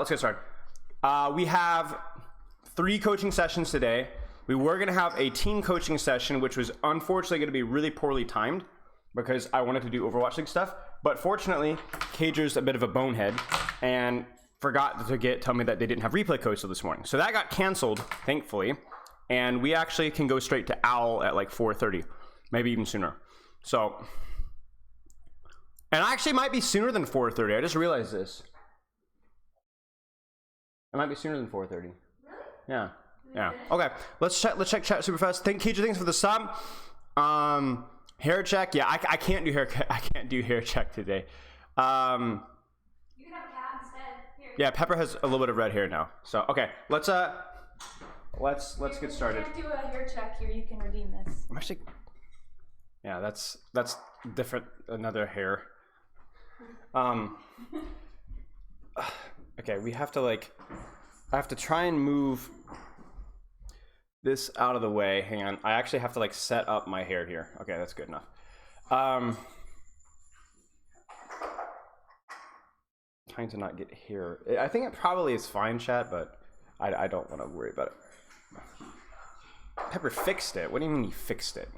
get started. We have 3 coaching sessions today. We were going to have a team coaching session, which was unfortunately going to be really poorly timed because I wanted to do Overwatch League stuff. But fortunately, Cager's a bit of a bonehead and forgot to tell me that they didn't have replay coach till this morning. So that got canceled, thankfully. And we actually can go straight to Owl at like 4:30, maybe even sooner. So, and actually might be sooner than 4:30. I just realized this. It might be sooner than 4:30. Really? Yeah. Yeah. Okay. Let's check chat super fast. Keija, thanks for the sub. Hair check. Yeah, I can't do hair. I can't do hair check today. You can have Cat instead. Here. Yeah, Pepper has a little bit of red hair now. So okay, let's get started. You can't do a hair check here. You can redeem this. I'm actually. Yeah, that's different. Another hair. Okay, we have to I have to try and move this out of the way. Hang on, I actually have to set up my hair here. Okay, that's good enough. Trying to not get hair. I think it probably is fine, chat, but I don't want to worry about it. Pepper fixed it. What do you mean you fixed it?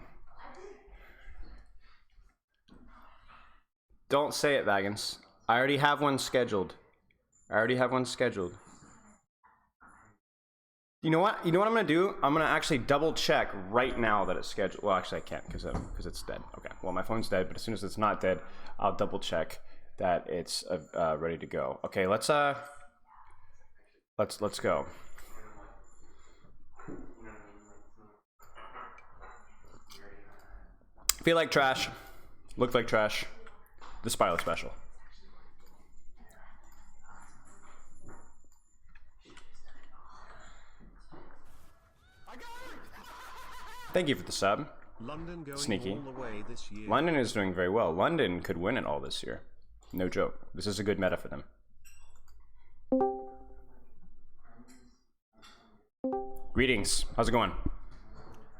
Don't say it, Vagans. I already have one scheduled. You know what I'm gonna do? I'm gonna actually double check right now that it's scheduled. Well, actually I can't because it's dead. Okay. Well, my phone's dead, but as soon as it's not dead, I'll double check that it's ready to go. Okay. Let's go. Feel like trash. Look like trash. The Spilo special. Thank you for the sub. London going Sneaky. all the way this year. London is doing very well. London could win it all this year. No joke. This is a good meta for them. Greetings. How's it going?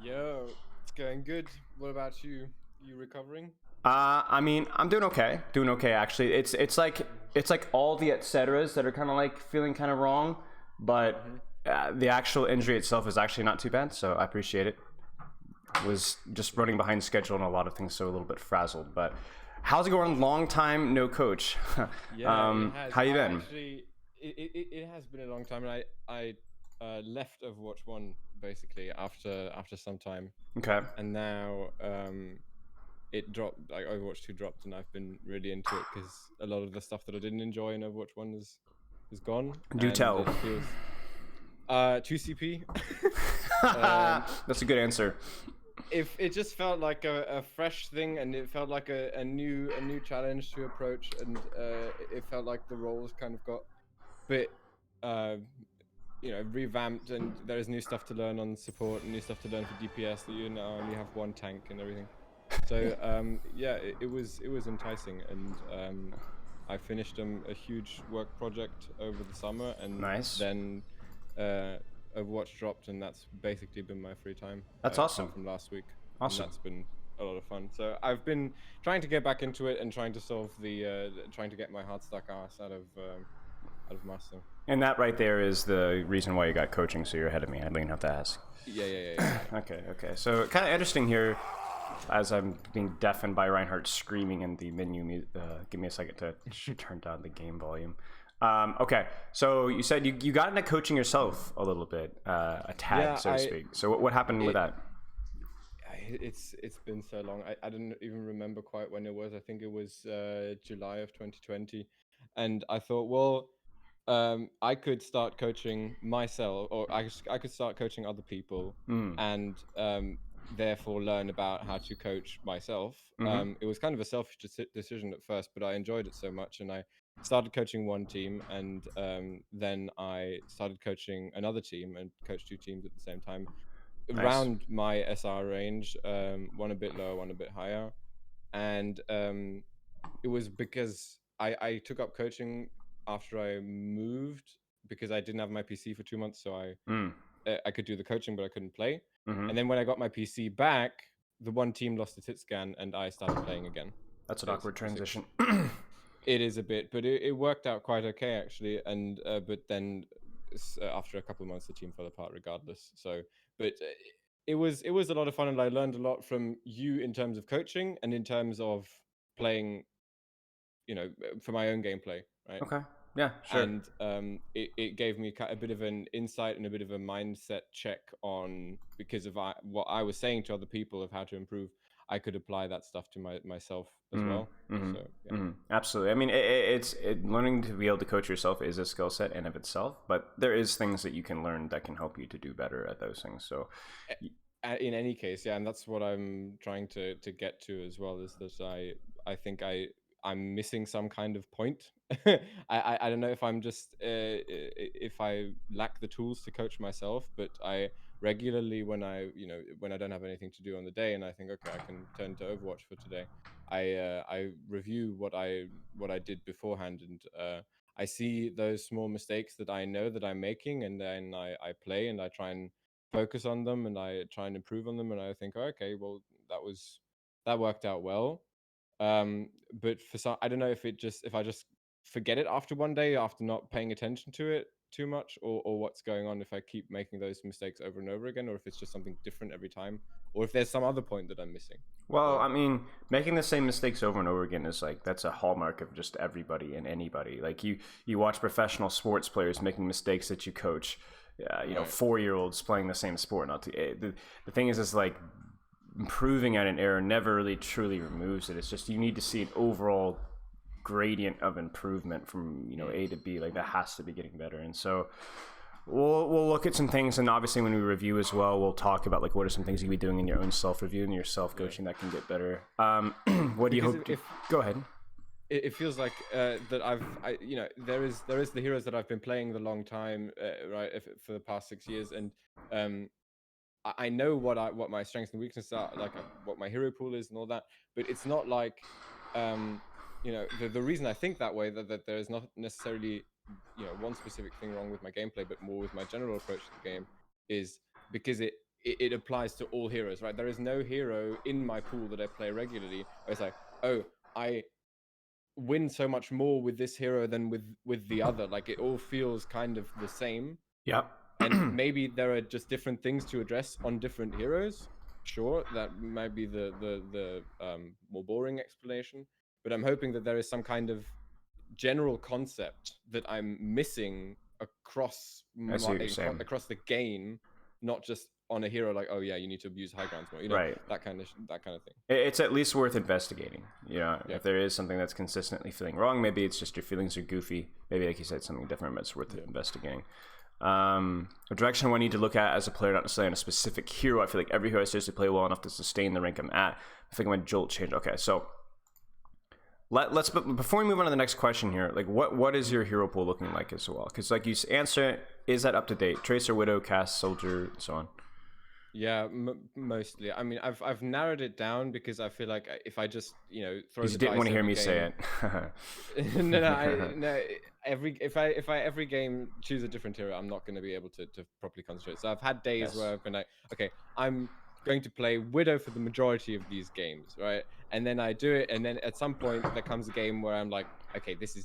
Yo, it's going good. What about you? You recovering? I mean, I'm doing okay. Doing okay, actually. It's like all the et ceteras that are kind of feeling kind of wrong, but the actual injury itself is actually not too bad, so I appreciate it. Was just running behind schedule and a lot of things, so a little bit frazzled. But how's it going? Long time no coach. Yeah, it has. How you been? Actually, it has been a long time, and I left Overwatch 1 basically after some time. Okay. And now it dropped. Overwatch 2 dropped, and I've been really into it because a lot of the stuff that I didn't enjoy in Overwatch 1 is gone. Do tell. It feels, 2CP. That's a good answer. If it just felt like a fresh thing, and it felt like a new challenge to approach, and it felt like the roles kind of got a bit revamped, and there is new stuff to learn on support and new stuff to learn for DPS, that you now only have one tank and everything. So yeah, it was enticing, and I finished a huge work project over the summer, and nice. Then Overwatch dropped, and that's basically been my free time. That's awesome. From last week. Awesome. And that's been a lot of fun. So I've been trying to get back into it and trying to solve trying to get my hard stuck ass out of Master. And that right there is the reason why you got coaching, so you're ahead of me. I don't even have to ask. Yeah. Okay. So kind of interesting here, as I'm being deafened by Reinhardt screaming in the menu. Give me a second to turn down the game volume. Okay, so you said you got into coaching yourself a little bit, a tad, so to speak. So what happened with that? It's been so long. I don't even remember quite when it was. I think it was July of 2020, and I thought, well, I could start coaching myself, or I could start coaching other people, and therefore learn about how to coach myself. It was kind of a selfish decision at first, but I enjoyed it so much, and I started coaching one team, and then I started coaching another team and coached 2 teams at the same time. Nice. Around my SR range, one a bit lower, one a bit higher. And it was because I took up coaching after I moved, because I didn't have my PC for 2 months, so I could do the coaching, but I couldn't play. And then when I got my PC back, the one team lost its hit scan, and I started playing again. That's an awkward transition. It is a bit, but it worked out quite okay actually. And but then after a couple of months, the team fell apart regardless. So, but it was a lot of fun, and I learned a lot from you in terms of coaching and in terms of playing. For my own gameplay, right? Okay. Yeah, sure. And it gave me a bit of an insight and a bit of a mindset check on, because of what I was saying to other people of how to improve, I could apply that stuff to myself as well. So yeah. Absolutely. I mean, it's learning to be able to coach yourself is a skill set in of itself, but there is things that you can learn that can help you to do better at those things. So In any case, yeah, and that's what I'm trying to get to as well, is that I think I'm missing some kind of point. I don't know if I'm just if I lack the tools to coach myself, but I regularly, when I don't have anything to do on the day and I think, okay, I can turn to Overwatch for today, I review what I did beforehand, and I see those small mistakes that I know that I'm making, and then I play and I try and focus on them, and I try and improve on them, and I think, oh, okay, well, that worked out well. But for some, I don't know if I just forget it after one day after not paying attention to it too much, or what's going on if I keep making those mistakes over and over again, or if it's just something different every time, or if there's some other point that I'm missing. well, So, I mean, making the same mistakes over and over again is like that's a hallmark of just everybody and anybody. Like you watch professional sports players making mistakes that you coach. You know, Right. 4-year-olds playing the same sport. Not the thing is like improving at an error never really truly removes it. It's just you need to see an overall gradient of improvement from A to B. Like that has to be getting better. And so we'll look at some things, and obviously when we review as well, we'll talk about like what are some things you can be doing in your own self-review and your self-coaching that can get better. What do you Because hope to, go ahead. it feels like that there is the heroes that I've been playing the long time, right, for the past 6 years, and I know what my strengths and weaknesses are, like what my hero pool is and all that, but it's not like the reason I think that way, that there is not necessarily one specific thing wrong with my gameplay, but more with my general approach to the game, is because it applies to all heroes, right? There is no hero in my pool that I play regularly where it's like, oh, I win so much more with this hero than with the other. Like it all feels kind of the same. Yep. And maybe there are just different things to address on different heroes. Sure, that might be the more boring explanation, but I'm hoping that there is some kind of general concept that I'm missing across across the game, not just on a hero, like, oh yeah, you need to abuse high grounds more, Right. that kind of thing. It's at least worth investigating. Yeah. If there is something that's consistently feeling wrong, maybe it's just your feelings are goofy. Maybe, like you said, something different, but it's worth investigating. A direction I need to look at as a player, not necessarily on a specific hero. I feel like every hero I seriously play well enough to sustain the rank I'm at. I think I'm going to jolt change. Okay, so let's before we move on to the next question here, like what is your hero pool looking like as well? Because like you answer, is that up to date? Tracer, Widow, Cast, Soldier, and so on. Yeah, mostly. I mean, I've narrowed it down because I feel like if I just throw. You didn't want to hear me say it. No. If I every game choose a different hero, I'm not going to be able to properly concentrate. So I've had days where I've been like, okay, I'm going to play Widow for the majority of these games, right? And then I do it, and then at some point there comes a game where I'm like, okay, this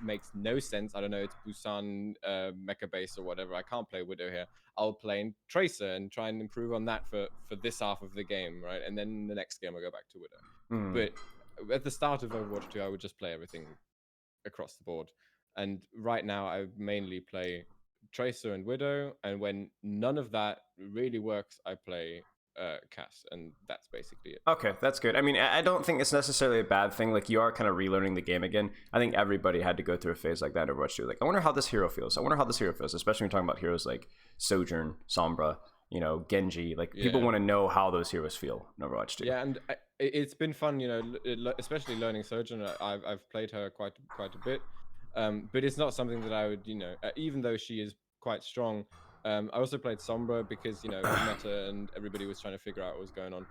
makes no sense. I don't know, it's Busan mecha base or whatever. I can't play Widow here. I'll play Tracer and try and improve on that for this half of the game, right? And then the next game I go back to Widow. But at the start of Overwatch 2, I would just play everything across the board. And right now I mainly play Tracer and Widow, and when none of that really works, I play Cass, and that's basically it. Okay, that's good. I mean, I don't think it's necessarily a bad thing. Like, you are kind of relearning the game again. I think everybody had to go through a phase like that in Overwatch 2. Like, I wonder how this hero feels. Especially when you're talking about heroes like Sojourn, Sombra, Genji. Like, people want to know how those heroes feel in Overwatch 2. Yeah, and it's been fun, especially learning Sojourn. I've played her quite a bit, but it's not something that I would, even though she is quite strong. I also played Sombra because meta and everybody was trying to figure out what was going on.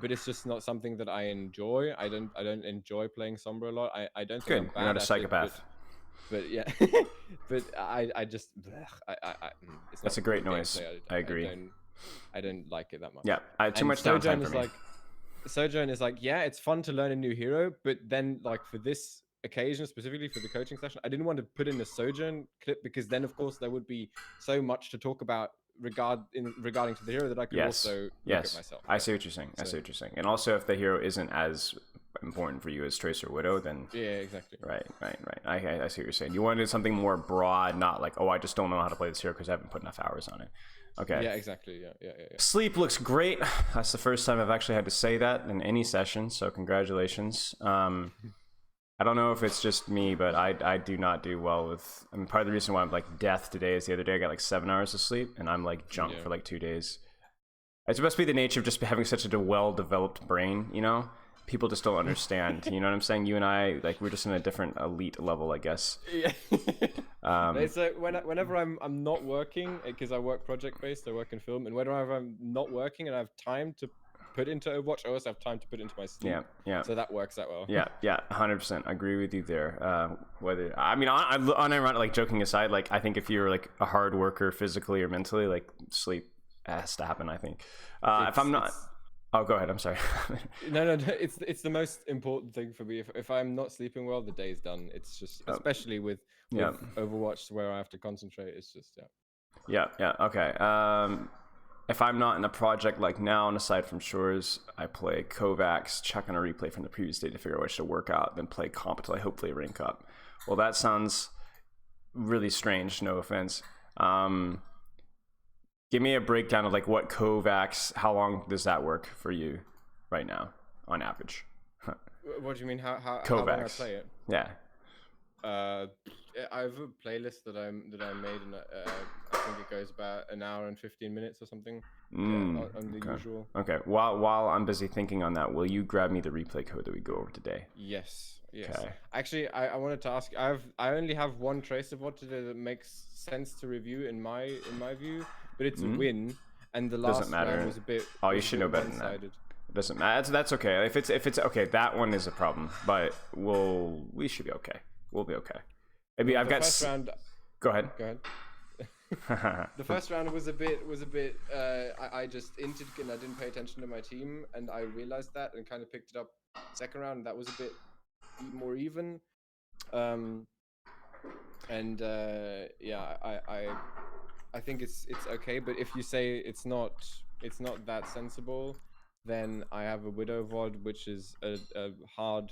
But it's just not something that I enjoy. I don't enjoy playing Sombra a lot. I don't think I'm bad. You're not a psychopath. But yeah, but I just it's that's a great noise. I agree. I don't like it that much. Yeah, too much downtime for me. Sojourn is like, yeah, it's fun to learn a new hero, but then like for this occasion specifically for the coaching session, I didn't want to put in a Sojourn clip because then, of course, there would be so much to talk about regarding to the hero that I could also look at myself. I see what you're saying. I see what you're saying. And also, if the hero isn't as important for you as Tracer Widow, then exactly. Right. I see what you're saying. You wanted something more broad, not like, oh, I just don't know how to play this hero because I haven't put enough hours on it. Okay. Yeah, exactly. Yeah. Sleep looks great. That's the first time I've actually had to say that in any session, so congratulations. I don't know if it's just me, but I do not do well with. I mean, part of the reason why I'm like death today is the other day I got like 7 hours of sleep, and I'm like junk for like 2 days. It's supposed to be the nature of just having such a well-developed brain, you know. People just don't understand. You know what I'm saying? You and I, like, we're just in a different elite level, I guess. Yeah. It's like whenever I'm not working, because I work project based, I work in film, and whenever I'm not working and I have time to put into Overwatch, I also have time to put into my sleep. Yeah. So that works out well. Yeah, 100%. I agree with you there. Unironically, like joking aside, like I think if you're like a hard worker physically or mentally, like sleep has to happen. I think. If I'm not. Oh, go ahead. I'm sorry. No. It's the most important thing for me. If I'm not sleeping well, the day's done. It's just, especially with Overwatch, where I have to concentrate. It's just Yeah. Okay. If I'm not in a project like now, and aside from Shores, I play Kovacs, check on a replay from the previous day to figure out which to work out, then play comp until I hopefully rank up. Well, that sounds really strange. No offense. Give me a breakdown of like what Kovacs, how long does that work for you right now on average? What do you mean? How Kovacs. How long I play it? Yeah. I have a playlist that I made, and I think it goes about an hour and 15 minutes or something. On the usual. Okay. While I'm busy thinking on that, will you grab me the replay code that we go over today? Yes. Okay. Actually, I wanted to ask. I only have one Tracer bot today that makes sense to review in my view, but it's a win, and the last round was a bit. Oh, you should know better than that. It doesn't matter. That's okay. If it's okay, that one is a problem, but we should be okay. We'll be okay. Maybe I've got. First round. Go ahead. The first round was a bit. I just inted and I didn't pay attention to my team, and I realized that and kind of picked it up. Second round, that was a bit more even. I think it's okay. But if you say it's not that sensible, then I have a Widow VOD, which is a hard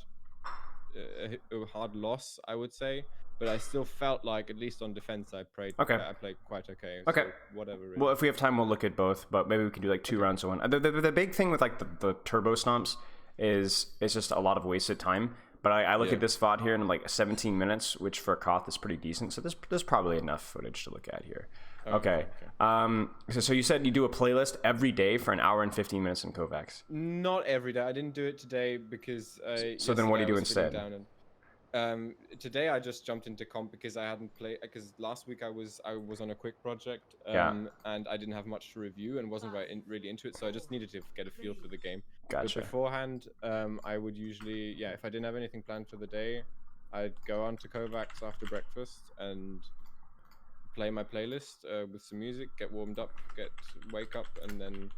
loss, I would say. But I still felt like, at least on defense, I played quite okay. Okay. So whatever. Really. Well, if we have time, we'll look at both. But maybe we can do like 2 rounds of one. The big thing with like the turbo stomps is it's just a lot of wasted time. But I look at this VOD here in like 17 minutes, which for a Koth is pretty decent. So there's probably enough footage to look at here. Okay. So you said you do a playlist every day for an hour and 15 minutes in Kovacs. Not every day. I didn't do it today because. So then what do you do instead? Today I just jumped into comp because I hadn't played. Because last week I was on a quick project, and I didn't have much to review and wasn't really into it. So I just needed to get a feel for the game. Gotcha. But beforehand, I would usually, if I didn't have anything planned for the day, I'd go on to Kovacs after breakfast and play my playlist with some music, get warmed up, wake up, and then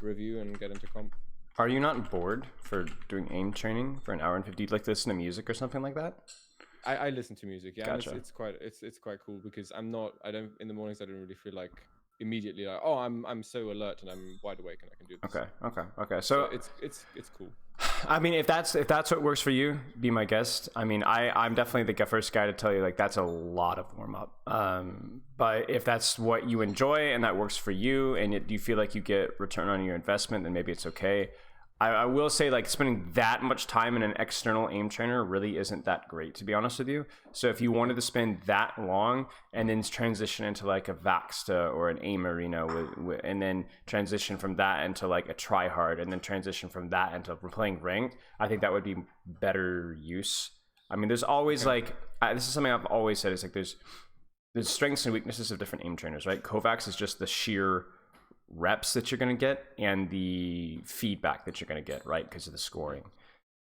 review and get into comp. Are you not bored for doing aim training for an hour and 50? Do you like listen to music or something like that? I listen to music, yeah. Gotcha. And it's quite cool because in the mornings I don't really feel like immediately like, oh, I'm so alert and I'm wide awake and I can do this. Okay. So it's cool. I mean, if that's what works for you, be my guest. I mean, I'm definitely the first guy to tell you like that's a lot of warm up. But if that's what you enjoy and that works for you, and you feel like you get return on your investment, then maybe it's okay. I will say, like, spending that much time in an external aim trainer really isn't that great, to be honest with you. So if you wanted to spend that long and then transition into like a Vaxta or an aim arena and then transition from that into like a tryhard and then transition from that into playing ranked, I think that would be better use. I mean, there's always this is something I've always said, is like there's strengths and weaknesses of different aim trainers, right? Kovacs is just the sheer reps that you're going to get and the feedback that you're going to get, right, because of the scoring.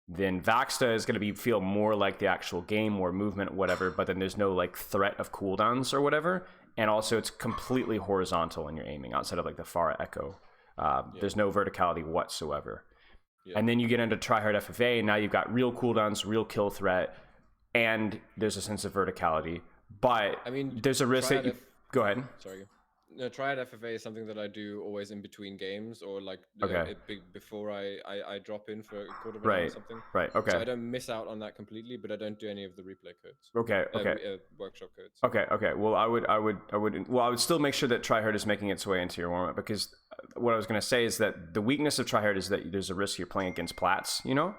Then Vaxta is going to feel more like the actual game, more movement, whatever, but then there's no like threat of cooldowns or whatever, and also it's completely horizontal when you're aiming outside of like the Pharah Echo. There's no verticality whatsoever. And then you get into tryhard FFA, and now you've got real cooldowns, real kill threat, and there's a sense of verticality. But I mean, there's a risk that you... Go ahead. Sorry. No, Triad FFA is something that I do always in between games, or like Okay. before I drop in for a quarter of an hour or something. Right. Okay. So I don't miss out on that completely, but I don't do any of the replay codes. Okay. Workshop codes. Okay. Well, I would still make sure that Tryhard is making its way into your warm up, because what I was going to say is that the weakness of Tryhard is that there's a risk you're playing against plats, you know.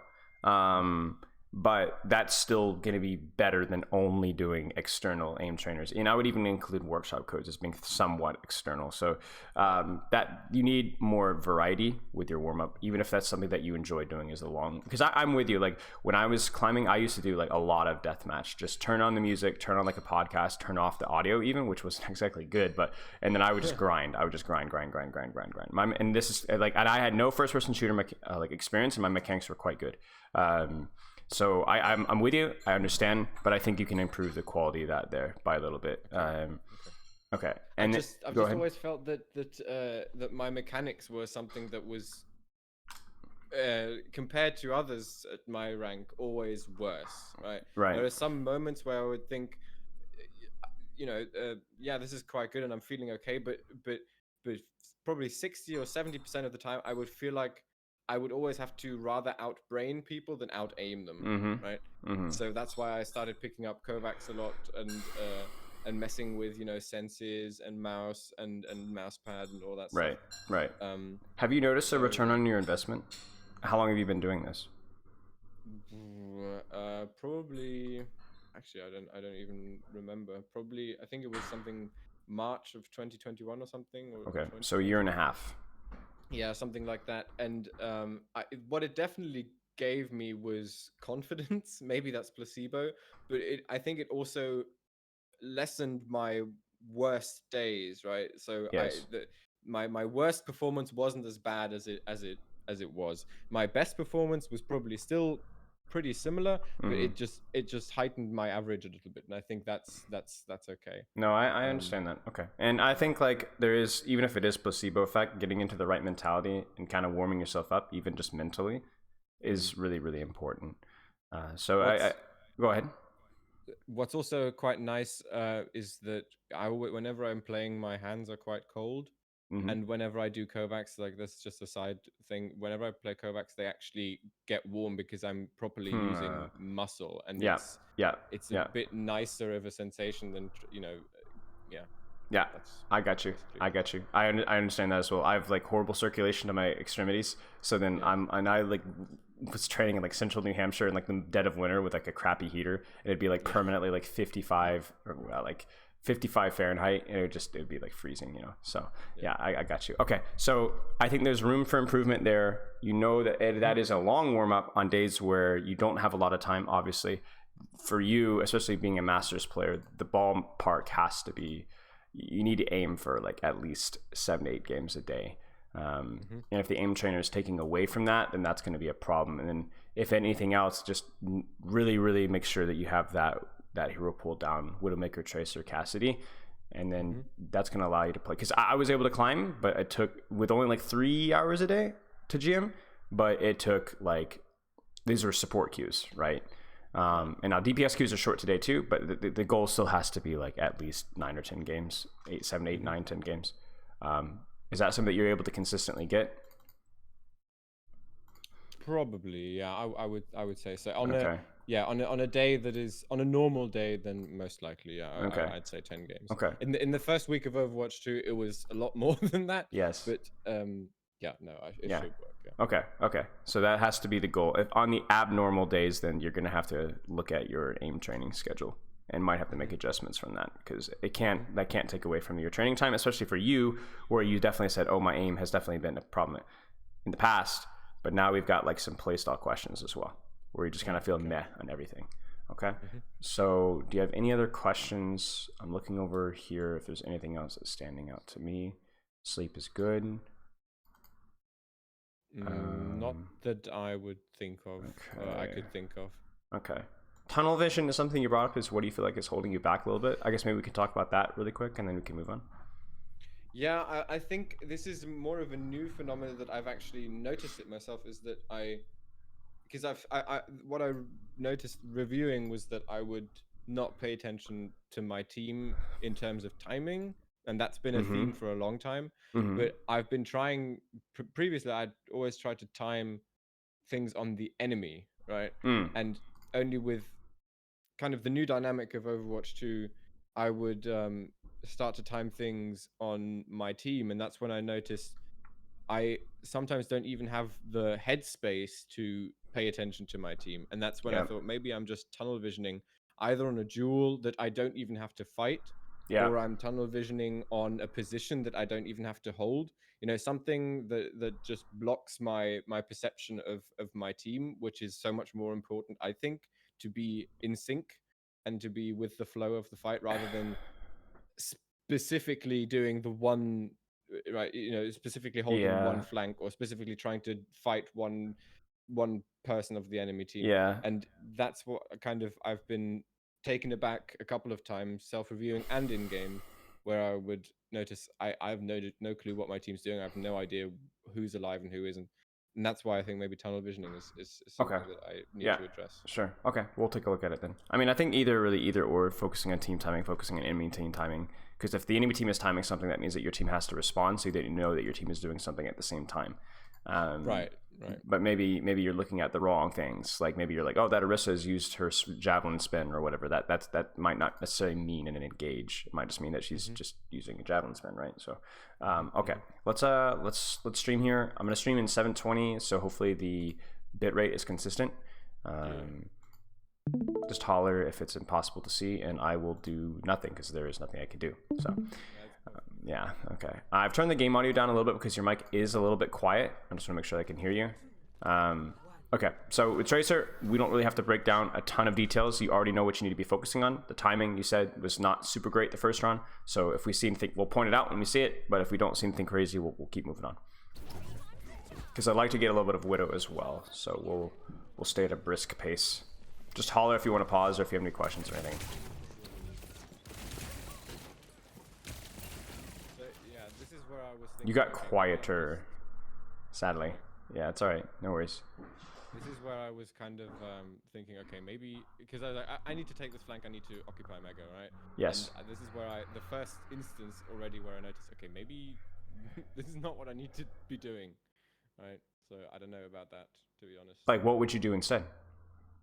But that's still going to be better than only doing external aim trainers. And I would even include workshop codes as being somewhat external. So that you need more variety with your warm up, even if that's something that you enjoy doing as a long. Because I'm with you. Like when I was climbing, I used to do like a lot of deathmatch. Just turn on the music, turn on like a podcast, turn off the audio, even, which wasn't exactly good. But and then I would just grind. I would just grind. And this is like, and I had no first person shooter like experience, and my mechanics were quite good. So I'm with you. I understand, but I think you can improve the quality of that there by a little bit. Okay. And I've just always felt that my mechanics were something that was compared to others at my rank always worse. Right. There are some moments where I would think, yeah, this is quite good and I'm feeling okay, but probably 60 or 70% of the time I would feel like I would always have to rather outbrain people than out-aim them, right? So that's why I started picking up Kovacs a lot and messing with, senses and mouse and mouse pad and all that stuff. Right. Have you noticed a return on your investment? How long have you been doing this? Probably, actually, I don't even remember. Probably, I think it was something March of 2021 or something. Okay, so a year and a half. Yeah, something like that. And what it definitely gave me was confidence. Maybe that's placebo, but I think it also lessened my worst days, right? So yes. My worst performance wasn't as bad as it was. My best performance was probably still pretty similar, but it just heightened my average a little bit, and I think that's okay. No, I understand that. Okay. And I think like there is, even if it is placebo effect, getting into the right mentality and kind of warming yourself up, even just mentally, is really, really important. So I go ahead. What's also quite nice is that whenever I'm playing, my hands are quite cold. And whenever I do Kovacs, like that's just a side thing. Whenever I play Kovacs, they actually get warm because I'm properly using muscle, and it's a bit nicer of a sensation than Yeah, I got you. I understand that as well. I have like horrible circulation to my extremities, so then I like was training in like central New Hampshire in like the dead of winter with like a crappy heater, and it'd be like permanently like 55 or like 55 Fahrenheit, and it'd be like freezing, So I got you. Okay, so I think there's room for improvement there. That is a long warm up on days where you don't have a lot of time. Obviously, for you, especially being a Masters player, the ballpark has to be. You need to aim for like at least 7 to 8 games a day. And if the aim trainer is taking away from that, then that's going to be a problem. And then if anything else, just really, really make sure that you have that hero pull down, Widowmaker, Tracer, Cassidy, and then that's going to allow you to play. Because I was able to climb, but it took with only like 3 hours a day to GM, but it took like, these were support queues, right? And now DPS queues are short today too, but the goal still has to be like at least 9 or 10 games, 7, 8, 9, 10 games. Is that something that you're able to consistently get? Probably, yeah. I would say so. On a day that is on a normal day, then most likely, yeah. I'd say 10 games. Okay. In the first week of Overwatch 2, it was a lot more than that. Yes. But it should work. Yeah. Okay. So that has to be the goal. If on the abnormal days, then you're going to have to look at your aim training schedule and might have to make adjustments from that, because that can't take away from your training time, especially for you, where you definitely said, oh, my aim has definitely been a problem in the past, but now we've got like some playstyle questions as well, where you just kind of feel meh on everything. Okay. So do you have any other questions? I'm looking over here if there's anything else that's standing out to me. Sleep is good. Not that I would think of. Okay. I could think of. Okay. Tunnel vision is something you brought up. Is what do you feel like is holding you back a little bit? I guess maybe we can talk about that really quick, and then we can move on. Yeah, I think this is more of a new phenomenon that I've actually noticed it myself, is that I because what I noticed reviewing was that I would not pay attention to my team in terms of timing, and that's been a theme for a long time. But I've been trying previously. I'd always tried to time things on the enemy, right? And only with kind of the new dynamic of Overwatch 2, I would start to time things on my team, and that's when I noticed I sometimes don't even have the headspace to pay attention to my team. And that's when I thought maybe I'm just tunnel visioning either on a duel that I don't even have to fight, or I'm tunnel visioning on a position that I don't even have to hold. You know, something that just blocks my perception of my team, which is so much more important, I think, to be in sync and to be with the flow of the fight rather than specifically doing the one, right, you know, specifically holding one flank or specifically trying to fight one person of the enemy team. And that's what kind of I've been taken aback a couple of times, self-reviewing and in game, where I would notice I've no clue what my team's doing. I have no idea who's alive and who isn't. And that's why I think maybe tunnel visioning is something that I need to address. Sure. Okay, we'll take a look at it then. I mean, I think either or, focusing on team timing, focusing on enemy team timing. Because if the enemy team is timing something, that means that your team has to respond, so that you know that your team is doing something at the same time. Right. But maybe you're looking at the wrong things. Like maybe you're like, oh, that Orisa has used her javelin spin or whatever. That might not necessarily mean an engage. It might just mean that she's just using a javelin spin, right? So, okay, let's stream here. I'm gonna stream in 720, so hopefully the bitrate is consistent. Just holler if it's impossible to see, and I will do nothing because there is nothing I can do. So. Yeah, okay. I've turned the game audio down a little bit because your mic is a little bit quiet. I just want to make sure I can hear you. Okay, so with Tracer, we don't really have to break down a ton of details. You already know what you need to be focusing on. The timing, you said, was not super great the first round. So if we see anything, we'll point it out when we see it. But if we don't see anything crazy, we'll keep moving on. Because I'd like to get a little bit of Widow as well. So we'll stay at a brisk pace. Just holler if you want to pause or if you have any questions or anything. You got quieter, sadly. Yeah, it's all right. No worries. This is where I was kind of thinking, okay, maybe because I was like, I need to take this flank. I need to occupy Mega, right? Yes. And this is where the first instance already where I noticed, okay, maybe this is not what I need to be doing, right? So I don't know about that, to be honest. Like, what would you do instead?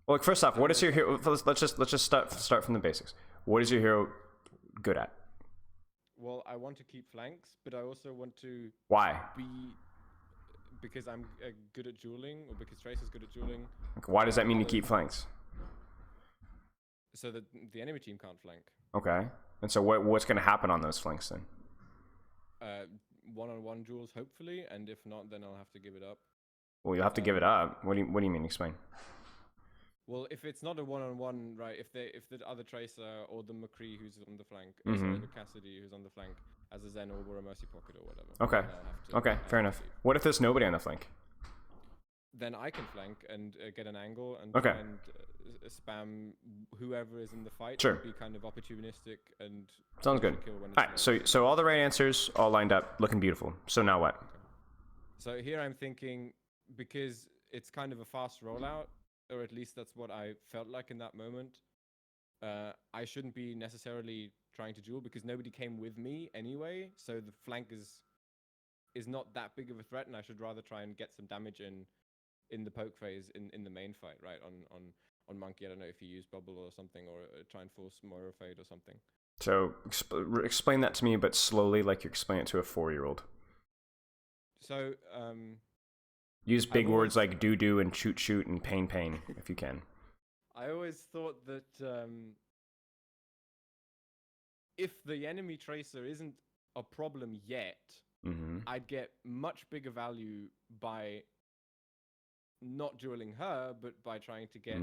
Well, like, first off, what is your hero? Let's just start from the basics. What is your hero good at? Well, I want to keep flanks, but I also want to be because I'm good at dueling, or because Trace is good at dueling. Okay, why does that mean you keep flanks? So that the enemy team can't flank. Okay, and so what's going to happen on those flanks then? One-on-one duels, hopefully, and if not, then I'll have to give it up. Well, you'll have to give it up. What do you mean? Explain. Well, if it's not a one-on-one, right? If the other Tracer or the McCree who's on the flank, or sorry, the Cassidy who's on the flank, has a Zen Orb or a Mercy Pocket or whatever. Okay, fair enough. What if there's nobody on the flank? Then I can flank and get an angle and try and spam whoever is in the fight. Sure. Be kind of opportunistic and sounds good. All right, so all the right answers, all lined up, looking beautiful. So now what? Okay. So here I'm thinking, because it's kind of a fast rollout, or at least that's what I felt like in that moment. I shouldn't be necessarily trying to duel because nobody came with me anyway. So the flank is not that big of a threat, and I should rather try and get some damage in the poke phase in the main fight, right? On Monkey, I don't know if you use bubble or something, or try and force Moira Fade or something. So explain that to me, but slowly, like you explain it to a 4-year-old. So use big words like doo-doo and shoot and pain if you can. I always thought that if the enemy Tracer isn't a problem yet, I'd get much bigger value by not dueling her, but by trying to get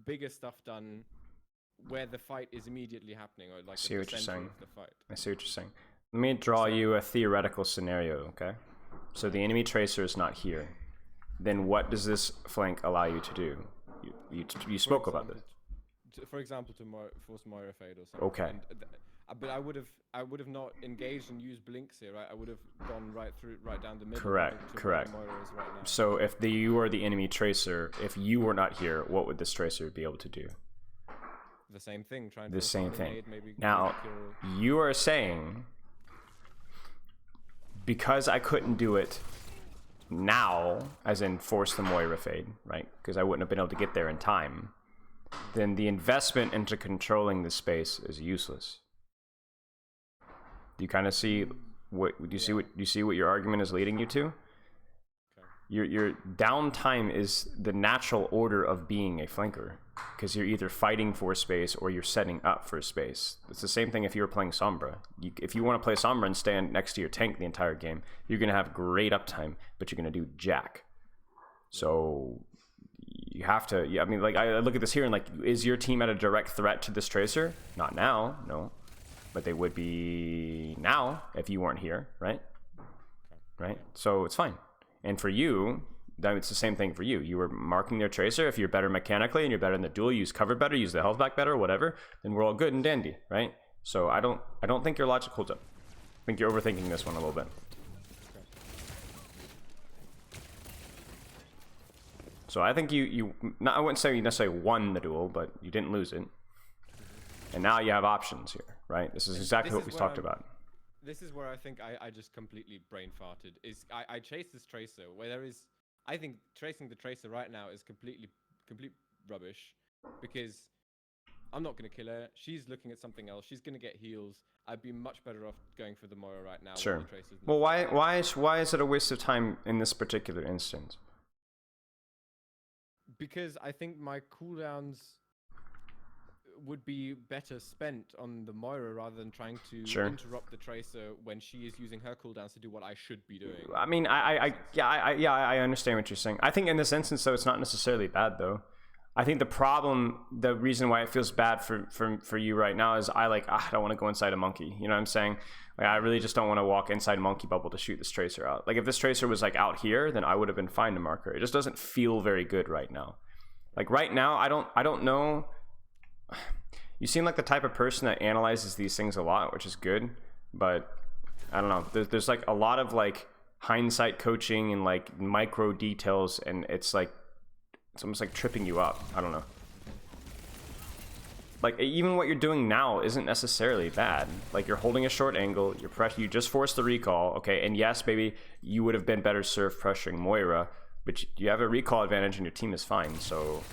bigger stuff done where the fight is immediately happening, or like at the center of the fight. I see what you're saying. Let me draw you a theoretical scenario, okay? So the enemy Tracer is not here. Then what does this flank allow you to do? You spoke about this. For example, to force Moira Fade or something. Okay. And But I would have not engaged and used blinks here, right? I would have gone right down the middle. Correct, to where correct. Moira is right now. So if you were the enemy tracer, if you were not here, what would this tracer be able to do? The same thing, trying The to same find a thing. nade, maybe Now, kill. you are saying because I couldn't do it now, as in force the Moira fade, right? Because I wouldn't have been able to get there in time. Then the investment into controlling the space is useless. Do you kind of see what you see what your argument is leading you to? Okay. Your downtime is the natural order of being a flanker, because you're either fighting for space or you're setting up for space. It's the same thing if you were playing Sombra. If you want to play Sombra and stand next to your tank the entire game, you're going to have great uptime, but you're going to do jack. So you have to, I mean, like, I look at this here and like, is your team at a direct threat to this tracer? Not now, no. But they would be now if you weren't here, right? Right? So it's fine. And for you, it's the same thing for you. You were marking their tracer. If you're better mechanically and you're better in the duel, use cover better, use the health back better, whatever, then we're all good and dandy, right? So I don't think your logic holds up. I think you're overthinking this one a little bit. So I think I wouldn't say you necessarily won the duel, but you didn't lose it. And now you have options here, right? This is exactly what we talked about. This is where I think I just completely brain farted. I chased this tracer where there is, I think tracing the tracer right now is complete rubbish, because I'm not going to kill her. She's looking at something else. She's going to get heals. I'd be much better off going for the Moira right now. Sure. The tracer's Well, why is it a waste of time in this particular instance? Because I think my cooldowns would be better spent on the Moira rather than trying to interrupt the tracer when she is using her cooldowns to do what I should be doing. I mean, I understand what you're saying. I think in this instance, though, it's not necessarily bad, though. I think the reason why it feels bad for you right now is I don't want to go inside a monkey. You know what I'm saying? Like, I really just don't want to walk inside monkey bubble to shoot this tracer out. Like, if this tracer was like out here, then I would have been fine to mark her. It just doesn't feel very good right now. Like right now, I don't know. You seem like the type of person that analyzes these things a lot, which is good. But I don't know. There's like a lot of like hindsight coaching and like micro details, and it's almost like tripping you up. I don't know. Like, even what you're doing now isn't necessarily bad. Like, you're holding a short angle, you just forced the recall, okay, and yes, maybe you would have been better served pressuring Moira, but you have a recall advantage and your team is fine, so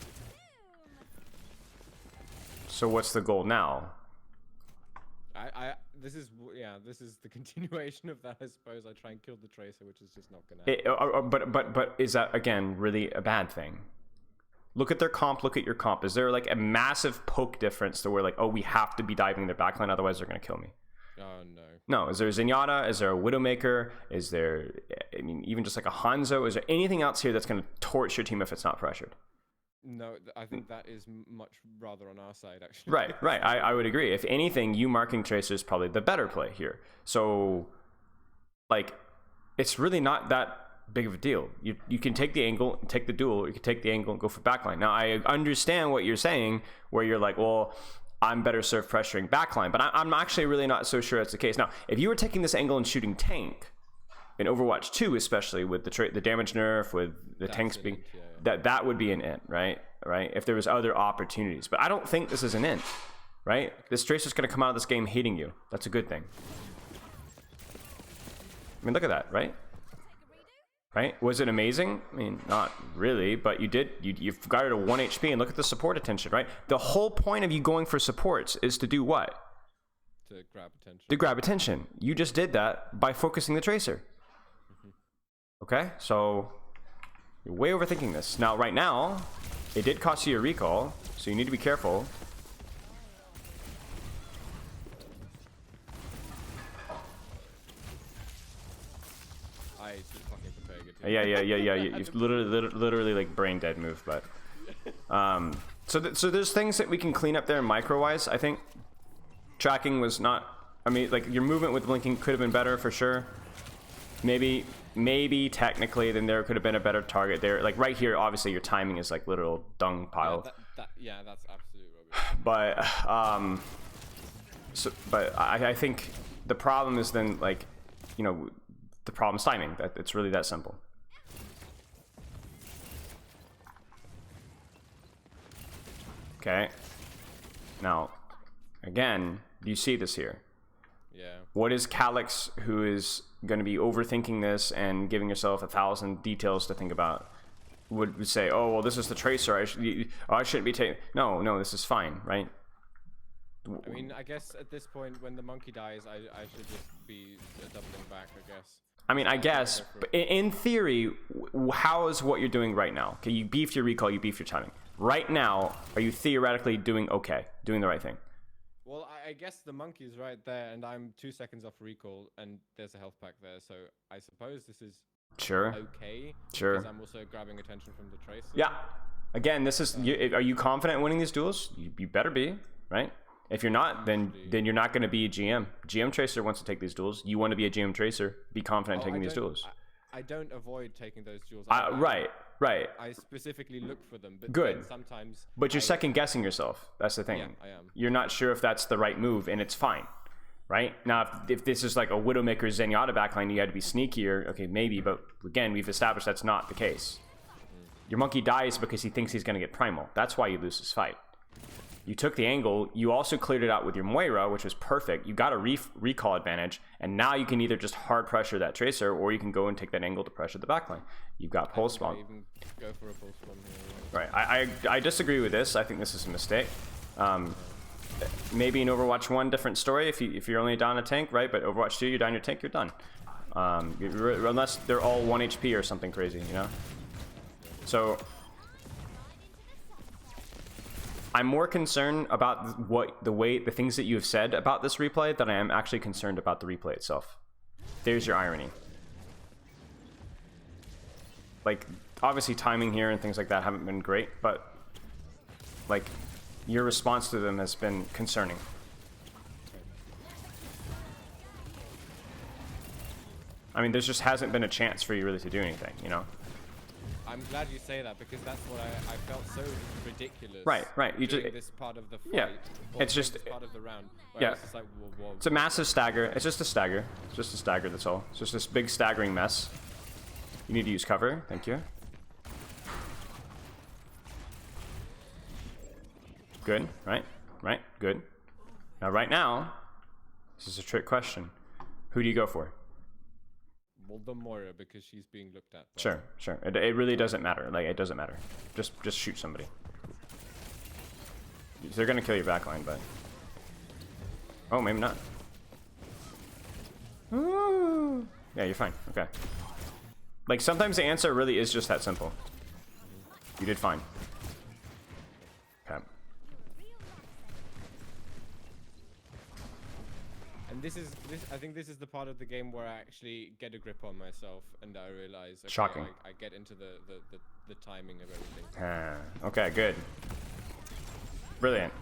what's the goal now? This is the continuation of that, I suppose. I try and kill the tracer, which is just not gonna happen. But is that, again, really a bad thing? Look at their comp, look at your comp. Is there like a massive poke difference to where like, oh, we have to be diving their backline, otherwise they're going to kill me? Oh, no. No, is there a Zenyatta? Is there a Widowmaker? Is there, I mean, even just like a Hanzo? Is there anything else here that's going to torch your team if it's not pressured? No, I think that is much rather on our side, actually. Right. I would agree. If anything, you marking tracer is probably the better play here. So, like, it's really not that big of a deal. You can take the angle, take the duel, or you can take the angle and go for backline. Now, I understand what you're saying, where you're like, well, I'm better served pressuring backline, but I'm actually really not so sure that's the case. Now, if you were taking this angle and shooting tank, in Overwatch 2 especially, with the damage nerf, with the tanks being, that would be an int, right? If there was other opportunities. But I don't think this is an int, right? This tracer's going to come out of this game hating you. That's a good thing. I mean, look at that, right? Right? Was it amazing? I mean, not really, but you've got it at 1 HP, and look at the support attention, right? The whole point of you going for supports is to do what? To grab attention. To grab attention. You just did that by focusing the tracer. Okay? So, you're way overthinking this. Now, right now, it did cost you a recall, so you need to be careful. I just fucking prepared it. Yeah. You've literally like brain dead move, but so there's things that we can clean up there micro-wise. I think tracking was not. I mean, like your movement with blinking could have been better for sure. Maybe technically, then there could have been a better target there. Like right here, obviously your timing is like literal dung pile. Yeah, that's absolute rubbish. But So, but I think the problem is then, like, you know, the problem's timing. That it's really that simple. Okay. Now, again, do you see this here? Yeah. What is Calyx, who is going to be overthinking this and giving yourself 1,000 details to think about, would say, oh, well, this is the tracer. I shouldn't be taking... No, this is fine, right? I mean, I guess at this point, when the monkey dies, I should just be doubling back, I guess. I mean, I guess, but in theory, how is what you're doing right now? Okay, you beefed your recall, you beefed your timing. Right now, are you theoretically doing okay, doing the right thing? Well, I guess the monkey's right there, and I'm 2 seconds off recall, and there's a health pack there, so I suppose this is okay. Sure. Because I'm also grabbing attention from the tracer. Yeah. Again, this is. Are you confident in winning these duels? You better be, right? If you're not, then you're not going to be a GM. GM Tracer wants to take these duels. You want to be a GM Tracer. Be confident in taking these duels. I don't avoid taking those duels. Right. I specifically look for them, but good. Then sometimes. But you're second guessing yourself. That's the thing. Yeah, I am. You're not sure if that's the right move, and it's fine, right? Now, if this is like a Widowmaker Zenyatta backline, you had to be sneakier. Okay, maybe, but again, we've established that's not the case. Your monkey dies because he thinks he's going to get primal. That's why you lose this fight. You took the angle. You also cleared it out with your Moira, which was perfect. You got a recall advantage, and now you can either just hard pressure that tracer, or you can go and take that angle to pressure the backline. You've got pulse bomb. Even go for a pulse bomb here. Right. I disagree with this. I think this is a mistake. Maybe in Overwatch 1, different story. If you're only down a tank, right? But Overwatch 2, you're down your tank, you're done. Unless they're all 1 HP or something crazy, you know. So. I'm more concerned about the things that you have said about this replay than I am actually concerned about the replay itself. There's your irony. Like, obviously timing here and things like that haven't been great, but like your response to them has been concerning. I mean, there just hasn't been a chance for you really to do anything, you know? I'm glad you say that, because that's what I felt so ridiculous. Right. You just this part of the fight. Yeah, it's just this part of the round. Yeah, it's just like, whoa. It's a massive stagger. It's just a stagger. It's just a stagger. That's all. It's just this big staggering mess. You need to use cover. Thank you. Good. Right. Good. Now, right now, this is a trick question. Who do you go for? Well, the Moira, because she's being looked at. Sure. It really doesn't matter. Like, it doesn't matter. Just shoot somebody. They're gonna kill your backline, but oh, maybe not. Ooh. Yeah, you're fine. Okay. Like, sometimes the answer really is just that simple. You did fine. Okay. And I think this is the part of the game where I actually get a grip on myself, and I realize, okay, Shocking. I get into the timing of everything. Okay, good. Brilliant.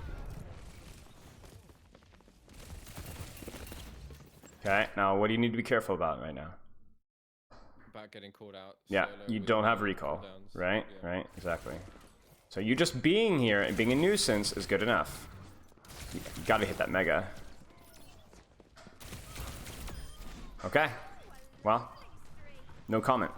Okay, now what do you need to be careful about right now? About getting called out. Yeah, solo you with don't have no recall, cooldowns. right? Yeah. Right, exactly. So you just being here and being a nuisance is good enough. You gotta hit that mega. Okay. Well, no comment.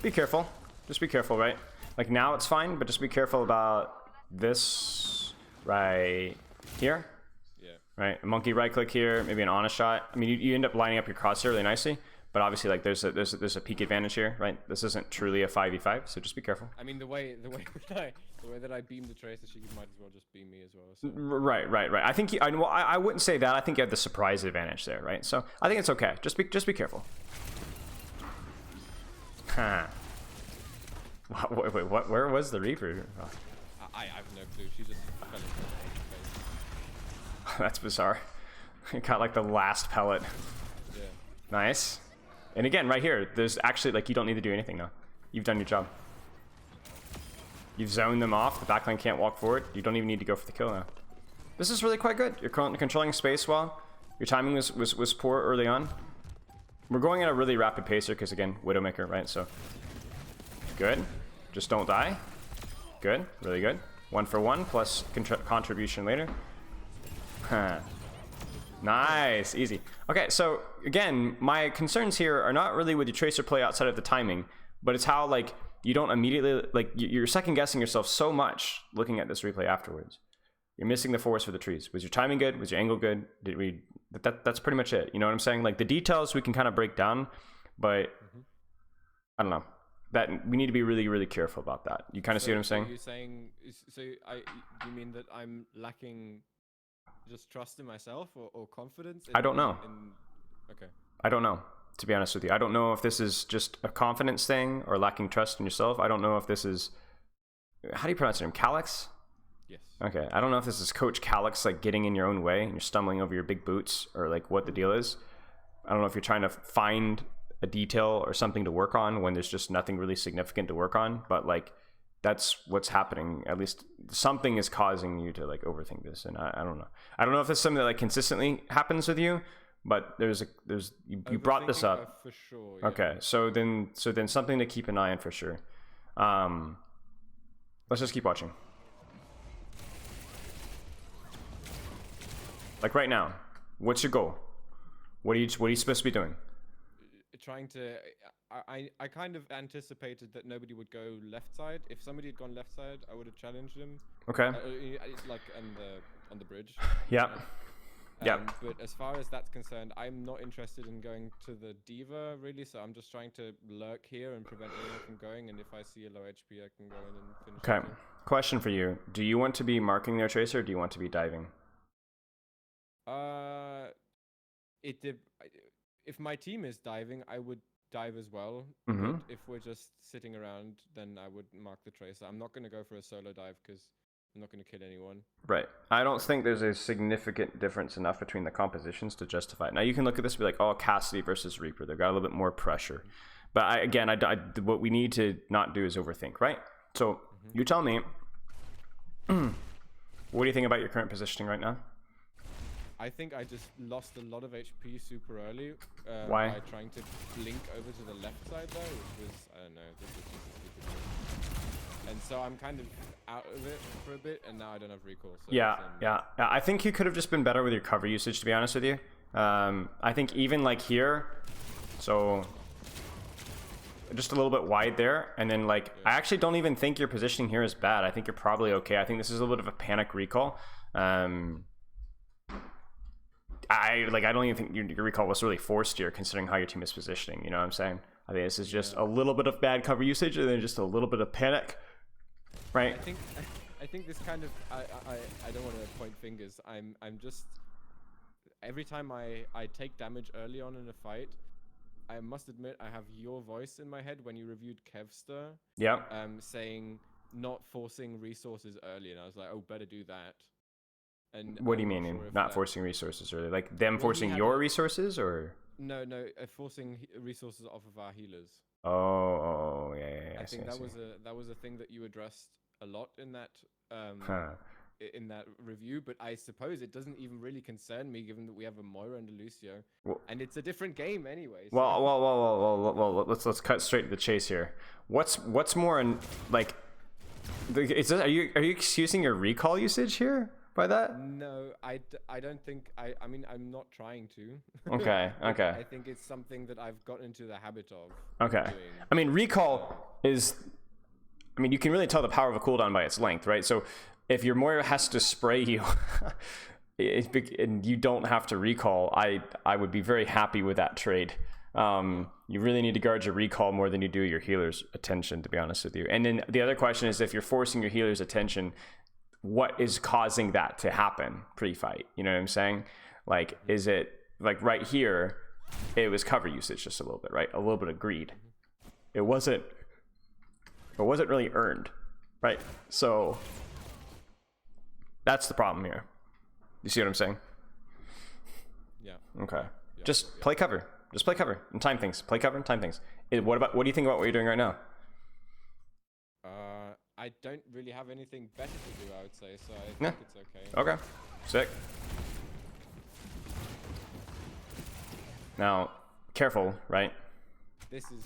Be careful. Just be careful, right? Like, now it's fine, but just be careful about this right here. Yeah. Right? A monkey right click here, maybe an honest shot. I mean, you end up lining up your crosshair really nicely, but obviously, like, there's a peak advantage here, right? This isn't truly a 5v5, so just be careful. I mean, the way that I beam the tracer, she might as well just beam me as well. So. Right. I think I wouldn't say that. I think you have the surprise advantage there, right? So I think it's okay. Just be careful. Huh. Wait, what? Where was the Reaper? Oh. I have no clue. She just fell into my face. That's bizarre. It got like the last pellet. Yeah. Nice. And again, right here, there's actually, like, you don't need to do anything now. You've done your job. You've zoned them off. The backline can't walk forward. You don't even need to go for the kill now. This is really quite good. You're controlling space well. Your timing was poor early on. We're going at a really rapid pace here because, again, Widowmaker, right? So, good. Just don't die. Good. Really good. 1 for 1 plus contribution later. Huh. Nice. Easy. Okay, so, again, my concerns here are not really with your Tracer play outside of the timing, but it's how, like, you don't immediately, like, you're second-guessing yourself so much looking at this replay afterwards. You're missing the forest for the trees. Was your timing good? Was your angle good? Did we... That's pretty much it. You know what I'm saying? Like, the details we can kind of break down, but I don't know. That we need to be really, really careful about that. You kind of see what I'm saying? You're saying... you mean that I'm lacking just trust in myself or confidence? I don't know. Okay. I don't know, to be honest with you. I don't know if this is just a confidence thing or lacking trust in yourself. I don't know if this is... How do you pronounce your name? Calyx? Yes. Okay, I don't know if this is Coach Calyx, like, getting in your own way and you're stumbling over your big boots, or, like, what the deal is. I don't know if you're trying to find a detail or something to work on when there's just nothing really significant to work on, but, like, that's what's happening. At least something is causing you to, like, overthink this, and I don't know. I don't know if it's something that, like, consistently happens with you, but you brought this up. For sure. Yeah. Okay, so then something to keep an eye on for sure. Let's just keep watching. Like right now, what's your goal? What are you supposed to be doing? Trying to... I kind of anticipated that nobody would go left side. If somebody had gone left side, I would have challenged him. Okay. Like on the bridge. Yeah. Yeah. But as far as that's concerned, I'm not interested in going to the diva really. So I'm just trying to lurk here and prevent anyone from going. And if I see a low HP, I can go in and finish. Okay. Question for you: do you want to be marking their tracer, or do you want to be diving? If my team is diving, I would dive as well. Mm-hmm. But if we're just sitting around, then I would mark the tracer. I'm not going to go for a solo dive because I'm not going to kill anyone. Right. I don't think there's a significant difference enough between the compositions to justify it. Now you can look at this and be like, oh, Cassidy versus Reaper, they've got a little bit more pressure. But what we need to not do is overthink, right? So you tell me, what do you think about your current positioning right now? I think I just lost a lot of HP super early. Why? By trying to blink over to the left side there, which was, I don't know, this was just a stupid move. And so I'm kind of out of it for a bit, and now I don't have recall. So Yeah. I think you could have just been better with your cover usage, to be honest with you. I think even like here, so just a little bit wide there, and then like, I actually don't even think your positioning here is bad. I think you're probably okay. I think this is a little bit of a panic recall. I don't even think your recall was really forced here, considering how your team is positioning. You know what I'm saying? I think this is just a little bit of bad cover usage, and then just a little bit of panic, right? I think this kind of I don't want to point fingers. I'm just, every time I take damage early on in a fight, I must admit I have your voice in my head when you reviewed Kevster. Yeah. Saying not forcing resources early, and I was like, oh, better do that. And what do you mean, not forcing resources early? Like them forcing your resources, or? No, forcing resources off of our healers. Oh, yeah. I think that was a thing that you addressed a lot in that in that review. But I suppose it doesn't even really concern me, given that we have a Moira and a Lucio, and it's a different game anyway. So. Well. Let's cut straight to the chase here. What's more like? Are you excusing your recall usage here? By that? No, I don't think I mean, I'm not trying to. Okay. I think it's something that I've gotten into the habit of. Okay. Doing. I mean, recall is, I mean, you can really tell the power of a cooldown by its length, right? So if your Moira has to spray you and you don't have to recall, I would be very happy with that trade. You really need to guard your recall more than you do your healer's attention, to be honest with you. And then the other question is, if you're forcing your healer's attention, what is causing that to happen pre-fight? You know what I'm saying? Like, is it like right here, it was cover usage just a little bit, right? A little bit of greed. It wasn't really earned, right? So that's the problem here. You see what I'm saying? Yeah. Okay. Yeah. Just play cover. Just play cover and time things. Play cover and time things. What do you think about what you're doing right now? I don't really have anything better to do, I would say, so I think it's okay. Okay. Sick. Now, careful, right? This is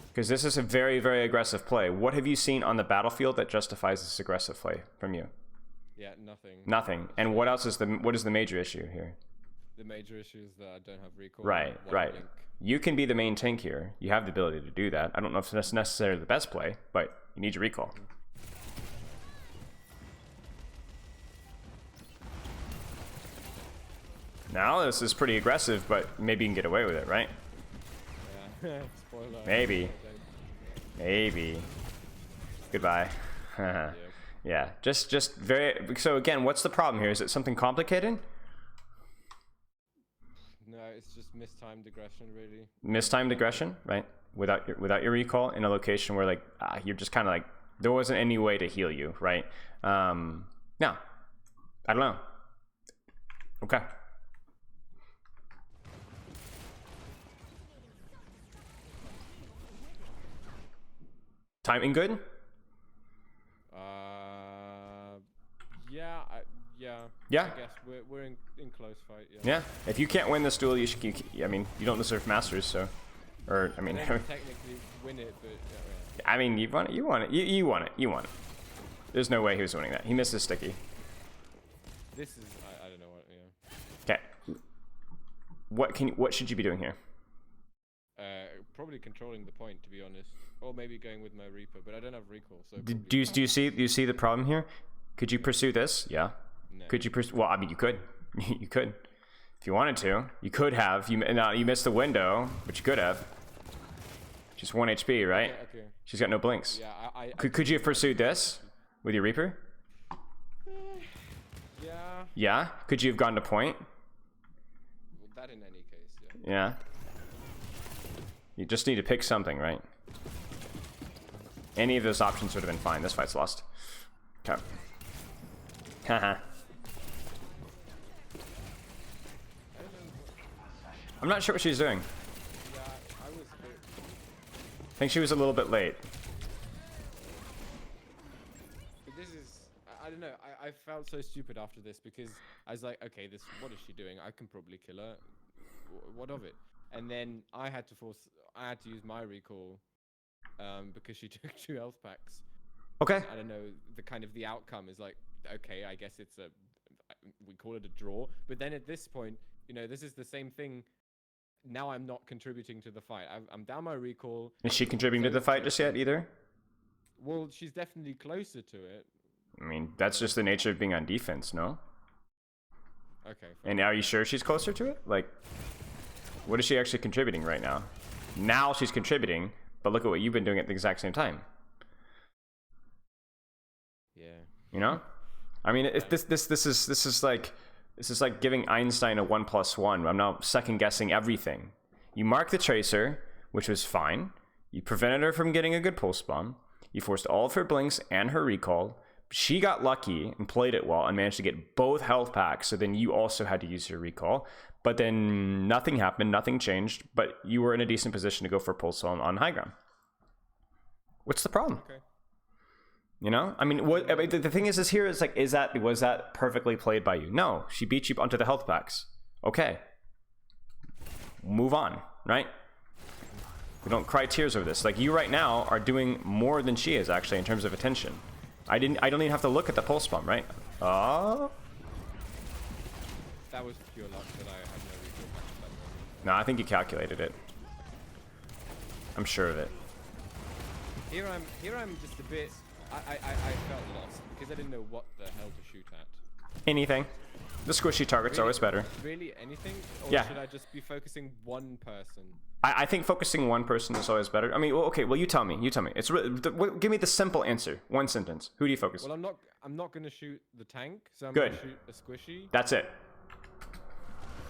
Because this is a very, very aggressive play. What have you seen on the battlefield that justifies this aggressive play from you? yeah, nothing. Nothing. And what else is the major issue here? The major issue is that I don't have recall. Right, one right. blink. You can be the main tank here. You have the ability to do that. I don't know if that's necessarily the best play, but you need your recall. Now this is pretty aggressive, but maybe you can get away with it, right? Yeah. Spoiler. Maybe. Maybe. Goodbye. Yeah, just very. So again, what's the problem here? Is it something complicated? No, it's just mistimed aggression, really. Mistimed aggression, right? Without your recall in a location where like you're just kind of like there wasn't any way to heal you, right? No, I don't know. Okay. Timing good? Yeah, Yeah. I guess we're in close fight. Yeah. Yeah. If you can't win this duel, I mean, you don't deserve masters, so, or I mean, I don't technically win it, but yeah. I mean, you want it. You want it. You want it. You want it. There's no way he was winning that. He missed his sticky. This is I don't know what. Yeah. Okay. What should you be doing here? Probably controlling the point, to be honest, or maybe going with my Reaper, but I don't have recall. So Do you see the problem here? Could you pursue this? Yeah. No. Could you pursue? Well, I mean, you could. You could, if you wanted to. You could have. You missed the window, but you could have. Just 1 HP, right? Okay. She's got no blinks. Yeah, Could you have pursued this with your Reaper? Yeah. Yeah. Could you have gone to point? Well, that in any case, yeah. Yeah. You just need to pick something, right? Any of those options would have been fine. This fight's lost. Okay. Haha. I'm not sure what she's doing. Yeah, I was a bit... I think she was a little bit late. But this is... I don't know. I felt so stupid after this because I was like, okay, what is she doing? I can probably kill her. What of it? And then I had to use my recall because she took 2 health packs. Okay. I don't know, the outcome is like, okay, I guess we call it a draw. But then at this point, this is the same thing. Now I'm not contributing to the fight. I'm down my recall. Is she contributing to the fight just yet either? Well, she's definitely closer to it. I mean, that's just the nature of being on defense, no? Okay. And are you sure she's closer to it? Like, what is she actually contributing right now? Now she's contributing, but look at what you've been doing at the exact same time. Yeah. You know? I mean, this is like giving Einstein a 1+1. I'm now second guessing everything. You mark the tracer, which was fine. You prevented her from getting a good pulse bomb. You forced all of her blinks and her recall. She got lucky and played it well and managed to get both health packs. So then you also had to use your recall. But then nothing happened, nothing changed. But you were in a decent position to go for a pulse on high ground. What's the problem? Okay. You know, I mean, the thing is here is like, was that perfectly played by you? No, she beat you onto the health packs. Okay, move on, right? We don't cry tears over this. Like, you right now are doing more than she is actually in terms of attention. I don't even have to look at the pulse bomb, right? Oh. That was pure luck that I had no recall back at that moment. No, I think you calculated it. I'm sure of it. Here I'm just a bit. I felt lost because I didn't know what the hell to shoot at. Anything. The squishy target's always better. Really, anything? Or Yeah. should I just be focusing one person? I think focusing one person is always better. I mean, well, okay. Well, you tell me. It's give me the simple answer. One sentence. Who do you focus? Well, I'm not gonna shoot the tank, so I'm Good. gonna shoot a squishy. That's it.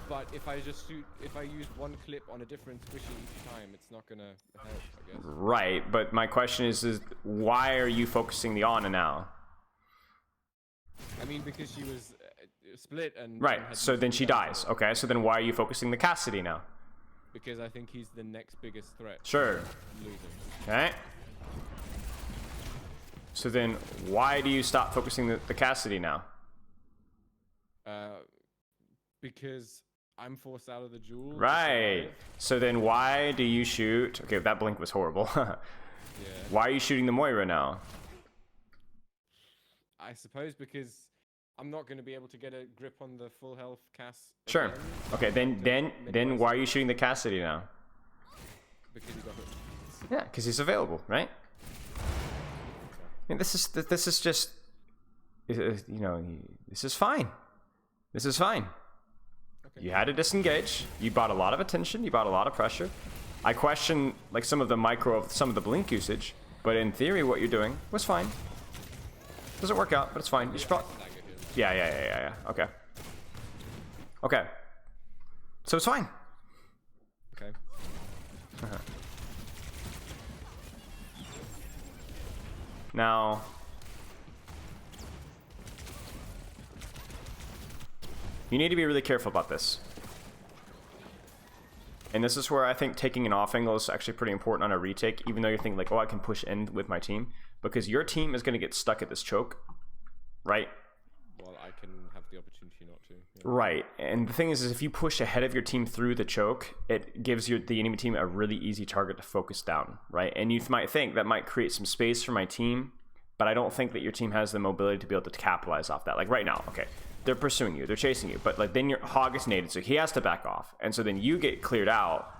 But if I use one clip on a different squishy each time, it's not gonna help, I guess. Right, but my question is why are you focusing the Ana now? I mean, because she was split and... Right, had so used then the she damage dies. on it. Okay, so then why are you focusing the Cassidy now? Because I think he's the next biggest threat. Sure. Losing. Okay. So then why do you stop focusing the Cassidy now? Because I'm forced out of the duel. to Right. survive. So then why do you shoot? Okay, that blink was horrible. Yeah. Why are you shooting the Moira now? I suppose because I'm not going to be able to get a grip on the full health Cass. Sure. again, Okay, to then minimize why are it, you shooting the Cassidy now? Because he got hit. Yeah, because he's available, right? I mean, this is just, you know, this is fine. This is fine. Okay. You had to disengage. You brought a lot of attention. You brought a lot of pressure. I question like some of the some of the blink usage, but in theory, what you're doing was fine. Doesn't work out, but it's fine. You should probably. Yeah. Okay. Okay. So it's fine. Okay. Now, you need to be really careful about this. And this is where I think taking an off angle is actually pretty important on a retake, even though you're thinking like, oh, I can push in with my team. Because your team is going to get stuck at this choke, right? Well, I can have the opportunity not to. Yeah. Right. And the thing is if you push ahead of your team through the choke, it gives the enemy team a really easy target to focus down, right? And you might think that might create some space for my team, but I don't think that your team has the mobility to be able to capitalize off that. Like right now, okay, they're pursuing you, they're chasing you, but like then your Hog is naded, so he has to back off. And so then you get cleared out,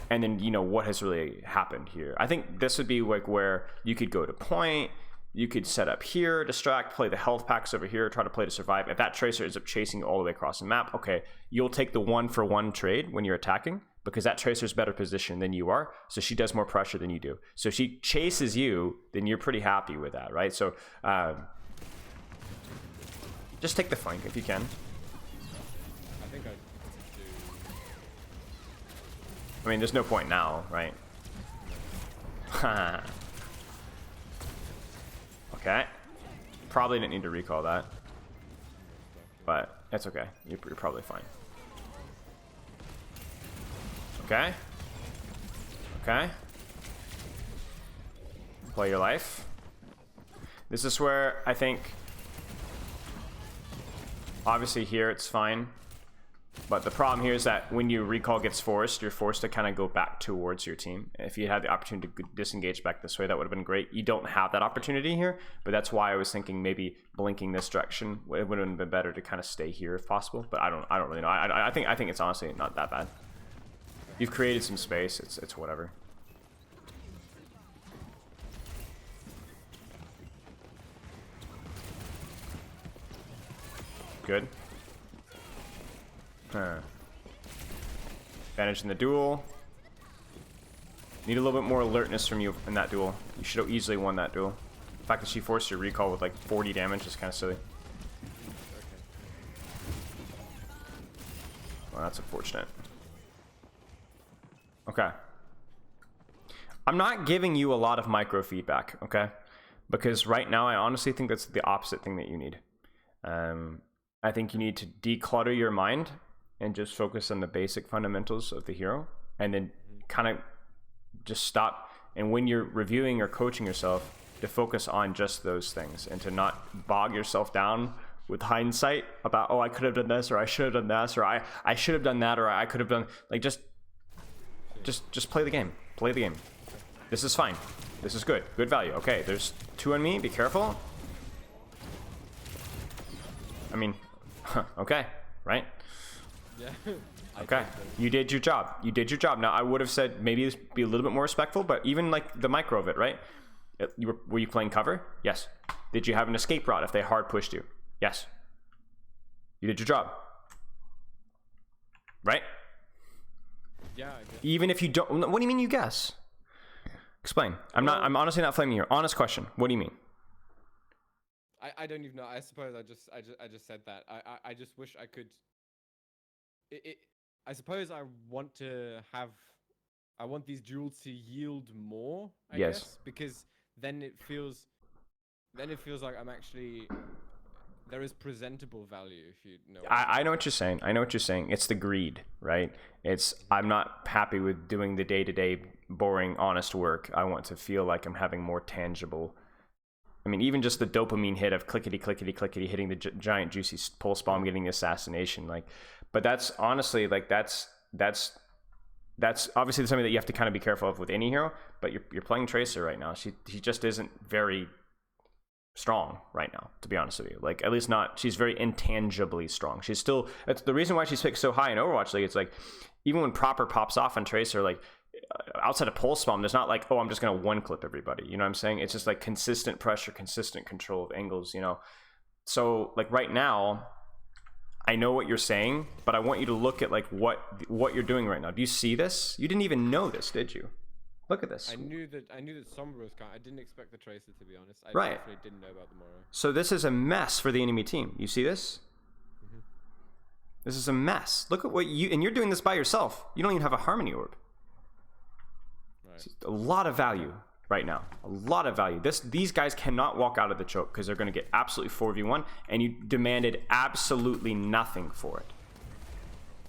and then you know what has really happened here. I think this would be like where you could go to point, you could set up here, distract, play the health packs over here, try to play to survive. If that tracer ends up chasing you all the way across the map, okay, you'll take the 1-for-1 trade when you're attacking, because that tracer is better positioned than you are, so she does more pressure than you do. So if she chases you, then you're pretty happy with that, right? So just take the flank if you can. I think I do. I mean, there's no point now, right? Okay. Probably didn't need to recall that, but it's okay. You're probably fine. Okay. Okay. Play your life. This is where I think, obviously here it's fine, but the problem here is that when your recall gets forced, you're forced to kind of go back towards your team. If you had the opportunity to disengage back this way, that would have been great. You don't have that opportunity here, but that's why I was thinking maybe blinking this direction. It would have been better to kind of stay here if possible, but I don't really know. I think it's honestly not that bad. You've created some space. It's whatever. Good. Advantage in the duel. Need a little bit more alertness from you in that duel. You should have easily won that duel. The fact that she forced your recall with like 40 damage is kind of silly. Well, that's unfortunate. Okay. I'm not giving you a lot of micro feedback, okay? Because right now I honestly think that's the opposite thing that you need. I think you need to declutter your mind and just focus on the basic fundamentals of the hero, and then kind of just stop. And when you're reviewing or coaching yourself, to focus on just those things and to not bog yourself down with hindsight about, oh, I could have done this, or I should have done this, or I should have done that, or I could have done, like, just play the game. Play the game. This is fine. This is good. Good value. Okay, there's 2 on me. Be careful. I mean, okay, right? Yeah. Okay, you did your job. You did your job. Now, I would have said maybe be a little bit more respectful, but even like the micro of it, right? Were you playing cover? Yes. Did you have an escape route if they hard pushed you? Yes. You did your job. Right? Yeah, I guess. Even if you don't, what do you mean you guess? Explain. I'm honestly not flaming you. Honest question. What do you mean? I don't even know. I suppose I just said that. I just wish I could. I suppose I want these duels to yield more. I guess, because then it feels like I'm actually, there is presentable value, if you know. I know what you're saying. I know what you're saying. It's the greed, right? It's, I'm not happy with doing the day-to-day boring, honest work. I want to feel like I'm having more tangible I mean, even just the dopamine hit of clickety clickety clickety hitting the giant juicy pulse bomb, getting the assassination, like. But that's honestly like that's obviously something that you have to kind of be careful of with any hero. But you're playing Tracer right now. She just isn't very strong right now, to be honest with you. Like, at least not. She's very intangibly strong. She's still. That's the reason why she's picked so high in Overwatch League. It's like even when proper pops off on Tracer, like outside of pulse bomb, there's not like, oh, I'm just gonna one clip everybody. You know what I'm saying? It's just like consistent pressure, consistent control of angles. You know, so like right now, I know what you're saying, but I want you to look at like what you're doing right now. Do you see this? You didn't even know this, did you? Look at this. I knew that Sombra was coming. I didn't expect the Tracer, to be honest. I Right. definitely didn't know about the Moro. So this is a mess for the enemy team. You see this? Mm-hmm. This is a mess. Look at what and you're doing this by yourself. You don't even have a Harmony Orb. Right. A lot of value right now. A lot of value. These guys cannot walk out of the choke because they're going to get absolutely 4v1, and you demanded absolutely nothing for it.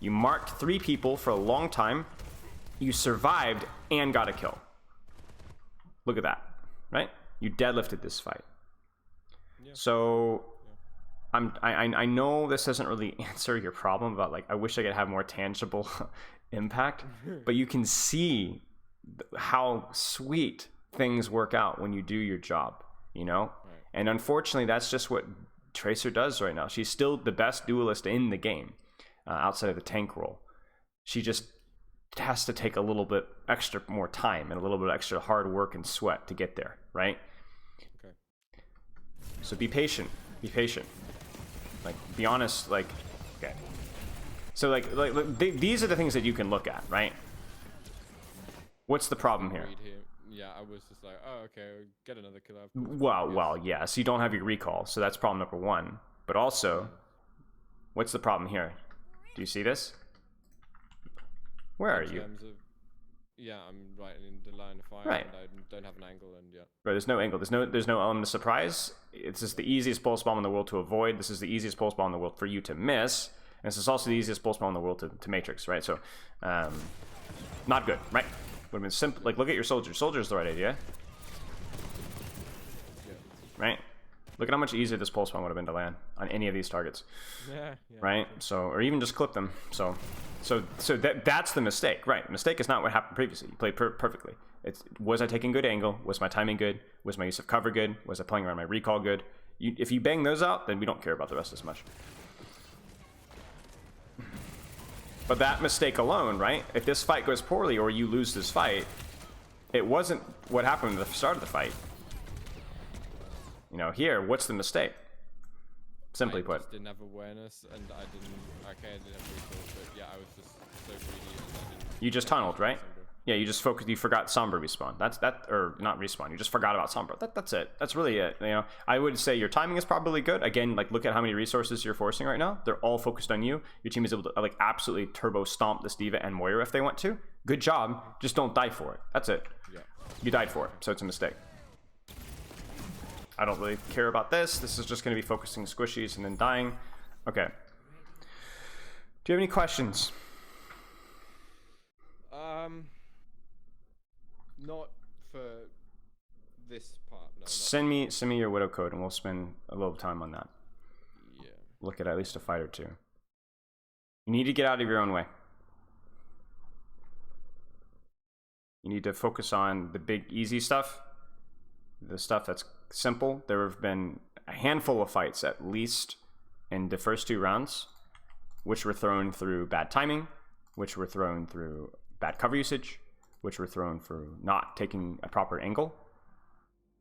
You marked 3 people for a long time. You survived and got a kill. Look at that, right? You deadlifted this fight. Yeah. So I know this doesn't really answer your problem about like I wish I could have more tangible impact, but you can see how sweet things work out when you do your job, you know? Right. And unfortunately, that's just what Tracer does right now. She's still the best duelist in the game, outside of the tank role. She just has to take a little bit extra more time and a little bit extra hard work and sweat to get there, right? Okay. So be patient. Be patient. Like, be honest. Like, okay. So these are the things that you can look at, right? What's the problem here? Yeah, I was just like, oh, okay, get another kill out. Well, yeah. So you don't have your recall, so that's problem number 1. But also, what's the problem here? Do you see this? Where are you? Yeah, I'm right in the line of fire, right. And I don't have an angle, and yeah. Right, there's no angle. There's no element of surprise. It's just the easiest pulse bomb in the world to avoid. This is the easiest pulse bomb in the world for you to miss. And this is also the easiest pulse bomb in the world to matrix, right? So, not good, right? Would have been simple. Like, look at your soldier. Soldier is the right idea. Yeah. Right? Look at how much easier this pulse bomb would have been to land on any of these targets. Yeah. Right? So, or even just clip them. So that's the mistake, right? Mistake is not what happened previously. You played perfectly. Was I taking good angle? Was my timing good? Was my use of cover good? Was I playing around my recall good? If you bang those out, then we don't care about the rest as much. But that mistake alone, right? If this fight goes poorly or you lose this fight, it wasn't what happened at the start of the fight. You know, here, what's the mistake? Simply put. I just didn't have awareness, and I didn't have recall, but yeah, I was just so greedy, and I didn't... You just tunneled, right? Yeah, you just focused. You forgot Sombra respawn. Or not respawn. You just forgot about Sombra. That's it. That's really it. You know, I would say your timing is probably good. Again, like look at how many resources you're forcing right now. They're all focused on you. Your team is able to like absolutely turbo stomp this D.Va and Moira if they want to. Good job. Just don't die for it. That's it. Yeah. You died for it, so it's a mistake. I don't really care about this. This is just going to be focusing squishies and then dying. Okay. Do you have any questions? Not for this part. No. Send me your Widow code, and we'll spend a little time on that. Yeah. Look at least a fight or two. You need to get out of your own way. You need to focus on the big, easy stuff. The stuff that's simple. There have been a handful of fights, at least in the first 2 rounds, which were thrown through bad timing, which were thrown through bad cover usage, which were thrown for not taking a proper angle.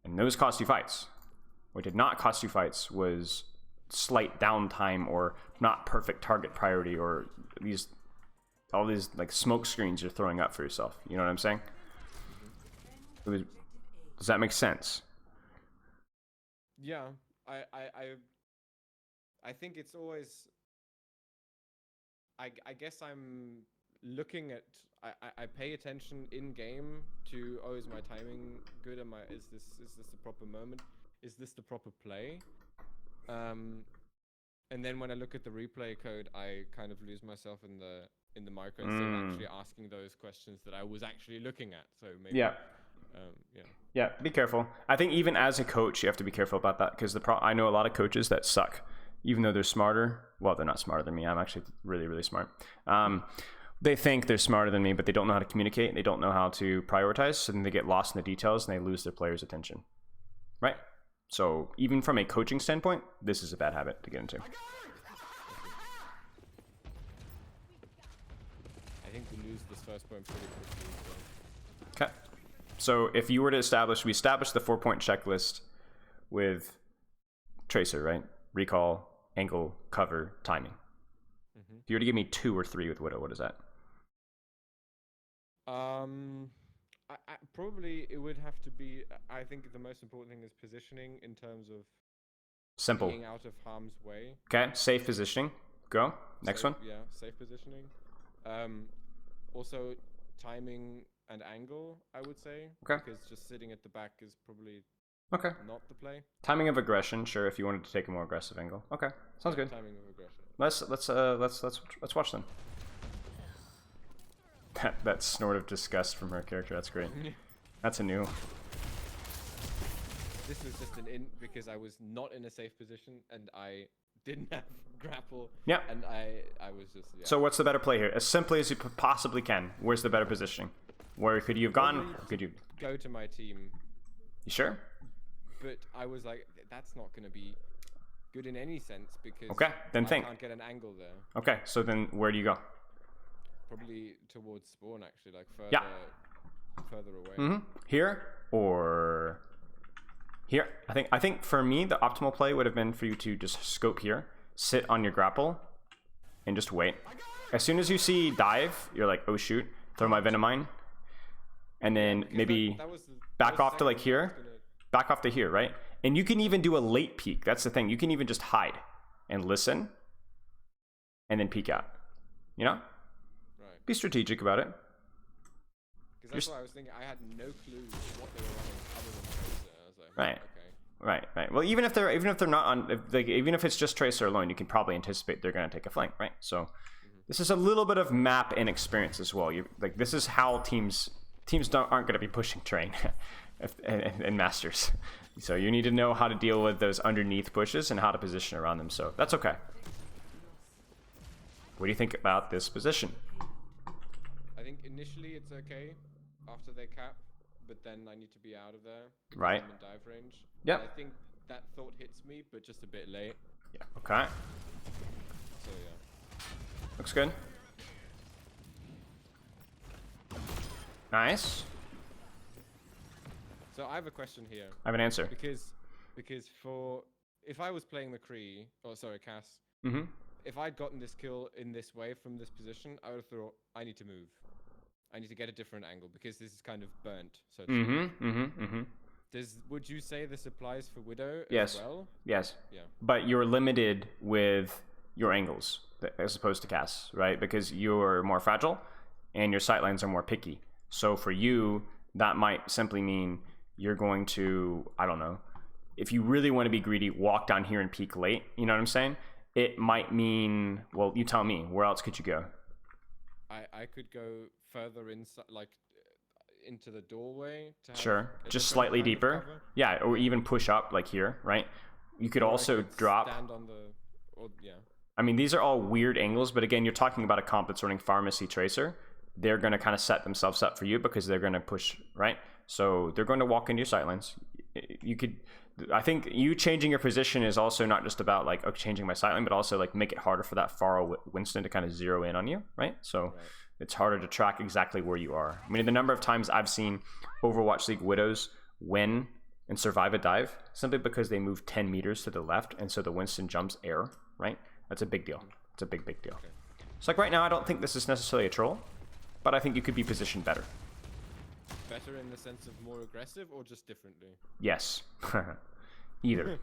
And those cost you fights. What did not cost you fights was slight downtime or not perfect target priority or all these like smoke screens you're throwing up for yourself. You know what I'm saying? Does that make sense? Yeah, I think it's always. I guess I'm looking at. I pay attention in game to, oh, is my timing good? Is this the proper moment? Is this the proper play? And then when I look at the replay code, I kind of lose myself in the micro instead of actually asking those questions that I was actually looking at. So maybe Yeah. Yeah, be careful. I think even as a coach, you have to be careful about that because I know a lot of coaches that suck, even though they're smarter. Well, they're not smarter than me. I'm actually really, really smart. They think they're smarter than me, but they don't know how to communicate. They don't know how to prioritize, so then they get lost in the details and they lose their players' attention. Right? So even from a coaching standpoint, this is a bad habit to get into. I think we lose this first point pretty quickly. Okay. So if you were to we established the 4-point checklist with Tracer, right? Recall, angle, cover, timing. If you were to give me 2 or 3 with Widow, what is that? Probably it would have to be. I think the most important thing is positioning in terms of Simple. being out of harm's way. Okay, safe positioning. Go. Next one. Yeah, safe positioning. Also timing and angle, I would say. Okay. Because just sitting at the back is probably Okay. not the play. Timing of aggression, sure. If you wanted to take a more aggressive angle. Okay, sounds good. Timing of aggression. Let's watch them. That snort of disgust from her character. That's great. That's a new. This was just an int because I was not in a safe position and I didn't have grapple. Yeah. And I was just. Yeah. So what's the better play here? As simply as you possibly can. Where's the better positioning? Where could you have gone? Or could you? Go to my team. You sure? But I was like, that's not going to be good in any sense because Okay, then I think. can't get an angle there. Okay, so then where do you go? Probably towards spawn, actually, like further, Yeah. further away. Here or here? I think for me the optimal play would have been for you to just scope here, sit on your grapple, and just wait. As soon as you see dive, you're like, oh shoot, throw my venom mine, and then maybe back off to like here, back off to here, right? And you can even do a late peek. That's the thing. You can even just hide and listen, and then peek out. You know? Right. Be strategic about it. Because that's what I was thinking. I had no clue what they were running other than Tracer. I was like, Right. Okay. Right. Well, even if they're not on, even if it's just Tracer alone, you can probably anticipate they're going to take a flank, right? So this is a little bit of map inexperience as well. This is how teams aren't going to be pushing terrain in Masters. So you need to know how to deal with those underneath pushes and how to position around them. So that's okay. What do you think about this position? I think initially it's okay after they cap, but then I need to be out of there. Because Right. I'm in dive range. Yep. And I think that thought hits me, but just a bit late. Yeah. Okay. So yeah. Looks good. Nice. So I have a question here. I have an answer. Because for if I was playing McCree, or sorry, Cass, Mm-hmm. if I'd gotten this kill in this way from this position, I would have thought I need to move. I need to get a different angle because this is kind of burnt. So to speak. Would you say this applies for Widow Yes. as well? Yes. Yeah. But you're limited with your angles as opposed to Cass, right? Because you're more fragile and your sightlines are more picky. So for you, that might simply mean you're going to, I don't know, if you really want to be greedy, walk down here and peek late. You know what I'm saying? It might mean, well, you tell me, where else could you go? I could go further inside, like into the doorway. To have Sure. a Just different slightly kind of deeper. cover. Yeah, or even push up like here, right? You could Or I also could drop. Stand on the, or yeah. I mean, these are all weird angles, but again, you're talking about a comp that's running Pharmacy Tracer. They're going to kind of set themselves up for you because they're going to push, right? So they're going to walk into your sightlines. You could, I think you changing your position is also not just about like, okay, changing my sightline, but also like make it harder for that Pharah Winston to kind of zero in on you, right? So it's harder to track exactly where you are. I mean, the number of times I've seen Overwatch League Widows win and survive a dive simply because they move 10 meters to the left, and so the Winston jumps air, right? That's a big deal. It's a big, big deal. Okay. So like right now, I don't think this is necessarily a troll, but I think you could be positioned better. Better in the sense of more aggressive or just differently? Yes. Either.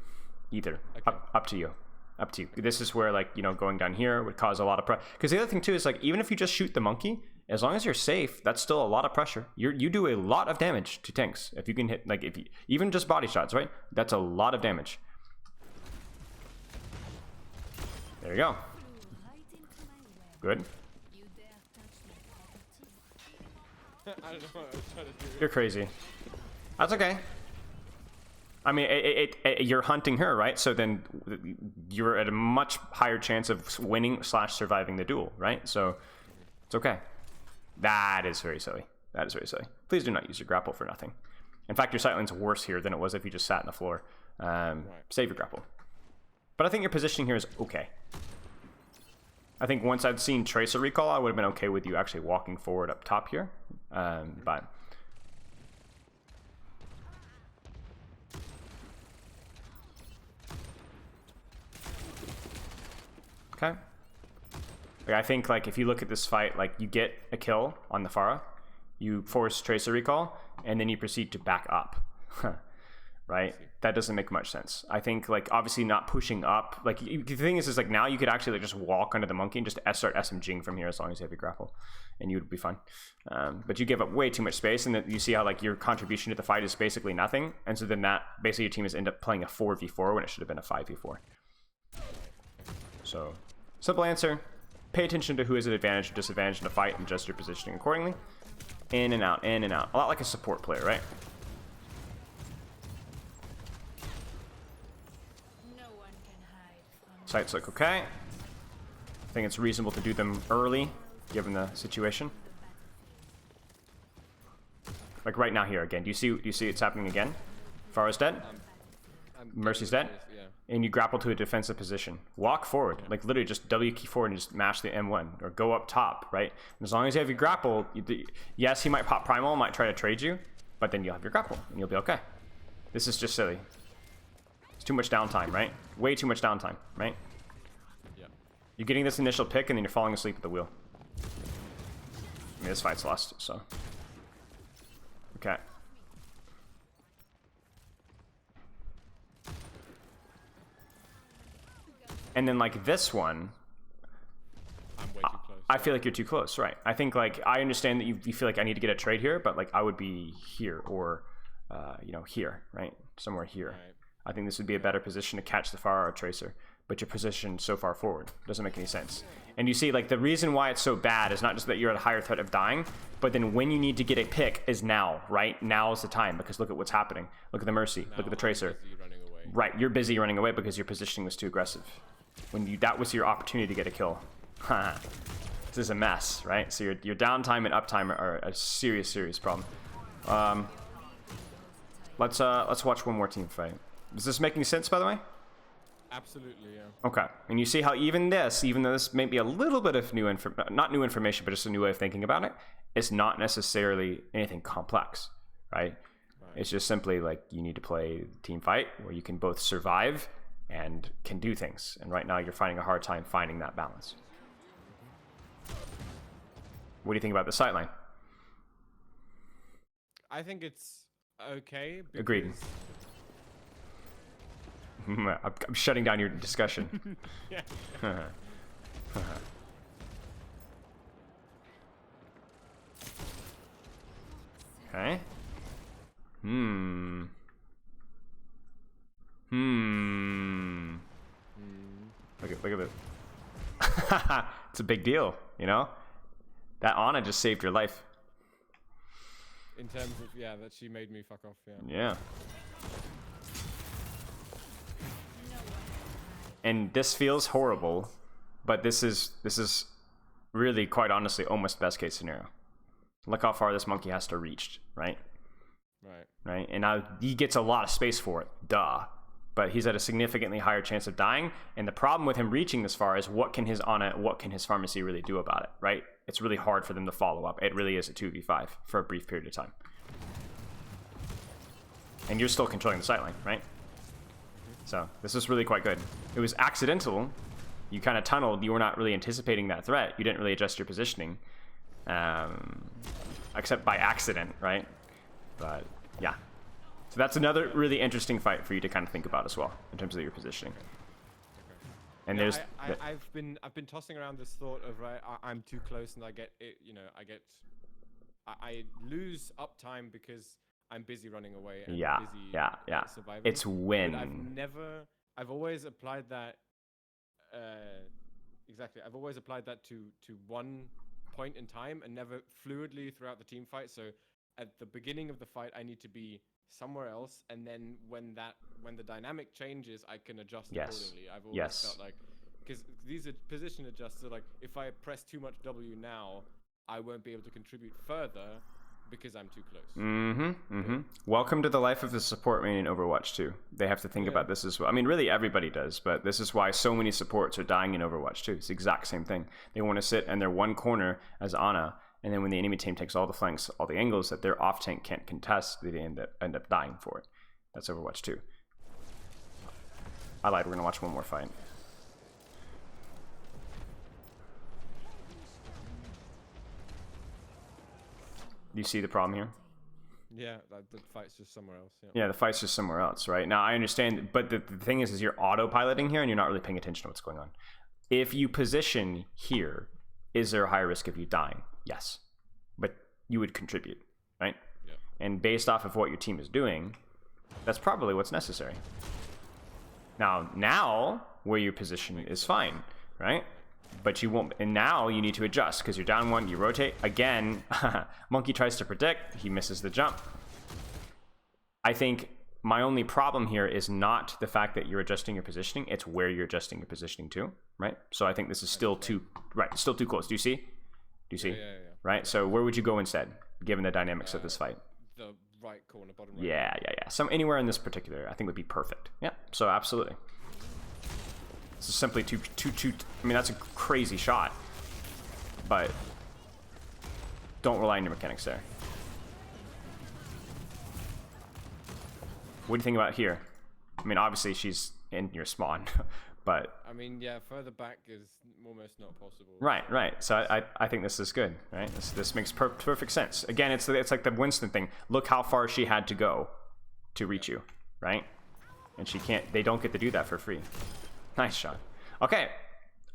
Okay. Up to you. Up to you. This is where, like, you know, going down here would cause a lot of pressure. Because the other thing too is, like, even if you just shoot the monkey, as long as you're safe, that's still a lot of pressure. You do a lot of damage to tanks if you can hit, like, if you, even just body shots, right? That's a lot of damage. There you go. Good. I don't know what I was trying to do. You're crazy. That's okay. I mean, you're hunting her, right? So then you're at a much higher chance of winning / surviving the duel, right? So it's okay. That is very silly. That is very silly. Please do not use your grapple for nothing. In fact, your sightline's worse here than it was if you just sat on the floor. Save your grapple. But I think your positioning here is okay. I think once I'd seen Tracer recall, I would have been okay with you actually walking forward up top here. But okay. Like, I think like if you look at this fight, like you get a kill on the Pharah, you force Tracer recall, and then you proceed to back up. Right? That doesn't make much sense. I think like obviously not pushing up. Like the thing is like now you could actually like just walk under the monkey and just start SMGing from here as long as you have your grapple, and you would be fine. But you give up way too much space, and you see how like your contribution to the fight is basically nothing, and so then that basically your team is end up playing a 4v4 when it should have been a 5v4. So simple answer: pay attention to who is at advantage or disadvantage in the fight and adjust your positioning accordingly. In and out, in and out. A lot like a support player, right? Sights look okay. I think it's reasonable to do them early, given the situation. Like right now here again. Do you see it's happening again? Pharah's dead. Mercy's dead. Yeah. And you grapple to a defensive position. Walk forward. Yeah. Like literally just W key forward and just mash the M1. Or go up top, right? And as long as you have your grapple, yes, he might pop primal, might try to trade you, but then you'll have your grapple and you'll be okay. This is just silly. It's too much downtime, right? Way too much downtime, right? Yeah. You're getting this initial pick and then you're falling asleep at the wheel. I mean, this fight's lost, so. Okay. And then like this one, I'm way too close. I feel like you're too close, right? I think like I understand that you feel like I need to get a trade here, but like I would be here or, you know, here, right? Somewhere here. Right. I think this would be a better position to catch the Pharah or Tracer, but your position so far forward doesn't make any sense. And you see, like the reason why it's so bad is not just that you're at a higher threat of dying, but then when you need to get a pick is now, right? Now is the time because look at what's happening. Look at the Mercy. Look at the Tracer. Right, you're busy running away because your positioning was too aggressive. When that was your opportunity to get a kill. This is a mess, right? So your downtime and uptime are a serious problem. Let's watch one more team fight. Is this making sense, by the way? Absolutely, yeah. Okay, and you see how even though this may be a little bit of not new information, but just a new way of thinking about it, it's not necessarily anything complex, right? It's just simply like you need to play team fight where you can both survive and can do things. And right now you're finding a hard time finding that balance. What do you think about the sightline? I think it's okay. Agreed. I'm shutting down your discussion. Yeah. Okay. Look at this. It's a big deal, you know? That Ana just saved your life. In terms of, yeah, that she made me fuck off, yeah. Yeah. And this feels horrible, but this is really, quite honestly, almost best case scenario. Look how far this monkey has to reach, right? Right? And now he gets a lot of space for it, duh. But he's at a significantly higher chance of dying. And the problem with him reaching this far is what can his pharmacy really do about it, right? It's really hard for them to follow up. It really is a 2v5 for a brief period of time. And you're still controlling the sightline, right? So this is really quite good. It was accidental. You kind of tunneled. You were not really anticipating that threat. You didn't really adjust your positioning, except by accident, right? But yeah. So that's another really interesting fight for you to kind of think about as well in terms of your positioning. And yeah, there's I've been tossing around this thought of I'm too close and I get it, you know, I lose uptime because I'm busy running away and busy surviving. It's when I've always applied that exactly. I've always applied that to one point in time and never fluidly throughout the team fight. So at the beginning of the fight I need to be somewhere else, and then when the dynamic changes, I can adjust accordingly. I've always felt like, because these are position adjusts, so like if I press too much W now, I won't be able to contribute further because I'm too close. Welcome to the life of the support main in Overwatch 2. They have to think about this as well. I mean, really everybody does, but this is why so many supports are dying in Overwatch 2. It's the exact same thing. They want to sit in their one corner as Ana, and then when the enemy team takes all the flanks, all the angles that their off tank can't contest, they end up dying for it. That's Overwatch 2. I lied. We're gonna watch one more fight. Do you see the problem here? Yeah, the fight's just somewhere else. Yeah, the fight's just somewhere else, right? Now, I understand, but the thing is you're autopiloting here and you're not really paying attention to what's going on. If you position here, is there a higher risk of you dying? Yes. But you would contribute, right? Yeah. And based off of what your team is doing, that's probably what's necessary. Now, where your position is fine, right? But you won't, and now you need to adjust because you're down one, you rotate again. Monkey tries to predict, he misses the jump. I think my only problem here is not the fact that you're adjusting your positioning, it's where you're adjusting your positioning to, right? So I think this is still too close. Do you see? Yeah. Right? So where would you go instead, given the dynamics of this fight? The right corner, bottom right. Yeah. So anywhere in this particular, I think would be perfect. Yeah, so absolutely. This is simply too. I mean, that's a crazy shot, but don't rely on your mechanics there. What do you think about here? I mean, obviously she's in your spawn, but I mean, yeah, further back is almost not possible. Right. So I think this is good, right? This makes perfect sense. Again, it's like the Winston thing. Look how far she had to go to reach you, right? And she can't. They don't get to do that for free. Nice shot. Okay,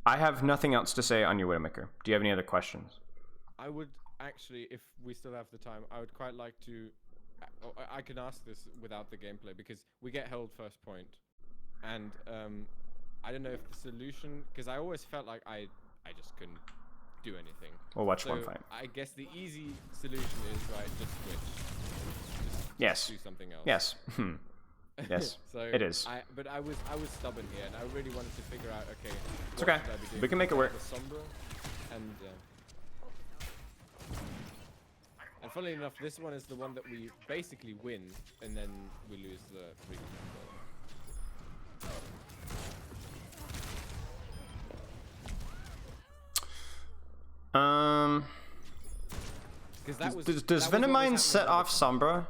I have nothing else to say on your Widowmaker. Do you have any other questions? I would actually, if we still have the time, I would quite like to. I can ask this without the gameplay because we get held first point, and I don't know if the solution, because I always felt like I just couldn't do anything. We'll watch one fight. I guess the easy solution is just switch. Yes. Do something else. Yes. Yes. So it is. But I was stubborn here, and I really wanted to figure out. Okay. It's okay. We can make it work. Sombra, and funnily enough, this one is the one that we basically win, and then we lose the free control. Does Venomine set off Sombra?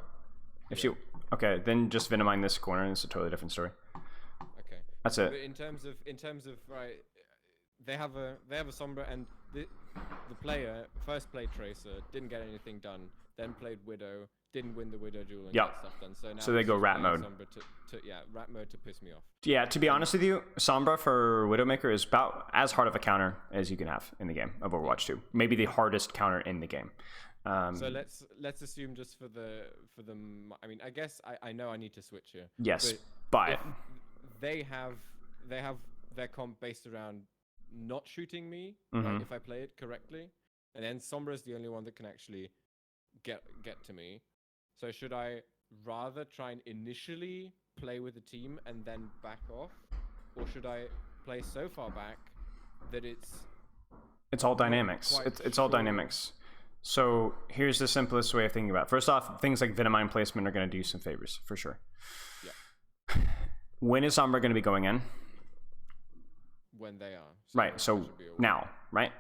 If she okay, then just Venomine this corner, and it's a totally different story. Okay, that's it. But in terms of right, they have a Sombra, and the player first played Tracer, didn't get anything done, then played Widow, didn't win the Widow duel, and got stuff done. So now they go rat mode. Rat mode to piss me off. Yeah, to be honest with you, Sombra for Widowmaker is about as hard of a counter as you can have in the game of Overwatch 2. Maybe the hardest counter in the game. So let's assume just for the I mean, I guess I know I need to switch here. Yes, but they have their comp based around not shooting me, like if I play it correctly, and then Sombra is the only one that can actually get to me. So should I rather try and initially play with the team and then back off, or should I play so far back that it's all dynamics. It's all dynamics. So here's the simplest way of thinking about it. First off, things like Venomine placement are going to do some favors, for sure. Yeah. When is Sombra going to be going in? When they are. So right, so now, right?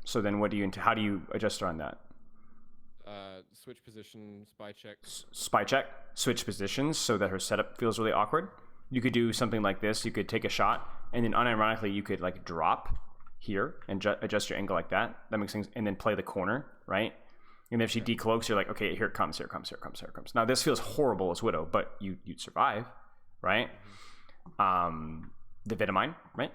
So then how do you adjust around that? Switch position, spy check. Spy check, switch positions so that her setup feels really awkward. You could do something like this. You could take a shot, and then unironically, you could like drop here and adjust your angle like that. That makes things, and then play the corner, right? And if she decloaks, you're like, okay, here it comes. Now this feels horrible as Widow, but you'd survive, right? The Venomine, right?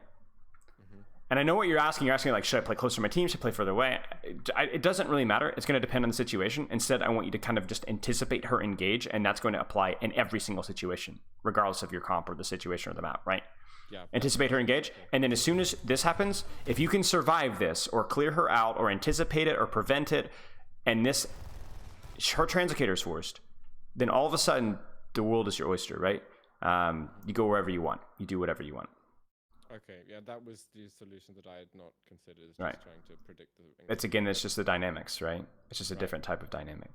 And I know what you're asking. You're asking like, should I play closer to my team? Should I play further away? It doesn't really matter. It's going to depend on the situation. Instead, I want you to kind of just anticipate her engage, and that's going to apply in every single situation, regardless of your comp or the situation or the map, right? Yeah. Anticipate her engage, and then as soon as this happens, if you can survive this, or clear her out, or anticipate it, or prevent it, and this her translocator is forced, then all of a sudden the world is your oyster, right? You go wherever you want. You do whatever you want. Okay, yeah, that was the solution that I had not considered. Is just Right. trying to predict the. It's just the dynamics, right? It's just a different type of dynamic.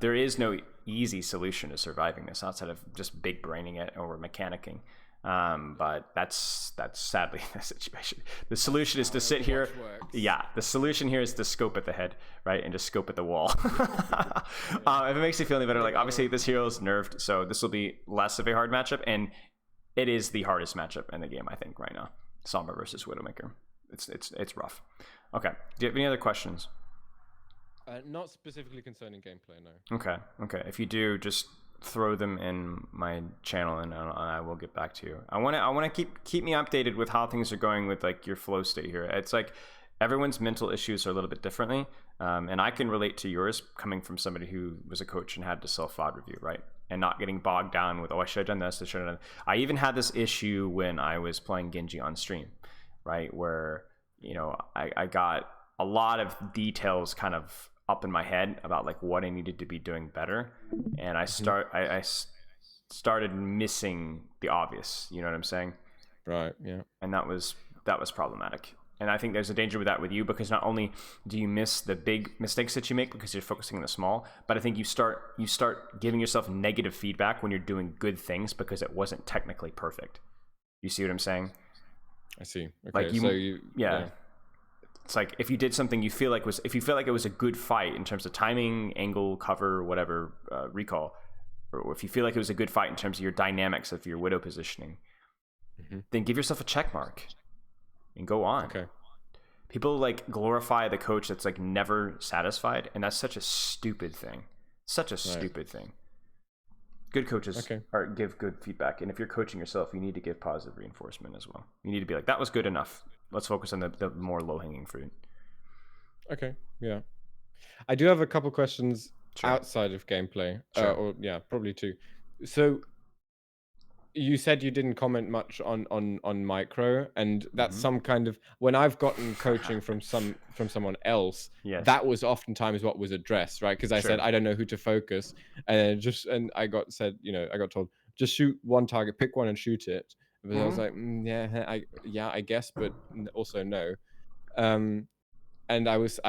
There is no easy solution to surviving this outside of just big braining it or mechanicking. But that's sadly the situation. The solution is to sit here. Yeah, the solution here is to scope at the head, right, and just scope at the wall. If it makes you feel any better, like obviously this hero is nerfed, so this will be less of a hard matchup, and it is the hardest matchup in the game, I think, right now. Sombra versus Widowmaker. It's rough. Okay. Do you have any other questions? Not specifically concerning gameplay, no. Okay. If you do, just throw them in my channel, and I will get back to you. I want to keep me updated with how things are going with like your flow state here. It's like everyone's mental issues are a little bit differently, and I can relate to yours coming from somebody who was a coach and had to self VOD review, right? And not getting bogged down with, I should have done this, I should have done that. I even had this issue when I was playing Genji on stream, right? Where, I got a lot of details kind of up in my head about like what I needed to be doing better. And I started missing the obvious, you know what I'm saying? Right, yeah. And that was problematic. And I think there's a danger with that with you, because not only do you miss the big mistakes that you make because you're focusing on the small, but I think you start giving yourself negative feedback when you're doing good things because it wasn't technically perfect. You see what I'm saying? I see. Okay, like yeah. It's like if you did something you feel like it was a good fight in terms of timing, angle, cover, whatever, recall, or if you feel like it was a good fight in terms of your dynamics of your widow positioning, then give yourself a check mark and go on. Okay. People like glorify the coach that's like never satisfied, and that's such a stupid thing. Stupid thing. Good coaches give good feedback, and if you're coaching yourself, you need to give positive reinforcement as well. You need to be like, that was good enough. Let's focus on the more low-hanging fruit. Okay, yeah. I do have a couple questions Sure. outside of gameplay. Sure. Probably two. So you said you didn't comment much on micro, and that's some kind of, when I've gotten coaching from someone else, Yes. that was oftentimes what was addressed, right? Because I said I don't know who to focus, and I got told just shoot one target, pick one and shoot it. But I was like, I guess, but also no. And I was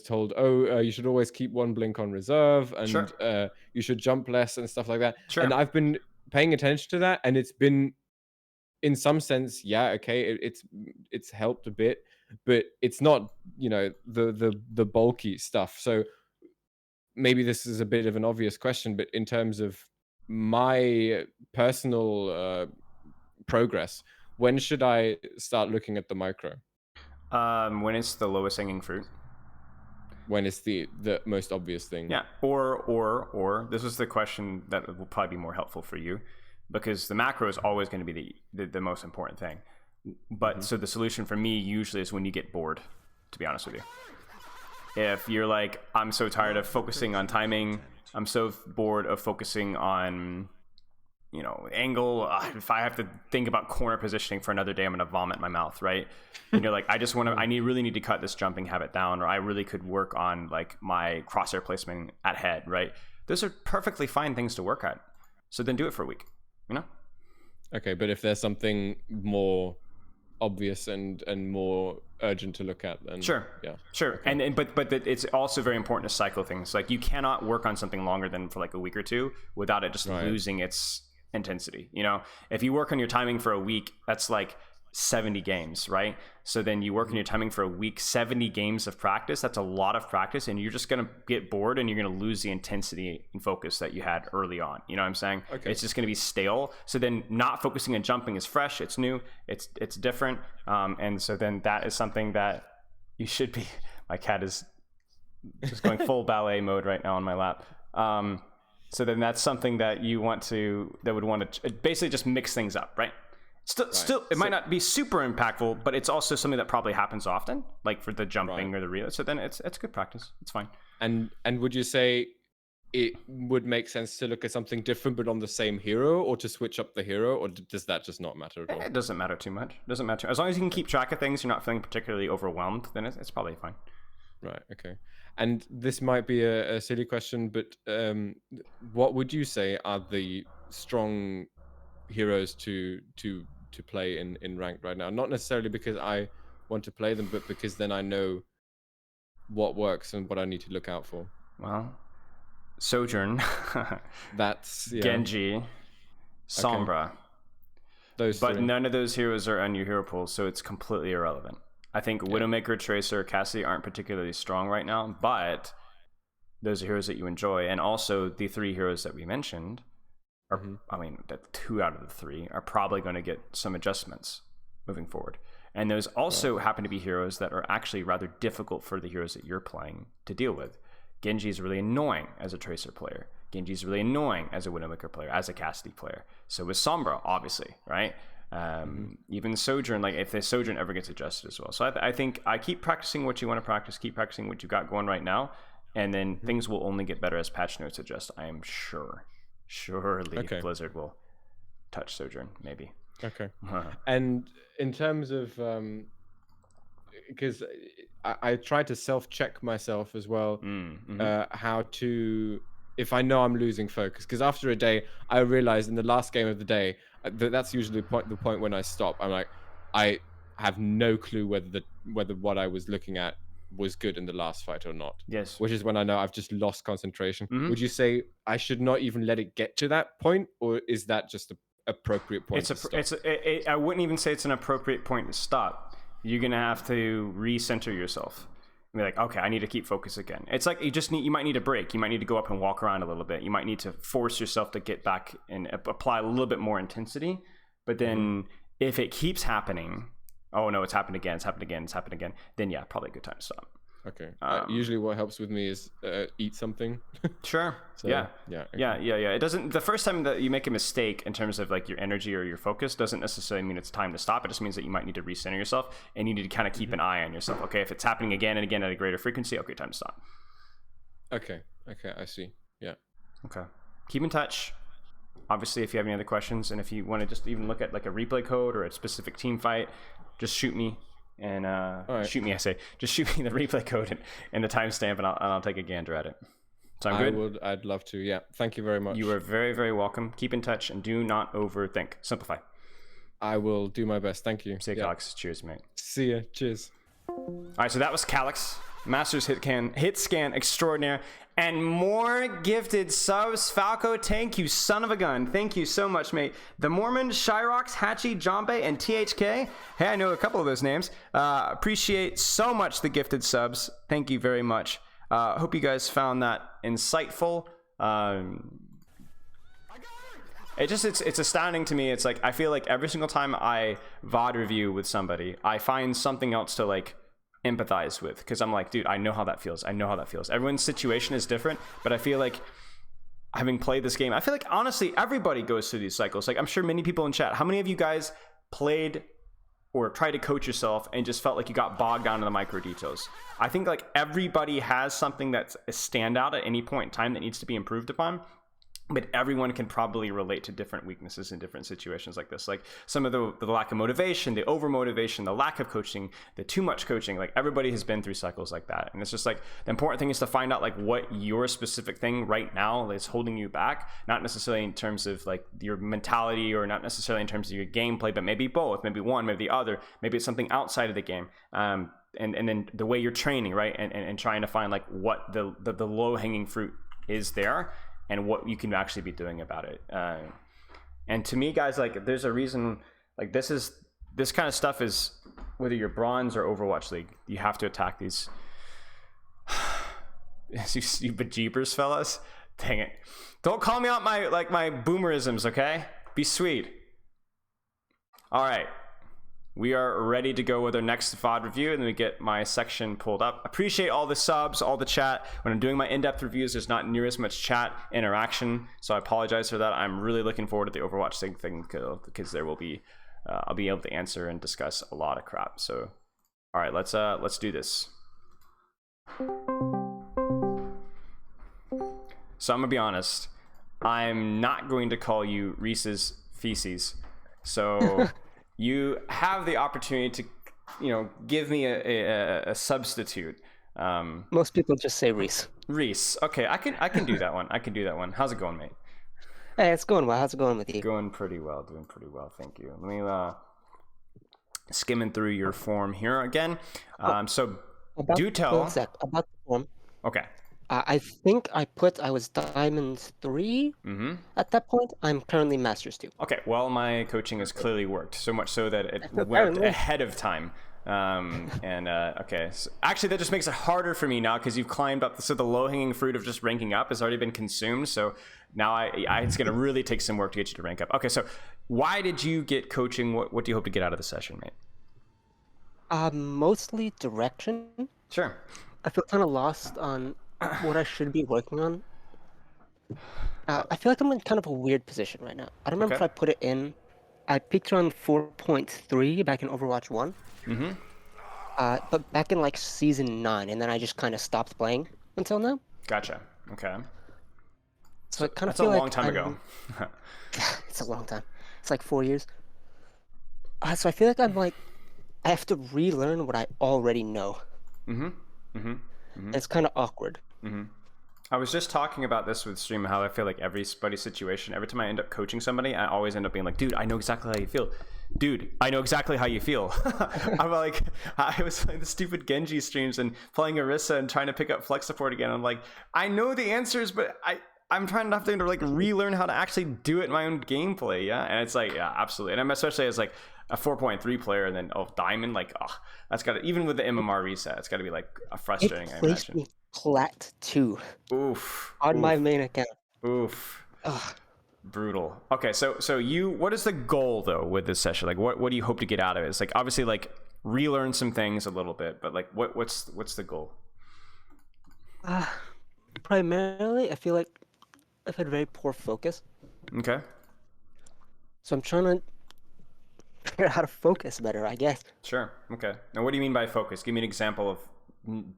told, you should always keep one blink on reserve, and you should jump less and stuff like that. Sure. And I've been paying attention to that, and it's been, in some sense, it's helped a bit, but it's not, the bulky stuff. So maybe this is a bit of an obvious question, but in terms of my personal progress, when should I start looking at the micro? When it's the lowest hanging fruit. When it's the most obvious thing. Yeah. Or this is the question that will probably be more helpful for you, because the macro is always going to be the most important thing. But so the solution for me usually is when you get bored, to be honest with you. If you're like, I'm so tired of focusing on timing, I'm so bored of focusing on, angle. If I have to think about corner positioning for another day, I'm gonna vomit in my mouth, right? And you're like, really need to cut this jumping habit down, or I really could work on like my crosshair placement at head, right? Those are perfectly fine things to work at. So then do it for a week, Okay, but if there's something more obvious and more urgent to look at, then sure. Okay. But it's also very important to cycle things. Like you cannot work on something longer than for like a week or two without it just losing its intensity. If you work on your timing for a week, that's like 70 games, right? So then you work on your timing for a week, 70 games of practice. That's a lot of practice, and you're just going to get bored, and you're going to lose the intensity and focus that you had early on. You know what I'm saying? Okay. It's just going to be stale. So then not focusing on jumping is fresh, it's new, it's different. And so then that is something that you should be. My cat is just going full ballet mode right now on my lap. So then that's something that would want to basically just mix things up, right? Still, it might not be super impactful, but it's also something that probably happens often, like for the jumping or the relay. So then it's good practice. It's fine. And would you say it would make sense to look at something different, but on the same hero, or to switch up the hero, or does that just not matter at all? It doesn't matter too much. As long as you can keep track of things, you're not feeling particularly overwhelmed, then it's probably fine. Right. Okay. And this might be a silly question, but what would you say are the strong heroes to play in ranked right now? Not necessarily because I want to play them, but because then I know what works and what I need to look out for. Well, Sojourn, That's Genji, Sombra. Those But three. none of those heroes are on your hero pool, so it's completely irrelevant. I think Widowmaker, Tracer, Cassidy aren't particularly strong right now, but those are heroes that you enjoy. And also the 3 heroes that we mentioned are, I mean, the 2 out of the 3 are probably going to get some adjustments moving forward. And those also happen to be heroes that are actually rather difficult for the heroes that you're playing to deal with. Genji is really annoying as a Tracer player. Genji is really annoying as a Widowmaker player, as a Cassidy player. So is Sombra, obviously, right? Even Sojourn, like if the Sojourn ever gets adjusted as well. So I think I keep practicing what you want to practice, keep practicing what you got going right now, and then things will only get better as patch notes adjust. I am sure. Surely Blizzard will touch Sojourn, maybe. Okay. And in terms of because I try to self-check myself as well, how to, if I know I'm losing focus, because after a day I realized in the last game of the day that's usually the point when I stop. I'm like, I have no clue whether what I was looking at was good in the last fight or not. Yes. Which is when I know I've just lost concentration. Would you say I should not even let it get to that point, or is that just a appropriate point to stop? I wouldn't even say it's an appropriate point to stop. You're gonna have to recenter yourself and be like, okay, I need to keep focus again. It's like you might need a break. You might need to go up and walk around a little bit. You might need to force yourself to get back and apply a little bit more intensity. But then if it keeps happening, oh no, it's happened again, then yeah, probably a good time to stop. Okay. Usually what helps with me is eat something. Sure. So, yeah. Okay. Yeah. It doesn't, the first time that you make a mistake in terms of like your energy or your focus doesn't necessarily mean it's time to stop. It just means that you might need to recenter yourself and you need to kind of keep an eye on yourself. Okay, if it's happening again and again at a greater frequency, okay, time to stop. Okay, I see. Yeah. Okay. Keep in touch. Obviously, if you have any other questions, and if you want to just even look at like a replay code or a specific team fight, just shoot me. And shoot me, just shoot me the replay code and the timestamp, and I'll take a gander at it. Sound good? I'd love to. Yeah. Thank you very much. You are very, very welcome. Keep in touch and do not overthink. Simplify. I will do my best. Thank you. See you, Calix. Cheers, mate. See ya. Cheers. All right, so that was Calix, Masters hit scan extraordinaire, and more gifted subs. Falco, thank you, son of a gun. Thank you so much, mate. The Mormon, Shyrox, Hachi, Jombe, and THK. Hey, I know a couple of those names. Appreciate so much the gifted subs. Thank you very much. Hope you guys found that insightful. It's astounding to me. It's like I feel like every single time I VOD review with somebody, I find something else to like empathize with, because I'm like, dude, I know how that feels. Everyone's situation is different, but I feel like having played this game, I feel like honestly everybody goes through these cycles. Like I'm sure many people in chat, how many of you guys played or tried to coach yourself and just felt like you got bogged down in the micro details? I think like everybody has something that's a standout at any point in time that needs to be improved upon. But everyone can probably relate to different weaknesses in different situations like this. Like some of the lack of motivation, the over motivation, the lack of coaching, the too much coaching. Like everybody has been through cycles like that. And it's just like the important thing is to find out like what your specific thing right now is holding you back. Not necessarily in terms of like your mentality or not necessarily in terms of your gameplay, but maybe both, maybe one, maybe the other. Maybe it's something outside of the game. And then the way you're training, right? And trying to find like what the low hanging fruit is there, and what you can actually be doing about it. And to me, guys, like there's a reason, like this kind of stuff is, whether you're bronze or Overwatch League, you have to attack these you stupid jeepers, fellas. Dang it. Don't call me out my boomerisms, okay? Be sweet. All right. We are ready to go with our next VOD review, and then we get my section pulled up. Appreciate all the subs, all the chat. When I'm doing my in-depth reviews, there's not near as much chat interaction, so I apologize for that. I'm really looking forward to the Overwatch thing because there will be, I'll be able to answer and discuss a lot of crap. So, all right, let's do this. So I'm gonna be honest. I'm not going to call you Reese's Feces. So. You have the opportunity to, give me a substitute. Most people just say Reese. Reese. Okay, I can do that one. I can do that one. How's it going, mate? Hey, it's going well. How's it going with you? Going pretty well. Doing pretty well. Thank you. Let me skimming through your form here again. So do tell. One sec, about the form. Okay. I think I was Diamond 3 at that point. I'm currently Masters 2. Okay. Well, my coaching has clearly worked, so much so that it went Apparently. ahead of time. Okay. So actually, that just makes it harder for me now because you've climbed up. So the low-hanging fruit of just ranking up has already been consumed. So now it's going to really take some work to get you to rank up. Okay. So why did you get coaching? What do you hope to get out of the session, mate? Mostly direction. Sure. I feel kind of lost on what I should be working on. I feel like I'm in kind of a weird position right now. I don't remember Okay. if I put it in. I peaked around 4.3 back in Overwatch 1. But back in like Season 9, and then I just kind of stopped playing until now. Gotcha. Okay. So I kind of That's a feel long like time ago. It's a long time. It's like 4 years. So I feel like I have to relearn what I already know. It's kind of awkward. I was just talking about this with stream, how I feel like everybody's situation, every time I end up coaching somebody, I always end up being like, dude, I know exactly how you feel. Dude, I know exactly how you feel. I'm like, I was playing the stupid Genji streams and playing Orisa and trying to pick up flex support again. I'm like, I know the answers, but I'm trying to have to like relearn how to actually do it in my own gameplay. Yeah. And it's like, yeah, absolutely. And I'm especially as like a 4.3 player and then Diamond, like, that's got to, even with the MMR reset, it's got to be like a frustrating, I It placed imagine. me plat 2 Oof. on my oof, main account. Oof. Ugh. Brutal. Okay, so what is the goal though with this session? Like what do you hope to get out of it? It's like obviously like relearn some things a little bit, but like what's the goal? Primarily, I feel like I've had very poor focus. Okay. So I'm trying to figure out how to focus better, I guess. Sure. Okay. Now what do you mean by focus? Give me an example of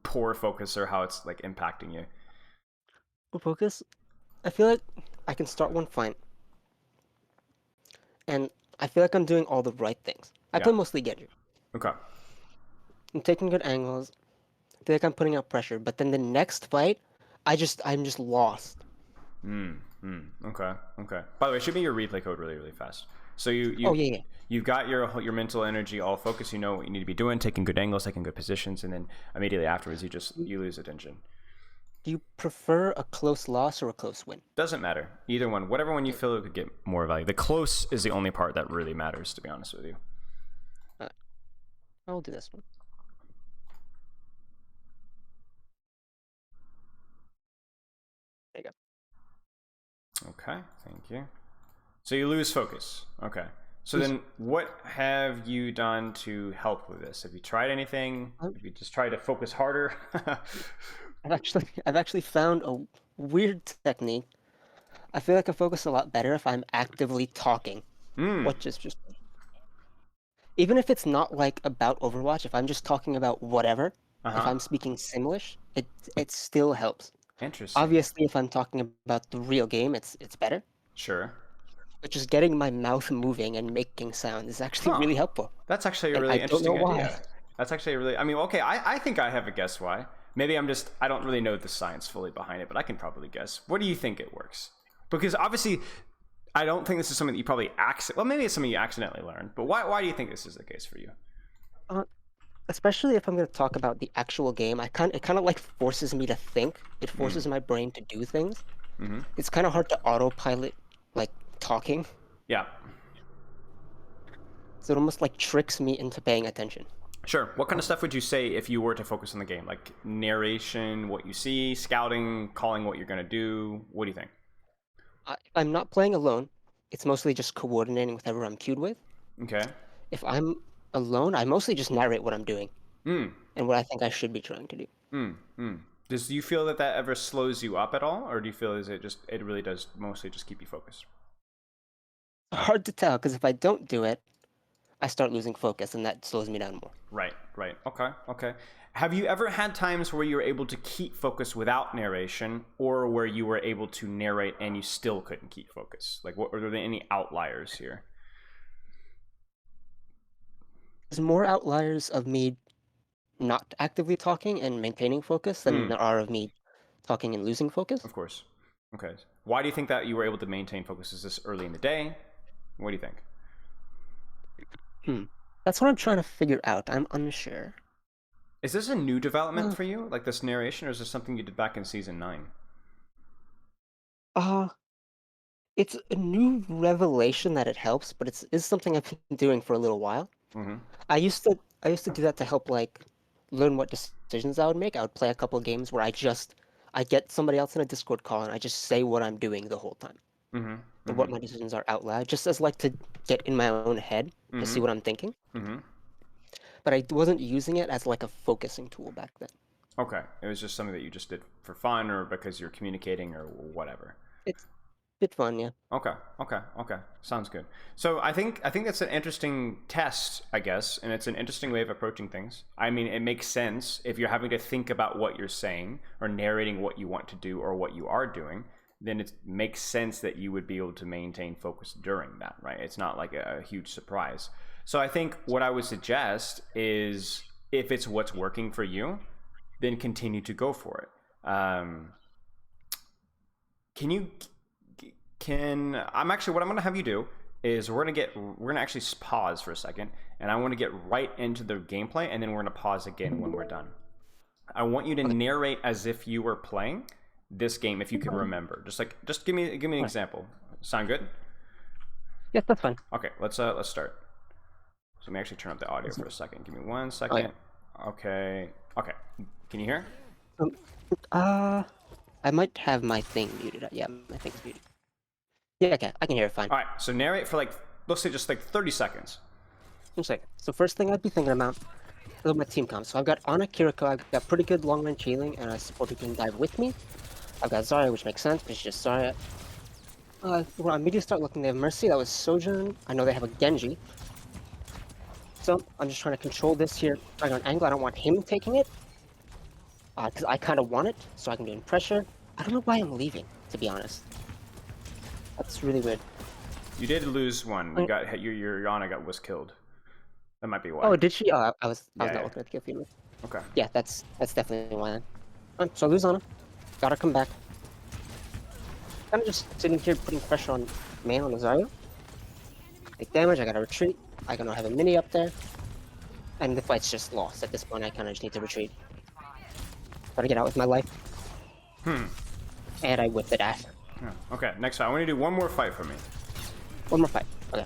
poor focus or how it's like impacting you. Poor focus? I feel like I can start one fight, and I feel like I'm doing all the right things. I play mostly Genji. Okay. I'm taking good angles. I feel like I'm putting out pressure, but then the next fight, I'm just lost. Okay. Okay. By the way, shoot me your replay code really, really fast. So Oh yeah. you've got your mental energy all focused. You know what you need to be doing, taking good angles, taking good positions, and then immediately afterwards you lose attention. Do you prefer a close loss or a close win? Doesn't matter. Either one. Whatever one you feel could get more value. The close is the only part that really matters, to be honest with you. I'll do this one. There you go. Okay, thank you. So you lose focus. Okay. So then what have you done to help with this? Have you tried anything? Have you just tried to focus harder? I've actually found a weird technique. I feel like I focus a lot better if I'm actively talking, which is just even if it's not like about Overwatch. If I'm just talking about whatever, if I'm speaking Simlish, it still helps. Interesting. Obviously, if I'm talking about the real game, it's better. Sure. But just getting my mouth moving and making sound is actually really helpful. That's actually a And really I don't interesting know why. idea. That's actually a really, I mean, okay, I think I have a guess why. Maybe I don't really know the science fully behind it, but I can probably guess. What do you think it works? Because obviously, I don't think this is something that you probably well, maybe it's something you accidentally learned, but why do you think this is the case for you? Especially if I'm going to talk about the actual game, it kind of like forces me to think. It forces my brain to do things. It's kind of hard to autopilot like talking. Yeah. So it almost like tricks me into paying attention. Sure. What kind of stuff would you say if you were to focus on the game? Like narration, what you see, scouting, calling what you're going to do? What do you think? If I'm not playing alone, it's mostly just coordinating with whoever I'm queued with. Okay. If I'm alone, I mostly just narrate what I'm doing and what I think I should be trying to do. Do you feel that ever slows you up at all? Or do you feel it really does mostly just keep you focused? Hard to tell, because if I don't do it, I start losing focus, and that slows me down more. Right. Okay. Have you ever had times where you were able to keep focus without narration, or where you were able to narrate and you still couldn't keep focus? Like, are there any outliers here? There's more outliers of me not actively talking and maintaining focus than there are of me talking and losing focus. Of course. Okay. Why do you think that you were able to maintain focus? Is this early in the day? What do you think? That's what I'm trying to figure out. I'm unsure. Is this a new development for you, like this narration, or is this something you did back in season 9? It's a new revelation that it helps, but it's something I've been doing for a little while. Mm-hmm. I used to do that to help like learn what decisions I would make. I would play a couple of games where I get somebody else in a Discord call and I just say what I'm doing the whole time. Mm-hmm. Or what my decisions are out loud, just as like to get in my own head to see what I'm thinking. Mm-hmm. But I wasn't using it as like a focusing tool back then. Okay. It was just something that you just did for fun or because you're communicating or whatever. It's a bit fun, yeah. Okay. Sounds good. So I think that's an interesting test, I guess, and it's an interesting way of approaching things. I mean, it makes sense if you're having to think about what you're saying or narrating what you want to do or what you are doing, then it makes sense that you would be able to maintain focus during that, right? It's not like a huge surprise. So I think what I would suggest is if it's what's working for you, then continue to go for it. What I'm going to have you do is we're going to actually pause for a second, and I want to get right into the gameplay, and then we're going to pause again when we're done. I want you to narrate as if you were playing this game, if you can remember. Just give me an example. Sound good? Yes, that's fine. Okay, let's start. So let me actually turn up the audio for a second. Give me 1 second. Okay. Can you hear? I might have my thing muted. Yeah, my thing's muted. Yeah, okay, I can hear it fine. All right, so narrate for let's say just 30 seconds. Just a second. So first thing I'd be thinking about is my team comp. So I've got Ana, Kiriko, I've got pretty good long range healing, and a support who can dive with me. I've got Zarya, which makes sense because she's just Zarya. When I immediately start looking, they have Mercy, that was Sojourn. I know they have a Genji. So I'm just trying to control this here, trying on angle. I don't want him taking it. Because I kind of want it, so I can do in pressure. I don't know why I'm leaving, to be honest. That's really weird. You did lose one. You got your Yana was killed. That might be why. Oh, did she? Oh, I was Yeah. not looking at the kill feed. Okay. Yeah, that's definitely why then. So I lose Ana. Gotta come back. Kind of just sitting here putting pressure on main on Zarya. Take damage, I gotta retreat. I don't have a mini up there. And the fight's just lost. At this point, I kind of just need to retreat. Gotta get out with my life. And I whip the dash. Yeah. Okay, next fight. I want you to do one more fight for me. One more fight. Okay.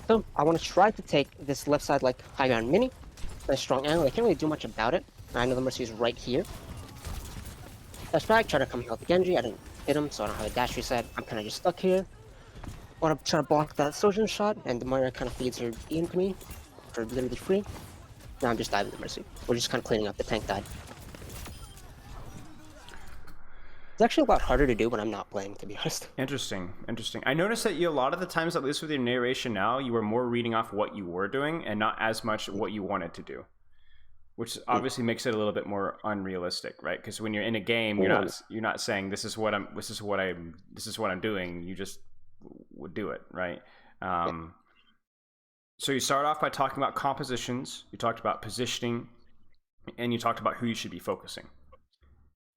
So I want to try to take this left side like high ground mini. Nice strong angle. I can't really do much about it. I know the Mercy is right here. Dash back, try to come help Genji. I didn't hit him, so I don't have a dash reset. I'm kind of just stuck here. Want to try to block that Sojourn shot, and the Moira kind of feeds her E into me for literally free. Now I'm just diving the Mercy. We're just kind of cleaning up the tank dive. It's actually a lot harder to do when I'm not playing, to be honest. Interesting. I noticed that a lot of the times, at least with your narration now, you were more reading off what you were doing and not as much what you wanted to do, which obviously makes it a little bit more unrealistic, right? Because when you're in a game, you're not saying this is what I'm doing. You just would do it, right? So you start off by talking about compositions. You talked about positioning, and you talked about who you should be focusing.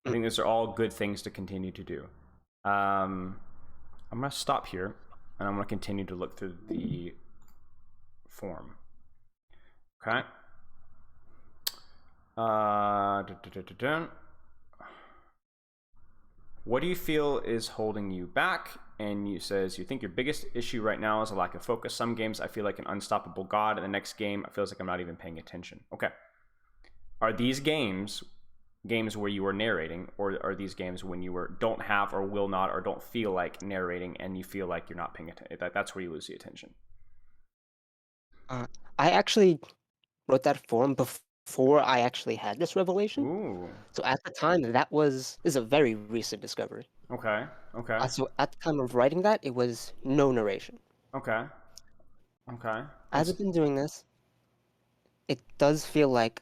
I think those are all good things to continue to do. I'm going to stop here, and I'm going to continue to look through the form. Okay. What do you feel is holding you back? And you says you think your biggest issue right now is a lack of focus. Some games I feel like an unstoppable god, and the next game it feels like I'm not even paying attention. Okay. Are these games where you are narrating, or are these games when you don't have or will not or don't feel like narrating and you feel like you're not paying attention? That's where you lose the attention. I actually wrote that form before I actually had this revelation. Ooh. So at the time, this is a very recent discovery. Okay. So at the time of writing that, it was no narration. Okay. As I've been doing this, it does feel like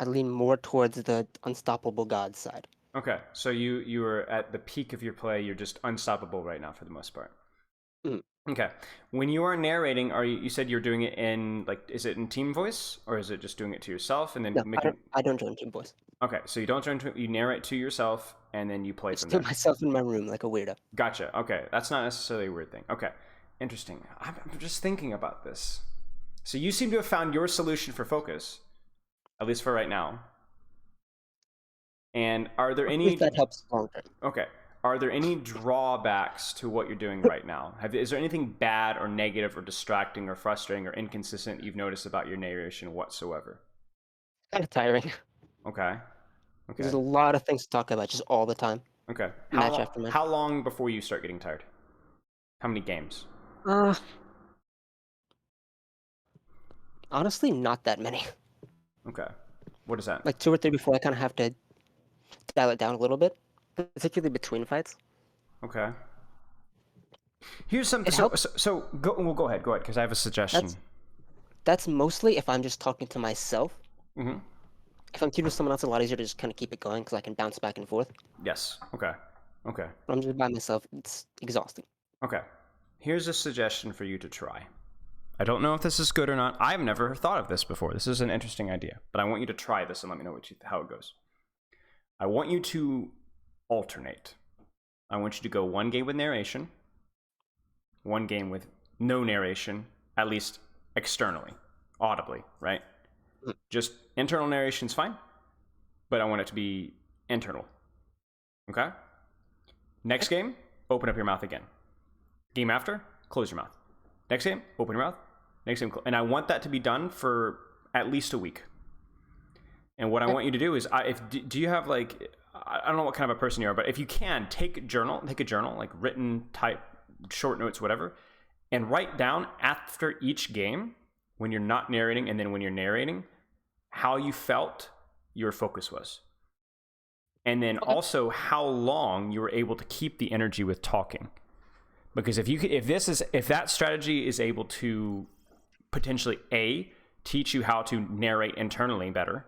I lean more towards the unstoppable god side. Okay, so you are at the peak of your play. You're just unstoppable right now for the most part. Okay. When you are narrating, you said you're doing it in is it in team voice or is it just doing it to yourself and then No, making? I don't join team voice. Okay, so you don't you narrate to yourself and then you play Just from to there. myself in my room like a weirdo. Gotcha. Okay, that's not necessarily a weird thing. Okay, interesting. I'm just thinking about this. So you seem to have found your solution for focus, at least for right now. And are there any? If that helps long term. Okay. Are there any drawbacks to what you're doing right now? Is there anything bad or negative or distracting or frustrating or inconsistent you've noticed about your narration whatsoever? Kind of tiring. Okay. There's a lot of things to talk about just all the time. Okay. Match after match. How long before you start getting tired? How many games? Honestly, not that many. Okay. What is that? Like 2 or 3 before I kind of have to dial it down a little bit, particularly between fights. Okay. Here's something. So go ahead, because I have a suggestion. That's mostly if I'm just talking to myself. Mm-hmm. If I'm tuning to someone else, it's a lot easier to just kind of keep it going because I can bounce back and forth. Yes. Okay. When I'm just by myself, it's exhausting. Okay. Here's a suggestion for you to try. I don't know if this is good or not. I've never thought of this before. This is an interesting idea, but I want you to try this and let me know how it goes. I want you to alternate. I want you to go one game with narration, one game with no narration, at least externally, audibly, right? Just internal narration's fine, but I want it to be internal. Okay? Next game, open up your mouth again. Game after, close your mouth. Next game, open your mouth. Next game, and I want that to be done for at least a week. And what I want you to do is, do you have I don't know what kind of a person you are, but if you can, take a journal, like written, type, short notes, whatever, and write down after each game, when you're not narrating and then when you're narrating, how you felt your focus was. And then also how long you were able to keep the energy with talking. Because if that strategy is able to potentially A, teach you how to narrate internally better,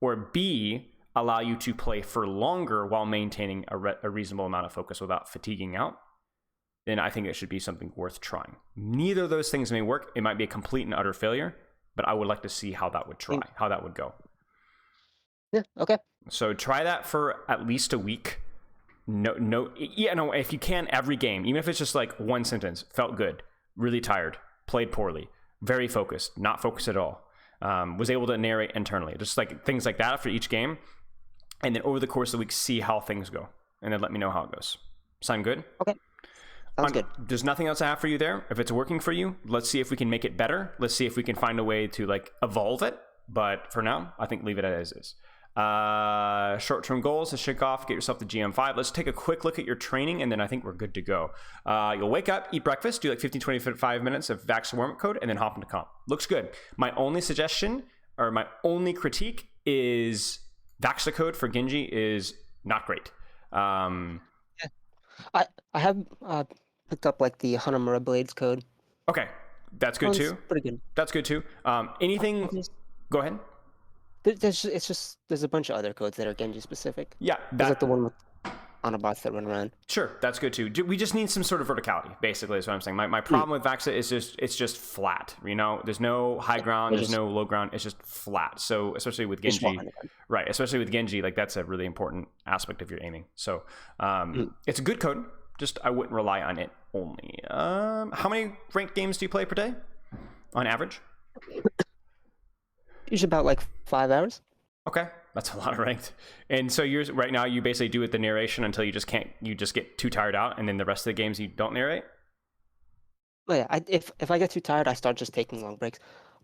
or B, allow you to play for longer while maintaining a reasonable amount of focus without fatiguing out, then I think it should be something worth trying. Neither of those things may work. It might be a complete and utter failure, but I would like to see how that would go. Yeah, okay. So try that for at least a week. No, if you can, every game, even if it's just like one sentence, felt good, really tired, played poorly, very focused, not focused at all, was able to narrate internally, just like things like that after each game. And then over the course of the week, see how things go, and then let me know how it goes. Sound good? Okay. Sounds good. There's nothing else I have for you there. If it's working for you, let's see if we can make it better. Let's see if we can find a way to evolve it. But for now, I think leave it as is. Short-term goals to shake off, get yourself to GM5. Let's take a quick look at your training, and then I think we're good to go. You'll wake up, eat breakfast, do 15, 25 minutes of Vax warm-up code, and then hop into comp. Looks good. My only suggestion, or my only critique, is Vax code for Genji is not great. I have picked up the Hanamura Blades code. Okay, that's good too. Pretty good. That's good too. Anything? Go ahead. There's a bunch of other codes that are Genji specific. Yeah, that's the one with Autobots that run around. Sure, that's good too. We just need some sort of verticality, basically, is what I'm saying. My problem with Vaxa is it's just flat. There's no high ground, there's no low ground. It's just flat. So especially with Genji, right? Especially with Genji, that's a really important aspect of your aiming. So it's a good code. Just I wouldn't rely on it only. How many ranked games do you play per day, on average? Usually about 5 hours. Okay, that's a lot of ranked. And so right now you basically do it the narration until you just can't. You just get too tired out, and then the rest of the games you don't narrate. Oh yeah, if I get too tired, I start just taking long breaks.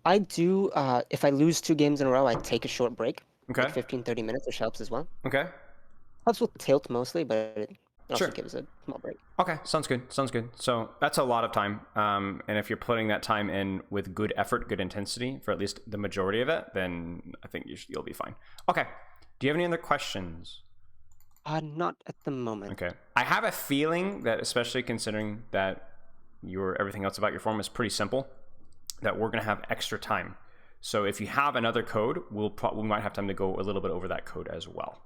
I do. If I lose 2 games in a row, I take a short break. Okay. 15, 30 minutes, which helps as well. Okay. Helps with tilt mostly, but it also Sure. gives a small break. Okay, sounds good. So that's a lot of time. And if you're putting that time in with good effort, good intensity for at least the majority of it, then I think you'll be fine. Okay. Do you have any other questions? Not at the moment. Okay. I have a feeling that, especially considering that everything else about your form is pretty simple, that we're going to have extra time. So if you have another code, we might have time to go a little bit over that code as well.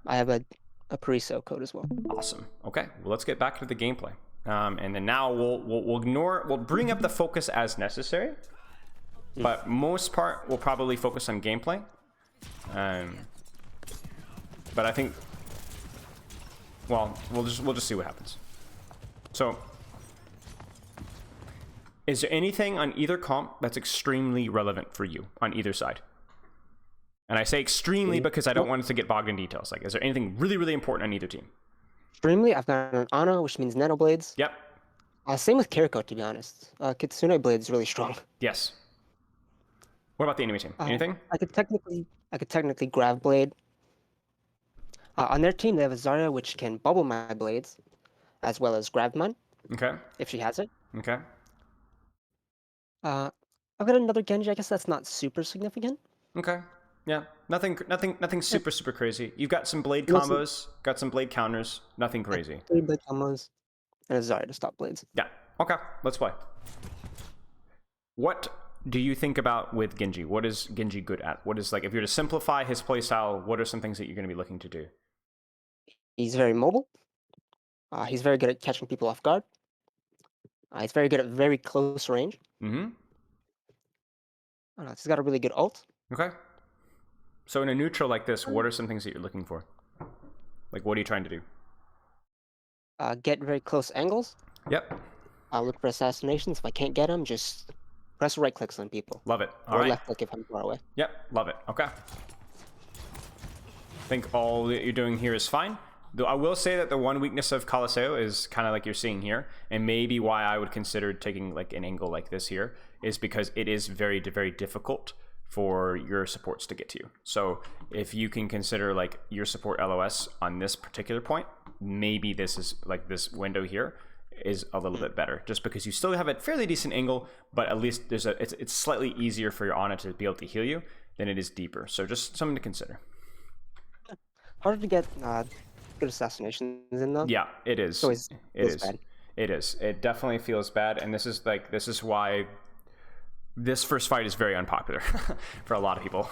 I have a Pariso code as well. Awesome. Okay, well, let's get back to the gameplay. And then now we'll bring up the focus as necessary, but most part we'll probably focus on gameplay. But I think, well, we'll just see what happens. So, is there anything on either comp that's extremely relevant for you on either side? And I say extremely because I don't want us to get bogged in details. Like, is there anything really, really important on either team? Extremely, I've got an Ana, which means Nano Blades. Yep. Same with Kiriko, to be honest. Kitsune Blade's really strong. Yes. What about the enemy team? Anything? I could technically Grav Blade. On their team, they have a Zarya, which can bubble my blades, as well as grab mine, Okay. if she has it. Okay. I've got another Genji. I guess that's not super significant. Okay. Yeah. Nothing super crazy. You've got some blade Listen. combos, got some blade counters. Nothing crazy. 3 blade combos, and a Zarya to stop blades. Yeah. Okay. Let's play. What do you think about with Genji? What is Genji good at? What is, like, if you're to simplify his playstyle, what are some things that you're going to be looking to do? He's very mobile. He's very good at catching people off guard. He's very good at very close range. Mm-hmm. He's got a really good ult. Okay. So in a neutral like this, what are some things that you're looking for? Like, what are you trying to do? Get very close angles. Yep. Look for assassinations. If I can't get him, just press right clicks on people. Love it. All Or right. left click if I'm far away. Yep. Love it. Okay. Think all that you're doing here is fine. Though I will say that the one weakness of Caliseo is kind of like you're seeing here, and maybe why I would consider taking like an angle like this here is because it is very, very difficult for your supports to get to you. So if you can consider like your support LOS on this particular point, maybe this is like this window here is a little bit better, just because you still have a fairly decent angle, but at least there's it's slightly easier for your Ana to be able to heal you than it is deeper. So just something to consider. Harder to get good assassinations in though. Yeah, it is. So it is. bad. It is. It definitely feels bad, and this is why this first fight is very unpopular for a lot of people.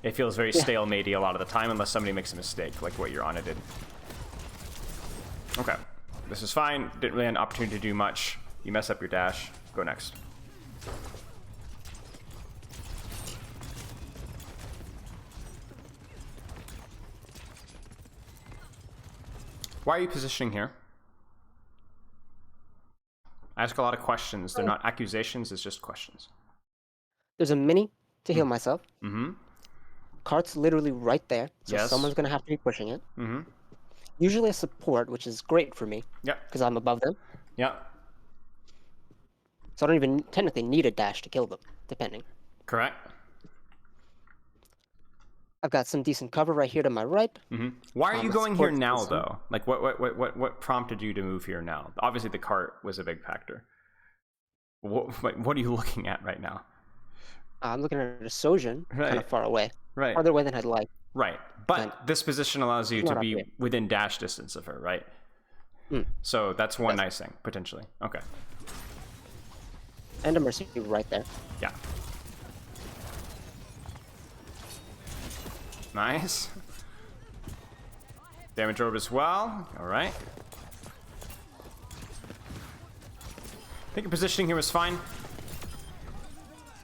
It feels very stalematey a lot of the time, unless somebody makes a mistake, like what your Ana did. Okay, this is fine. Didn't really have an opportunity to do much. You mess up your dash. Go next. Why are you positioning here? I ask a lot of questions. They're not accusations, it's just questions. There's a mini to heal myself. Mm-hmm. Cart's literally right there, so Yes. someone's gonna have to be pushing it. Mm-hmm. Usually a support, which is great for me, Yep. because I'm above them. Yep. So I don't even technically need a dash to kill them, depending. Correct. I've got some decent cover right here to my right. Mm-hmm. Why are you the going here support now, system. though? Like, what prompted you to move here now? Obviously, the cart was a big factor. What are you looking at right now? I'm looking at a Sojin, kind Right. of far away. Right. Farther away than I'd like. Right. But And this position allows you it's to not up be here. within dash distance of her, right? So that's one nice thing, potentially. Okay. And a Mercy right there. Yeah. Nice. Damage orb as well. All right. I think your positioning here was fine.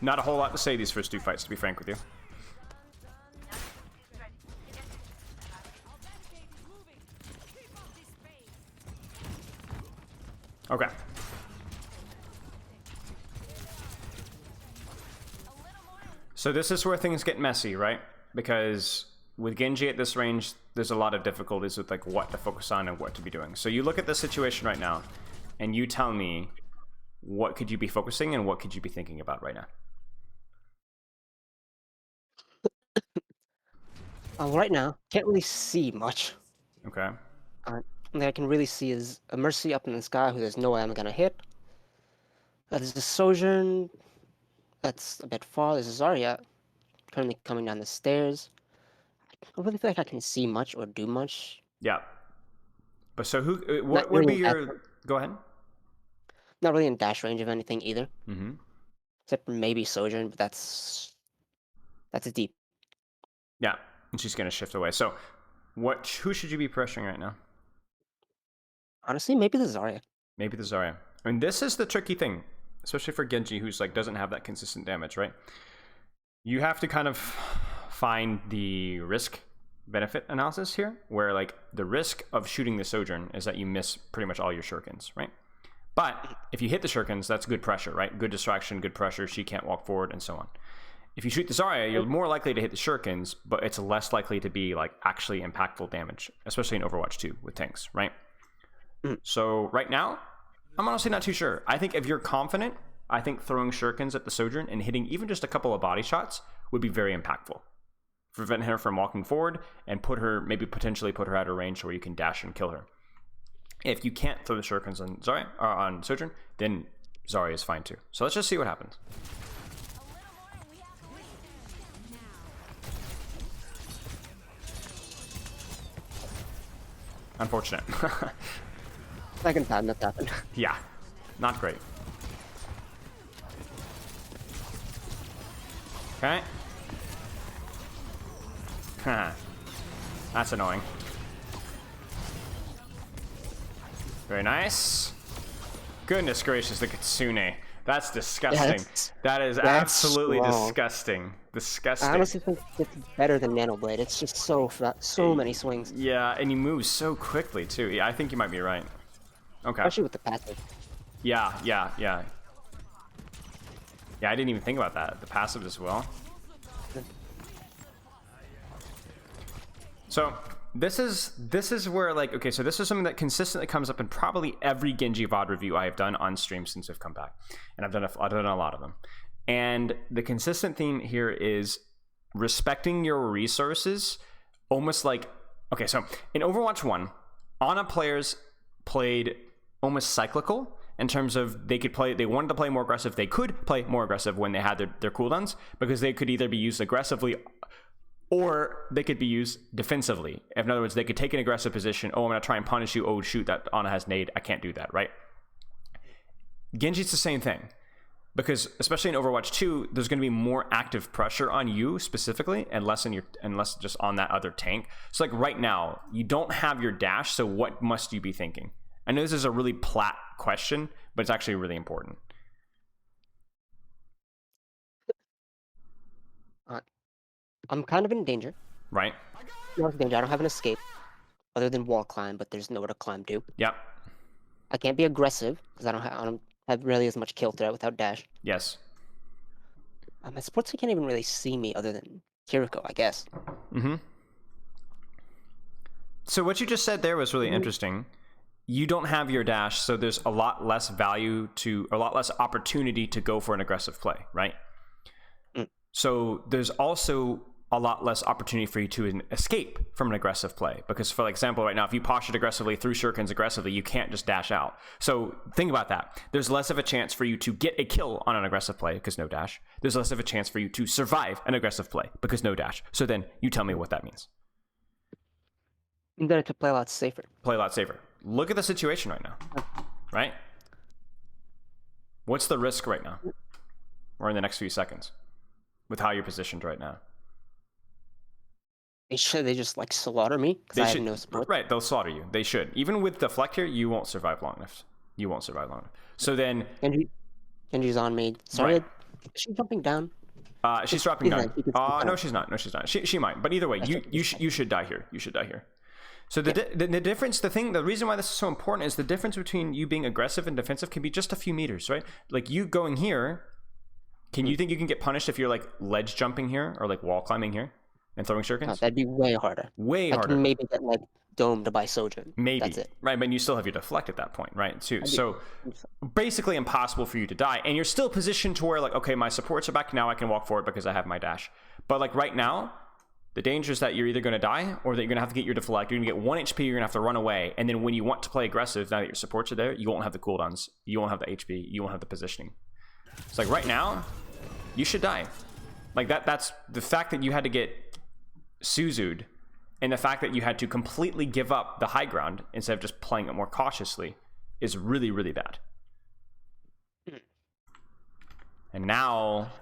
Not a whole lot to say these first two fights, to be frank with you. Okay. So this is where things get messy, right? Because with Genji at this range, there's a lot of difficulties with like what to focus on and what to be doing. So you look at the situation right now, and you tell me what could you be focusing and what could you be thinking about right now? Right now, can't really see much. Okay. Only I can really see is a Mercy up in the sky who there's no way I'm gonna hit. There's the Sojourn. That's a bit far. There's a Zarya currently coming down the stairs. I don't really feel like I can see much or do much. Yeah. But so who? What Not would be really your? Go ahead. Not really in dash range of anything either. Mm-hmm. Except for maybe Sojourn, but that's deep. Yeah, and she's gonna shift away. So, who should you be pressuring right now? Honestly, maybe the Zarya. Maybe the Zarya. I mean, this is the tricky thing, especially for Genji, who's like doesn't have that consistent damage, right? You have to kind of find the risk benefit analysis here, where like the risk of shooting the Sojourn is that you miss pretty much all your shurikens, right? But if you hit the shurikens, that's good pressure, right? Good distraction, good pressure. She can't walk forward, and so on. If you shoot the Zarya, you're more likely to hit the shurikens, but it's less likely to be like actually impactful damage, especially in Overwatch 2 with tanks, right? So right now, I'm honestly not too sure. I think if you're confident, I think throwing shurikens at the Sojourn and hitting even just a couple of body shots would be very impactful. Prevent her from walking forward and maybe potentially put her out of range where you can dash and kill her. If you can't throw the shurikens on Zarya or on Sojourn, then Zarya is fine too. So let's just see what happens. Unfortunate. Second time that's happened. Yeah, not great. Okay. That's annoying. Very nice. Goodness gracious, the Kitsune. That's disgusting. That is absolutely disgusting. Disgusting. I honestly think it's better than Nano Blade. It's just so many swings. Yeah, and he moves so quickly too. Yeah, I think you might be right. Okay. Especially with the passive. Yeah. Yeah, I didn't even think about that. The passive as well. So this is where like, okay, so this is something that consistently comes up in probably every Genji VOD review I have done on stream since I've come back, and I've done a lot of them. And the consistent theme here is respecting your resources, almost like, okay, so in Overwatch 1, Ana players played almost cyclical in terms of they wanted to play more aggressive, they could play more aggressive when they had their cooldowns, because they could either be used aggressively or they could be used defensively. In other words, they could take an aggressive position. Oh, I'm going to try and punish you. Oh, shoot, that Ana has nade. I can't do that, right? Genji's the same thing. Because especially in Overwatch 2, there's going to be more active pressure on you specifically, and less just on that other tank. So like right now, you don't have your dash, so what must you be thinking? I know this is a really plat question, but it's actually really important. I'm kind of in danger. Right? Not in danger. I don't have an escape other than wall climb, but there's nowhere to climb to. Yep. I can't be aggressive because I don't have really as much kill threat without dash. Yes. My supports can't even really see me other than Kiriko, I guess. Mm-hmm. So what you just said there was really interesting. You don't have your dash, so there's a lot less opportunity to go for an aggressive play, right? So there's also a lot less opportunity for you to escape from an aggressive play. Because, for example, right now, if you posture aggressively through shurikens aggressively, you can't just dash out. So think about that. There's less of a chance for you to get a kill on an aggressive play because no dash. There's less of a chance for you to survive an aggressive play because no dash. So then you tell me what that means. You better to play a lot safer. Play a lot safer. Look at the situation right now, right? What's the risk right now? Or in the next few seconds with how you're positioned right now? Should they just like slaughter me? Because I have no support. Right, they'll slaughter you. They should. Even with Deflect here, you won't survive long enough. So then... Genji's on me. Sorry, Right. is she jumping down? She's dropping down. No, No, she's not. She might. But either way, you should die here. You should die here. So the difference, the reason why this is so important is the difference between you being aggressive and defensive can be just a few meters, right? Like you going here, can you think you can get punished if you're like ledge jumping here or like wall climbing here and throwing shurikens? No, that'd be way harder. Way harder. I can maybe get like domed by Sojourn. Maybe. That's it. Right, but you still have your deflect at that point, right? Too. So basically impossible for you to die. And you're still positioned to where like, okay, my supports are back now, I can walk forward because I have my dash. But like right now, the danger is that you're either going to die or that you're going to have to get your deflect. You're going to get 1 HP, you're going to have to run away. And then when you want to play aggressive, now that your supports are there, you won't have the cooldowns. You won't have the HP. You won't have the positioning. It's like right now, you should die. Like that's the fact that you had to get Suzu'd and the fact that you had to completely give up the high ground instead of just playing it more cautiously is really, really bad. And now...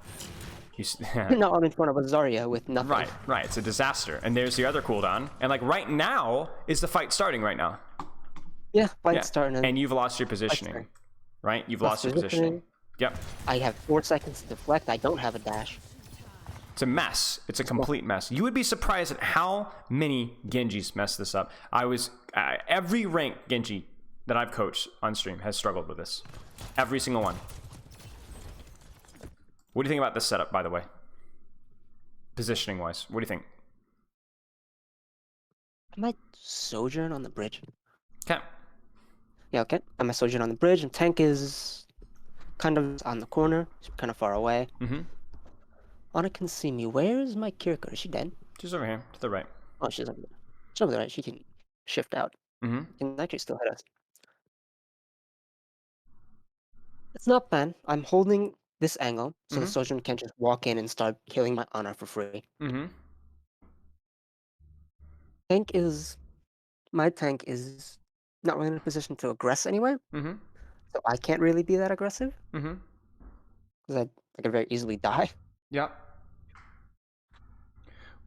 No, I'm in front of a Zarya with nothing. Right. It's a disaster. And there's the other cooldown. And like right now is the fight starting right now. Yeah, fight Yeah. starting. And you've lost your positioning, starting. right? You've Lost lost your positioning. positioning. Yep. I have 4 seconds to deflect. I don't have a dash. It's a mess. It's a complete mess. You would be surprised at how many Genjis mess this up. Every ranked Genji that I've coached on stream has struggled with this. Every single one. What do you think about this setup, by the way? Positioning wise, what do you think? I might sojourn on the bridge. Okay. Yeah, okay. I might sojourn on the bridge, and tank is kind of on the corner. She's kind of far away. Mm-hmm. Ana can see me. Where is my Kiriko? Is she dead? She's over here to the right. Oh, she's over there. She's over there. She can shift out. Mm-hmm. Can actually still hit us. It's not bad. I'm holding this angle, so the Sojourn can just walk in and start killing my Ana for free. Mm-hmm. My tank is not really in a position to aggress anyway, Mm-hmm. so I can't really be that aggressive, Mm-hmm. because I could very easily die. Yep.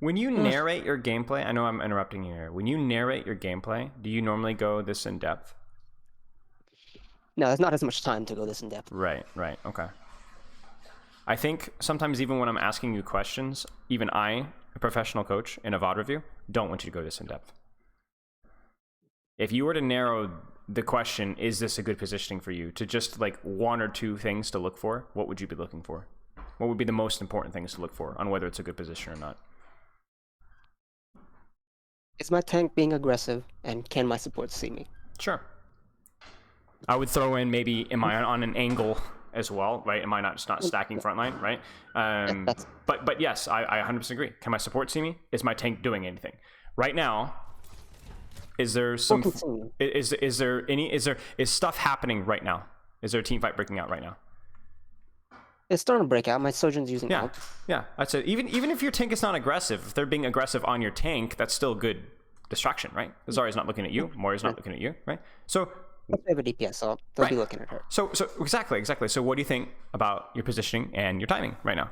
When you narrate your gameplay, I know I'm interrupting you here. When you narrate your gameplay, do you normally go this in depth? No, there's not as much time to go this in depth. Right, okay. I think sometimes even when I'm asking you questions, even I, a professional coach in a VOD review, don't want you to go this in depth. If you were to narrow the question, is this a good positioning for you, to just like 1 or 2 things to look for, what would you be looking for? What would be the most important things to look for on whether it's a good position or not? Is my tank being aggressive, and can my support see me? Sure. I would throw in maybe, am I on an angle as well, right? Am I not stacking frontline, right? But yes, I 100% agree. Can my support see me? Is my tank doing anything? Right now, is there some, is stuff happening right now? Is there a team fight breaking out right now? It's starting to break out. My Sojourn's using ult. Yeah. I'd say even if your tank is not aggressive, if they're being aggressive on your tank, that's still good distraction, right? Zarya's not looking at you, Mori's not looking at you, right? So I have a DPS, so they'll be looking at her. So exactly. So what do you think about your positioning and your timing right now?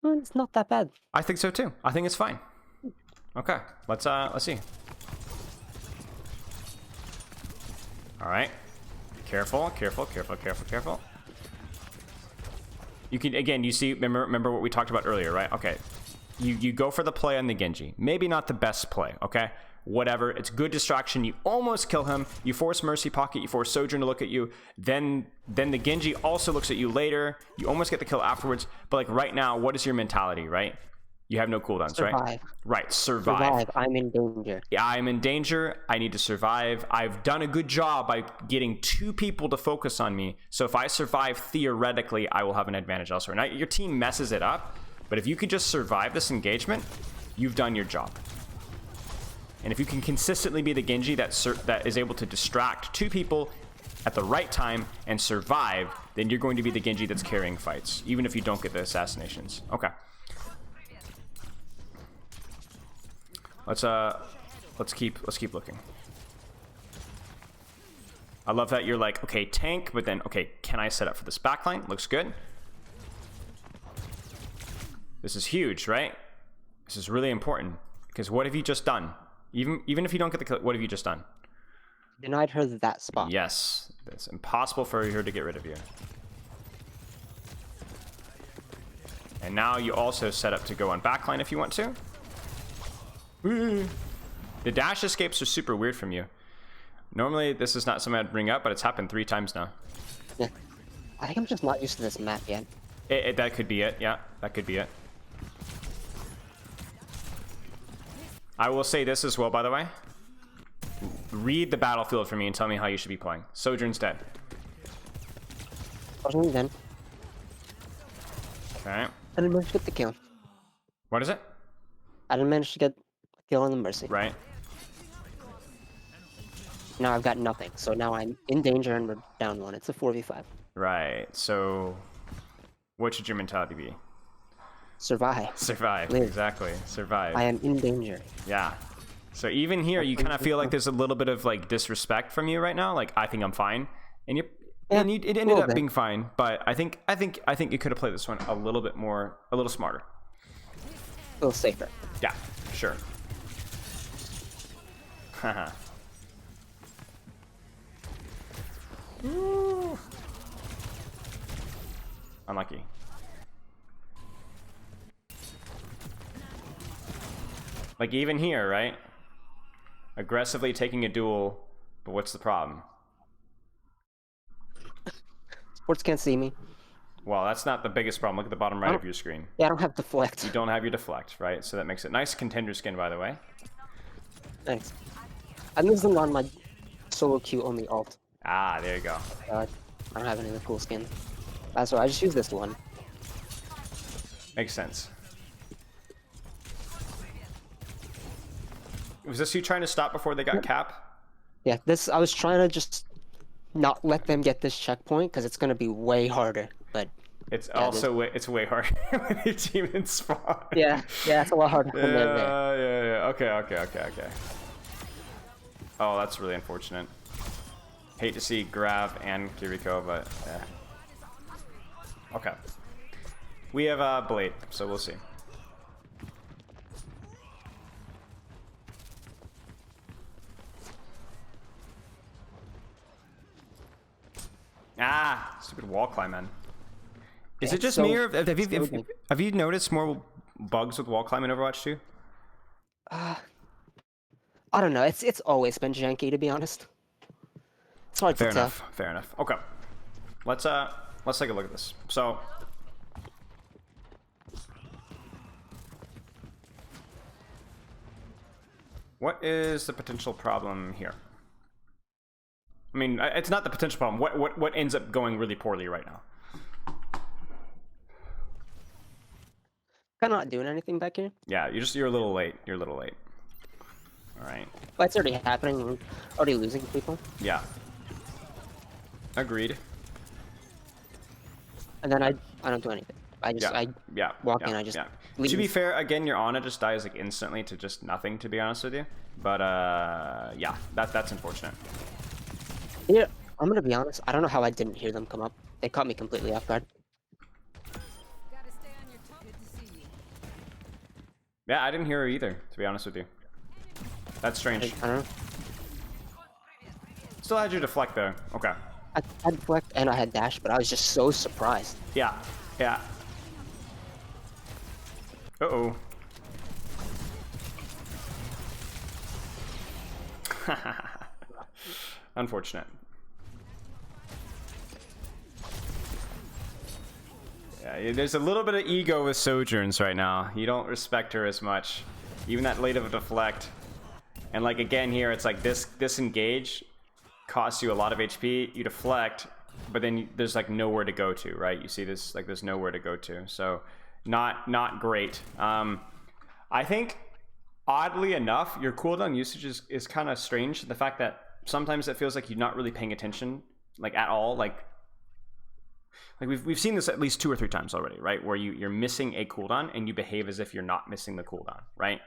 Well, it's not that bad. I think so too. I think it's fine. Okay, let's see. All right. Careful. You can, again, you see, remember what we talked about earlier, right? Okay. You go for the play on the Genji. Maybe not the best play, okay? Whatever, it's good distraction. You almost kill him. You force Mercy Pocket. You force Sojourn to look at you. Then the Genji also looks at you later. You almost get the kill afterwards. But like right now, what is your mentality, right? You have no cooldowns, right? Right, survive. I'm in danger. Yeah, I'm in danger. I need to survive. I've done a good job by getting 2 people to focus on me. So if I survive, theoretically, I will have an advantage elsewhere. Now, your team messes it up. But if you can just survive this engagement, you've done your job. And if you can consistently be the Genji that is able to distract 2 people at the right time and survive, then you're going to be the Genji that's carrying fights, even if you don't get the assassinations. Okay. Let's keep looking. I love that you're like, okay, tank, but then okay, can I set up for this backline? Looks good. This is huge, right? This is really important, because what have you just done? Even if you don't get the kill, what have you just done? Denied her that spot. Yes, it's impossible for her to get rid of you. And now you also set up to go on backline if you want to. The dash escapes are super weird from you. Normally this is not something I'd bring up, but it's happened 3 times now. Yeah. I think I'm just not used to this map yet. That could be it. Yeah, that could be it. I will say this as well, by the way. Read the battlefield for me and tell me how you should be playing. Sojourn's dead. Sojourn's dead. Okay. I didn't manage to get the kill. What is it? I didn't manage to get a kill on the Mercy. Right. Now I've got nothing, so now I'm in danger and we're down 1. It's a 4v5. Right. So, what should your mentality be? Survive. Survive. Live. Exactly. Survive. I am in danger. Yeah. So even here, you kind of feel like there's a little bit of like disrespect from you right now. Like, I think I'm fine, and it ended up being fine. But I think you could have played this one a little bit more, a little smarter, A little safer. Yeah, sure. Haha. Ooh. Unlucky. Like even here, right? Aggressively taking a duel, but what's the problem? Sports can't see me. Well, that's not the biggest problem. Look at the bottom right Oh. of your screen. Yeah, I don't have deflect. You don't have your deflect, right? So that makes it nice contender skin, by the way. Thanks. I'm using on my solo queue only alt. Ah, there you go. I don't have any of the cool skins. That's why I just use this one. Makes sense. Was this you trying to stop before they got cap? Yeah, this I was trying to just not let them get this checkpoint because it's gonna be way harder. But It's yeah, also it's way harder when your team in spawn. yeah, it's a lot harder from there. Yeah. Okay. Oh, that's really unfortunate. Hate to see Grav and Kiriko, but okay. We have Blade, so we'll see. Ah, stupid wall climb, man. Is it just me, or have you noticed more bugs with wall climb in Overwatch 2? I don't know. It's always been janky, to be honest. It's hard to tell. Fair enough. Okay. Let's take a look at this. So what is the potential problem here? I mean, it's not the potential problem. What ends up going really poorly right now? Kind of not doing anything back here. Yeah, you're a little late. You're a little late. All right. But it's already happening. We're already losing people. Yeah. Agreed. And then I don't do anything. I just walk in. I just leave. To be fair, again, your Ana just dies like instantly to just nothing. To be honest with you, but yeah, that's unfortunate. Yeah, I'm gonna be honest. I don't know how I didn't hear them come up. They caught me completely off guard. Yeah, I didn't hear her either. To be honest with you, that's strange. I don't know. Still had your deflect though. Okay. I had deflect and I had dash, but I was just so surprised. Yeah. Uh-oh. Unfortunate. Yeah, there's a little bit of ego with Sojourns right now. You don't respect her as much. Even that late of a deflect. And like again here, it's like this disengage costs you a lot of HP. You deflect, but then there's like nowhere to go to, right? You see this, like there's nowhere to go to. So not great. I think oddly enough, your cooldown usage is kind of strange. The fact that sometimes it feels like you're not really paying attention, like at all. Like we've seen this at least 2 or 3 times already, right? Where you're missing a cooldown and you behave as if you're not missing the cooldown, right?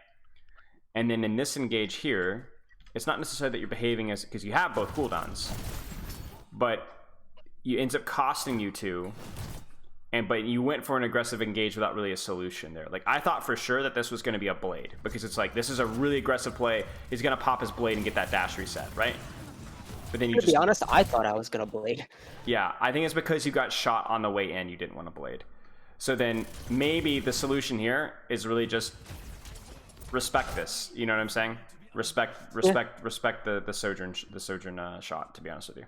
And then in this engage here, it's not necessarily that you're behaving as, because you have both cooldowns, but it ends up costing you 2. But you went for an aggressive engage without really a solution there. Like I thought for sure that this was going to be a blade, because it's like this is a really aggressive play. He's going to pop his blade and get that dash reset, right? But then To be honest, I thought I was gonna blade. Yeah, I think it's because you got shot on the way in. You didn't want to blade. So then maybe the solution here is really just respect this. You know what I'm saying? Respect the sojourn shot. To be honest with you,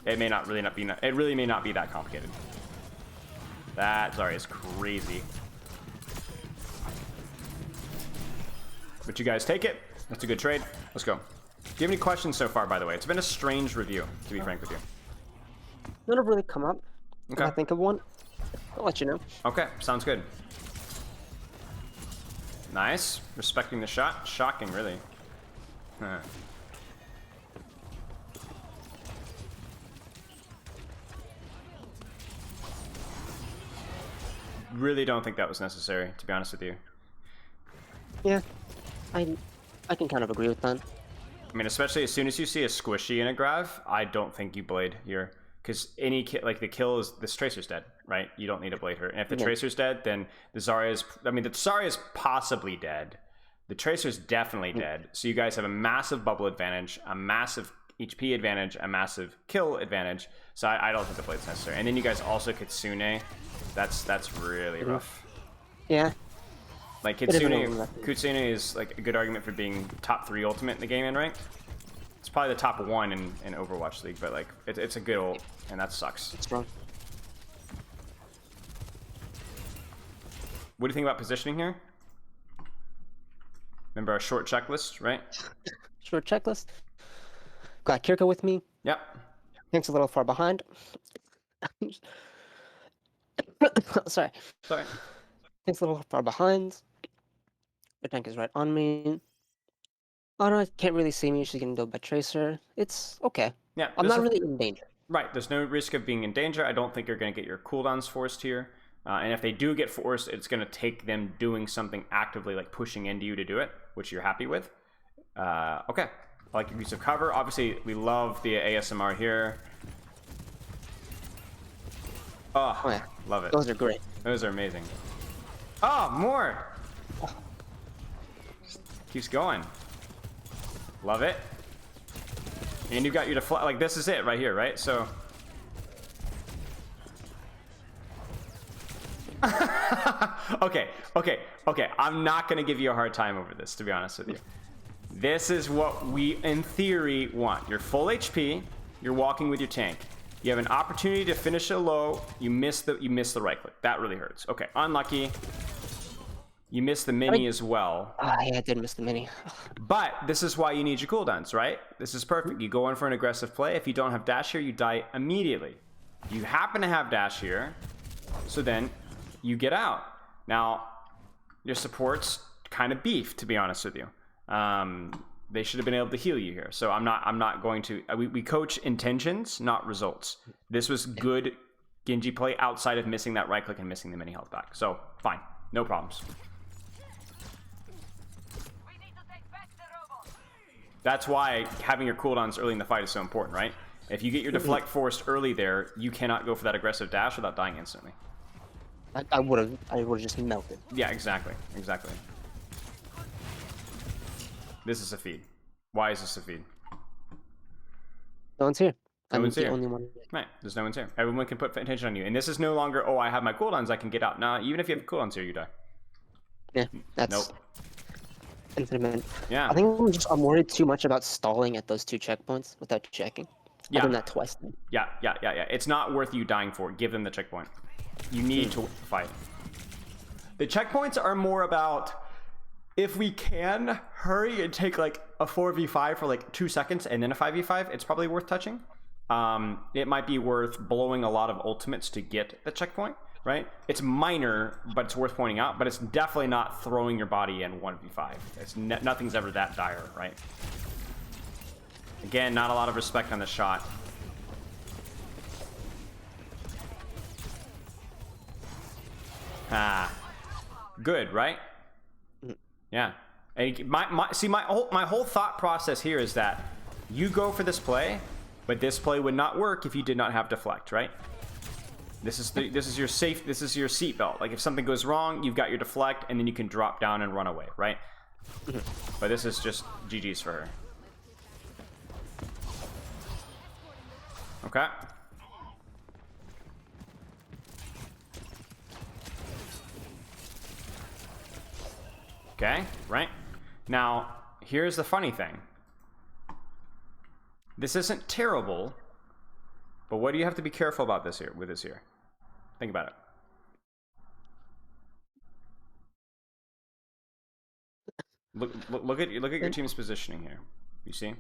it may not really be. It really may not be that complicated. That Zarya is crazy. But you guys take it. That's a good trade. Let's go. Do you have any questions so far, by the way? It's been a strange review, to be frank with you. None have really come up. Okay. If I think of one, I'll let you know. Okay, sounds good. Nice. Respecting the shot. Shocking, really. Huh. Really don't think that was necessary, to be honest with you. Yeah, I can kind of agree with that. I mean, especially as soon as you see a squishy in a Grav, I don't think you blade here. Because any like the kill is, this Tracer's dead, right? You don't need to blade her. And if the Tracer's dead, then the Zarya is, I mean, the Zarya is possibly dead. The Tracer's definitely dead. So you guys have a massive bubble advantage, a massive HP advantage, a massive kill advantage. So I don't think the blade's necessary. And then you guys also Kitsune. That's really rough. Yeah. Like Kitsune is like a good argument for being top 3 ultimate in the game in ranked. It's probably the top 1 in Overwatch League, but like it's a good ult, and that sucks. It's wrong. What do you think about positioning here? Remember our short checklist, right? Short checklist. Got Kiriko with me. Yep. Tank's a little far behind. Sorry. Sorry. Tank's a little far behind. The tank is right on me. Oh no, can't really see me. She's getting killed by Tracer. It's okay. Yeah. I'm not really in danger. Right. There's no risk of being in danger. I don't think you're going to get your cooldowns forced here. And if they do get forced, it's going to take them doing something actively, like pushing into you to do it, which you're happy with. Okay. I like your use of cover. Obviously, we love the ASMR here. Oh, Oh yeah, love it. those are great. Those are amazing. Oh, more! Keeps going. Love it. And you've got your deflect. Like, this is it right here, right? So... okay. I'm not going to give you a hard time over this, to be honest with you. This is what we, in theory, want. You're full HP. You're walking with your tank. You have an opportunity to finish it low. You miss the right click. That really hurts. Okay, unlucky. You missed the mini as well. Ah, yeah, I did miss the mini. But this is why you need your cooldowns, right? This is perfect. You go in for an aggressive play. If you don't have dash here, you die immediately. You happen to have dash here, so then you get out. Now, your support's kind of beef, to be honest with you. They should have been able to heal you here. So I'm not going to. We coach intentions, not results. This was good Genji play outside of missing that right click and missing the mini health back. So fine, no problems. That's why having your cooldowns early in the fight is so important, right? If you get your deflect forced early there, you cannot go for that aggressive dash without dying instantly. I would have just melted. Yeah, exactly. This is a feed. Why is this a feed? No one's here. No one's I'm the here. only one. Right, there's no one's here. Everyone can put attention on you. And this is no longer, oh, I have my cooldowns, I can get out. Nah, even if you have cooldowns here, you die. Yeah, that's Nope. infinite. Yeah. I think I'm worried too much about stalling at those 2 checkpoints without checking. Yeah. I've done that twice now. Yeah. It's not worth you dying for. Give them the checkpoint. You need to fight. The checkpoints are more about, if we can hurry and take like a 4v5 for like 2 seconds and then a 5v5, it's probably worth touching. It might be worth blowing a lot of ultimates to get the checkpoint, right? It's minor, but it's worth pointing out, but it's definitely not throwing your body in 1v5. It's nothing's ever that dire, right? Again, not a lot of respect on the shot. Good, right? Yeah. And my whole thought process here is that you go for this play, but this play would not work if you did not have deflect, right? This is your seat belt. Like if something goes wrong, you've got your deflect, and then you can drop down and run away, right? But this is just GG's for her. Okay. Okay, right? Now, here's the funny thing. This isn't terrible, but what do you have to be careful about this here, with this here? Think about it. Look at your team's positioning here. You see?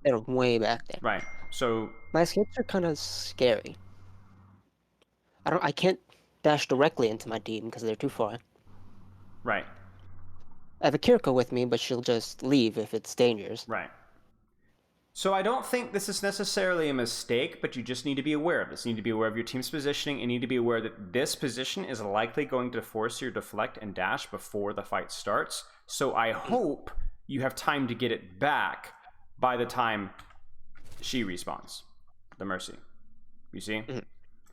They're way back there. Right. So My escapes are kind of scary. I can't dash directly into my team because they're too far. right. I have a Kiriko with me, but she'll just leave if it's dangerous. Right. So I don't think this is necessarily a mistake, but you just need to be aware of this. You need to be aware of your team's positioning and need to be aware that this position is likely going to force your deflect and dash before the fight starts. So I hope you have time to get it back by the time she respawns, the Mercy. You see?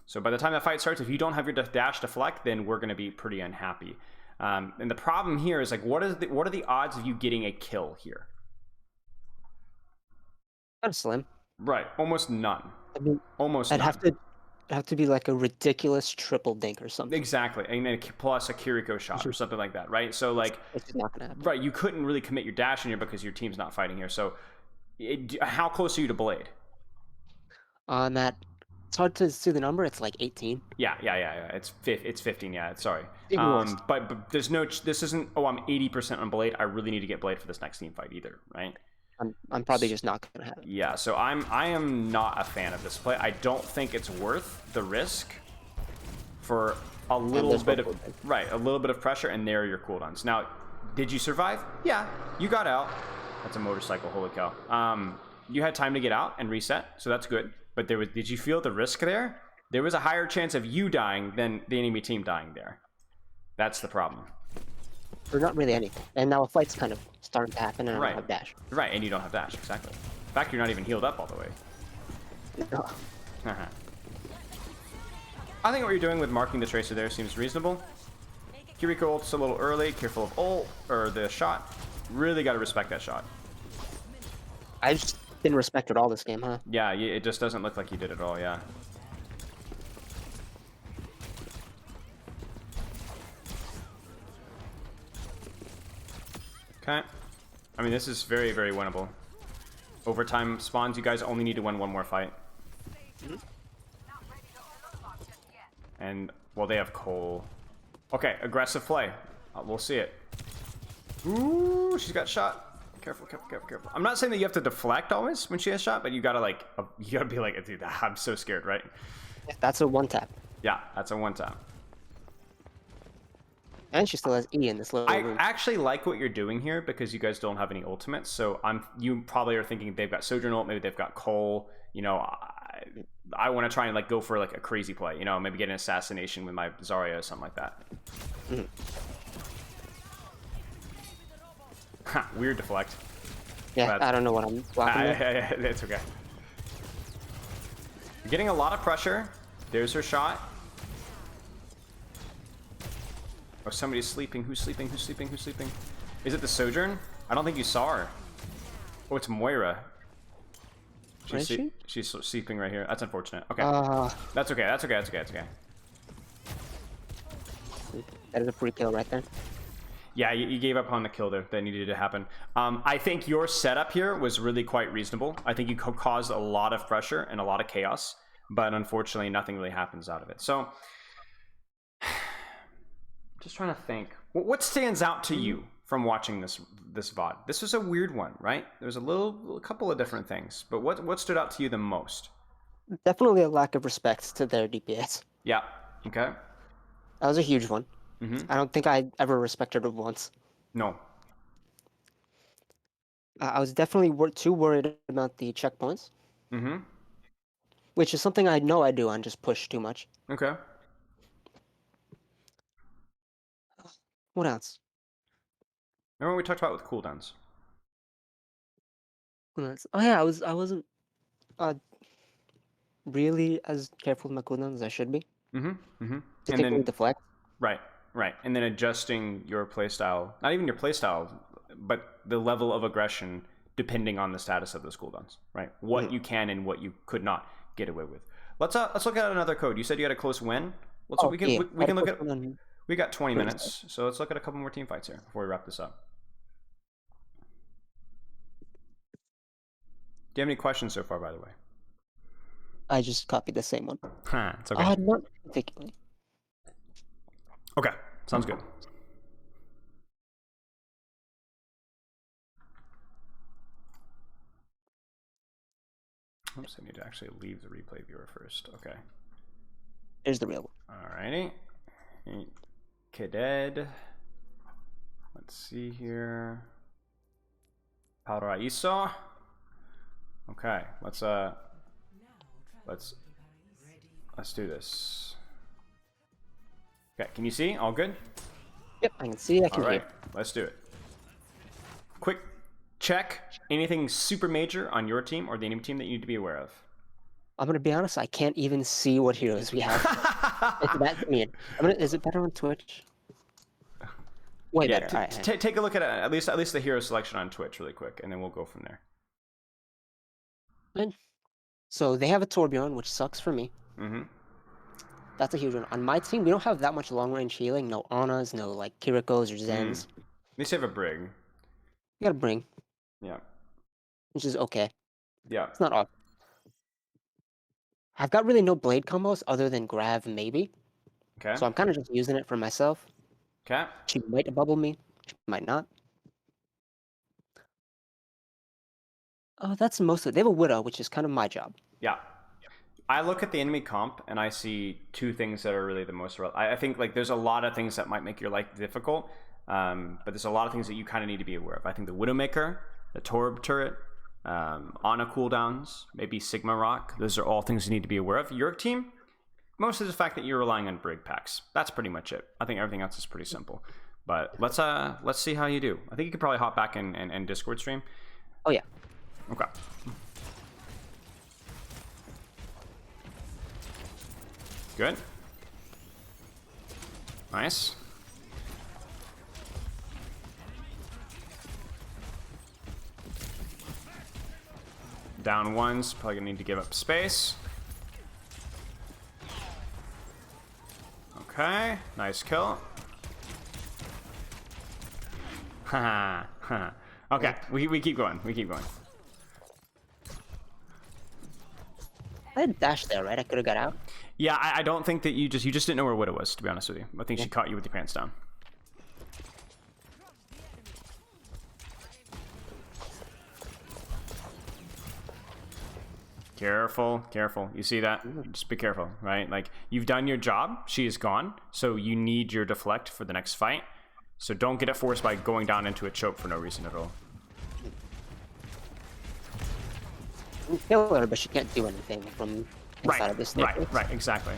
So by the time the fight starts, if you don't have your dash deflect, then we're going to be pretty unhappy. And the problem here is like, what are the odds of you getting a kill here? Kind of slim. Right, almost none. I mean, Almost I'd none. have to be like a ridiculous triple dink or something. Exactly, and then plus a Kiriko shot or something like that, right? So like, It's not gonna happen. right, you couldn't really commit your dash in here because your team's not fighting here. So, how close are you to Blade? On that, it's hard to see the number. It's like 18. Yeah. It's 15. Yeah, sorry. Even worse. But there's no. This isn't. Oh, I'm 80% on Blade. I really need to get Blade for this next team fight either, right? I'm probably just not gonna have it. Yeah. So I am not a fan of this play. I don't think it's worth the risk for a little there's bit no of cooldown. a little bit of pressure, and there are your cooldowns. Now, did you survive? Yeah, you got out. That's a motorcycle. Holy cow. You had time to get out and reset, so that's good. But did you feel the risk there? There was a higher chance of you dying than the enemy team dying there. That's the problem. Or not really anything. And now a fight's kind of starting to happen, and I Right. don't have dash. Right, and you don't have dash, exactly. In fact, you're not even healed up all the way. I think what you're doing with marking the tracer there seems reasonable. Kiriko ult's a little early, careful of ult, or the shot. Really got to respect that shot. I just didn't respect it all this game, huh? Yeah, it just doesn't look like you did at all, yeah. Okay. I mean, this is very, very winnable. Overtime spawns, you guys only need to win one more fight. And, well, they have Cole. Okay, aggressive play. We'll see it. Ooh, she's got shot. Careful, careful, careful, careful. I'm not saying that you have to deflect always when she has shot, but you gotta like, you gotta be like, dude, I'm so scared, right? That's a one tap. Yeah, that's a one tap. And she still has E in this little I room. actually like what you're doing here because you guys don't have any ultimates. So you probably are thinking they've got Sojourn ult, maybe they've got Cole. You know, I want to try and like go for like a crazy play. You know, maybe get an assassination with my Zarya or something like that. Weird deflect. Yeah, I don't know what I'm blocking there. Yeah, it's okay. You're getting a lot of pressure. There's her shot. Oh, somebody's sleeping. Who's sleeping? Who's sleeping? Who's sleeping? Is it the Sojourn? I don't think you saw her. Oh, it's Moira. Where is she? She's sleeping right here. That's unfortunate. Okay. That's okay. That's okay. That's okay. That's okay. That is a free kill right there. Yeah, you gave up on the kill there that needed to happen. I think your setup here was really quite reasonable. I think you caused a lot of pressure and a lot of chaos, but unfortunately nothing really happens out of it. So, just trying to think. What stands out to you from watching this VOD? This was a weird one, right? There's a couple of different things, but what stood out to you the most? Definitely a lack of respect to their DPS. Yeah. Okay. That was a huge one. Mm-hmm. I don't think I ever respected it once. No. I was definitely too worried about the checkpoints, Mm-hmm. which is something I know I do and just push too much. Okay. What else? Remember what we talked about with cooldowns? What else? Oh yeah, I wasn't really as careful with my cooldowns as I should be. Mm-hmm. Mm-hmm. Particularly deflect. Right. And then adjusting your playstyle, not even your playstyle, but the level of aggression depending on the status of those cooldowns, right? What you can and what you could not get away with. Let's look at another code. You said you had a close win. We can look at. We got 20 minutes, so let's look at a couple more team fights here before we wrap this up. Do you have any questions so far, by the way? I just copied the same one. It's okay. Not particularly. Okay, sounds good. Oops, I need to actually leave the replay viewer first. Okay. Here's the real one. Alrighty. Keded. Let's see here. Paraiso. Okay, let's do this. Okay, can you see? All good? Yep, I can see. I can All hear. right, let's do it. Quick check. Anything super major on your team or the enemy team that you need to be aware of? I'm gonna be honest. I can't even see what heroes we have. It's that weird. Is it better on Twitch? Way Yeah, better. All right. take a look at least the hero selection on Twitch really quick, and then we'll go from there. Fine. So they have a Torbjorn, which sucks for me. Mm-hmm. That's a huge one. On my team, we don't have that much long range healing. No Anas, no like Kirikos or Zens. At least you have a Brig. You gotta bring, Yeah. which is okay. Yeah. It's not awful. I've got really no blade combos other than Grav maybe. Okay. So I'm kind of just using it for myself. Okay. She might bubble me. She might not. Oh, that's mostly. They have a Widow, which is kind of my job. Yeah. I look at the enemy comp and I see two things that are really the most relevant. I think like there's a lot of things that might make your life difficult, but there's a lot of things that you kind of need to be aware of. I think the Widowmaker, the Torb turret, Ana cooldowns, maybe Sigma Rock. Those are all things you need to be aware of. Your team, most of the fact that you're relying on Brig packs. That's pretty much it. I think everything else is pretty simple. But let's see how you do. I think you could probably hop back and Discord stream. Oh yeah. Okay. Good. Nice. Down ones, probably gonna need to give up space. Okay, nice kill. Haha. Okay, we keep going. We keep going. I had dash there, right? I could have got out. Yeah, I don't think that you just didn't know where Widow was, to be honest with you. I think she caught you with your pants down. Careful, careful. You see that? Just be careful, right? Like, you've done your job. She is gone. So you need your deflect for the next fight. So don't get it forced by going down into a choke for no reason at all. You can kill her, but she can't do anything from inside of this thing. Right, exactly.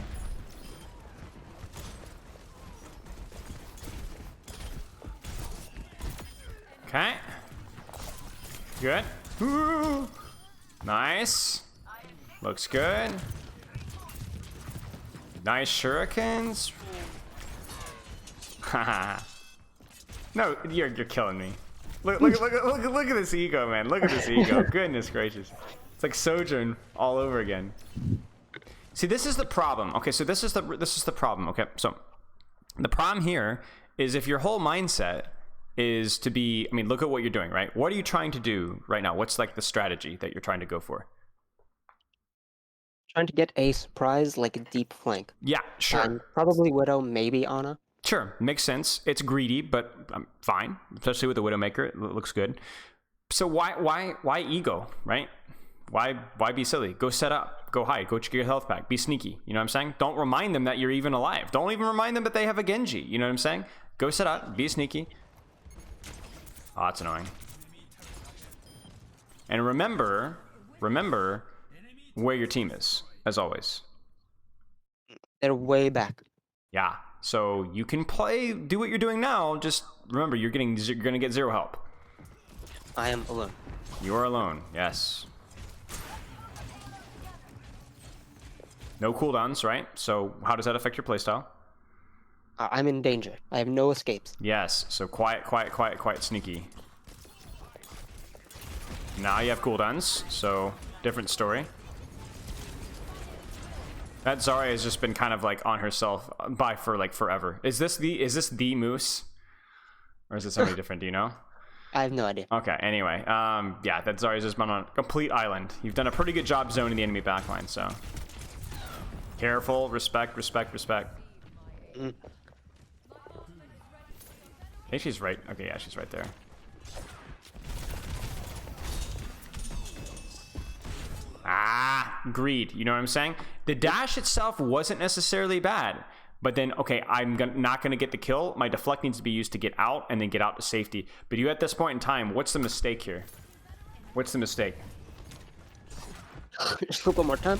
Okay. Good. Ooh. Nice. Looks good. Nice shurikens. Haha. No, you're killing me. Look at this ego, man. Look at this ego. Goodness gracious. It's like Sojourn all over again. See, this is the problem. Okay, so this is the problem. Okay, so the problem here is if your whole mindset is to be, I mean, look at what you're doing, right? What are you trying to do right now? What's like the strategy that you're trying to go for? Trying to get a surprise, like a deep flank. Yeah, sure. And probably Widow, maybe Ana. Sure, makes sense. It's greedy, but fine. Especially with the Widowmaker, it looks good. So why ego, right? Why be silly? Go set up. Go hide. Go check your health pack. Be sneaky. You know what I'm saying? Don't remind them that you're even alive. Don't even remind them that they have a Genji. You know what I'm saying? Go set up. Be sneaky. Oh, that's annoying. And remember where your team is, as always. They're way back. Yeah. So you can do what you're doing now. Just remember, you're gonna get zero help. I am alone. You are alone. Yes. No cooldowns, right? So how does that affect your playstyle? I'm in danger. I have no escapes. Yes. So quiet, sneaky. Now you have cooldowns. So different story. That Zarya has just been kind of like on herself for like forever. Is this the Moose? Or is it somebody different? Do you know? I have no idea. Okay, anyway. Yeah, that Zarya's just been on a complete island. You've done a pretty good job zoning the enemy backline, so. Careful, respect. Mm. Hey, she's right. Okay, yeah, she's right there. Ah, greed. You know what I'm saying? The dash itself wasn't necessarily bad. But then, okay, I'm not going to get the kill. My deflect needs to be used to get out and then get out to safety. But you at this point in time, what's the mistake here? What's the mistake? Just look one more time.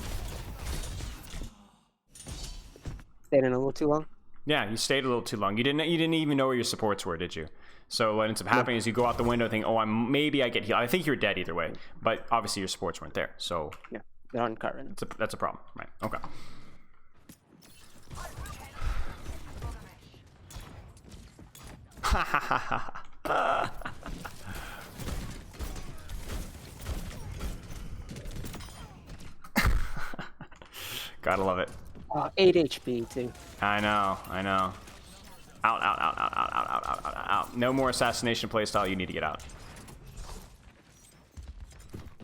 Stayed in a little too long. Yeah, you stayed a little too long. You didn't even know where your supports were, did you? So what ends up happening is you go out the window thinking, oh, maybe I get healed. I think you're dead either way. But obviously your supports weren't there. So Yeah, they're on cart right now. that's a problem. Right, okay. Gotta love it. 8 HP too. I know, I know. Out, out, out, out, out, out, out, out, out, out. No more assassination playstyle, you need to get out.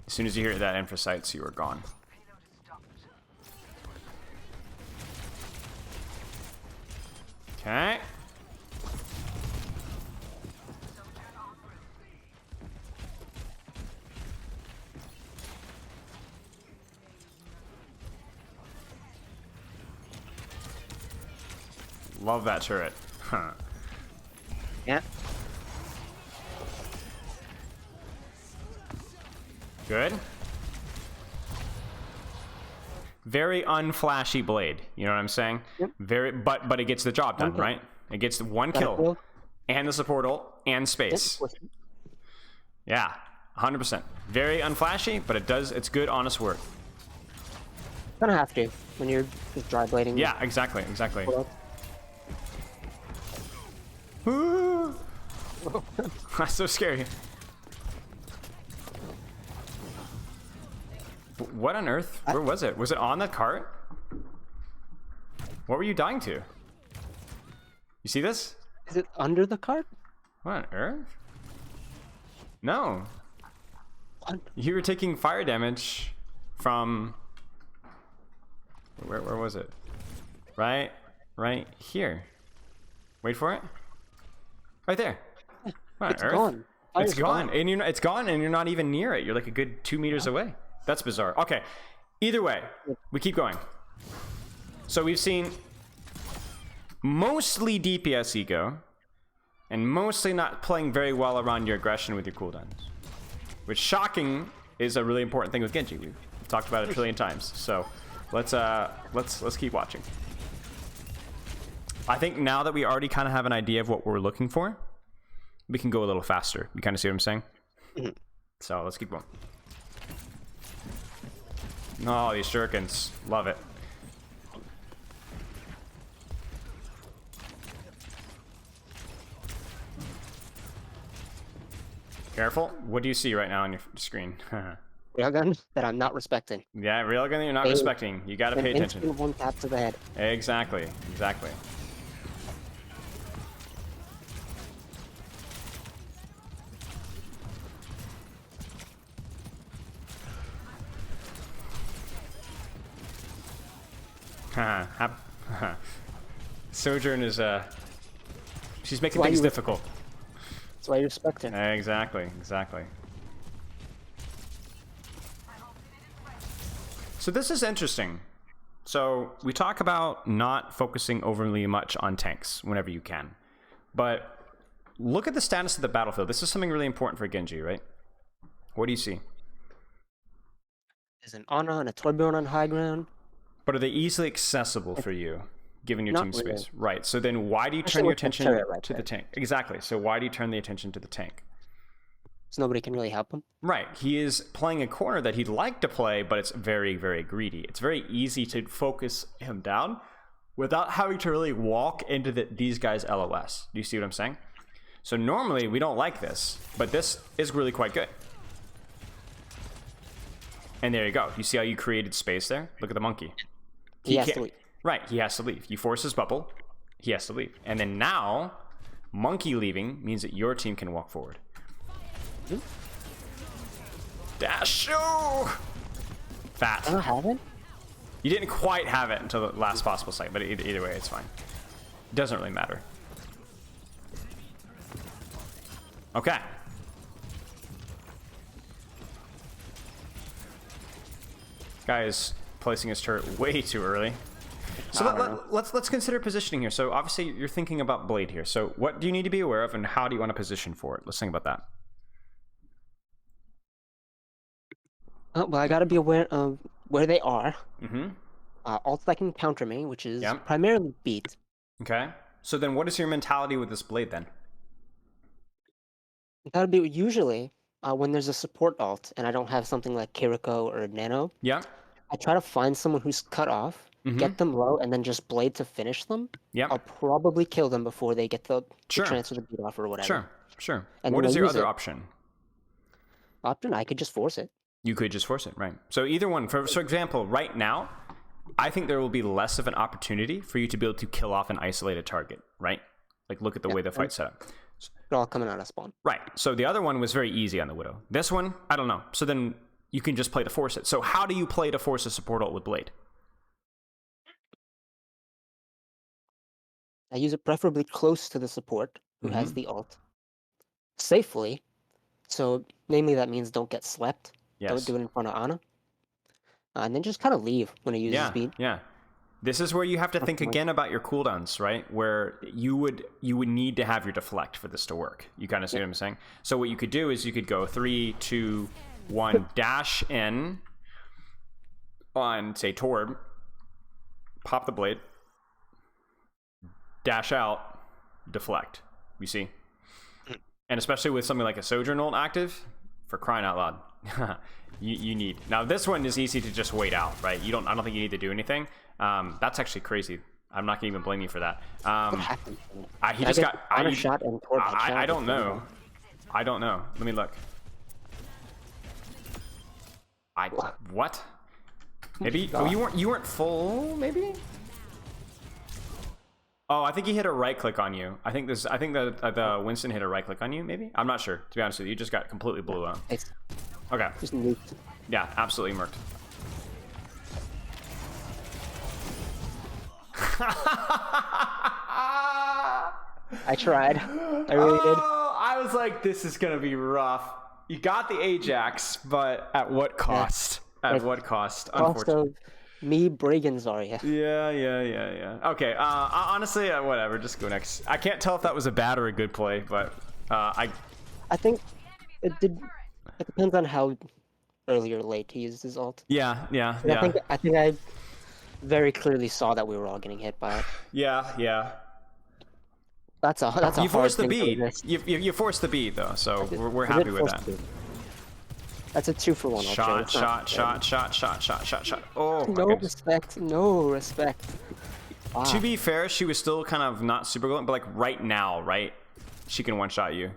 As soon as you hear that Infrasites, you are gone. Okay. Love that turret. Huh. Yeah. Good. Very unflashy blade. You know what I'm saying? Yep. Very, but it gets the job done, right? It gets one kill, and the support ult, and space. Yep. Yeah, 100%. Very unflashy, but it does. It's good, honest work. Gonna have to when you're just dry blading. Yeah, exactly, exactly. Well, Ooh. That's so scary. What on earth? Where was it? Was it on the cart? What were you dying to? You see this? is it under the cart? What on earth? No. What? You were taking fire damage from... Where was it? Right here. Wait for it. Right there. What on It's earth? gone. It's Fire's gone, and it's gone, and you're not even near it. You're like a good 2 meters away. That's bizarre. Okay, either way, we keep going. So we've seen mostly DPS ego, and mostly not playing very well around your aggression with your cooldowns. Which, shocking, is a really important thing with Genji. We've talked about it a trillion times. So let's keep watching. I think now that we already kind of have an idea of what we're looking for, we can go a little faster. You kind of see what I'm saying? Mm-hmm. So let's keep going. Oh, these shurikens. Love it. Careful. What do you see right now on your screen? Railgun that I'm not respecting. Yeah, railgun that you're not respecting. You gotta pay attention. Instant one tap to the head. Exactly. Exactly. Sojourn is she's making things difficult. That's why you respect her. Exactly, exactly. So this is interesting. So we talk about not focusing overly much on tanks whenever you can. But look at the status of the battlefield. This is something really important for Genji, right? What do you see? There's an Ana and a Torbjorn on high ground. But are they easily accessible for you, given your Not team space? really. Right. So then why do you Especially turn your with the attention turret right to the there. tank? Exactly. So why do you turn the attention to the tank? So nobody can really help him. Right. He is playing a corner that he'd like to play, but it's very, very greedy. It's very easy to focus him down without having to really walk into these guys' LOS. Do you see what I'm saying? So normally we don't like this, but this is really quite good. And there you go. You see how you created space there? Look at the monkey. He has can't- to leave. Right, he has to leave. You force his bubble, he has to leave. And then now, monkey leaving means that your team can walk forward. Dash! Oh! Fat. I don't have it. You didn't quite have it until the last possible second, but either way, it's fine. It doesn't really matter. Okay. Guy is placing his turret way too early. So let's consider positioning here. So obviously you're thinking about blade here. So what do you need to be aware of, and how do you want to position for it? Let's think about that. Well, I gotta be aware of where they are. Mm-hmm. Alt that can counter me, which is Yep. primarily beat. Okay. So then what is your mentality with this blade then? That would be usually when there's a support alt and I don't have something like Kiriko or Nano. Yeah. I try to find someone who's cut off get them low, and then just blade to finish them, Yep. I'll probably kill them before they get the Sure. transfer the beat off or whatever. Sure. And What then is I your use other it. option? Option, I could just force it. You could just force it, right? So either one. For example, right now, I think there will be less of an opportunity for you to be able to kill off an isolated target, right? Like, look at the way the fight's set up. They're all coming out of spawn. Right. So the other one was very easy on the Widow. This one, I don't know. So then you can just play to force it. So how do you play to force a support ult with Blade? I use it preferably close to the support who has the ult. Safely. So, namely, that means don't get slept. Yes. Don't do it in front of Ana. And then just kind of leave when it uses speed. Yeah. This is where you have to think again about your cooldowns, right? Where you would need to have your deflect for this to work. You kind of see what I'm saying? So what you could do is you could go 3, 2, 1, dash in on, say, Torb, pop the blade, dash out, deflect. You see? And especially with something like a Sojourn ult active, for crying out loud, you need. Now this one is easy to just wait out, right? I don't think you need to do anything. That's actually crazy. I'm not gonna even blame you for that. He just got Ana shot and Torb headshot. I don't know. I don't know. Let me look. What? Maybe you weren't full. Maybe. Oh, I think he hit a right click on you. I think the Winston hit a right click on you. Maybe. I'm not sure. To be honest with you, you just got completely blew out. Okay. Just nuked. Yeah, absolutely murked. I tried. I really did. I was like, this is gonna be rough. You got the Ajax, but at what cost? Yeah. At what cost? Also, Unfortunately. me, Brigand Zarya. Yeah. Okay. Honestly, whatever. Just go next. I can't tell if that was a bad or a good play, but I think it depends on how early or late he used his ult. Yeah. I think I very clearly saw that we were all getting hit by it. Yeah. That's a You forced the hard thing beat. You forced the beat though, so we're happy with that. That's a 2-for-1 ult. Shot. Oh, No respect. Wow. To be fair, she was still kind of not super good, but like right now, right? She can one-shot you.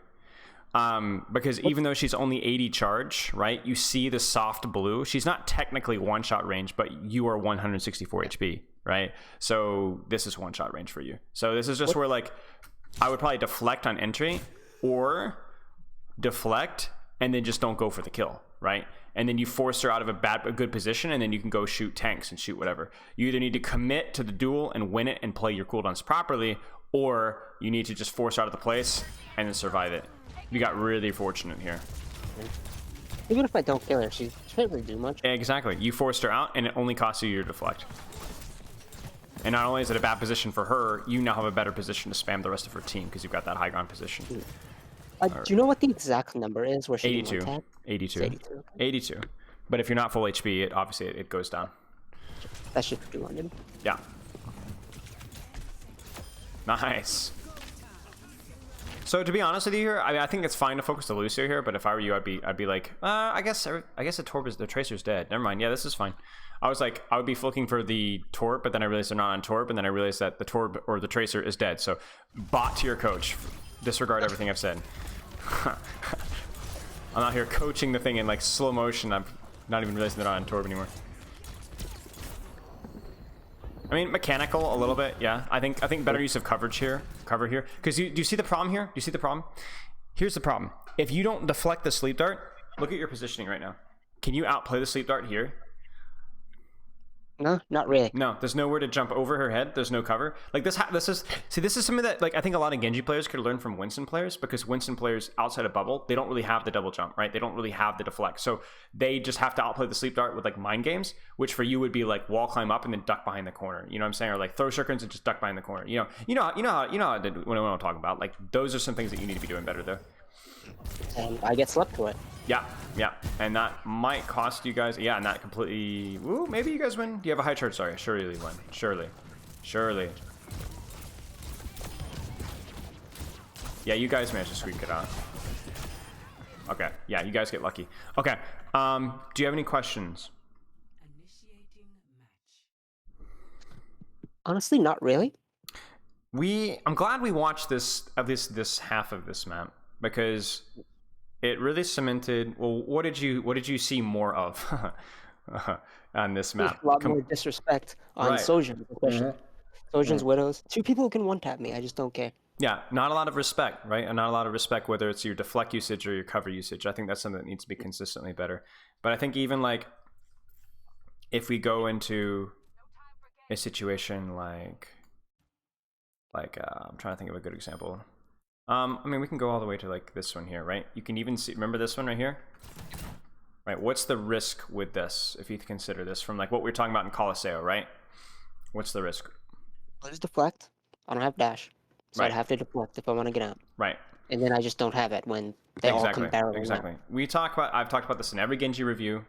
Because even though she's only 80 charge, right? You see the soft blue. She's not technically one-shot range, but you are 164 HP, right? So this is one-shot range for you. So this is just where like I would probably deflect on entry or deflect and then just don't go for the kill, right? And then you force her out of a good position, and then you can go shoot tanks and shoot whatever. You either need to commit to the duel and win it and play your cooldowns properly, or you need to just force her out of the place and then survive it. You got really fortunate here. Even if I don't kill her, she can't really do much. Exactly. You forced her out, and it only costs you your deflect. And not only is it a bad position for her, you now have a better position to spam the rest of her team because you've got that high ground position. Do you know what the exact number is where she 82. 82. But if you're not full HP, it goes down. That's just 200. Yeah. Nice. So to be honest with you here, I think it's fine to focus the Lucio here, but if I were you, I'd be like, I guess the Tracer's dead. Never mind. Yeah, this is fine. I was like, I would be looking for the Torb, but then I realized they're not on Torb, and then I realized that the Torb or the Tracer is dead. So bot to your coach. Disregard everything I've said. I'm out here coaching the thing in like slow motion. I'm not even realizing they're not on Torb anymore. I mean, mechanical a little bit, yeah. I think better use of cover here, because do you see the problem here? Do you see the problem? Here's the problem. If you don't deflect the sleep dart, look at your positioning right now. Can you outplay the sleep dart here? No, not really. No, there's nowhere to jump over her head. There's no cover. Like this is something that like I think a lot of Genji players could learn from Winston players, because Winston players outside of bubble, they don't really have the double jump, right? They don't really have the deflect, so they just have to outplay the sleep dart with like mind games, which for you would be like wall climb up and then duck behind the corner. You know what I'm saying? Or like throw shurikens and just duck behind the corner. You know how what I'm talking about. Like those are some things that you need to be doing better though. And I get slept to it. Yeah, and that might cost you guys. Yeah, and that completely. Ooh, maybe you guys win. Do you have a high charge? Sorry, surely win. Surely. Yeah, you guys managed to squeak it out. Okay, yeah, you guys get lucky. Okay, do you have any questions? Honestly, not really. I'm glad we watched this, at least this half of this map, because it really cemented. Well, what did you see more of on this There's map? a lot more disrespect on Right. Sojin, especially. Sojin's Widows. 2 people who can one-tap me. I just don't care. Yeah, not a lot of respect, right? And not a lot of respect, whether it's your deflect usage or your cover usage. I think that's something that needs to be consistently better. But I think even like if we go into a situation like I'm trying to think of a good example. I mean, we can go all the way to like this one here, right? You can even see, remember this one right here? Right, what's the risk with this, if you consider this from like what we were talking about in Colosseo, right? What's the risk? Let's deflect. I don't have dash. So I'd Right. have to deflect if I want to get out. Right. And then I just don't have it when they all come barreling out. Exactly. I've talked about this in every Genji review,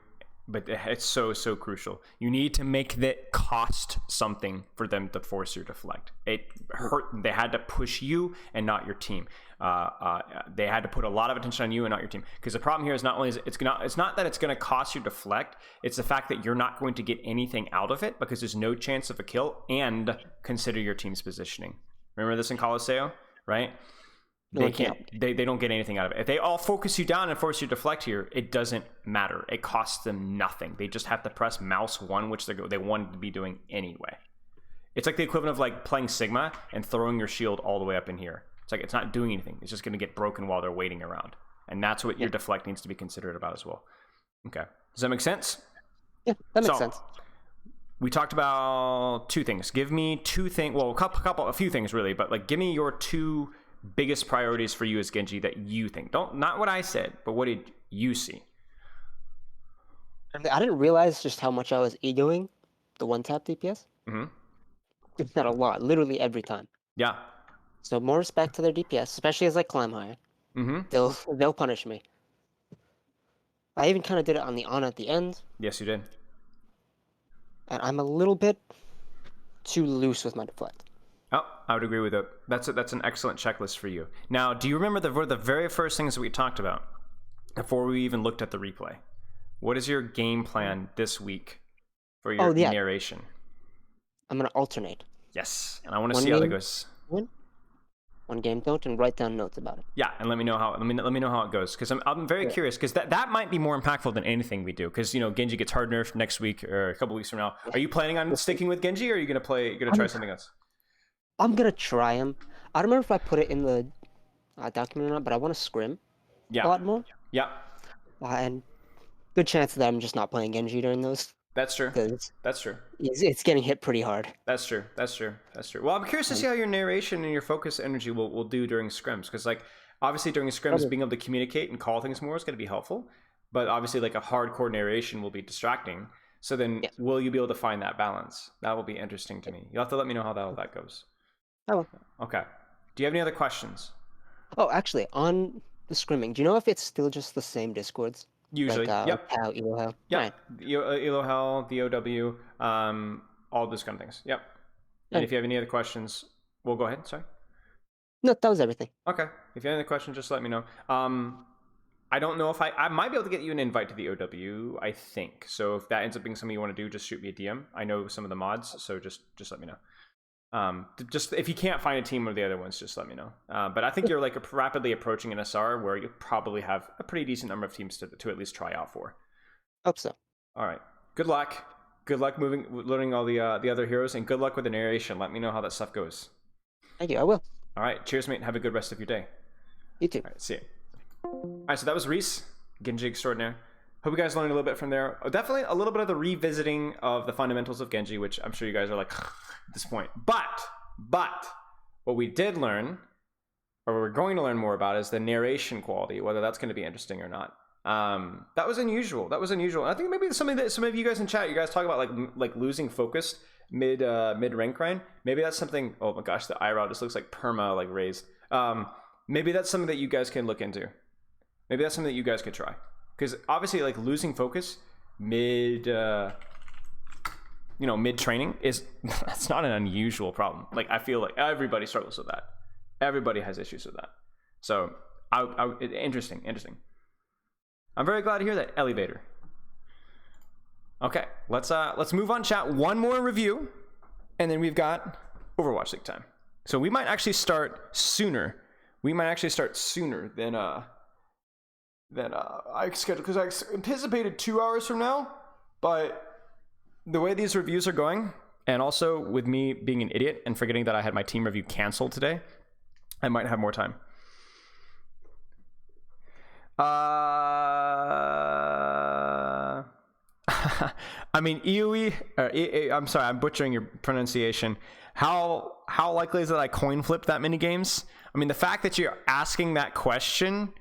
but it's so crucial. You need to make that cost something for them to force your deflect. It hurt. They had to push you and not your team. They had to put a lot of attention on you and not your team. Because the problem here is not only it's not that it's going to cost you deflect. It's the fact that you're not going to get anything out of it because there's no chance of a kill. And consider your team's positioning. Remember this in Colosseo, right? They don't get anything out of it. If they all focus you down and force you to deflect here, it doesn't matter. It costs them nothing. They just have to press mouse 1, which they wanted to be doing anyway. It's like the equivalent of like playing Sigma and throwing your shield all the way up in here. It's like it's not doing anything. It's just going to get broken while they're waiting around. And that's what your deflect needs to be considered about as well. Okay. Does that make sense? Yeah, that makes sense. We talked about 2 things. Give me 2 things. Well, a few things really, but like give me your 2 biggest priorities for you as Genji that you think. Not what I said, but what did you see? I didn't realize just how much I was egoing the one-tap DPS. Mm-hmm. It's not a lot, literally every time. Yeah. So more respect to their DPS, especially as I climb higher. Mm-hmm. They'll punish me. I even kind of did it on the Ana at the end. Yes, you did. And I'm a little bit too loose with my deflect. Oh, I would agree with it. That's an excellent checklist for you. Now, do you remember the very first things that we talked about before we even looked at the replay? What is your game plan this week for your narration? I'm gonna alternate. Yes, and I want to see how that goes. One game don't, and write down notes about it. Yeah, and let me know how it goes, because I'm very curious, because that might be more impactful than anything we do, because Genji gets hard nerfed next week or a couple weeks from now. Are you planning on sticking with Genji, or are you gonna try something else? I'm gonna try him. I don't remember if I put it in the document or not, but I want to scrim a lot more. Yeah. And good chance that I'm just not playing Genji during those. That's true. That's true. It's getting hit pretty hard. That's true. Well, I'm curious to see how your narration and your focus energy will do during scrims, because like obviously during scrims being able to communicate and call things more is going to be helpful, but obviously like a hardcore narration will be distracting. So then will you be able to find that balance? That will be interesting to me. You'll have to let me know how that goes. I will. Okay. Do you have any other questions? Oh, actually, on the scrimming, do you know if it's still just the same Discords? Usually, yep. How Elohel. Yep. Right. Elohel, the OW, all those kind of things. Yep. And if you have any other questions, we'll go ahead. Sorry. No, that was everything. Okay. If you have any questions, just let me know. I don't know if I might be able to get you an invite to the OW, I think. So if that ends up being something you want to do, just shoot me a DM. I know some of the mods, so just let me know. Just if you can't find a team of the other ones, just let me know. But I think you're like rapidly approaching an SR where you probably have a pretty decent number of teams to at least try out for. Hope so. All right. Good luck. Good luck learning all the other heroes, and good luck with the narration. Let me know how that stuff goes. Thank you. I will. All right. Cheers, mate. And have a good rest of your day. You too. All right. See you. All right. So that was Reese, Genji Extraordinaire. Hope you guys learned a little bit from there. Definitely a little bit of the revisiting of the fundamentals of Genji, which I'm sure you guys are like at this point. But what we did learn, or we're going to learn more about, is the narration quality, whether that's going to be interesting or not. That was unusual. I think maybe some of you guys in chat, you guys talk about like losing focus mid rank grind. Maybe that's something. Oh my gosh, the eyebrow just looks like perma like raised. Maybe that's something that you guys can look into. Maybe that's something that you guys could try. Because obviously, like losing focus mid training that's not an unusual problem. Like I feel like everybody struggles with that. Everybody has issues with that. So, interesting. I'm very glad to hear that, Elevator. Okay, let's move on, chat. One more review, and then we've got Overwatch League time. So we might actually start sooner. We might actually start sooner than I scheduled, because I anticipated 2 hours from now, but the way these reviews are going, and also with me being an idiot and forgetting that I had my team review canceled today, I might have more time. I mean, Iui, I'm sorry, I'm butchering your pronunciation. How likely is it I coin flip that many games? I mean, the fact that you're asking that question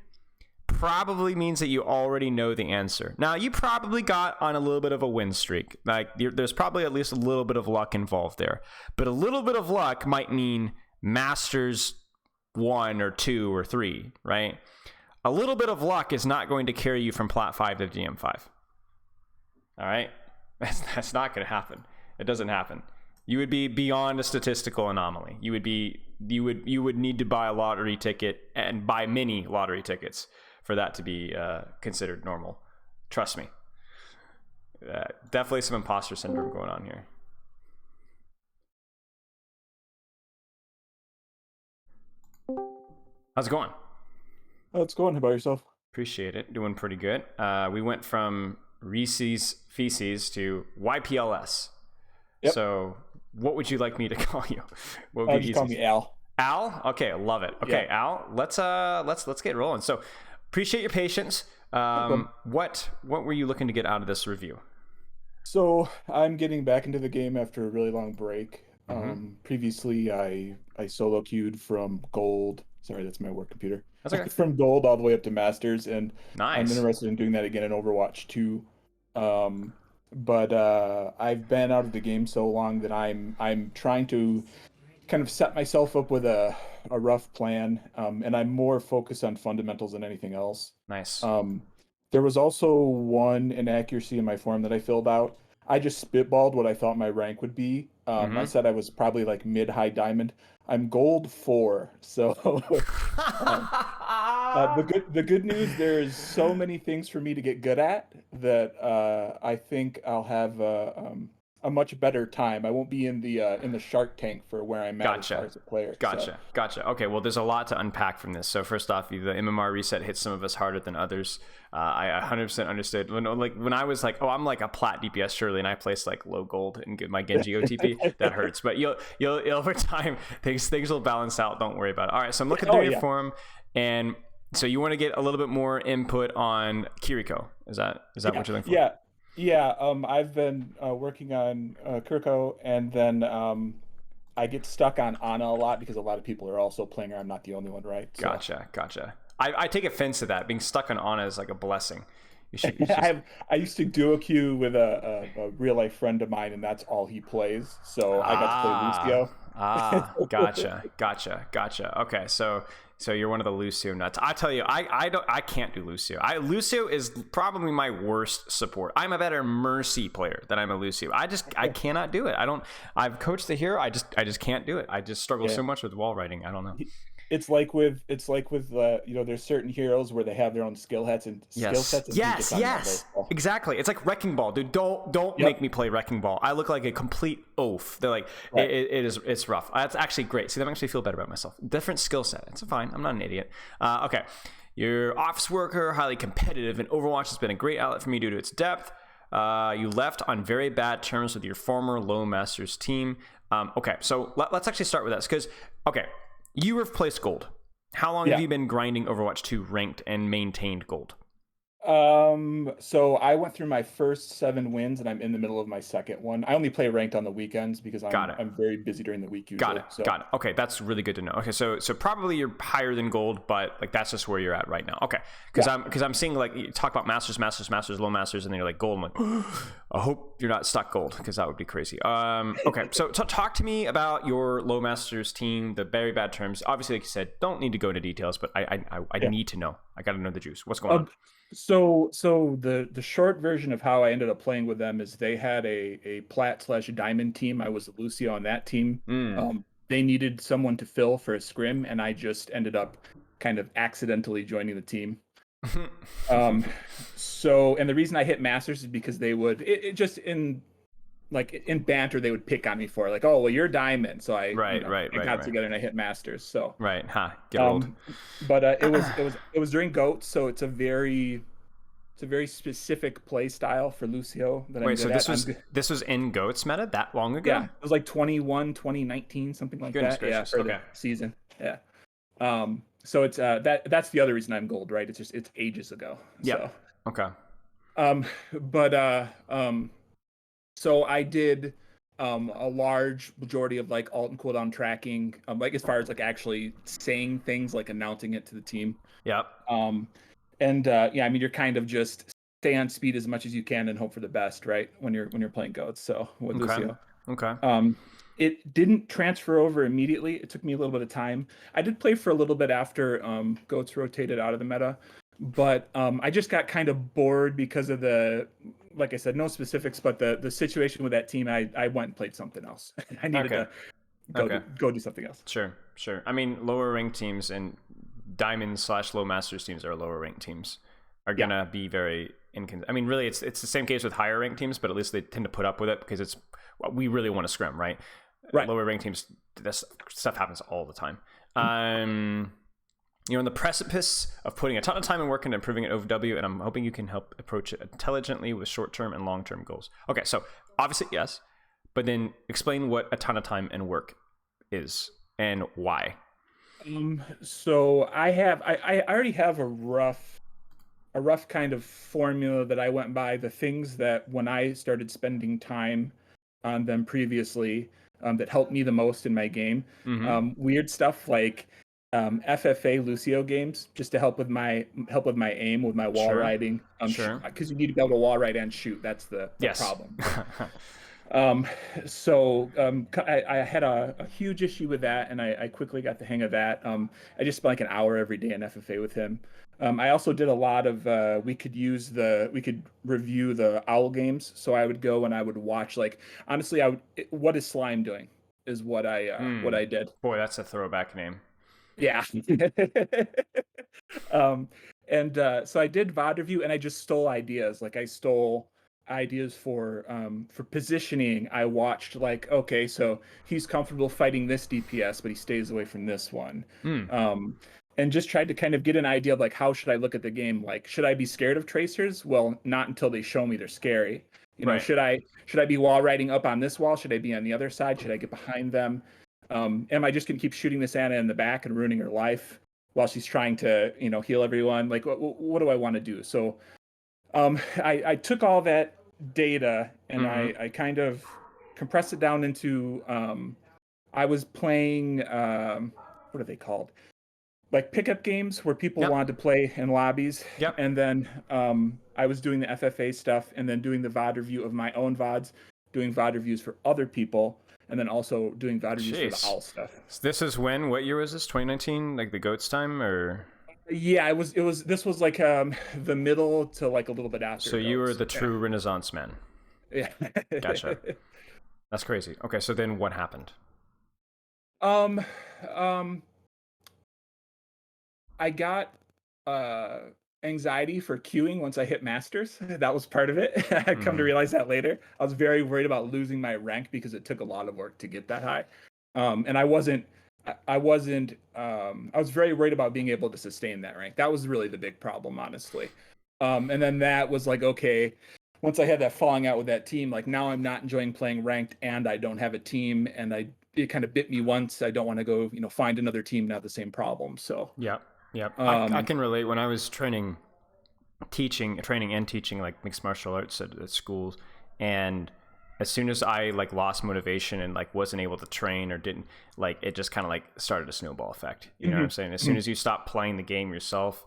probably means that you already know the answer. Now, you probably got on a little bit of a win streak. Like, there's probably at least a little bit of luck involved there. But a little bit of luck might mean Masters 1 or 2 or 3, right? A little bit of luck is not going to carry you from Plat 5 to GM5. All right? That's not going to happen. It doesn't happen. You would be beyond a statistical anomaly. You would need to buy a lottery ticket and buy many lottery tickets for that to be considered normal. Trust me. Definitely some imposter syndrome going on here. How's it going? Oh, it's going. How about yourself? Appreciate it. Doing pretty good. We went from Reese's Feces to YPLS. Yep. So what would you like me to call you? What would be Just call me Al. Al? Okay, love it. Okay, Yeah. Al, let's get rolling. So appreciate your patience. What were you looking to get out of this review? So I'm getting back into the game after a really long break. Previously, I solo queued from gold. Sorry, that's my work computer. That's okay. From gold all the way up to masters, and Nice. I'm interested in doing that again in Overwatch 2. But I've been out of the game so long that I'm trying to kind of set myself up with a rough plan, and I'm more focused on fundamentals than anything else. Nice. There was also one inaccuracy in my form that I filled out. I just spitballed what I thought my rank would be. I said I was probably like mid-high diamond. I'm gold 4, so the good news, there's so many things for me to get good at that I think I'll have a much better time. I won't be in the Shark Tank for where I'm at as far as a player. Gotcha. Okay, well, there's a lot to unpack from this. So first off, the MMR reset hits some of us harder than others. I 100% understood. When I was like, oh, I'm like a plat DPS surely, and I placed like low gold and get my Genji OTP, that hurts. But you'll over time things will balance out. Don't worry about it. All right, so I'm looking through your form, and so you want to get a little bit more input on Kiriko. Is that what you're looking for? Yeah. I've been working on Kiriko, and then I get stuck on Ana a lot because a lot of people are also playing her. I'm not the only one, right? So. Gotcha. I take offense to that. Being stuck on Ana is like a blessing. You should I used to duo queue with a real life friend of mine, and that's all he plays. So I got to play Lucio. Gotcha. Okay, so you're one of the Lucio nuts. I tell you, I can't do Lucio. Lucio is probably my worst support. I'm a better Mercy player than I'm a Lucio. I cannot do it. I've coached the hero. I just can't do it. I just struggle so much with wall riding. I don't know. It's like with there's certain heroes where they have their own skill sets and skill sets. Yes, exactly. It's like Wrecking Ball, dude. Don't make me play Wrecking Ball. I look like a complete oaf. They're like, it's rough. That's actually great. See, that makes me feel better about myself. Different skill set. It's fine. I'm not an idiot. Okay, you're office worker, highly competitive, and Overwatch has been a great outlet for me due to its depth. You left on very bad terms with your former Low Masters team. Okay, so let's actually start with this because you have placed gold. How long have you been grinding Overwatch 2 ranked and maintained gold? So I went through my first 7 wins, and I'm in the middle of my second one. I only play ranked on the weekends because I'm very busy during the week usually. Got it. Okay, that's really good to know. Okay, so probably you're higher than gold, but like that's just where you're at right now. Okay, because I'm seeing like you talk about masters, low masters, and then you're like gold. I'm like, I hope you're not stuck gold because that would be crazy. Okay, so talk to me about your low masters team, the very bad terms. Obviously, like you said, don't need to go into details, but I need to know. I got to know the juice. What's going on? So the short version of how I ended up playing with them is they had a plat/diamond team. I was a Lucio on that team. They needed someone to fill for a scrim, and I just ended up kind of accidentally joining the team. So, and the reason I hit masters is because they would it just in like in banter they would pick on me for like, oh well, you're diamond, so I Right. got together and I hit masters. So right, get old. But it was during GOAT, so it's a very specific play style for Lucio that I'm good at. This was in GOAT's meta that long ago? Yeah, it was like 2019, something like Goodness that. gracious. Yeah, for the season. Yeah. So it's that's the other reason I'm gold, right? It's ages ago. Yeah. So. Okay. So I did a large majority of like alt and cooldown tracking, like as far as like actually saying things, like announcing it to the team. Yep. Yeah, I mean, you're kind of just stay on speed as much as you can and hope for the best, right? When you're playing goats. So with Lucio. Okay. It didn't transfer over immediately. It took me a little bit of time. I did play for a little bit after goats rotated out of the meta, but I just got kind of bored because of like I said, no specifics, but the situation with that team. I went and played something else. I needed to go do something else. Sure. I mean, lower ranked teams and diamond/low masters teams are lower ranked teams are gonna be very inconsistent. I mean, really, it's the same case with higher ranked teams, but at least they tend to put up with it because we really want to scrim, right? Right. Lower ranked teams, this stuff happens all the time. You're on the precipice of putting a ton of time and work into improving at OVW, and I'm hoping you can help approach it intelligently with short-term and long-term goals. Okay, so obviously yes, but then explain what a ton of time and work is and why. So I already have a rough kind of formula that I went by. The things that when I started spending time on them previously, that helped me the most in my game. Weird stuff like FFA Lucio games, just to help with my aim with my wall riding. Because you need to be able to wall ride and shoot. That's the problem. I had a huge issue with that, and I quickly got the hang of that. I just spent like an hour every day in FFA with him. I also did a lot of we could review the owl games. So I would go and I would watch, like, honestly, what is Slime doing is what I did. Boy, that's a throwback name. Yeah. So I did VOD review, and I just stole ideas. Like I stole ideas for positioning. I watched like, okay, so he's comfortable fighting this DPS, but he stays away from this one. And just tried to kind of get an idea of like, how should I look at the game? Like, should I be scared of tracers? Well, not until they show me they're scary. You know, should I be wall riding up on this wall? Should I be on the other side? Should I get behind them? Am I just gonna keep shooting this Anna in the back and ruining her life while she's trying to, heal everyone? Like, what do I want to do? So, I took all that data and I kind of compressed it down into, I was playing, what are they called? Like pickup games where people wanted to play in lobbies. And then I was doing the FFA stuff and then doing the VOD review of my own VODs, doing VOD reviews for other people, and then also doing VOD reviews for the owl stuff. So this is what year was this? 2019? Like the GOAT's time, or? Yeah, this was like the middle to like a little bit after. So you were the true Renaissance man. Yeah. Gotcha. That's crazy. Okay, so then what happened? I got anxiety for queuing once I hit masters. That was part of it. I come to realize that later. I was very worried about losing my rank because it took a lot of work to get that high. And I was very worried about being able to sustain that rank. That was really the big problem, honestly. And then that was like, okay, once I had that falling out with that team, like now I'm not enjoying playing ranked and I don't have a team, and it kind of bit me once. I don't want to go, find another team and have the same problem. So yeah. I can relate. When I was training and teaching like mixed martial arts at schools, and as soon as I like lost motivation and like wasn't able to train or didn't, like, it just kind of like started a snowball effect. You know what I'm saying? As soon as you stop playing the game yourself,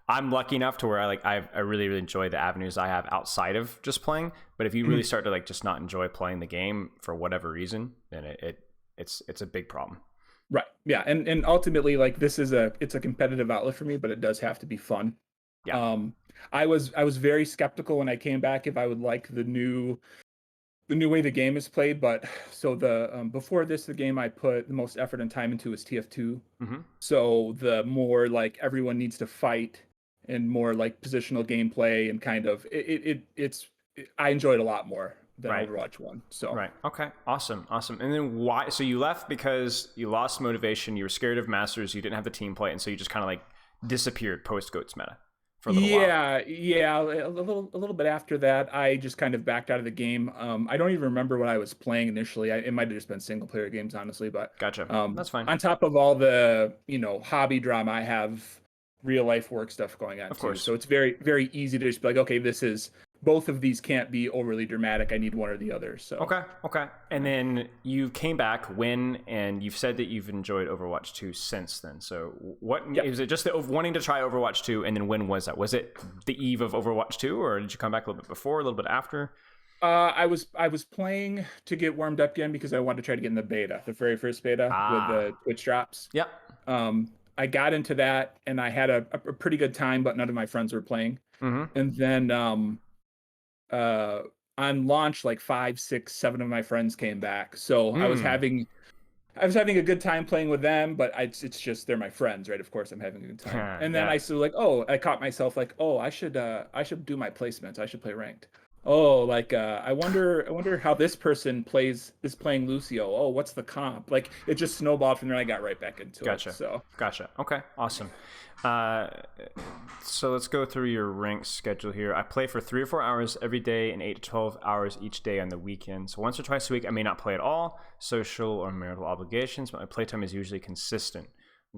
I'm lucky enough to where I really, really enjoy the avenues I have outside of just playing. But if you really start to like just not enjoy playing the game for whatever reason, then it's a big problem. Right. Yeah. And ultimately, like, it's a competitive outlet for me, but it does have to be fun. Yeah. I was very skeptical when I came back if I would like the new way the game is played. But so before this, the game I put the most effort and time into was TF2. So the more like everyone needs to fight and more like positional gameplay and kind of I enjoyed a lot more. than Overwatch 1. So right. Okay. Awesome. And then why? So you left because you lost motivation. You were scared of Masters. You didn't have the team play, and so you just kind of like disappeared post Goats meta for a little while. Yeah. A little bit after that, I just kind of backed out of the game. I don't even remember what I was playing initially. It might have just been single player games, honestly. But Gotcha. That's fine. On top of all the hobby drama, I have real life work stuff going on too. So it's very, very easy to just be like, okay, both of these can't be overly dramatic. I need one or the other. So okay. And then you came back and you've said that you've enjoyed Overwatch 2 since then. So is it just wanting to try Overwatch 2, and then when was that? Was it the eve of Overwatch 2, or did you come back a little bit before, a little bit after? I was playing to get warmed up again because I wanted to try to get in the very first beta with the Twitch drops. Yep. I got into that and I had a pretty good time, but none of my friends were playing. Mm-hmm. And then on launch, like 5, 6, 7 of my friends came back. So I was having a good time playing with them, but it's just they're my friends, right? Of course, I'm having a good time. And then I caught myself like, I should do my placements. I should play ranked. I wonder how this person is playing Lucio. Oh, what's the comp? Like it just snowballed from there. I got right back into it. So gotcha. Okay, awesome. So let's go through your ranked schedule here. I play for 3 or 4 hours every day and 8 to 12 hours each day on the weekend. So once or twice a week, I may not play at all, social or marital obligations, but my playtime is usually consistent.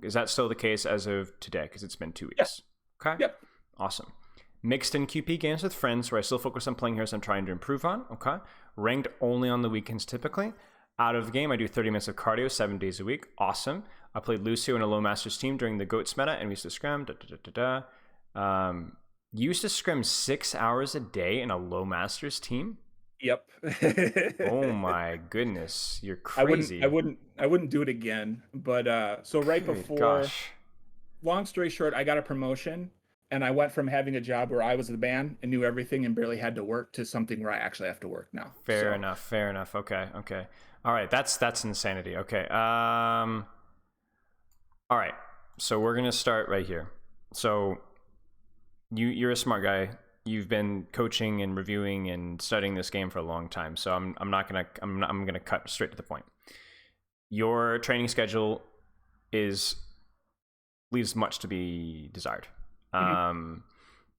Is that still the case as of today? Because it's been 2 weeks. Yes. Okay. Yep. Awesome. Mixed in QP games with friends where I still focus on playing heroes I'm trying to improve on. Okay. Ranked only on the weekends typically. Out of the game, I do 30 minutes of cardio 7 days a week. Awesome. I played Lucio in a low masters team during the Goats meta, and we used to scrim. You used to scrim 6 hours a day in a low masters team? Yep. Oh my goodness. You're crazy. I wouldn't do it again. But so right before, gosh. Long story short, I got a promotion. And I went from having a job where I was the man and knew everything and barely had to work to something where I actually have to work now. Fair enough. Okay. All right, that's insanity. Okay. All right. So we're gonna start right here. So you're a smart guy. You've been coaching and reviewing and studying this game for a long time. So I'm gonna cut straight to the point. Your training schedule leaves much to be desired.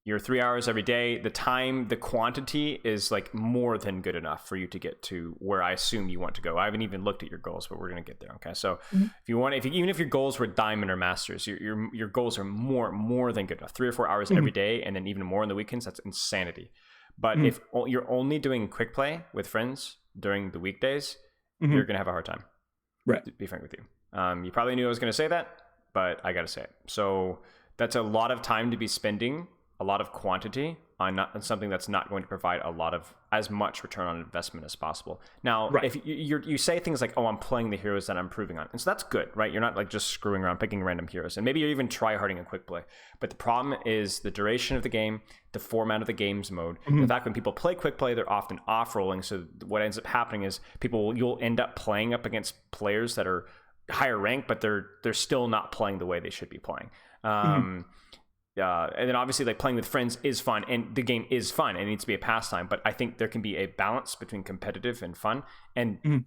You're 3 hours every day. The quantity is like more than good enough for you to get to where I assume you want to go. I haven't even looked at your goals, but we're gonna get there. Okay, so even if your goals were diamond or masters, your goals are more than good enough. 3 or 4 hours every day, and then even more on the weekends. That's insanity. But if you're only doing quick play with friends during the weekdays, you're gonna have a hard time. Right. To be frank with you, you probably knew I was gonna say that, but I gotta say it. So that's a lot of time to be spending, a lot of quantity on something that's not going to provide as much return on investment as possible. Now, if you say things like, I'm playing the heroes that I'm improving on. And so that's good, right? You're not like just screwing around, picking random heroes. And maybe you're even try-harding a quick play. But the problem is the duration of the game, the format of the game's mode. The fact when people play quick play, they're often off-rolling. So what ends up happening is you'll end up playing up against players that are higher rank, but they're still not playing the way they should be playing. And then obviously like playing with friends is fun, and the game is fun, and it needs to be a pastime, but I think there can be a balance between competitive and fun, and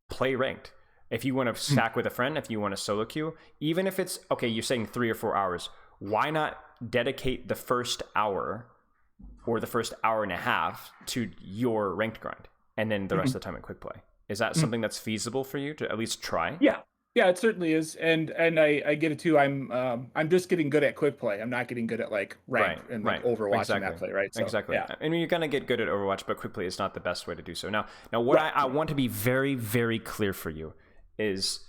play ranked. If you want to stack with a friend, if you want to solo queue, even if it's okay, you're saying 3 or 4 hours, why not dedicate the first hour or the first hour and a half to your ranked grind, and then the rest of the time at quick play? Is that something that's feasible for you to at least try? Yeah, it certainly is, and I get it too. I'm just getting good at quick play. I'm not getting good at like rank and like Overwatch and that play, right? So, exactly. Yeah. I mean, you're gonna get good at Overwatch, but quick play is not the best way to do so. Now, what I want to be very, very clear for you is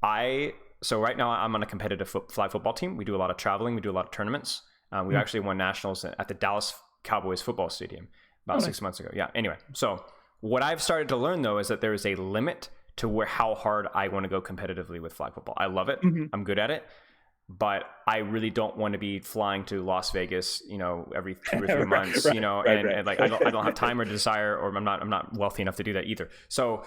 so right now I'm on a competitive flag football team. We do a lot of traveling. We do a lot of tournaments. We actually won nationals at the Dallas Cowboys football stadium about 6 months ago. Yeah. Anyway, so what I've started to learn though is that there is a limit to how hard I want to go competitively with flag football. I love it. I'm good at it, but I really don't want to be flying to Las Vegas, every 2 or 3 months, and like I don't have time or desire, or I'm not wealthy enough to do that either. So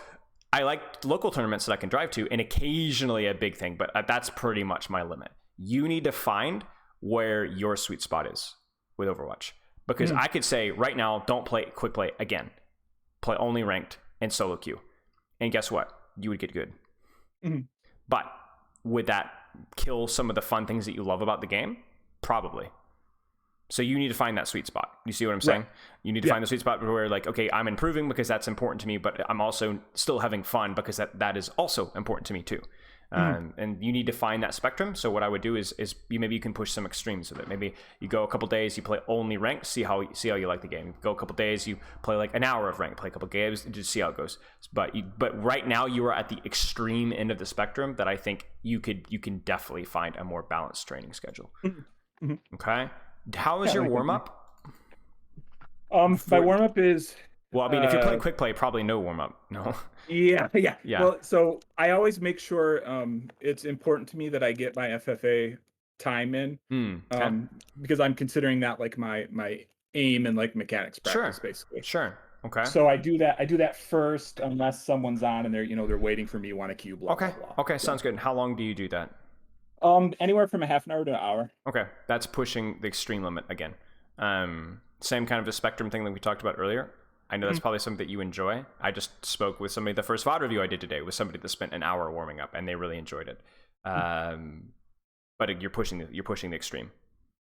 I like local tournaments that I can drive to, and occasionally a big thing, but that's pretty much my limit. You need to find where your sweet spot is with Overwatch, because I could say right now, don't play quick play again. play only ranked and solo queue. And guess what? You would get good. Mm-hmm. But would that kill some of the fun things that you love about the game? Probably. So you need to find that sweet spot. You see what I'm saying? You need to find the sweet spot where like, okay, I'm improving because that's important to me, but I'm also still having fun because that is also important to me too. And you need to find that spectrum. So what I would do is maybe you can push some extremes with it. Maybe you go a couple days, you play only ranked, see how you like the game. Go a couple days, you play like an hour of ranked, play a couple games, and just see how it goes. But right now you are at the extreme end of the spectrum that I think you can definitely find a more balanced training schedule. Mm-hmm. Okay. How is your warm up? My warm up is. Well, I mean, if you're playing quick play, probably no warm up. No. Yeah. Well, so I always make sure it's important to me that I get my FFA time in, because I'm considering that like my aim and like mechanics practice, basically. Sure. Okay. So I do that first, unless someone's on and they're waiting for me, want a cue. Blah, okay. Blah, blah. Okay. Sounds good. And how long do you do that? Anywhere from a half an hour to an hour. Okay, that's pushing the extreme limit again. Same kind of a spectrum thing that we talked about earlier. I know that's probably something that you enjoy. I just spoke with somebody. The first VOD review I did today was somebody that spent an hour warming up, and they really enjoyed it. But you're pushing the extreme.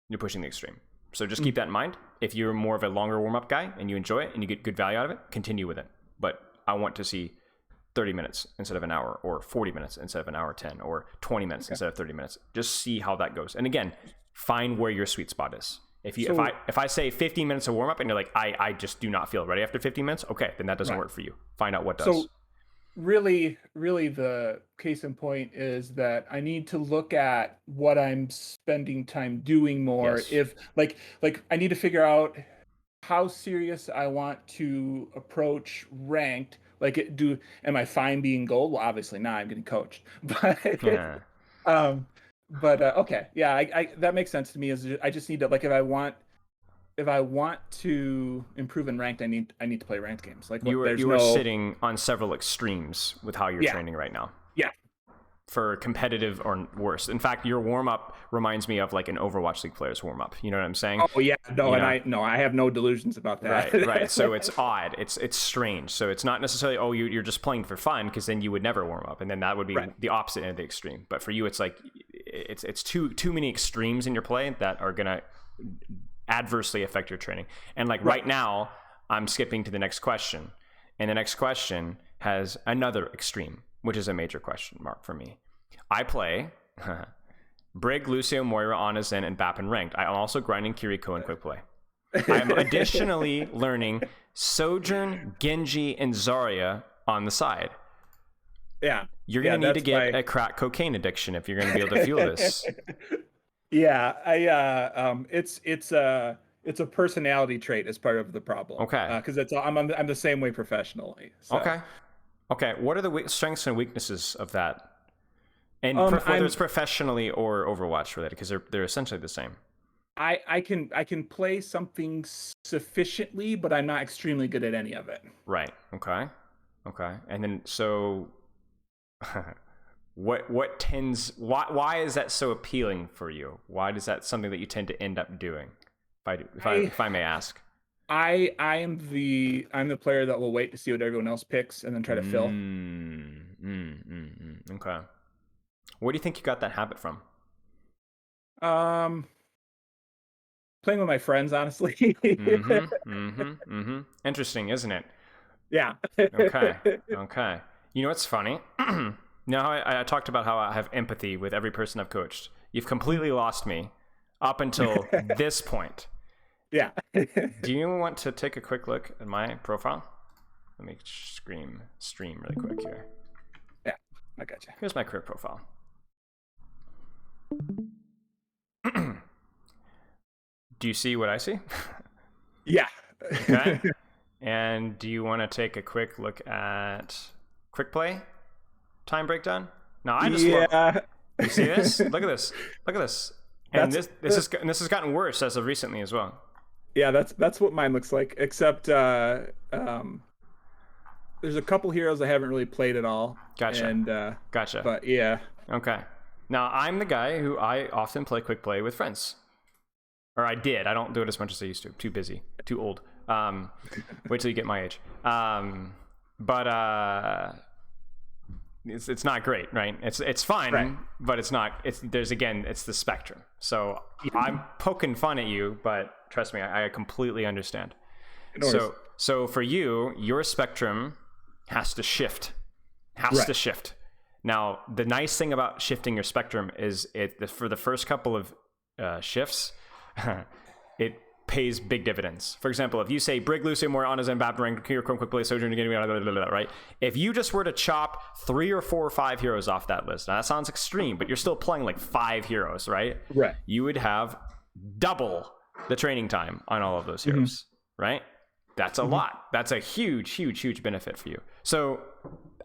You're pushing the extreme. So just keep that in mind. If you're more of a longer warm up guy and you enjoy it and you get good value out of it, continue with it. But I want to see 30 minutes instead of an hour, or 40 minutes instead of an hour 10, or 20 minutes instead of 30 minutes. Just see how that goes. And again, find where your sweet spot is. If I say 15 minutes of warm up and you're like, I just do not feel ready after 15 minutes, okay, then that doesn't work for you. Find out what does. So really the case in point is that I need to look at what I'm spending time doing more. Yes. If like I need to figure out how serious I want to approach ranked. Like, am I fine being gold? Well, obviously not. I'm getting coached. But okay, yeah, I that makes sense to me. I just need to, like, if I want to improve in ranked, I need to play ranked games. Like, you are sitting on several extremes with how you're training right now. Yeah. For competitive or worse. In fact, your warm up reminds me of like an Overwatch League player's warm up. You know what I'm saying? Oh yeah, I have no delusions about that. Right. So it's odd. It's strange. So it's not necessarily you're just playing for fun, because then you would never warm up, and then that would be the opposite end of the extreme. But for you, it's like it's too many extremes in your play that are gonna adversely affect your training. And like right now, I'm skipping to the next question, and the next question has another extreme, which is a major question mark for me. I play Brig, Lucio, Moira, Ana, Zen, and Bap in ranked. I'm also grinding Kiriko in quick play. I'm additionally learning Sojourn, Genji, and Zarya on the side. Yeah. You're going to need to get a crack cocaine addiction if you're going to be able to fuel this. Yeah, it's a personality trait as part of the problem. Okay. Because I'm the same way professionally. So. Okay. What are the strengths and weaknesses of that? And whether it's professionally or Overwatch related, because they're essentially the same. I can play something sufficiently, but I'm not extremely good at any of it. Right. Okay. And then so, why is that so appealing for you? Why is that something that you tend to end up doing? If I may ask. I'm the player that will wait to see what everyone else picks and then try to fill. Okay. Where do you think you got that habit from? Playing with my friends, honestly. Interesting, isn't it? Yeah. Okay. You know what's funny? Now I talked about how I have empathy with every person I've coached. You've completely lost me up until this point. Yeah. Do you want to take a quick look at my profile? Let me stream really quick here. Yeah, I got you. Here's my career profile. Do you see what I see? Yeah. Okay. And do you want to take a quick look at quick play time breakdown? No, I just love. You see this? Look at this. And this has gotten worse as of recently as well. Yeah, that's what mine looks like. Except there's a couple heroes I haven't really played at all. Gotcha. And gotcha. But yeah. Okay. Now I'm the guy who I often play quick play with friends, or I did. I don't do it as much as I used to. Too busy. Too old. Wait till you get my age. But it's not great, right? It's fine, right. But it's not. It's the spectrum. So I'm poking fun at you, but trust me, I completely understand. So for you, your spectrum has to shift. To shift. Now, the nice thing about shifting your spectrum is for the first couple of shifts, it pays big dividends. For example, if you say Brig, Lucio, Moore, Ana, Zen, Babberang, Kiriko, Quick Play, Sojourner, right? If you just were to chop 3 or 4 or 5 heroes off that list, now that sounds extreme, but you're still playing like 5 heroes, right? Right. You would have double the training time on all of those heroes, right? That's a lot. That's a huge benefit for you. So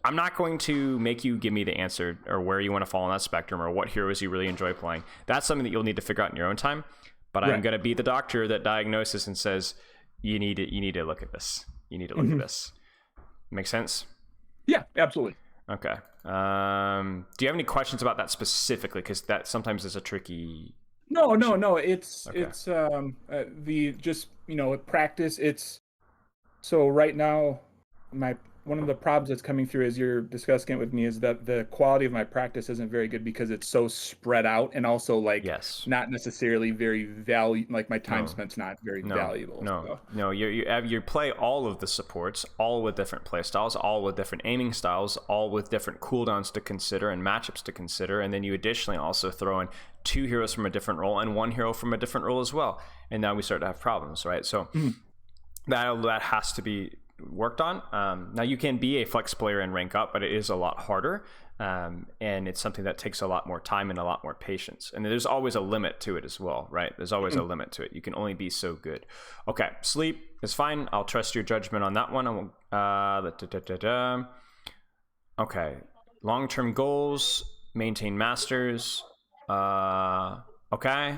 I'm not going to make you give me the answer or where you want to fall on that spectrum or what heroes you really enjoy playing. That's something that you'll need to figure out in your own time. But I'm going to be the doctor that diagnoses and says, you need to look at this. You need to look at this. Make sense? Yeah, absolutely. Okay. Do you have any questions about that specifically? Because that sometimes is a tricky. No. It's the just practice. It's so right now one of the problems that's coming through as you're discussing it with me is that the quality of my practice isn't very good because it's so spread out and also not necessarily very like my time spent's not very valuable. No, you play all of the supports, all with different play styles, all with different aiming styles, all with different cooldowns to consider and matchups to consider, and then you additionally also throw in 2 heroes from a different role and 1 hero from a different role as well, and now we start to have problems, right? So that has to be worked on. Now you can be a flex player and rank up, but it is a lot harder, and it's something that takes a lot more time and a lot more patience, and there's always a limit to it as well, right? There's always a limit to it. You can only be so good. Okay, sleep is fine. I'll trust your judgment on that one. Okay, long-term goals, maintain masters. Okay,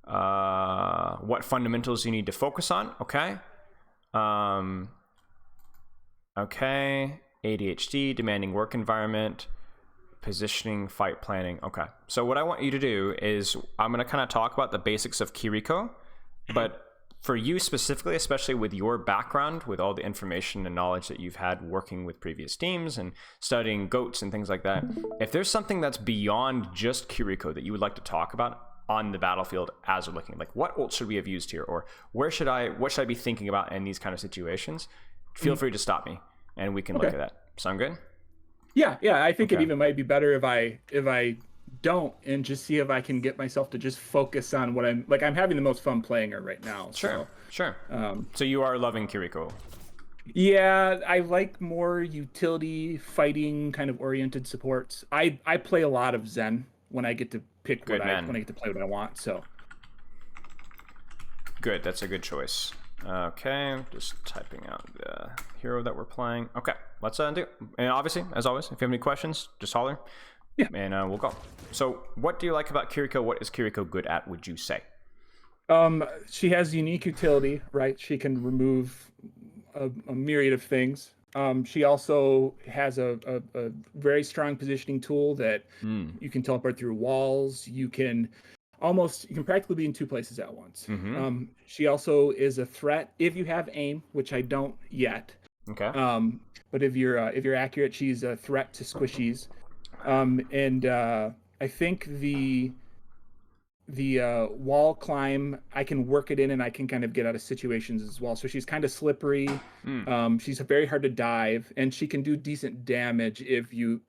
what fundamentals you need to focus on. Okay, ADHD, demanding work environment, positioning, fight planning. Okay, so what I want you to do is I'm going to kind of talk about the basics of Kiriko, but for you specifically, especially with your background, with all the information and knowledge that you've had working with previous teams and studying goats and things like that, if there's something that's beyond just Kiriko that you would like to talk about on the battlefield as we're looking, like what ult should we have used here, or what should I be thinking about in these kind of situations, feel free to stop me and we can look at that. Sound good? Yeah, I think it even might be better if I don't and just see if I can get myself to just focus on what I'm having the most fun playing her right now. Sure. So you are loving Kiriko. Yeah, I like more utility fighting kind of oriented supports. I play a lot of Zen when I get to pick when I get to play what I want. So good, that's a good choice. Okay, just typing out the hero that we're playing. Okay, let's do it. And obviously, as always, if you have any questions, just holler. Yeah, and we'll go. So, what do you like about Kiriko? What is Kiriko good at? Would you say? She has unique utility, right? She can remove a myriad of things. She also has a very strong positioning tool that you can teleport through walls. You can practically be in 2 places at once. She also is a threat if you have aim, which I don't yet. Okay. But if you're accurate, she's a threat to squishies. And I think the wall climb, I can work it in and I can kind of get out of situations as well. So she's kind of slippery. She's very hard to dive, and she can do decent damage if you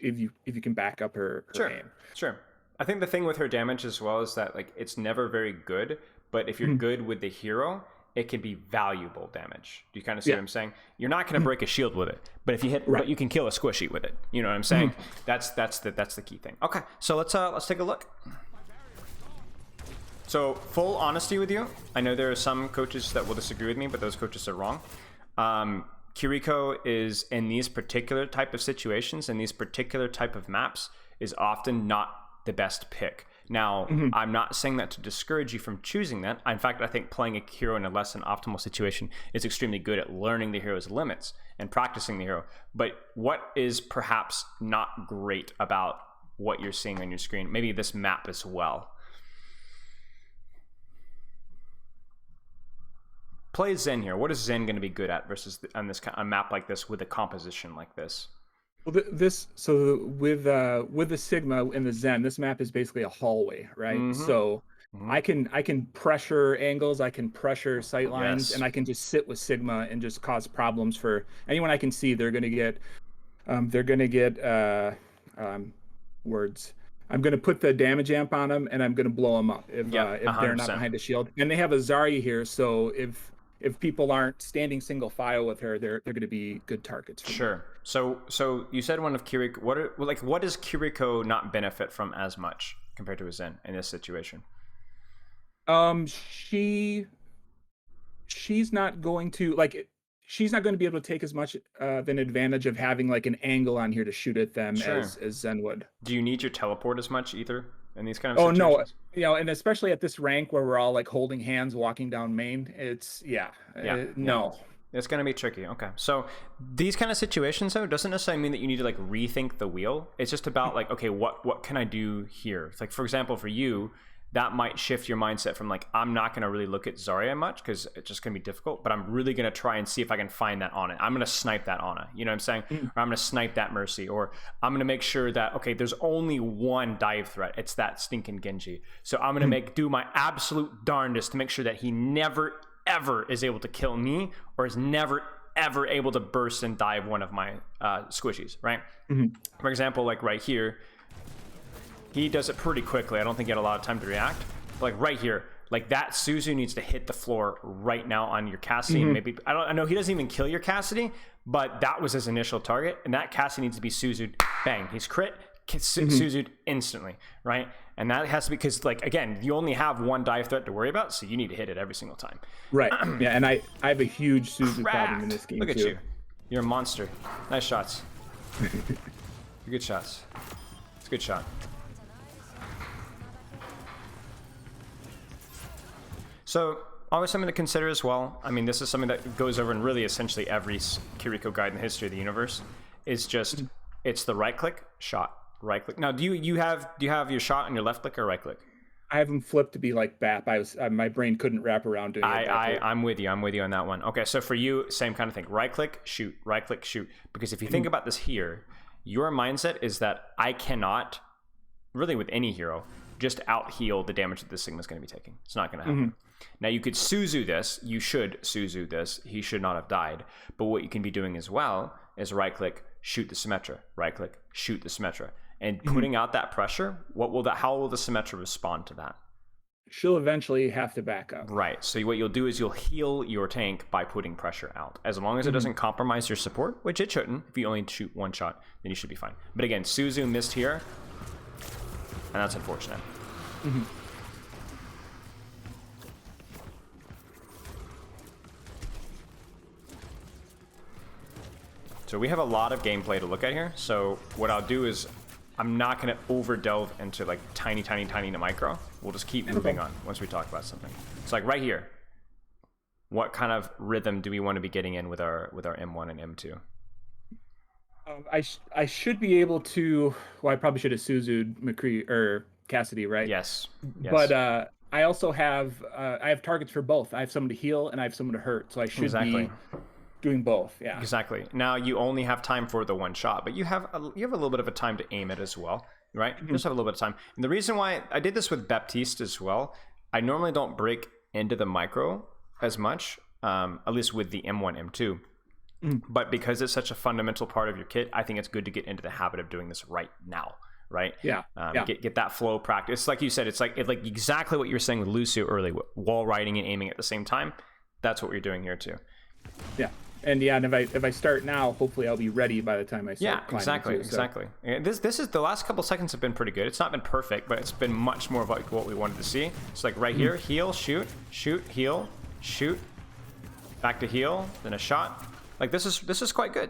can back up her aim. Sure. I think the thing with her damage as well is that it's never very good, but if you're good with the hero, it can be valuable damage. Do you kind of see what I'm saying? You're not going to break a shield with it, but if you hit, but you can kill a squishy with it. You know what I'm saying? That's the key thing. Okay, so let's take a look. So full honesty with you, I know there are some coaches that will disagree with me, but those coaches are wrong. Kiriko is in these particular type of situations, in these particular type of maps, is often not the best pick. Now, I'm not saying that to discourage you from choosing that. In fact, I think playing a hero in a less than optimal situation is extremely good at learning the hero's limits and practicing the hero. But what is perhaps not great about what you're seeing on your screen, maybe this map as well? play Zen here. What is Zen going to be good at versus on this a map like this with a composition like this? Well, with the Sigma and the Zen, this map is basically a hallway, right? So I can pressure angles, I can pressure sight lines, and I can just sit with Sigma and just cause problems for anyone I can see. They're gonna get words. I'm gonna put the damage amp on them, and I'm gonna blow them up if they're not behind a shield. And they have a Zarya here, so if people aren't standing single file with her, they're going to be good targets. Sure. So you said one of Kiriko. What does Kiriko not benefit from as much compared to a Zen in this situation? She's not going to she's not going to be able to take as much of an advantage of having like an angle on here to shoot at them as Zen would. Do you need your teleport as much either in these kind of situations? No, and especially at this rank where we're all like holding hands walking down main, it's no. It's going to be tricky. Okay. So these kind of situations though doesn't necessarily mean that you need to like rethink the wheel. It's just about like, okay, what can I do here? It's like, for example, for you, that might shift your mindset from like, I'm not going to really look at Zarya much because it's just going to be difficult, but I'm really going to try and see if I can find that Ana. I'm going to snipe that Ana, you know what I'm saying? Or I'm going to snipe that Mercy, or I'm going to make sure that, okay, there's only one dive threat. It's that stinking Genji. So I'm going to do my absolute darndest to make sure that he never, ever is able to kill me or is never, ever able to burst and dive one of my squishies, right? For example, like right here, he does it pretty quickly. I don't think he had a lot of time to react. But like right here, like that Suzu needs to hit the floor right now on your Cassidy. And maybe I know he doesn't even kill your Cassidy, but that was his initial target, and that Cassidy needs to be Suzu'd. Bang, he's crit, Suzu'd instantly, right? And that has to be because, like, again, you only have one dive threat to worry about, so you need to hit it every single time. Right. Yeah, and I have a huge Suzu problem in this game. Look at too. you. You're a monster. Nice shots. Good shots. It's a good shot. So, always something to consider as well. I mean, this is something that goes over in really essentially every Kiriko guide in the history of the universe. Is just it's the right click, shot, right click. Now, do you have your shot on your left click or right click? I have them flipped to be like BAP. My brain couldn't wrap around doing it. I'm with you. I'm with you on that one. Okay, so for you, same kind of thing. Right click, shoot. Right click, shoot. Because if you think about this here, your mindset is that I cannot, really with any hero, just out heal the damage that this Sigma is going to be taking. It's not going to happen. Now you could Suzu this. You should Suzu this. He should not have died. But what you can be doing as well is right click, shoot the Symmetra. Right click, shoot the Symmetra. And putting out that pressure, how will the Symmetra respond to that? She'll eventually have to back up. Right. So what you'll do is you'll heal your tank by putting pressure out. As long as it doesn't compromise your support, which it shouldn't. If you only shoot one shot, then you should be fine. But again, Suzu missed here, and that's unfortunate. So we have a lot of gameplay to look at here. So what I'll do is I'm not going to over delve into like tiny to micro. We'll just keep moving on once we talk about something. So like right here, what kind of rhythm do we want to be getting in with our M1 and M2? I should be able to. Well, I probably should have Suzu'd McCree or Cassidy, right? Yes. But I also have targets for both. I have someone to heal and I have someone to hurt, so I should be doing both. Yeah. Exactly. Now you only have time for the one shot, but you have a little bit of a time to aim it as well, right? You just have a little bit of time. And the reason why I did this with Baptiste as well, I normally don't break into the micro as much, at least with the M1, M2. But because it's such a fundamental part of your kit, I think it's good to get into the habit of doing this right now, right? Yeah. Get that flow practice. Like you said, it's like exactly what you were saying with Lucio earlier, wall riding and aiming at the same time. That's what we're doing here too. Yeah. And if I start now, hopefully I'll be ready by the time I start. Yeah, exactly. And this is the last couple seconds have been pretty good. It's not been perfect, but it's been much more of like what we wanted to see. It's like right here, heal, shoot, heal, shoot, back to heal, then a shot. Like this is quite good.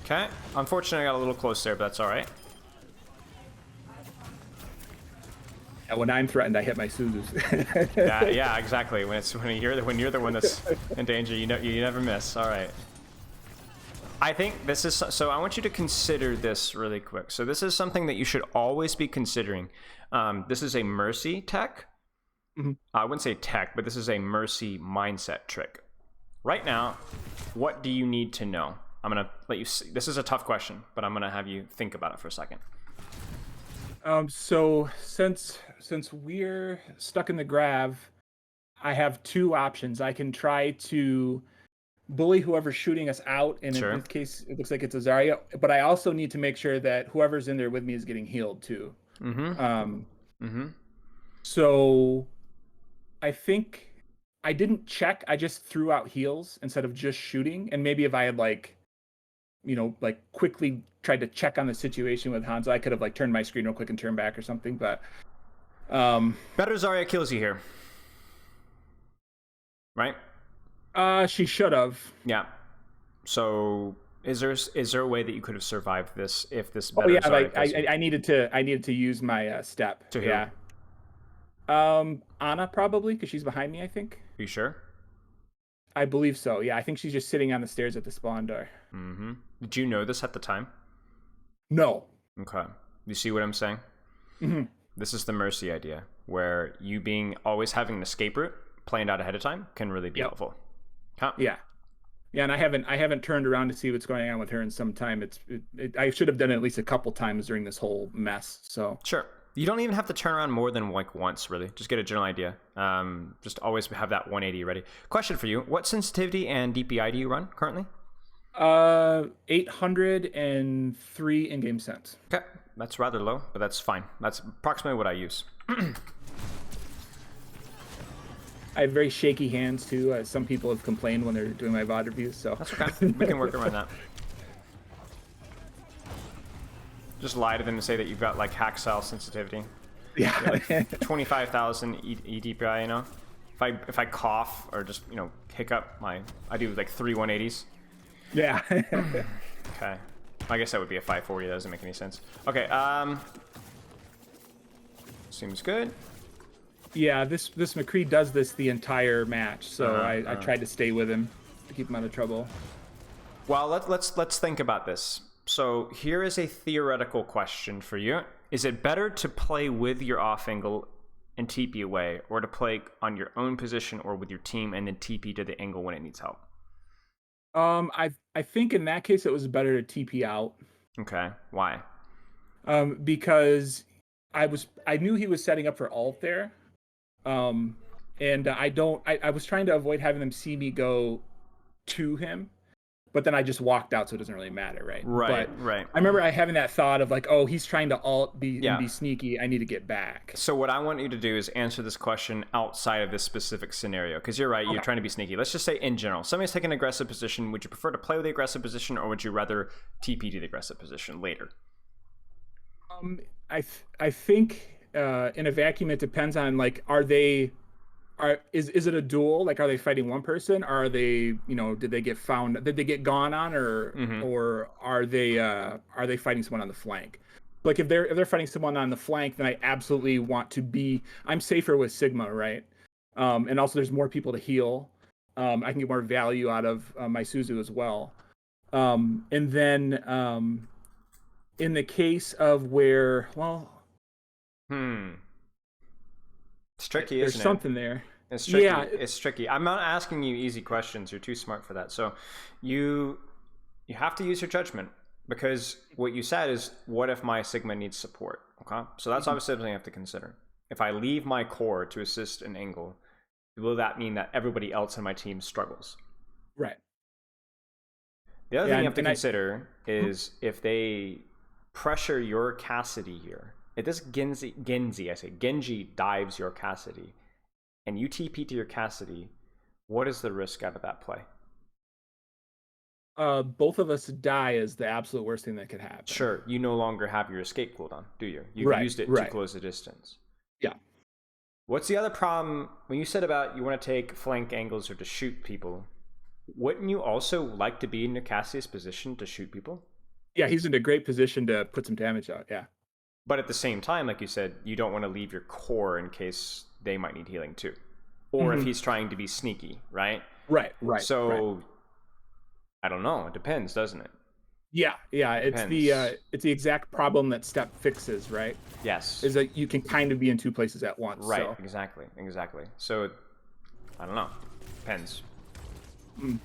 Okay. Unfortunately, I got a little close there, but that's all right. Yeah, when I'm threatened, I hit my Suzus. Yeah, exactly. When you're the one that's in danger, you never miss. All right. I think this is so. I want you to consider this really quick. So this is something that you should always be considering. This is a mercy tech. Mm-hmm. I wouldn't say tech, but this is a mercy mindset trick. Right now, what do you need to know? I'm going to let you see. This is a tough question, but I'm going to have you think about it for a second. So since we're stuck in the grav, I have two options. I can try to bully whoever's shooting us out, and Sure. in this case, it looks like it's a Zarya. But I also need to make sure that whoever's in there with me is getting healed too. So I think I didn't check. I just threw out heals instead of just shooting. And maybe if I had quickly tried to check on the situation with Hanzo, I could have turned my screen real quick and turned back or something. But better Zarya kills you here, right? She should have. Yeah. So is there a way that you could have survived this if this Oh better yeah, Zarya I needed to use my step. To who? Yeah. Anna probably, because she's behind me, I think. Are you sure? I believe so. Yeah, I think she's just sitting on the stairs at the spawn door. Did you know this at the time? No. Okay. You see what I'm saying? This is the mercy idea, where you always having an escape route planned out ahead of time can really be helpful. Huh? Yeah. Yeah, and I haven't turned around to see what's going on with her in some time. I should have done it at least a couple times during this whole mess. So sure. You don't even have to turn around more than once, really. Just get a general idea. Just always have that 180 ready. Question for you: what sensitivity and DPI do you run currently? 803 in-game sense. Okay, that's rather low, but that's fine. That's approximately what I use. I have very shaky hands too. Some people have complained when they're doing my VOD reviews, so that's okay. We can work around that. Just lie to them and say that you've got hack style sensitivity. Yeah. 25,000 EDPI. You know, if I cough or just hiccup, I do 3 180s. Yeah. Okay. I guess that would be a 540. That doesn't make any sense. Okay. Seems good. Yeah, this McCree does this the entire match, so I tried to stay with him to keep him out of trouble. Well, let's think about this. So here is a theoretical question for you. Is it better to play with your off angle and TP away, or to play on your own position or with your team and then TP to the angle when it needs help? I think in that case it was better to TP out. Okay. Why? Because I knew he was setting up for ult there. And I was trying to avoid having them see me go to him, but then I just walked out, so it doesn't really matter, right? Right. I remember having that thought of oh, he's trying to ult be sneaky. I need to get back. So what I want you to do is answer this question outside of this specific scenario, because you're right. You're trying to be sneaky. Let's just say in general, somebody's taking an aggressive position. Would you prefer to play with the aggressive position, or would you rather TP to the aggressive position later? I think in a vacuum it depends on is it a duel? Are they fighting one person? Or are they did they get gone on, or are they fighting someone on the flank? If they're fighting someone on the flank, then I absolutely want to be. I'm safer with Sigma, right? And also there's more people to heal. I can get more value out of my Suzu as well. And then in the case of where, it's tricky, there's isn't it? something there. It's tricky. Yeah. It's tricky. I'm not asking you easy questions. You're too smart for that. So you have to use your judgment, because what you said is, what if my Sigma needs support? Okay, so that's obviously something I have to consider. If I leave my core to assist an angle, will that mean that everybody else in my team struggles? Right. The other thing you have to consider is if they pressure your Cassidy here. If this Genji dives your Cassidy, and you TP to your Cassidy, what is the risk out of that play? Both of us die is the absolute worst thing that could happen. Sure, you no longer have your escape cooldown, do you? You've used it to close the distance. Yeah. What's the other problem when you said about you want to take flank angles or to shoot people? Wouldn't you also like to be in your Cassidy's position to shoot people? Yeah, he's in a great position to put some damage out. Yeah. But at the same time, like you said, you don't want to leave your core in case they might need healing too. Or if he's trying to be sneaky, right? Right. So, I don't know. It depends, doesn't it? Yeah, it's Depends. it's the exact problem that step fixes, right? Yes. Is that you can kind of be in two places at once. Right. So. Exactly. So, I don't know. Depends. Mm.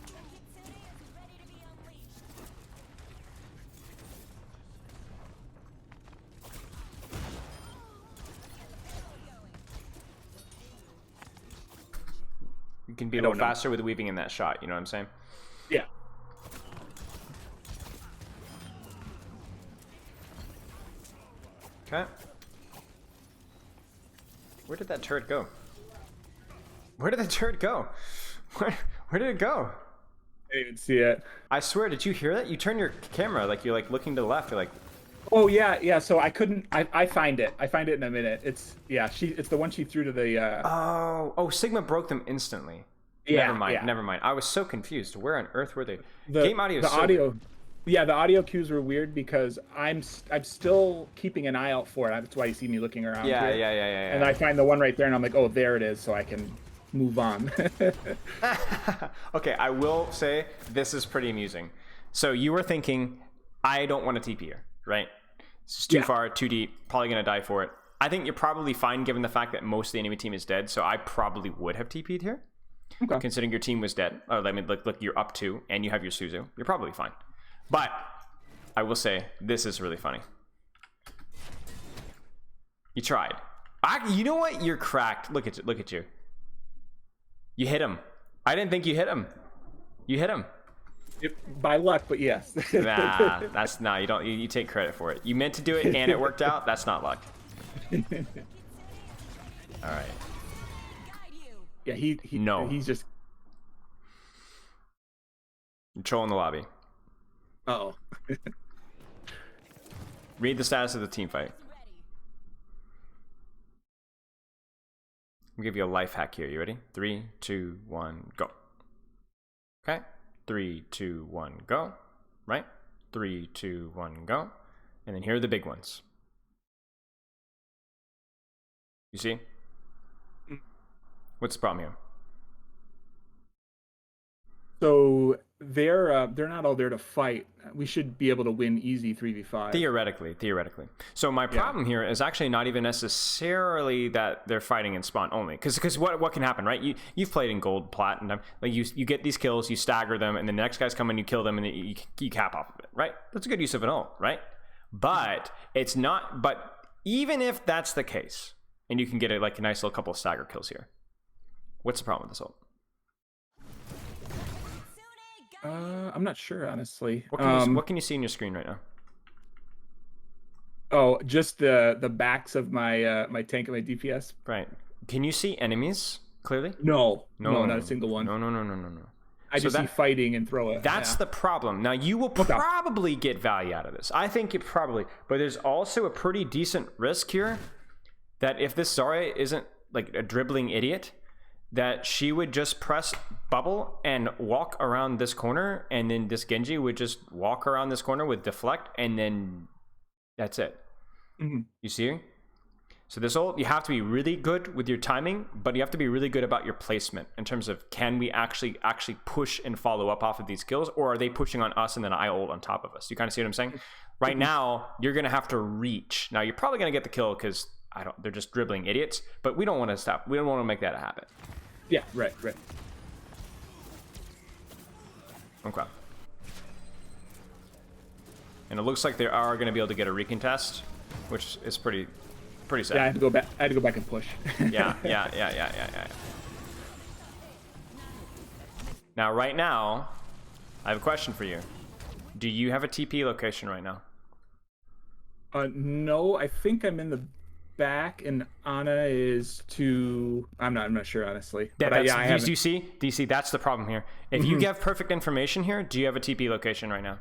You can be a little faster with weaving in that shot. You know what I'm saying? Yeah. Okay. Where did that turret go? Where did the turret go? Where did it go? I didn't even see it. I swear, did you hear that? You turn your camera like you're like looking to the left. You're like, oh yeah. So I couldn't. I find it. I find it in a minute. It's It's the one she threw to the. Oh, Sigma broke them instantly. Yeah. Never mind. I was so confused. Where on earth were they? The Game audio. Yeah, the audio cues were weird because I'm still keeping an eye out for it. That's why you see me looking around. Yeah. And I find the one right there, and I'm like, oh, there it is, so I can move on. Okay, I will say this is pretty amusing. So you were thinking, I don't want to TP here, right? It's too far, too deep, probably gonna die for it. I think you're probably fine given the fact that most of the enemy team is dead, so I probably would have TP'd here. Okay. Considering your team was dead. I mean, look, you're up 2, and you have your Suzu. You're probably fine. But I will say, this is really funny. You tried. You know what? You're cracked. Look at you. You hit him. I didn't think you hit him. You hit him. By luck, but yes. Nah, you don't. You take credit for it. You meant to do it, and it worked out. That's not luck. All right. Yeah, he's just controlling the lobby. Uh-oh. Read the status of the team fight. I'll give you a life hack here. You ready? 3, 2, 1, go. Okay. 3, 2, 1, go. Right? 3, 2, 1, go. And then here are the big ones. You see? What's the problem here? So they're not all there to fight. We should be able to win easy 3v5. Theoretically. So my problem here is actually not even necessarily that they're fighting in spawn only, because what can happen, right? You've played in gold, platinum, like you get these kills, you stagger them, and then the next guys come in, you kill them, and you cap off of it, right? That's a good use of an ult, right? But it's not. But even if that's the case, and you can get a nice little couple of stagger kills here, what's the problem with this ult? I'm not sure, honestly. What can you see in your screen right now? Oh, just the backs of my my tank and my DPS. Right. Can you see enemies clearly? No, not a single one. No. I just see fighting and throw it. That's the problem. Now, you will probably get value out of this. I think you probably. But there's also a pretty decent risk here that if this Zarya isn't like a dribbling idiot, that she would just press bubble and walk around this corner, and then this Genji would just walk around this corner with deflect, and then that's it. Mm-hmm. You see? So this ult, you have to be really good with your timing, but you have to be really good about your placement in terms of, can we actually push and follow up off of these kills, or are they pushing on us and then I ult on top of us? You kind of see what I'm saying? Right now, you're going to have to reach. Now, you're probably going to get the kill because they're just dribbling idiots, but we don't want to stop. We don't want to make that happen. Yeah, right. Okay. And it looks like they are going to be able to get a recontest, which is pretty sad. Yeah, I had to go back and push. Yeah. Now, right now, I have a question for you. Do you have a TP location right now? No, I think I'm in the back, and Ana is to. I'm not sure, honestly. Yeah, do you see? That's the problem here. If you have perfect information here, do you have a TP location right now?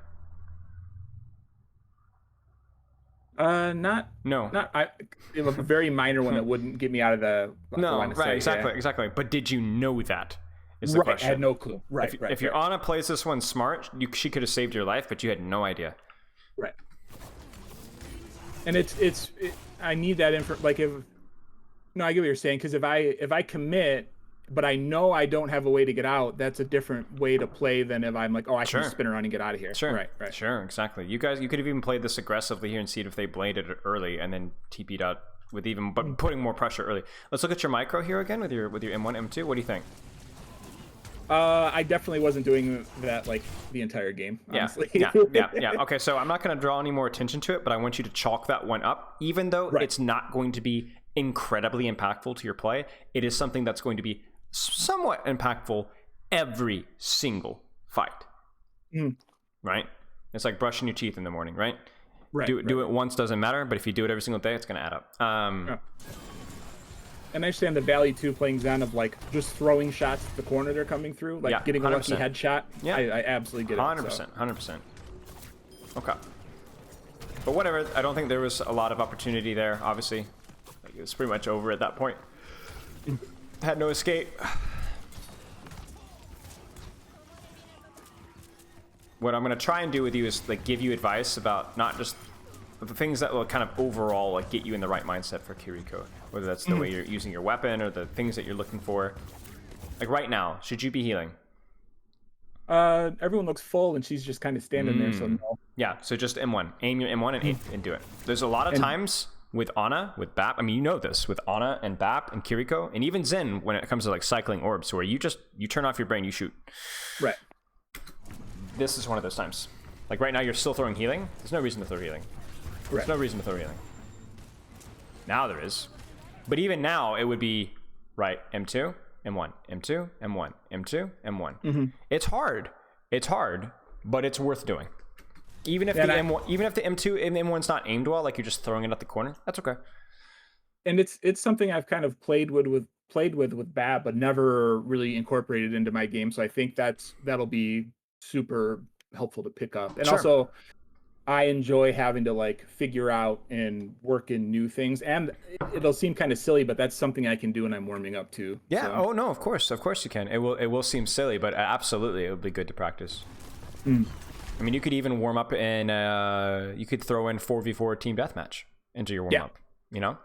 Not I have a very minor one that wouldn't get me out of the line of sight. Exactly. But did you know that? Is the question. I had no clue. If your Ana plays this one smart, she could have saved your life, but you had no idea. Right. And I need that info. Like I get what you're saying, because if I commit but I know I don't have a way to get out, that's a different way to play than if I'm like, oh, I can just spin around and get out of here. Sure. Right. Sure, exactly. You could have even played this aggressively here and see if they bladed it early and then TP'd out with but putting more pressure early. Let's look at your micro here again with your M1, M2. What do you think? I definitely wasn't doing that like the entire game, honestly. Yeah. Okay, so I'm not going to draw any more attention to it, but I want you to chalk that one up. Even though it's not going to be incredibly impactful to your play, it is something that's going to be somewhat impactful every single fight. Right? It's like brushing your teeth in the morning, right? Do it once, doesn't matter, but if you do it every single day, it's going to add up. And I understand the value too, playing Zen, of like just throwing shots at the corner they're coming through, like getting a lucky headshot. Yeah, I absolutely get it. 100%. Okay. But whatever, I don't think there was a lot of opportunity there, obviously. Like, it was pretty much over at that point. Had no escape. What I'm going to try and do with you is like give you advice about not just the things that will kind of overall like get you in the right mindset for Kiriko, whether that's the way you're using your weapon or the things that you're looking for. Like right now, should you be healing? Everyone looks full and she's just kind of standing there, so no. Yeah, so just M1. Aim your M1 and do it. There's a lot of times with Ana, with Bap, I mean, you know this, with Ana and Bap and Kiriko, and even Zen when it comes to like cycling orbs, where you turn off your brain, you shoot. Right. This is one of those times. Like right now, you're still throwing healing. There's no reason to throw healing. There's no reason to throw healing. Now there is. But even now, it would be, right, M2, M1, M2, M1, M2, M1. It's hard. It's hard, but it's worth doing. Even if the M2 and M1's not aimed well, like you're just throwing it at the corner, that's okay. And it's something I've kind of played with Bab, but never really incorporated into my game. So I think that'll be super helpful to pick up. And also, I enjoy having to like figure out and work in new things, and it'll seem kind of silly, but that's something I can do when I'm warming up too. Yeah. So. Oh no, of course you can. It will seem silly, but absolutely it would be good to practice. I mean, you could even warm up and you could throw in 4v4 team deathmatch into your warm up. You know,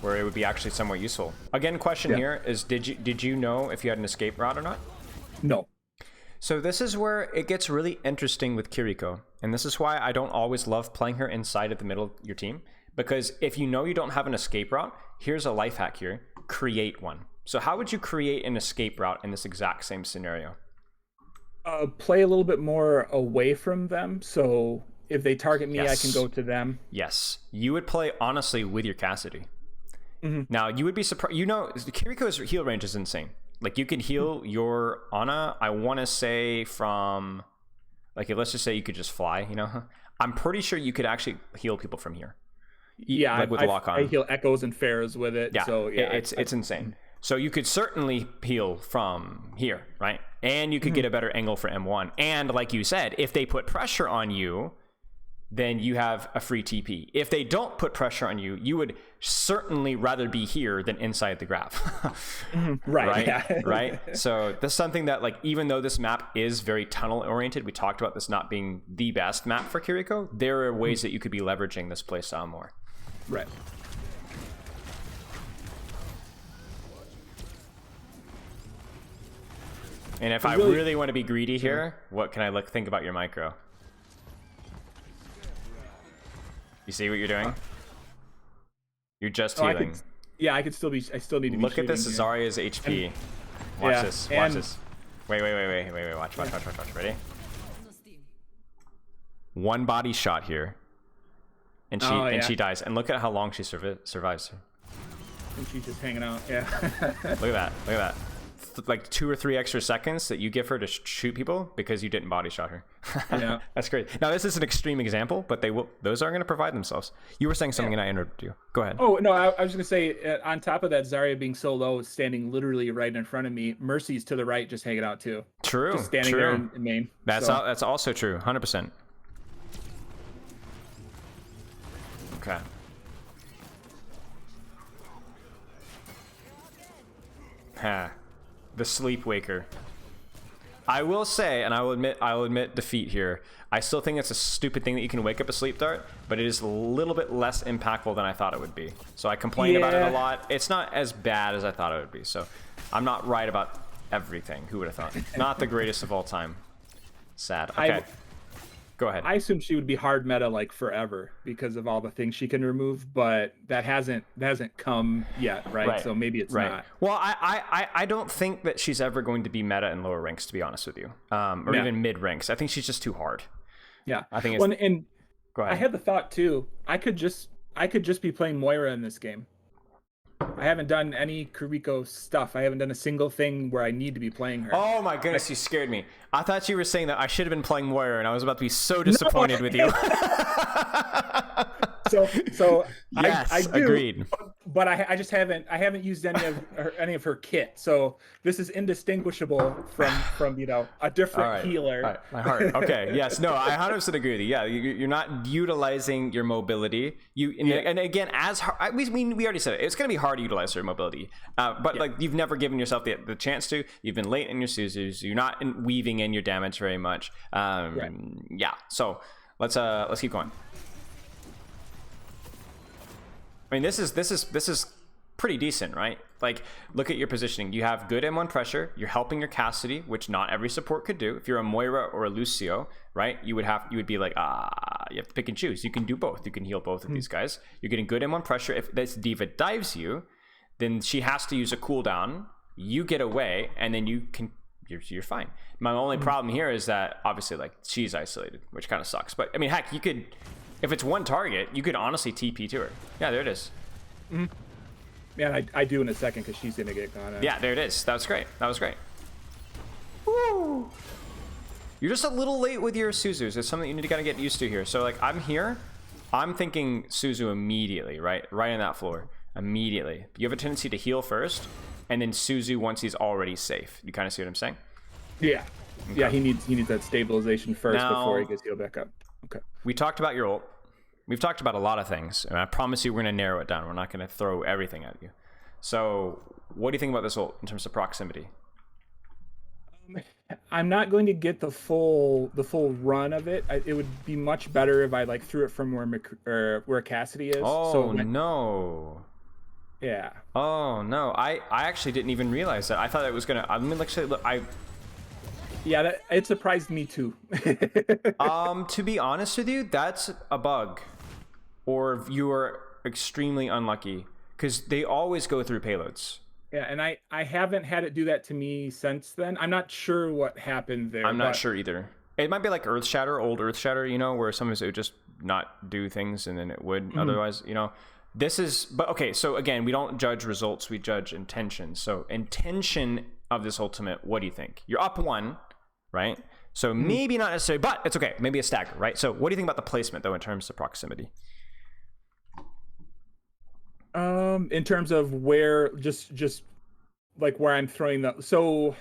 where it would be actually somewhat useful. Again, question here is: did you know if you had an escape route or not? No. So this is where it gets really interesting with Kiriko. And this is why I don't always love playing her inside of the middle of your team. Because if you know you don't have an escape route, here's a life hack here. Create one. So how would you create an escape route in this exact same scenario? Play a little bit more away from them. So if they target me, I can go to them. Yes. You would play, honestly, with your Cassidy. Now, you would be surprised. You know, Kiriko's heal range is insane. Like, you can heal your Ana, I want to say from, like, let's just say you could just fly, you know? I'm pretty sure you could actually heal people from here. Yeah, like with lock on. I heal Echoes and Pharaohs with it. Yeah, so, yeah it's insane. So you could certainly heal from here, right? And you could get a better angle for M1. And like you said, if they put pressure on you, then you have a free TP. If they don't put pressure on you, you would certainly rather be here than inside the graph. Right. Yeah. Right. So that's something that, like, even though this map is very tunnel oriented, we talked about this not being the best map for Kiriko, there are ways that you could be leveraging this playstyle more. Right. And if I really want to be greedy here, what can I think about your micro? You see what you're doing? You're just healing. I still need to be Look at this here. Zarya's HP. Watch this. Watch this. Wait. Watch. Ready? One body shot here. And she dies. And look at how long she survives. And she's just hanging out. Yeah. Look at that. Like 2 or 3 extra seconds that you give her to shoot people because you didn't body shot her. Yeah. That's great. Now, this is an extreme example, but those are going to provide themselves. You were saying something and I interrupted you. Go ahead. Oh, no, I was going to say, on top of that, Zarya being so low, standing literally right in front of me, Mercy's to the right, just hanging out too. True. Just standing there in main. That's also true. 100%. Okay. The Sleepwaker. I will say, and I will admit defeat here. I still think it's a stupid thing that you can wake up a sleep dart, but it is a little bit less impactful than I thought it would be. So I complained about it a lot. It's not as bad as I thought it would be. So I'm not right about everything. Who would have thought? Not the greatest of all time. Sad. Okay. Go ahead. I assume she would be hard meta like forever because of all the things she can remove, but that hasn't come yet, right? So maybe it's not. Well, I don't think that she's ever going to be meta in lower ranks, to be honest with you, or even mid ranks. I think she's just too hard. Yeah, I think. It's... and Go ahead. I had the thought too. I could just be playing Moira in this game. I haven't done any Kiriko stuff. I haven't done a single thing where I need to be playing her. Oh my goodness, you scared me. I thought you were saying that I should have been playing Moira, and I was about to be so disappointed with you. So yes, I do, agreed. But I just haven't used any of her kit. So this is indistinguishable from a different healer. All right. My heart. Okay. Yes. No. I 100% agree with you. Yeah. You're not utilizing your mobility. And again, we already said it. It's going to be hard to utilize your mobility. But like you've never given yourself the chance to. You've been late in your Suzus. You're not weaving in your damage very much. Yeah. So let's keep going. I mean, this is pretty decent, right? Like, look at your positioning. You have good M1 pressure. You're helping your Cassidy, which not every support could do. If you're a Moira or a Lucio, right, you would be like, you have to pick and choose. You can do both. You can heal both of these guys. You're getting good M1 pressure. If this diva dives you, then she has to use a cooldown. You get away, and then you're fine. My only problem here is that obviously, like, she's isolated, which kind of sucks. But I mean, heck, you could. If it's one target, you could honestly TP to her. Yeah, there it is. Yeah, I do in a second because she's going to get gone. Yeah, there it is. That was great. Woo! You're just a little late with your Suzus. It's something you need to kind of get used to here. So, like, I'm here. I'm thinking Suzu immediately, right? Right on that floor. Immediately. You have a tendency to heal first, and then Suzu once he's already safe. You kind of see what I'm saying? Yeah. Okay. Yeah, he needs that stabilization first before he gets healed back up. Okay. We talked about your ult. We've talked about a lot of things, and I promise you we're going to narrow it down. We're not going to throw everything at you. So, what do you think about this ult in terms of proximity? I'm not going to get the full run of it. It would be much better if I like threw it from where Cassidy is. Oh no. Yeah. Oh no. I actually didn't even realize that. I thought it was going to. I mean, look. Yeah, it surprised me too. To be honest with you, that's a bug, or you are extremely unlucky because they always go through payloads. Yeah, and I haven't had it do that to me since then. I'm not sure what happened there. I'm not sure either. It might be like old Earth Shatter, where sometimes it would just not do things and then it would otherwise, This is, but okay, so again, we don't judge results, we judge intention. So intention of this ultimate, what do you think? You're up 1. Right? So maybe not necessarily, but it's okay. Maybe a stagger, right? So what do you think about the placement, though, in terms of proximity? In terms of where, just like where I'm throwing the... So...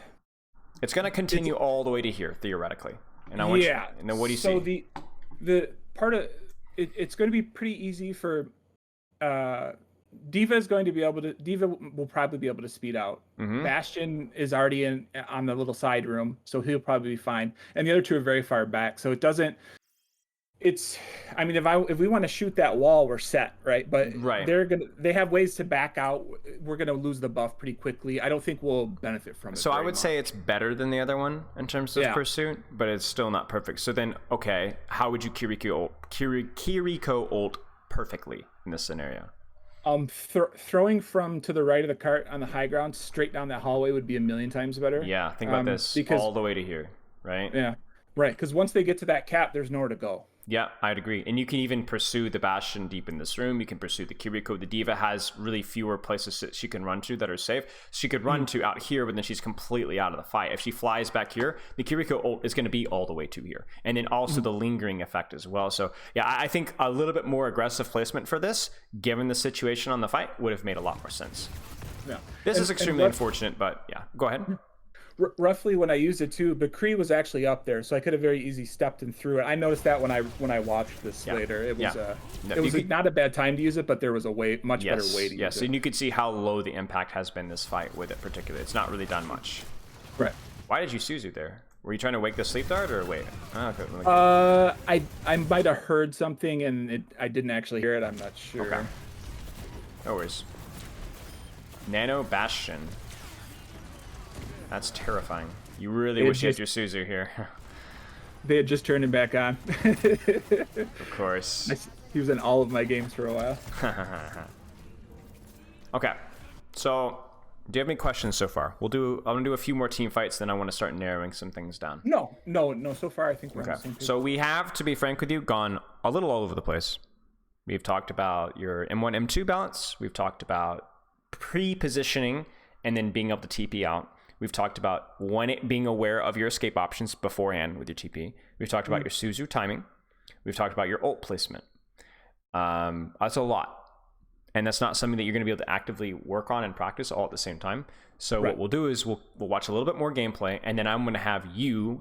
It's going to continue all the way to here, theoretically. And I want you... And then what do you see? So the part of... It's going to be pretty easy for... Diva will probably be able to speed out. Bastion is already on the little side room, so he'll probably be fine. And the other two are very far back, so it doesn't. I mean, if we want to shoot that wall, we're set, right? But they have ways to back out. We're gonna lose the buff pretty quickly. I don't think we'll benefit from it. So I would say it's better than the other one in terms of pursuit, but it's still not perfect. So then, okay, how would you Kiriko ult perfectly in this scenario? Throwing from to the right of the cart on the high ground straight down that hallway would be a million times better. Yeah, think about this all the way to here, right? Yeah, right. Because once they get to that cap, there's nowhere to go. Yeah, I'd agree. And you can even pursue the Bastion deep in this room. You can pursue the Kiriko. The Diva has really fewer places that she can run to that are safe. She could run to out here, but then she's completely out of the fight. If she flies back here, the Kiriko ult is going to be all the way to here. And then also the lingering effect as well. So, yeah, I think a little bit more aggressive placement for this, given the situation on the fight, would have made a lot more sense. Yeah. This is extremely unfortunate, but yeah, go ahead. Roughly when I used it too, Bakri was actually up there, so I could have very easy stepped in through it. I noticed that when I watched this later, it was not a bad time to use it, but there was a much better way to use it. Yes, and you could see how low the impact has been this fight with it particularly. It's not really done much. Right. Why did you Suzu there? Were you trying to wake the sleep dart or wait? Oh, okay. I might have heard something and I didn't actually hear it. I'm not sure. Okay. No worries. Nano Bastion. That's terrifying. You really wish you had your Suzu here. They had just turned him back on. Of course. He was in all of my games for a while. Okay. So, do you have any questions so far? I'm gonna do a few more team fights, then I want to start narrowing some things down. No. So far, I think we're on the same page. So we have, to be frank with you, gone a little all over the place. We've talked about your M1, M2 balance. We've talked about pre-positioning and then being able to TP out. We've talked about being aware of your escape options beforehand with your TP. We've talked about your Suzu timing. We've talked about your ult placement. That's a lot. And that's not something that you're going to be able to actively work on and practice all at the same time. So what we'll do is we'll watch a little bit more gameplay, and then I'm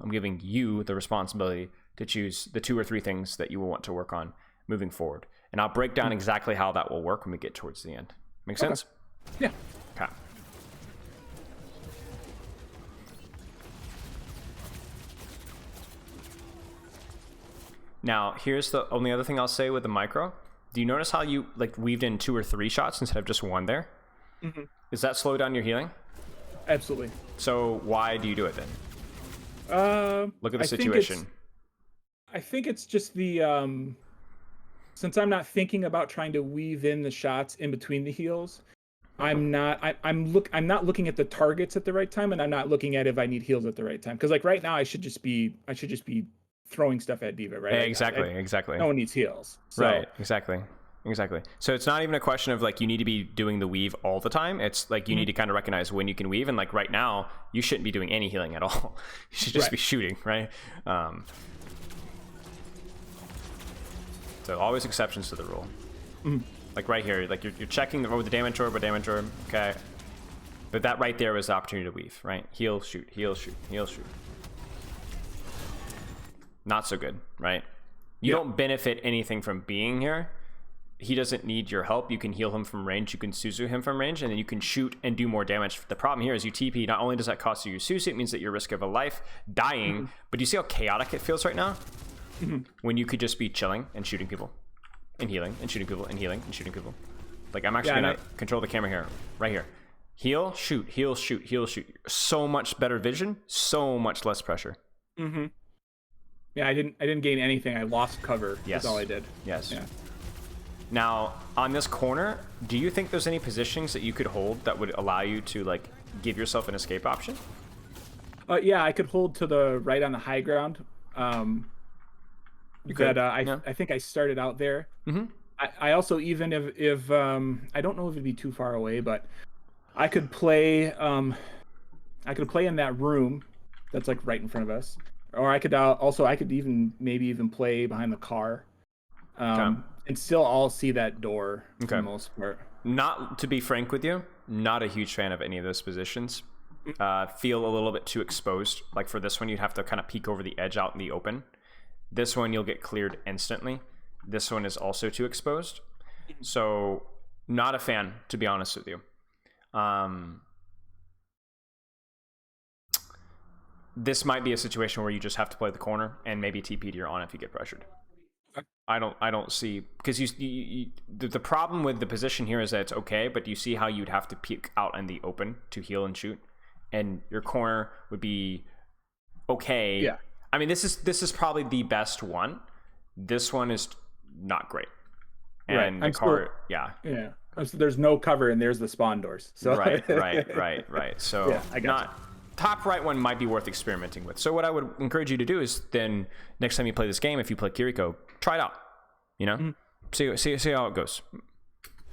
giving you the responsibility to choose the 2 or 3 things that you will want to work on moving forward. And I'll break down exactly how that will work when we get towards the end. Make sense? Yeah. Okay. Now, here's the only other thing I'll say with the micro. Do you notice how you weaved in 2 or 3 shots instead of just 1 there? Mm-hmm. Does that slow down your healing? Absolutely. So why do you do it then? Look at the situation. I think it's just the since I'm not thinking about trying to weave in the shots in between the heals, I'm not looking at the targets at the right time, and I'm not looking at if I need heals at the right time. Because right now I should just be throwing stuff at D.Va, right? Exactly. No one needs heals. So. Right, exactly. So it's not even a question of you need to be doing the weave all the time. It's you need to kind of recognize when you can weave, and right now you shouldn't be doing any healing at all. You should just be shooting, right? So always exceptions to the rule. Right here, you're checking the damage orb, okay. But that right there was the opportunity to weave, right? Heal, shoot, heal, shoot, heal, shoot. Not so good, right? You don't benefit anything from being here. He doesn't need your help. You can heal him from range. You can Suzu him from range, and then you can shoot and do more damage. The problem here is you TP. Not only does that cost you your Suzu, it means that your risk of a life dying. But do you see how chaotic it feels right now? When you could just be chilling and shooting people and healing and shooting people and healing and shooting people. I'm actually gonna control the camera here, right here. Heal, shoot, heal, shoot, heal, shoot. So much better vision, so much less pressure. Yeah, I didn't gain anything. I lost cover. Yes. That's all I did. Yes. Yeah. Now, on this corner, do you think there's any positionings that you could hold that would allow you to give yourself an escape option? Yeah, I could hold to the right on the high ground. I think I started out there. I also, even if I don't know if it'd be too far away, but I could play in that room that's right in front of us. Or I could maybe even play behind the car, and still all see that door for the most part. Not to be frank with you, not a huge fan of any of those positions. Feel a little bit too exposed. For this one, you'd have to kind of peek over the edge out in the open. This one, you'll get cleared instantly. This one is also too exposed. So, not a fan, to be honest with you. This might be a situation where you just have to play the corner and maybe TP to your on if you get pressured. I don't see, because the problem with the position here is that it's okay, but you see how you'd have to peek out in the open to heal and shoot, and your corner would be okay. Yeah. I mean, this is probably the best one. This one is not great. And the car, yeah. There's no cover, and there's the spawn doors. So. Right. So yeah, I got you. Top right one might be worth experimenting with. So what I would encourage you to do is then next time you play this game, if you play Kiriko, try it out. See how it goes.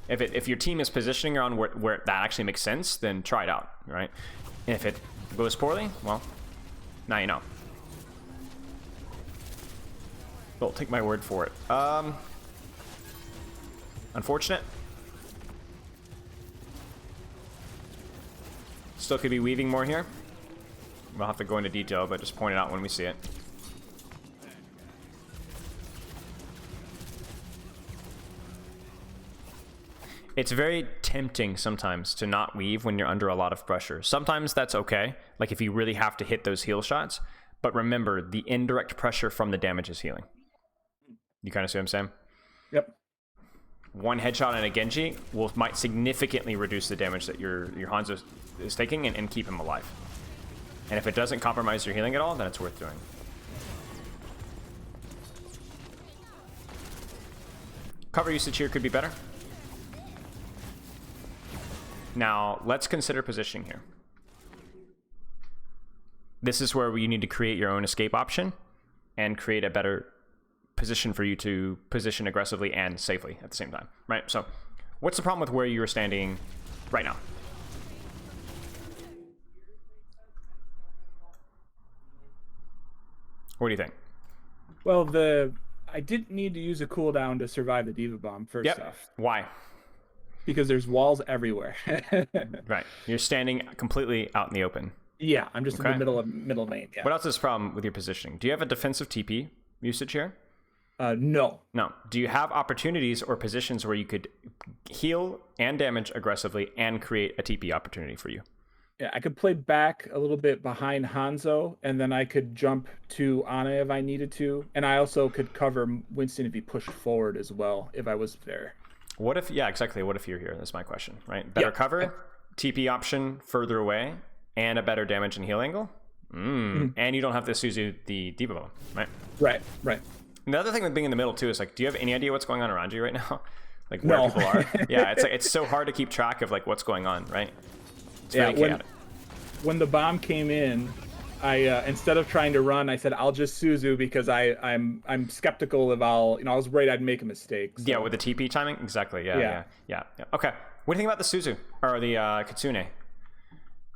If your team is positioning around where that actually makes sense, then try it out, right? And if it goes poorly, well, now you know. Don't take my word for it. Unfortunate. Still could be weaving more here. We'll have to go into detail, but just point it out when we see it. It's very tempting sometimes to not weave when you're under a lot of pressure. Sometimes that's okay, if you really have to hit those heal shots. But remember, the indirect pressure from the damage is healing. You kind of see what I'm saying? Yep. One headshot on a Genji might significantly reduce the damage that your Hanzo is taking and keep him alive. And if it doesn't compromise your healing at all, then it's worth doing. Cover usage here could be better. Now, let's consider positioning here. This is where you need to create your own escape option and create a better position for you to position aggressively and safely at the same time, right? So, what's the problem with where you're standing right now? What do you think? Well, I didn't need to use a cooldown to survive the Diva Bomb, first off. Why? Because there's walls everywhere. Right. You're standing completely out in the open. Yeah, I'm just in the middle lane. Yeah. What else is the problem with your positioning? Do you have a defensive TP usage here? No. No. Do you have opportunities or positions where you could heal and damage aggressively and create a TP opportunity for you? Yeah, I could play back a little bit behind Hanzo, and then I could jump to Ana if I needed to. And I also could cover Winston if he pushed forward as well, if I was there. What if, yeah, exactly. What if you're here? That's my question, right? Better cover, TP option further away, and a better damage and heal angle. And you don't have to Suzu the Diva Bomb, right? Right. And the other thing with being in the middle too is like, do you have any idea what's going on around you right now? Like where people are? Yeah, it's like it's so hard to keep track of like what's going on, right? It's very chaotic. When the bomb came in, I instead of trying to run, I said I'll just Suzu because I'm skeptical of I was worried I'd make a mistake. So. Yeah, with the TP timing, exactly. Yeah. Okay, what do you think about the Suzu or the Kitsune?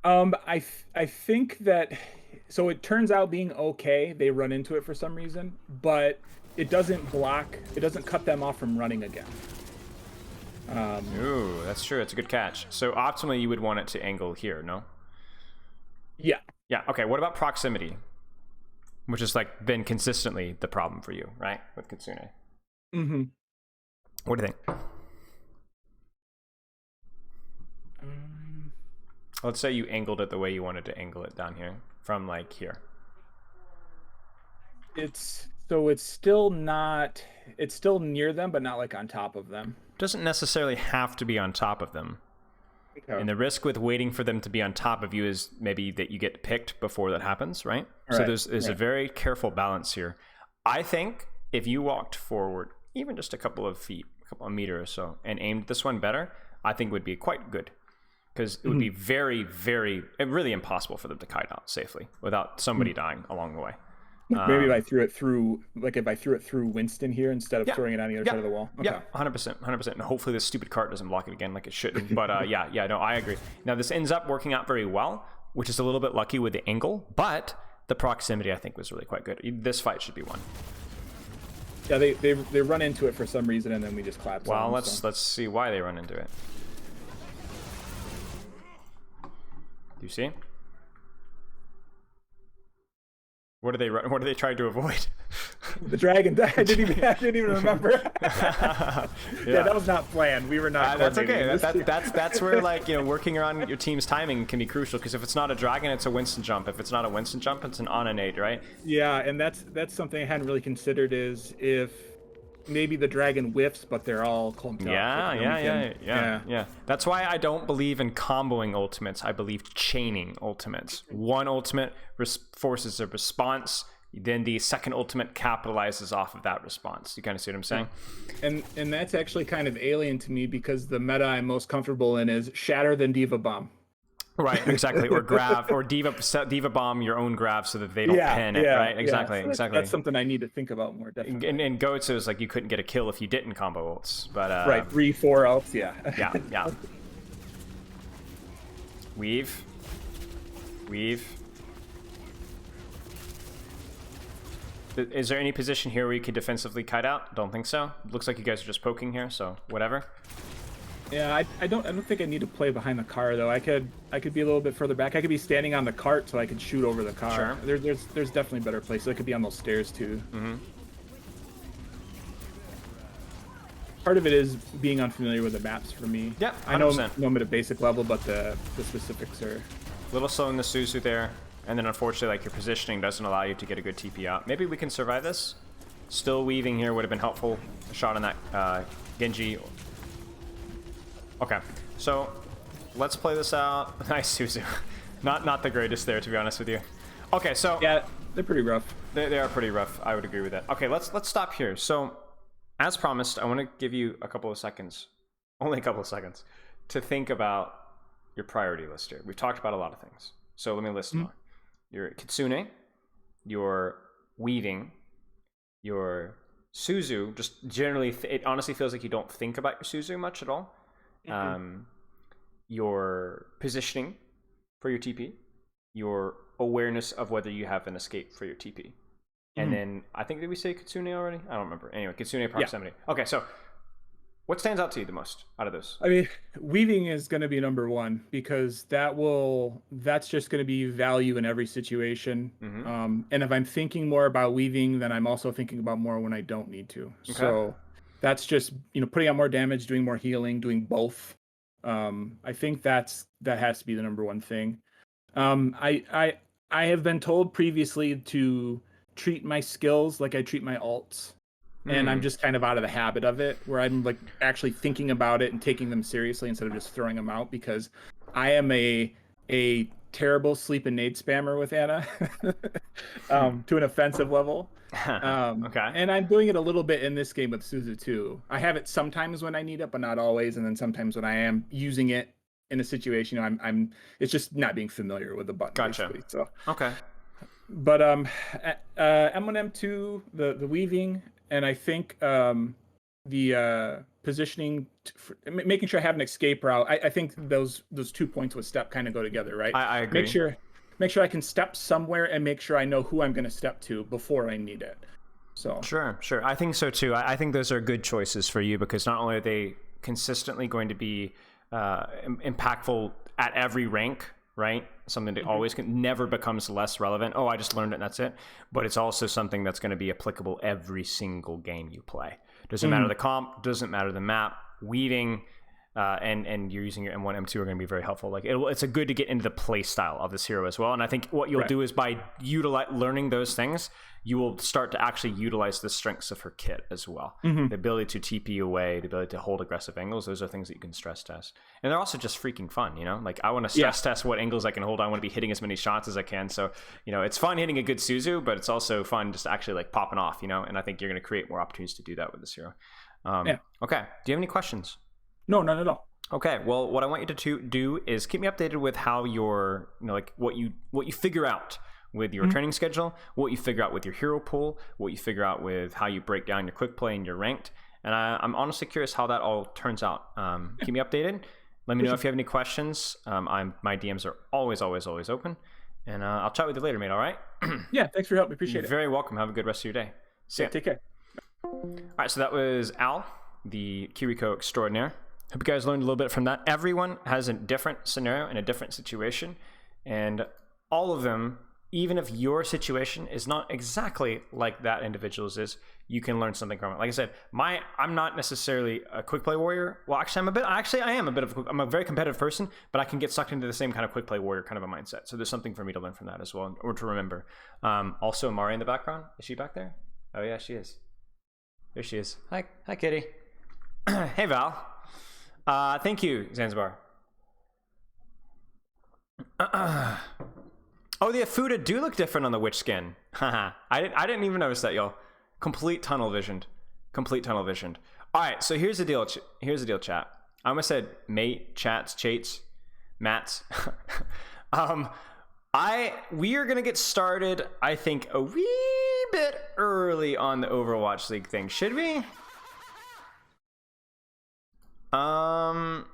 I think that so it turns out being okay. They run into it for some reason, but it doesn't cut them off from running again. Ooh, that's true. It's a good catch. So optimally, you would want it to angle here, no? Yeah. Yeah. Okay. What about proximity, which has like been consistently the problem for you, right, with Kitsune? Mm-hmm. What do you think? Let's say you angled it the way you wanted to angle it down here, from like here. It's still near them, but not like on top of them. Doesn't necessarily have to be on top of them. Okay. And the risk with waiting for them to be on top of you is maybe that you get picked before that happens, right? So there's a very careful balance here. I think if you walked forward even just a couple of feet, a couple of meters or so, and aimed this one better, I think would be quite good. Because it would be very, very, really impossible for them to kite out safely without somebody dying along the way. Maybe if I threw it through, Winston here instead of throwing it on the other side of the wall. Okay. Yeah, 100%. And hopefully this stupid cart doesn't block it again like it shouldn't. But no, I agree. Now this ends up working out very well, which is a little bit lucky with the angle, but the proximity I think was really quite good. This fight should be won. Yeah, they run into it for some reason and then we just collapse. Well, let's see why they run into it. Do you see? What are they trying to avoid? The dragon. I didn't even remember. Yeah, that was not planned. We were not. That's okay. That's where working around your team's timing can be crucial. Because if it's not a dragon, it's a Winston jump. If it's not a Winston jump, it's an on nade, right? Yeah, and that's something I hadn't really considered. Is if maybe the dragon whiffs, but they're all clumped up. Yeah. That's why I don't believe in comboing ultimates. I believe chaining ultimates. One ultimate forces a response, then the second ultimate capitalizes off of that response. You kind of see what I'm saying? And that's actually kind of alien to me because the meta I'm most comfortable in is shatter then Diva Bomb. Right, exactly. Or grav, or diva bomb your own grav so that they don't pin it. Right, exactly. That's something I need to think about more. Definitely. And Goatsu is like you couldn't get a kill if you didn't combo ults, but right, 3-4 ults, yeah. Yeah. Weave. Is there any position here where you could defensively kite out? Don't think so. Looks like you guys are just poking here, so whatever. Yeah, I don't think I need to play behind the car though. I could be a little bit further back. I could be standing on the cart so I could shoot over the car. Sure. There's definitely better places. I could be on those stairs too. Mm-hmm. Part of it is being unfamiliar with the maps for me. Yeah, 100%. I know them at a basic level, but the specifics are a little slow in the Suzu there. and then unfortunately, like, your positioning doesn't allow you to get a good TP out. Maybe we can survive this. Still weaving here would have been helpful. A shot on that Genji. Okay, so let's play this out. Nice Suzu. Not the greatest there, to be honest with you. Okay, so yeah, they're pretty rough. They are pretty rough. I would agree with that. Okay, let's stop here. So, as promised, I want to give you a couple of seconds, only a couple of seconds, to think about your priority list here. We've talked about a lot of things, so let me list them all. Your Kitsune, your weaving, your Suzu. Just generally, it honestly feels like you don't think about your Suzu much at all. Your positioning for your TP, your awareness of whether you have an escape for your TP. And then, I think, did we say Kitsune already? I don't remember. Anyway, Kitsune proximity. Yeah. Okay, so what stands out to you the most out of those? I mean, weaving is going to be number one because that's just going to be value in every situation. And if I'm thinking more about weaving, then I'm also thinking about more when I don't need to. Okay. So that's just, putting out more damage, doing more healing, doing both. I think that has to be the number one thing. I have been told previously to treat my skills like I treat my alts. And I'm just kind of out of the habit of it, where I'm like actually thinking about it and taking them seriously instead of just throwing them out, because I am a terrible sleep and nade spammer with Ana to an offensive level. Okay. And I'm doing it a little bit in this game with Suzu too. I have it sometimes when I need it, but not always. And then sometimes when I am using it in a situation, I'm it's just not being familiar with the button. Gotcha. Basically. So okay. But M1 M2, the weaving, and I think the positioning, making sure I have an escape route. I think those 2 points with step kind of go together, right? I agree. Make sure I can step somewhere and make sure I know who I'm going to step to before I need it. So sure. I think so too. I think those are good choices for you, because not only are they consistently going to be impactful at every rank, right? Something that always never becomes less relevant. Oh, I just learned it and that's it. But it's also something that's going to be applicable every single game you play. Doesn't matter the comp, doesn't matter the map. Weaving and you're using your M1, M2 are going to be very helpful. Like it's a good to get into the play style of this hero as well. And I think what you'll do is by learning those things, you will start to actually utilize the strengths of her kit as well. The ability to TP away, the ability to hold aggressive angles, those are things that you can stress test. And they're also just freaking fun, Like I want to stress test what angles I can hold. I want to be hitting as many shots as I can. So, it's fun hitting a good Suzu, but it's also fun just actually like popping off, And I think you're going to create more opportunities to do that with this hero. Okay. Do you have any questions? No, none at all. Okay, well, what I want you to do is keep me updated with how your, like what you figure out with your training schedule, what you figure out with your hero pool, what you figure out with how you break down your quick play and your ranked. And I'm honestly curious how that all turns out. Keep me updated. Let me know if you have any questions. My DMs are always open. And I'll chat with you later, mate, all right? Yeah, thanks for your help. We appreciate it. You're very welcome. Have a good rest of your day. See ya. Take care. All right, so that was Al, the Kiriko extraordinaire. Hope you guys learned a little bit from that. Everyone has a different scenario and a different situation, and all of them, even if your situation is not exactly like that individual's is, you can learn something from it. Like I said, I'm not necessarily a quick play warrior. Well, actually, I am a bit of I'm a very competitive person, but I can get sucked into the same kind of quick play warrior kind of a mindset. So there's something for me to learn from that as well, or to remember. Also, Mari in the background. Is she back there? Oh yeah, she is. There she is. Hi, Kitty. Hey, Val. Thank you, Zanzibar. Oh, the Afuda do look different on the witch skin. Haha. I didn't even notice that, y'all. Complete tunnel visioned. All right, so here's the deal. Chat. I almost said mate, chats, chates, mats. We are gonna get started, I think, a wee bit early on the Overwatch League thing. Should we? I'm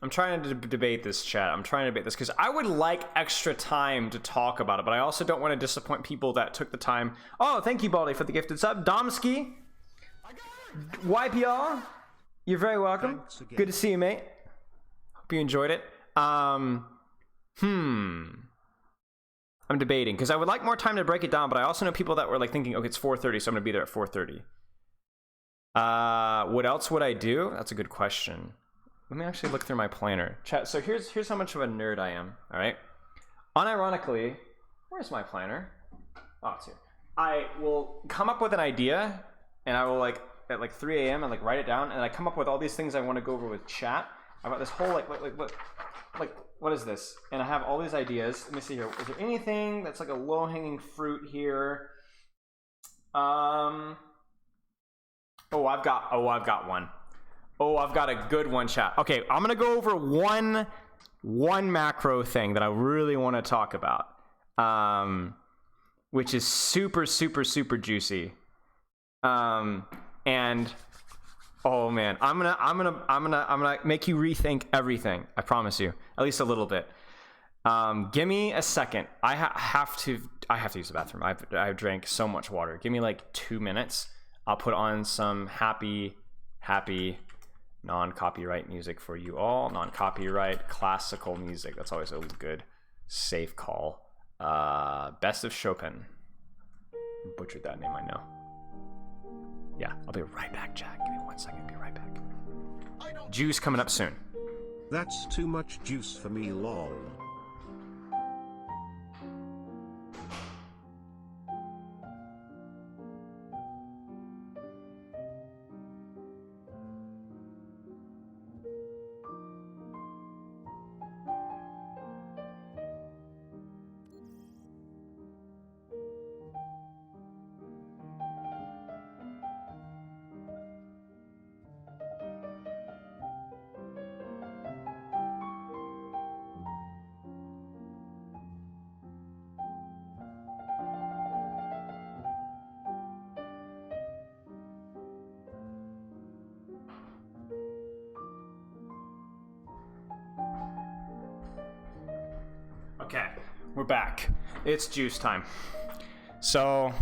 trying to debate this, chat. I'm trying to debate this because I would like extra time to talk about it, but I also don't want to disappoint people that took the time. Oh, thank you, Baldy, for the gifted sub. Domsky, YPR, you're very welcome. Good to see you, mate. Hope you enjoyed it. I'm debating because I would like more time to break it down, but I also know people that were like thinking, okay, it's 4:30, so I'm gonna be there at 4:30. What else would I do? That's a good question. let me actually look through my planner. Chat. So here's how much of a nerd I am. All right. Unironically, where's my planner? Oh, it's here. I will come up with an idea, and I will like at like 3 a.m. and like write it down, and I come up with all these things I want to go over with chat. I've got this whole like what is this? And I have all these ideas. Let me see here. Is there anything that's like a low-hanging fruit here? Oh, I've got one. Oh, I've got a good one, chat. Okay, I'm gonna go over one macro thing that I really want to talk about, which is super juicy. And oh man, I'm gonna make you rethink everything. I promise you, at least a little bit. Give me a second. I have to use the bathroom. I've drank so much water. Give me like 2 minutes. I'll put on some happy non-copyright music for you all. Non-copyright classical music. That's always a good safe call. Best of Chopin. Butchered that name, I know. Yeah, I'll be right back, Jack. Give me 1 second. Be right back. Juice coming up soon. That's too much juice for me, lol. Okay, we're back. It's juice time. So,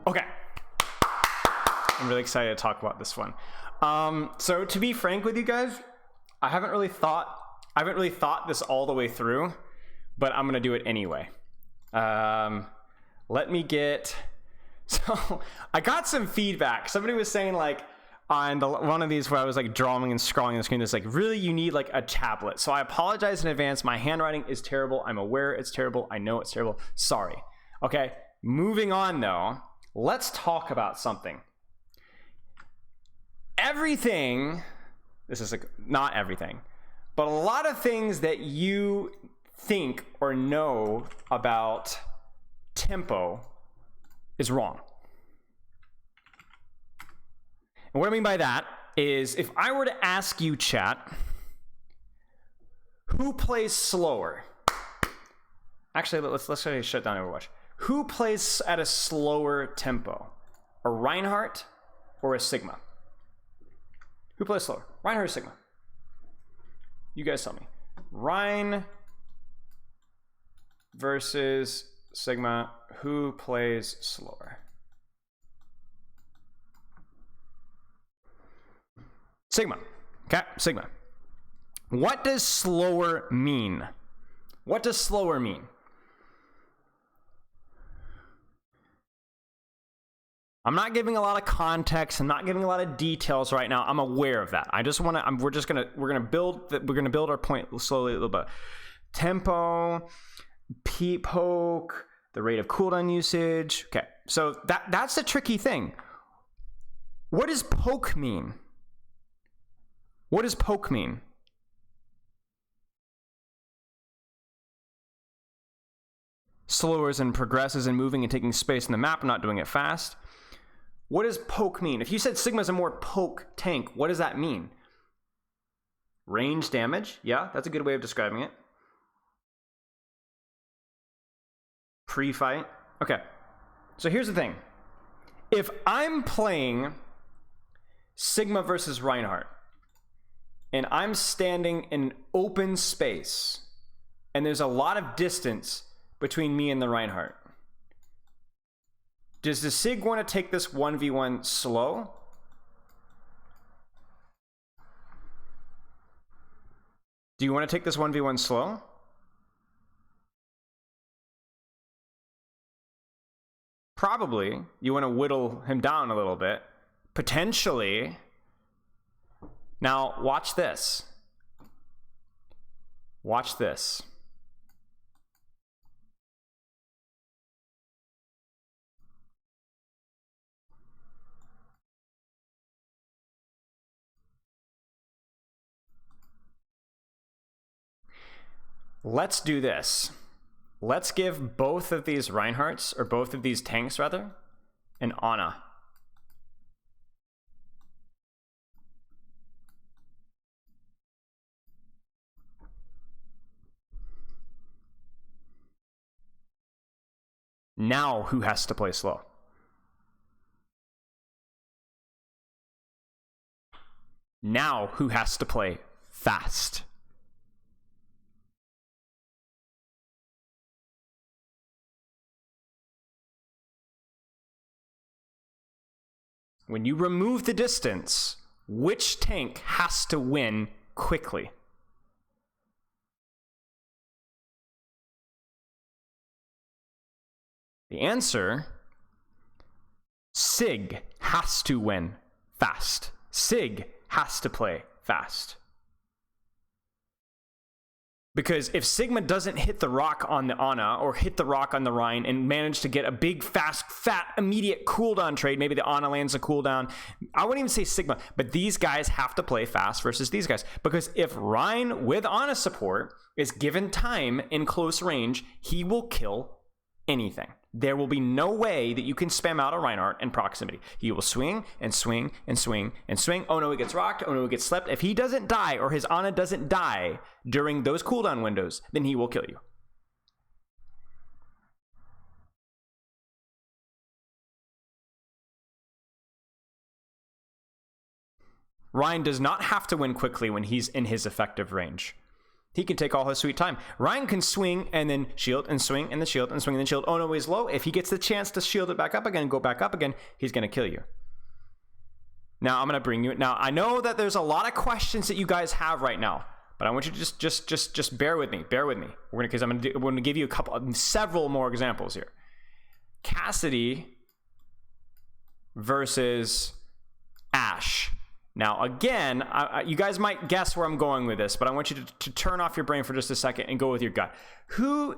okay. I'm really excited to talk about this one. So to be frank with you guys, I haven't really thought this all the way through, but I'm gonna do it anyway. Let me get. So I got some feedback. Somebody was saying like, on one of these where I was like drawing and scrolling the screen, it's like, really, you need like a tablet. So I apologize in advance. My handwriting is terrible. I'm aware it's terrible. I know it's terrible. Sorry. Okay, moving on though. Let's talk about something. Everything, this is like not everything, but a lot of things that you think or know about tempo is wrong. And what I mean by that is, if I were to ask you, chat, who plays slower? Actually, let's shut down Overwatch. Who plays at a slower tempo? A Reinhardt or a Sigma? Who plays slower? Reinhardt or Sigma? You guys tell me. Rein versus Sigma. Who plays slower? Sigma. Okay, Sigma. What does slower mean? What does slower mean? I'm not giving a lot of context. I'm not giving a lot of details right now. I'm aware of that. I just want to. We're gonna build our point slowly a little bit. Tempo, poke, the rate of cooldown usage. Okay, so that's the tricky thing. What does poke mean? What does poke mean? Slower as in progresses and moving and taking space in the map, not doing it fast. What does poke mean? If you said Sigma's a more poke tank, what does that mean? Range damage? Yeah, that's a good way of describing it. Pre-fight? Okay. So here's the thing. If I'm playing Sigma versus Reinhardt, and I'm standing in an open space, and there's a lot of distance between me and the Reinhardt, does the Sig want to take this 1v1 slow? Do you want to take this 1v1 slow? probably you want to whittle him down a little bit. Potentially. Now, watch this. Watch this. Let's do this. Let's give both of these Reinhardts, or both of these tanks rather, an Ana. Now who has to play slow? Now who has to play fast? When you remove the distance, which tank has to win quickly? The answer, Sig has to win fast. Sig has to play fast. Because if Sigma doesn't hit the rock on the Ana or hit the rock on the Rhine and manage to get a big, fast, fat, immediate cooldown trade, maybe the Ana lands a cooldown. I wouldn't even say Sigma, but these guys have to play fast versus these guys. Because if Rhine with Ana support is given time in close range, he will kill anything. There will be no way that you can spam out a Reinhardt in proximity. He will swing and swing and swing and swing. Oh no, he gets rocked. Oh no, he gets slept. If he doesn't die or his Ana doesn't die during those cooldown windows, then he will kill you. Ryan does not have to win quickly when he's in his effective range. He can take all his sweet time. Ryan can swing and then shield and swing and then shield and swing and then shield. Oh no, he's low. If he gets the chance to shield it back up again and go back up again, he's going to kill you. Now I'm going to bring you. Now I know that there's a lot of questions that you guys have right now, but I want you to just bear with me. Bear with me. We're going to give you several more examples here. Cassidy versus Ashe. Now, again, you guys might guess where I'm going with this, but I want you to turn off your brain for just a second and go with your gut. Who,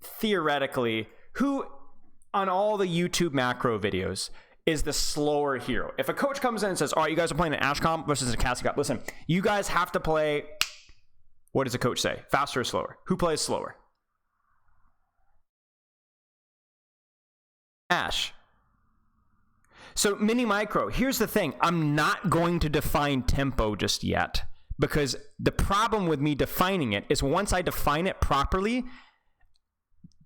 theoretically, on all the YouTube macro videos is the slower hero? If a coach comes in and says, all right, you guys are playing an Ashe comp versus a Cassidy comp, listen, you guys have to play, what does the coach say? Faster or slower? Who plays slower? Ashe. So mini micro, here's the thing. I'm not going to define tempo just yet, because the problem with me defining it is once I define it properly,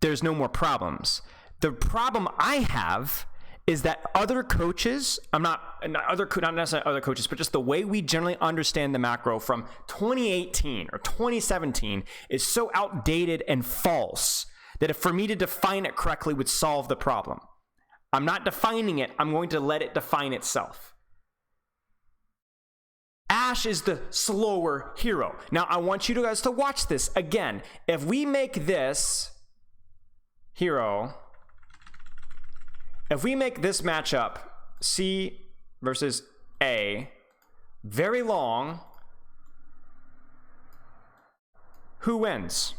there's no more problems. The problem I have is that other coaches, not necessarily other coaches, but just the way we generally understand the macro from 2018 or 2017 is so outdated and false that if for me to define it correctly would solve the problem. I'm not defining it. I'm going to let it define itself. Ashe is the slower hero. Now, I want you guys to watch this again. If we make this hero, if we make this matchup, C versus A, very long, who wins?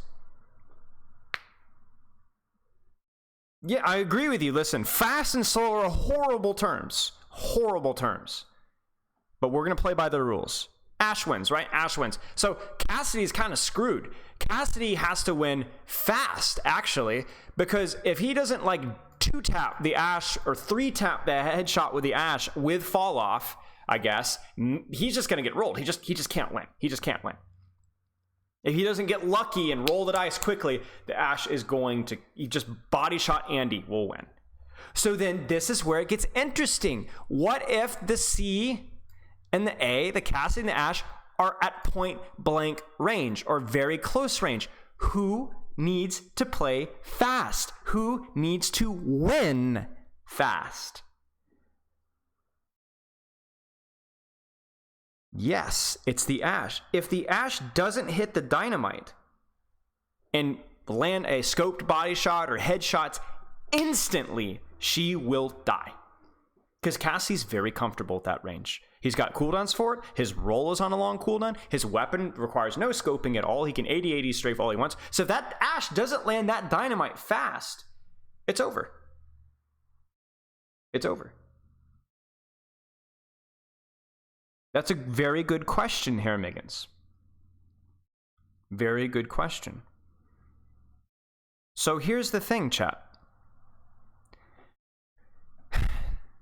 Yeah, I agree with you. Listen, fast and slow are horrible terms. Horrible terms. But we're going to play by the rules. Ashe wins, right? Ashe wins. So Cassidy's kind of screwed. Cassidy has to win fast, actually, because if he doesn't like 2-tap the Ashe or 3-tap the headshot with the Ashe with fall off, I guess, he's just going to get rolled. He just can't win. He just can't win. If he doesn't get lucky and roll the dice quickly, the Ashe is going to just body shot Andy will win. So then this is where it gets interesting. What if the C and the A, the Cassidy and the Ashe, are at point blank range or very close range? Who needs to play fast? Who needs to win fast? Yes, it's the Ashe. If the Ashe doesn't hit the dynamite and land a scoped body shot or headshots instantly she will die. Because Cassie's very comfortable with that range. He's got cooldowns for it. His roll is on a long cooldown. His weapon requires no scoping at all. He can 80-80 strafe all he wants. So if that Ashe doesn't land that dynamite fast, it's over. It's over. That's a very good question, Herr Miggins. Very good question. So here's the thing, chat.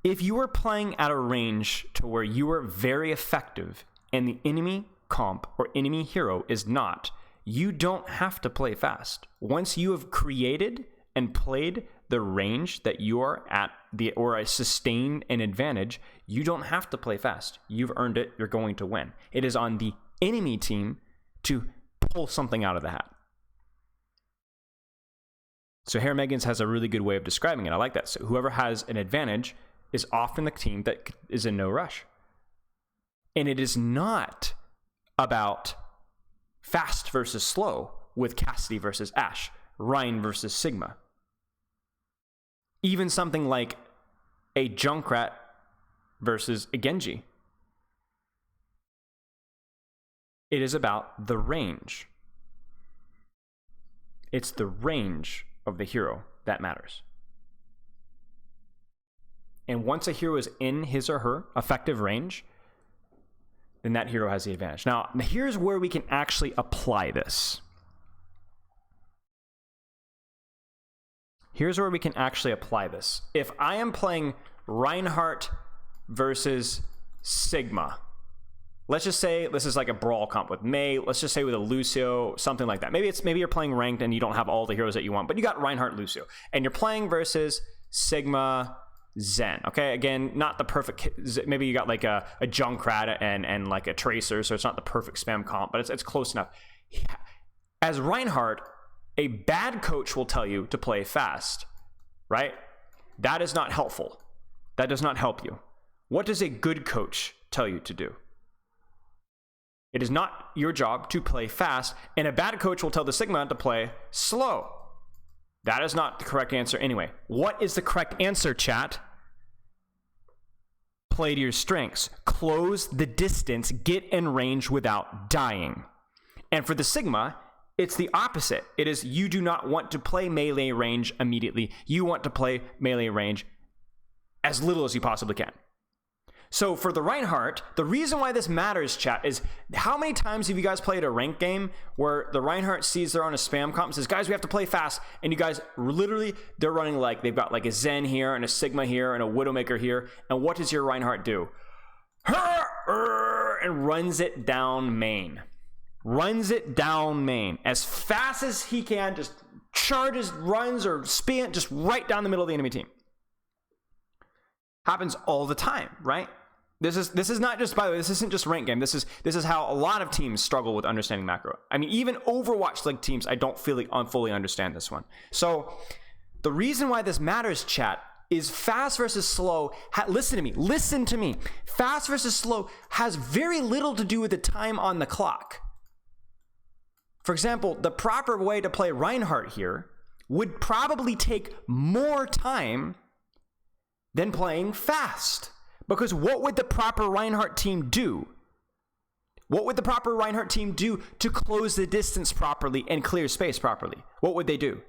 If you are playing at a range to where you are very effective and the enemy comp or enemy hero is not, you don't have to play fast. Once you have created and played the range that you are at, or sustained an advantage, you don't have to play fast. You've earned it. You're going to win. It is on the enemy team to pull something out of the hat. So Herr Meggins has a really good way of describing it. I like that. So whoever has an advantage is often the team that is in no rush. And it is not about fast versus slow with Cassidy versus Ashe, Ryan versus Sigma. Even something like a Junkrat versus a Genji. It is about the range. It's the range of the hero that matters. And once a hero is in his or her effective range, then that hero has the advantage. Now, here's where we can actually apply this. Here's where we can actually apply this. If I am playing Reinhardt versus Sigma, let's just say this is like a brawl comp with Mei. Let's just say with a Lucio, something like that. Maybe you're playing ranked and you don't have all the heroes that you want, but you got Reinhardt, Lucio, and you're playing versus Sigma, Zen. Okay, again, not the perfect. Maybe you got like a Junkrat and like a Tracer, so it's not the perfect spam comp, but it's close enough. As Reinhardt, a bad coach will tell you to play fast, right? That is not helpful. That does not help you. What does a good coach tell you to do? It is not your job to play fast, and a bad coach will tell the Sigma to play slow. That is not the correct answer anyway. What is the correct answer, chat? Play to your strengths. Close the distance. Get in range without dying. And for the Sigma, it's the opposite. It is you do not want to play melee range immediately. You want to play melee range as little as you possibly can. So for the Reinhardt, the reason why this matters, chat, is how many times have you guys played a ranked game where the Reinhardt sees they're on a spam comp and says, guys, we have to play fast, and you guys literally, they're running like, they've got like a Zen here and a Sigma here and a Widowmaker here, and what does your Reinhardt do? And runs it down main. Runs it down main. As fast as he can, just charges, runs, or spin just right down the middle of the enemy team. Happens all the time, right? This is not just, by the way, this isn't just rank game. This is how a lot of teams struggle with understanding macro. I mean, even Overwatch League teams, I don't fully understand this one. So the reason why this matters, chat, is fast versus slow. Listen to me. Fast versus slow has very little to do with the time on the clock. For example, the proper way to play Reinhardt here would probably take more time than playing fast. Because what would the proper Reinhardt team do? What would the proper Reinhardt team do to close the distance properly and clear space properly? What would they do?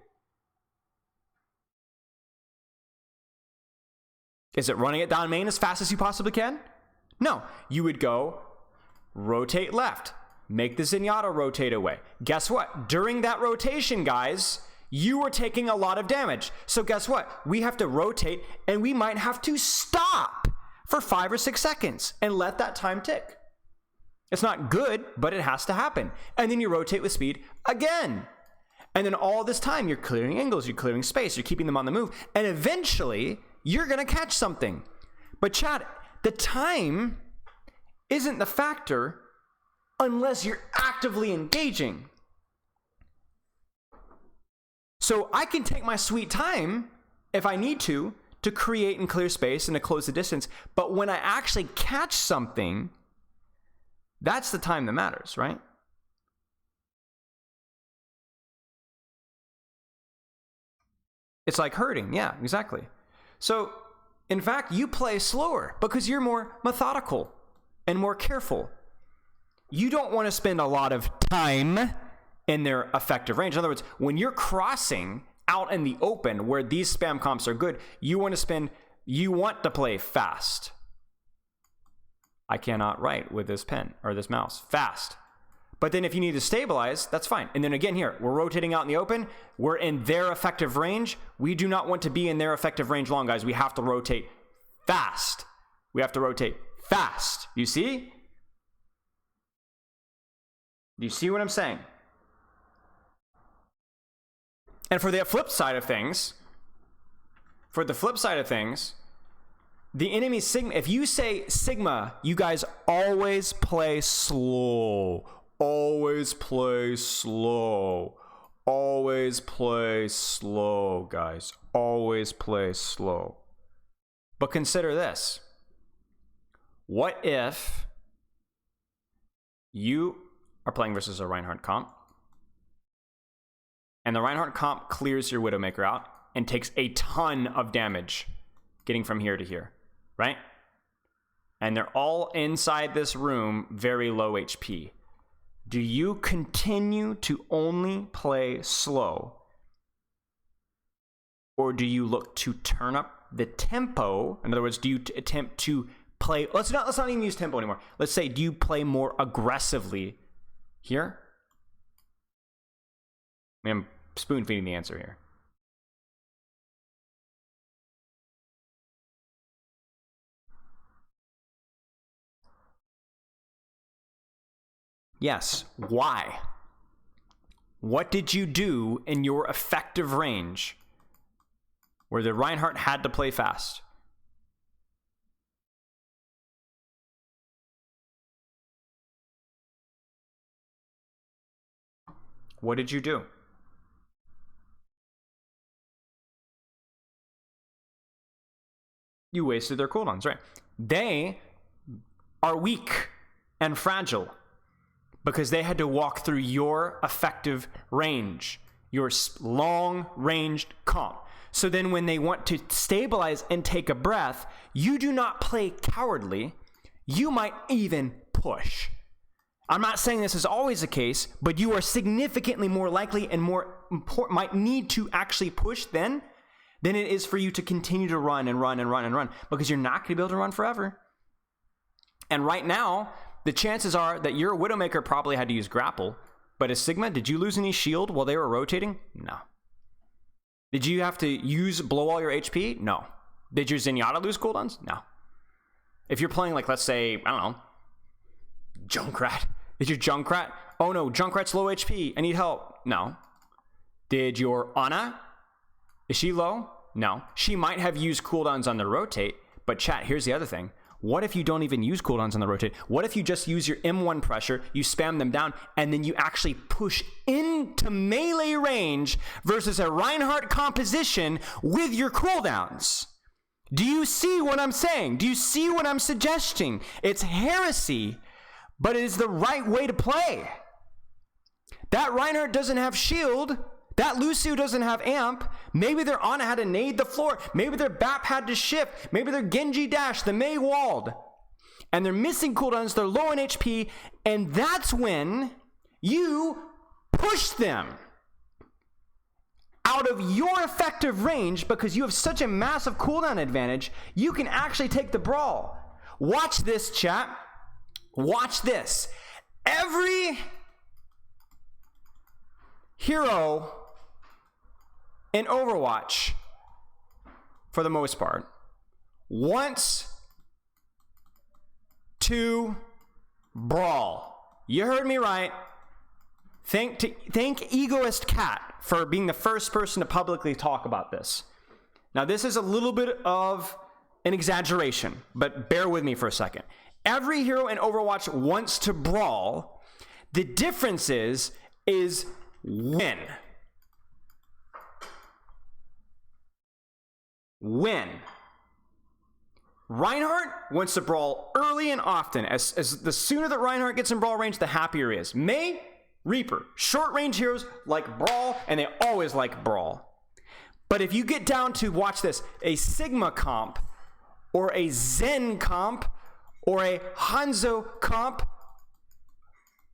Is it running it down main as fast as you possibly can? No. You would go rotate left, make the Zenyatta rotate away. Guess what? During that rotation, guys, you are taking a lot of damage. So guess what? We have to rotate, and we might have to stop for 5 or 6 seconds and let that time tick. It's not good, but it has to happen. And then you rotate with speed again. And then all this time, you're clearing angles, you're clearing space, you're keeping them on the move. And eventually, you're going to catch something. But chat, the time isn't the factor unless you're actively engaging. So I can take my sweet time if I need to create and clear space and to close the distance. But when I actually catch something, that's the time that matters, right? It's like hurting. Yeah, exactly. So, in fact, you play slower because you're more methodical and more careful. You don't want to spend a lot of time in their effective range. In other words, when you're crossing out in the open where these spam comps are good, you want to play fast. I cannot write with this pen or this mouse. Fast. But then if you need to stabilize, that's fine. And then again here, we're rotating out in the open. We're in their effective range. We do not want to be in their effective range long, guys. We have to rotate fast. We have to rotate fast. You see? Do you see what I'm saying? And for the flip side of things, the enemy Sigma, if you say Sigma, you guys always play slow. Always play slow. Always play slow, guys. Always play slow. But consider this. What if you are playing versus a Reinhardt comp, and the Reinhardt comp clears your Widowmaker out and takes a ton of damage getting from here to here, right? And they're all inside this room, very low HP. Do you continue to only play slow? Or do you look to turn up the tempo? In other words, do you attempt to play, let's not even use tempo anymore. Let's say, do you play more aggressively here? I mean, I'm spoon feeding the answer here. Yes. Why? What did you do in your effective range where the Reinhardt had to play fast? What did you do? You wasted their cooldowns, right? They are weak and fragile because they had to walk through your effective range, your long-ranged comp. So then when they want to stabilize and take a breath, you do not play cowardly. You might even push. I'm not saying this is always the case, but you are significantly more likely and more important, might need to actually push then than it is for you to continue to run and run and run and run, because you're not going to be able to run forever. And right now, the chances are that your Widowmaker probably had to use grapple, but as Sigma, did you lose any shield while they were rotating? No. Did you have to blow all your HP? No. Did your Zenyatta lose cooldowns? No. If you're playing, like, let's say, I don't know, Junkrat. Did your Junkrat? Oh no, Junkrat's low HP. I need help. No. Did your Ana? Is she low? No. She might have used cooldowns on the rotate, but chat, here's the other thing. What if you don't even use cooldowns on the rotate? What if you just use your M1 pressure, you spam them down, and then you actually push into melee range versus a Reinhardt composition with your cooldowns? Do you see what I'm saying? Do you see what I'm suggesting? It's heresy, but it is the right way to play. That Reinhardt doesn't have shield. That Lucio doesn't have amp. Maybe their Ana had to nade the floor. Maybe their BAP had to shift. Maybe their Genji dashed, the Mei walled. And they're missing cooldowns, they're low in HP, and that's when you push them out of your effective range because you have such a massive cooldown advantage, you can actually take the brawl. Watch this, chat. Watch this. Every hero in Overwatch, for the most part, wants to brawl. You heard me right. Thank Egoist Cat for being the first person to publicly talk about this. Now, this is a little bit of an exaggeration, but bear with me for a second. Every hero in Overwatch wants to brawl. The difference is when. When. Reinhardt wants to brawl early and often. As the sooner that Reinhardt gets in brawl range, the happier he is. Mei, Reaper, short range heroes like brawl, and they always like brawl. But if you get down to, watch this, a Sigma comp or a Zen comp or a Hanzo comp,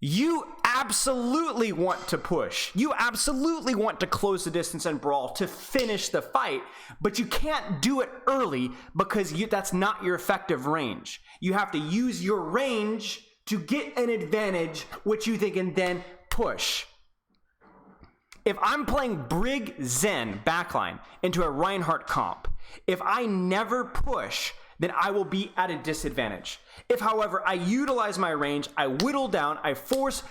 you absolutely want to push. You absolutely want to close the distance and brawl to finish the fight, but you can't do it early because that's not your effective range. You have to use your range to get an advantage, which you can then push. If I'm playing Brig Zen backline into a Reinhardt comp, if I never push, then I will be at a disadvantage. If, however, I utilize my range, I whittle down, I force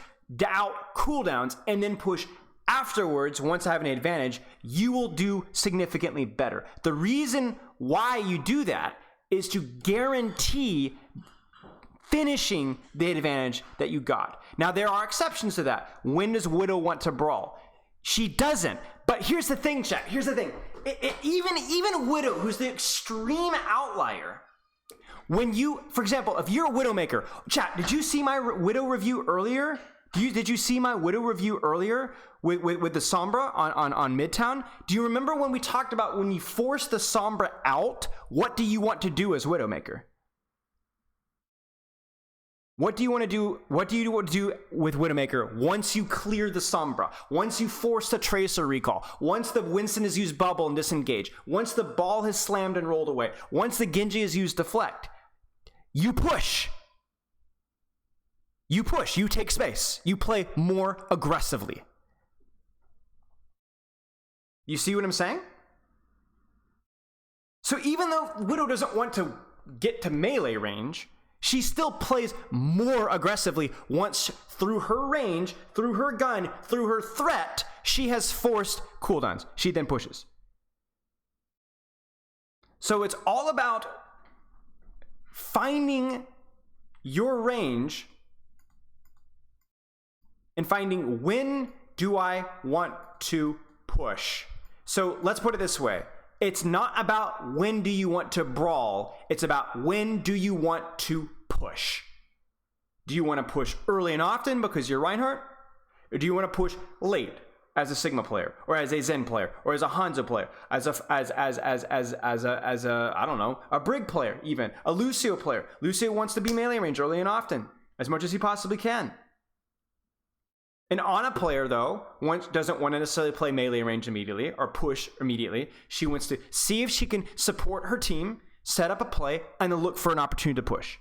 out cooldowns, and then push afterwards, once I have an advantage, you will do significantly better. The reason why you do that is to guarantee finishing the advantage that you got. Now, there are exceptions to that. When does Widow want to brawl? She doesn't. But here's the thing, chat. Here's the thing. Even Widow, who's the extreme outlier, when you, for example, if you're a Widowmaker, chat, did you see my Widow review earlier? Did you see my Widow review earlier with the Sombra on Midtown? Do you remember when we talked about when you force the Sombra out, what do you want to do as Widowmaker? What do you want to do? What do you want to do with Widowmaker once you clear the Sombra? Once you force the Tracer recall? Once the Winston has used bubble and disengage? Once the ball has slammed and rolled away? Once the Genji has used deflect? You push. You push. You take space. You play more aggressively. You see what I'm saying? So even though Widow doesn't want to get to melee range, she still plays more aggressively once through her range, through her gun, through her threat, she has forced cooldowns. She then pushes. So it's all about finding your range and finding when do I want to push. So let's put it this way. It's not about when do you want to brawl. It's about when do you want to push. Do you want to push early and often because you're Reinhardt? Or do you want to push late as a Sigma player, or as a Zen player, or as a Hanzo player, as a I don't know, a Brig player, even a Lucio player? Lucio wants to be melee range early and often, as much as he possibly can. An Ana player, though, doesn't want to necessarily play melee range immediately or push immediately. She wants to see if she can support her team, set up a play, and then look for an opportunity to push.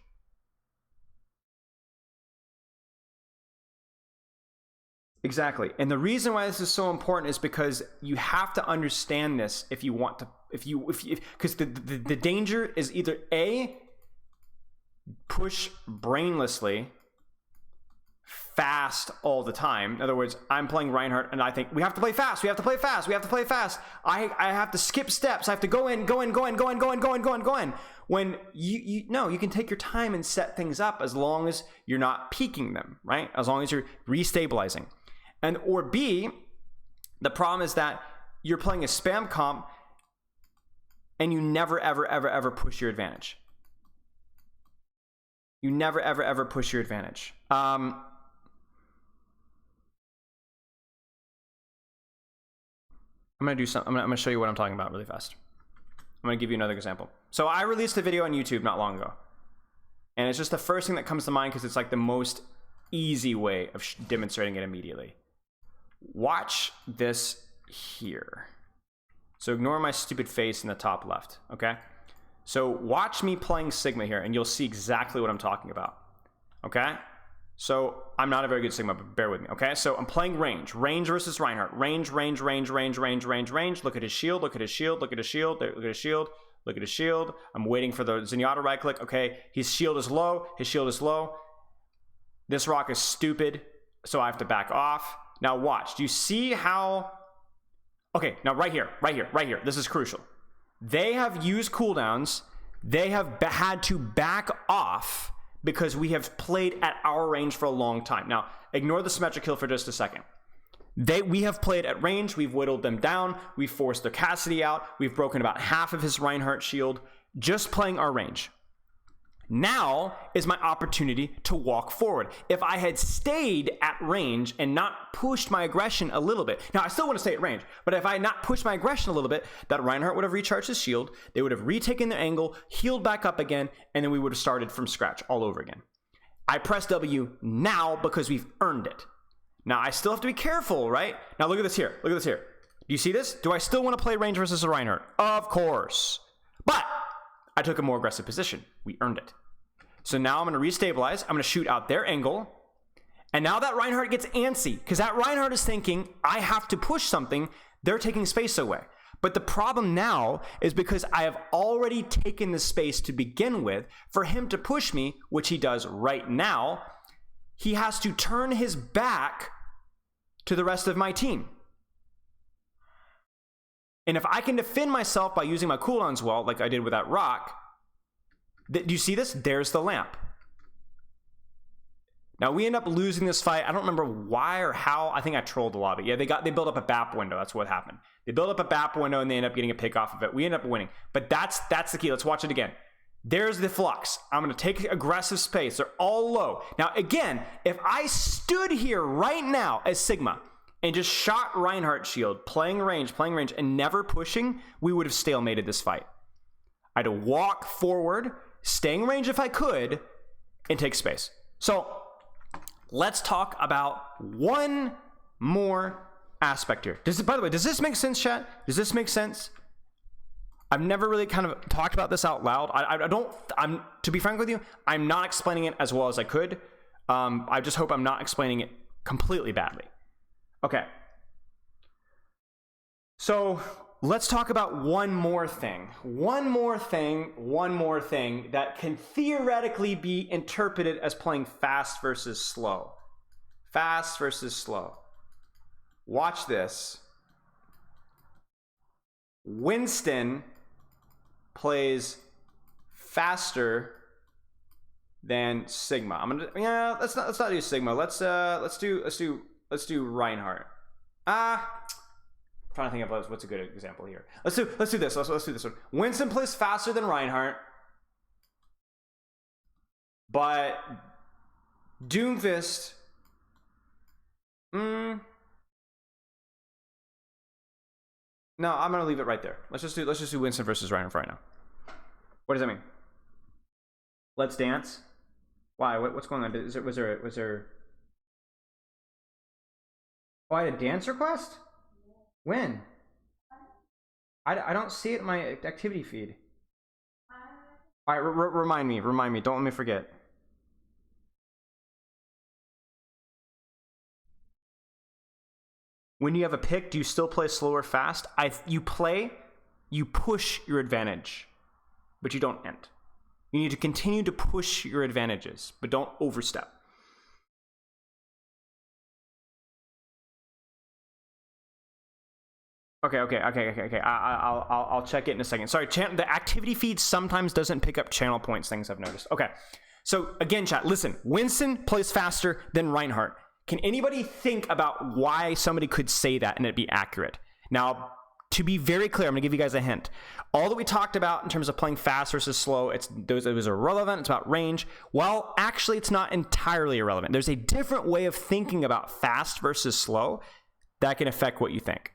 Exactly. And the reason why this is so important is because you have to understand this if you want to, because the danger is either A, push brainlessly, fast all the time. In other words, I'm playing Reinhardt and I think we have to play fast. We have to play fast. We have to play fast. I have to skip steps. I have to go in. When you can take your time and set things up as long as you're not peaking them, right? As long as you're restabilizing. Or B, the problem is that you're playing a spam comp and you never, ever push your advantage. You never, ever push your advantage. I'm going to show you what I'm talking about really fast. I'm going to give you another example. So I released a video on YouTube not long ago. And it's just the first thing that comes to mind because it's like the most easy way of demonstrating it immediately. Watch this here. So ignore my stupid face in the top left, okay? So watch me playing Sigma here and you'll see exactly what I'm talking about, okay? So I'm not a very good Sigma, but bear with me, okay? So I'm playing range versus Reinhardt. Range. Look at his shield, look at his shield. I'm waiting for the Zenyatta right click, okay? His shield is low. This rock is stupid, so I have to back off. Now watch, do you see how... Okay, now right here. This is crucial. They have used cooldowns. They have had to back off because we have played at our range for a long time. Now, ignore the symmetric kill for just a second. We have played at range. We've whittled them down. We've forced their Cassidy out. We've broken about half of his Reinhardt shield just playing our range. Now is my opportunity to walk forward. If I had stayed at range and not pushed my aggression a little bit, now I still want to stay at range, but if I had not pushed my aggression a little bit, that Reinhardt would have recharged his shield, they would have retaken their angle, healed back up again, and then we would have started from scratch all over again. I press W now because we've earned it. Now I still have to be careful, right? Now look at this here, look at this here. Do you see this? Do I still want to play range versus a Reinhardt? Of course. But I took a more aggressive position. We earned it. So now I'm going to restabilize. I'm going to shoot out their angle. And now that Reinhardt gets antsy because that Reinhardt is thinking, I have to push something. They're taking space away. But the problem now is because I have already taken the space to begin with, for him to push me, which he does right now, he has to turn his back to the rest of my team. And if I can defend myself by using my cooldowns well, like I did with that rock, do you see this? There's the lamp. Now we end up losing this fight. I don't remember why or how. I think I trolled a lot of it. Yeah, they built up a BAP window. That's what happened. They built up a BAP window and they end up getting a pick off of it. We end up winning. But that's the key. Let's watch it again. There's the flux. I'm going to take aggressive space. They're all low. Now again, if I stood here right now as Sigma and just shot Reinhardt shield, playing range, and never pushing, we would have stalemated this fight. I had to walk forward, staying range if I could, and take space. So let's talk about one more aspect here. By the way, does this make sense, chat? Does this make sense? I've never really kind of talked about this out loud. I'm to be frank with you, I'm not explaining it as well as I could. I just hope I'm not explaining it completely badly. Okay. So let's talk about one more thing that can theoretically be interpreted as playing fast versus slow. Fast versus slow. Watch this. Winston plays faster than Sigma. Let's not do Sigma. Let's do Reinhardt. I'm trying to think of what's a good example here. Let's do this. Let's do this one. Winston plays faster than Reinhardt, but Doomfist. No, I'm gonna leave it right there. Let's just do Winston versus Reinhardt right now. What does that mean? Let's dance. Why? What's going on? Was there? Oh, I had a dance request? When? I don't see it in my activity feed. All right, remind me. Don't let me forget. When you have a pick, do you still play slow or fast? You push your advantage, but you don't end. You need to continue to push your advantages, but don't overstep. Okay. I'll check it in a second. Sorry, the activity feed sometimes doesn't pick up channel points, things I've noticed. Okay, so again, chat, listen. Winston plays faster than Reinhardt. Can anybody think about why somebody could say that and it be accurate? Now, to be very clear, I'm going to give you guys a hint. All that we talked about in terms of playing fast versus slow, it was irrelevant. It's about range. Well, actually, it's not entirely irrelevant. There's a different way of thinking about fast versus slow that can affect what you think.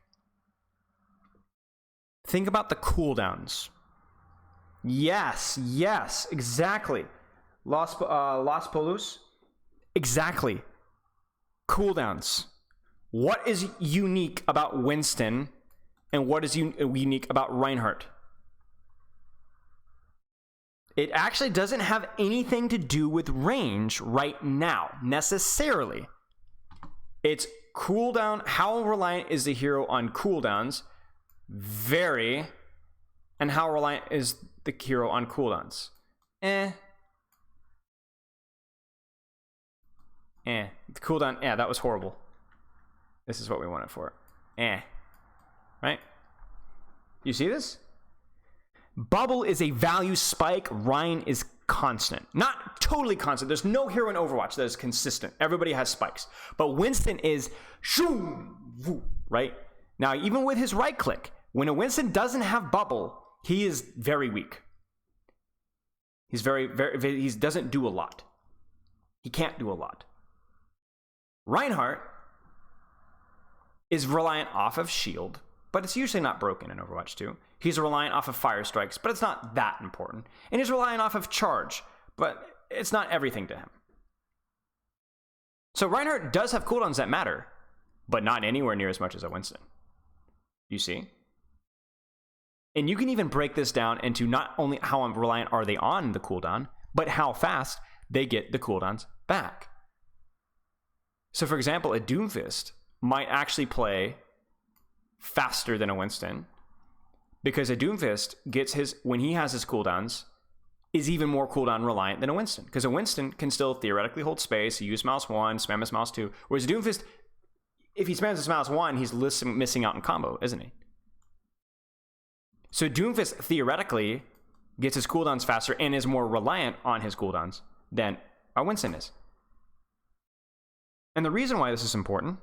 Think about the cooldowns. Yes, exactly. Los Polus, exactly. Cooldowns. What is unique about Winston and what is unique about Reinhardt? It actually doesn't have anything to do with range right now, necessarily. It's cooldown. How reliant is the hero on cooldowns? Very. And how reliant is the hero on cooldowns? The cooldown, that was horrible. This is what we wanted for it. Right? You see this? Bubble is a value spike. Rein is constant. Not totally constant. There's no hero in Overwatch that is consistent. Everybody has spikes. But Winston is right? Now, even with his right click, when a Winston doesn't have bubble, he is very weak. He's he doesn't do a lot. He can't do a lot. Reinhardt is reliant off of shield, but it's usually not broken in Overwatch 2. He's reliant off of fire strikes, but it's not that important. And he's reliant off of charge, but it's not everything to him. So Reinhardt does have cooldowns that matter, but not anywhere near as much as a Winston. You see? And you can even break this down into not only how reliant are they on the cooldown, but how fast they get the cooldowns back. So for example, a Doomfist might actually play faster than a Winston, because a Doomfist gets when he has his cooldowns, is even more cooldown reliant than a Winston. Because a Winston can still theoretically hold space, use mouse 1, spam his mouse 2, whereas a Doomfist, if he spams his mouse 1, he's missing out in combo, isn't he? So Doomfist theoretically gets his cooldowns faster and is more reliant on his cooldowns than a Winston is. And the reason why this is important,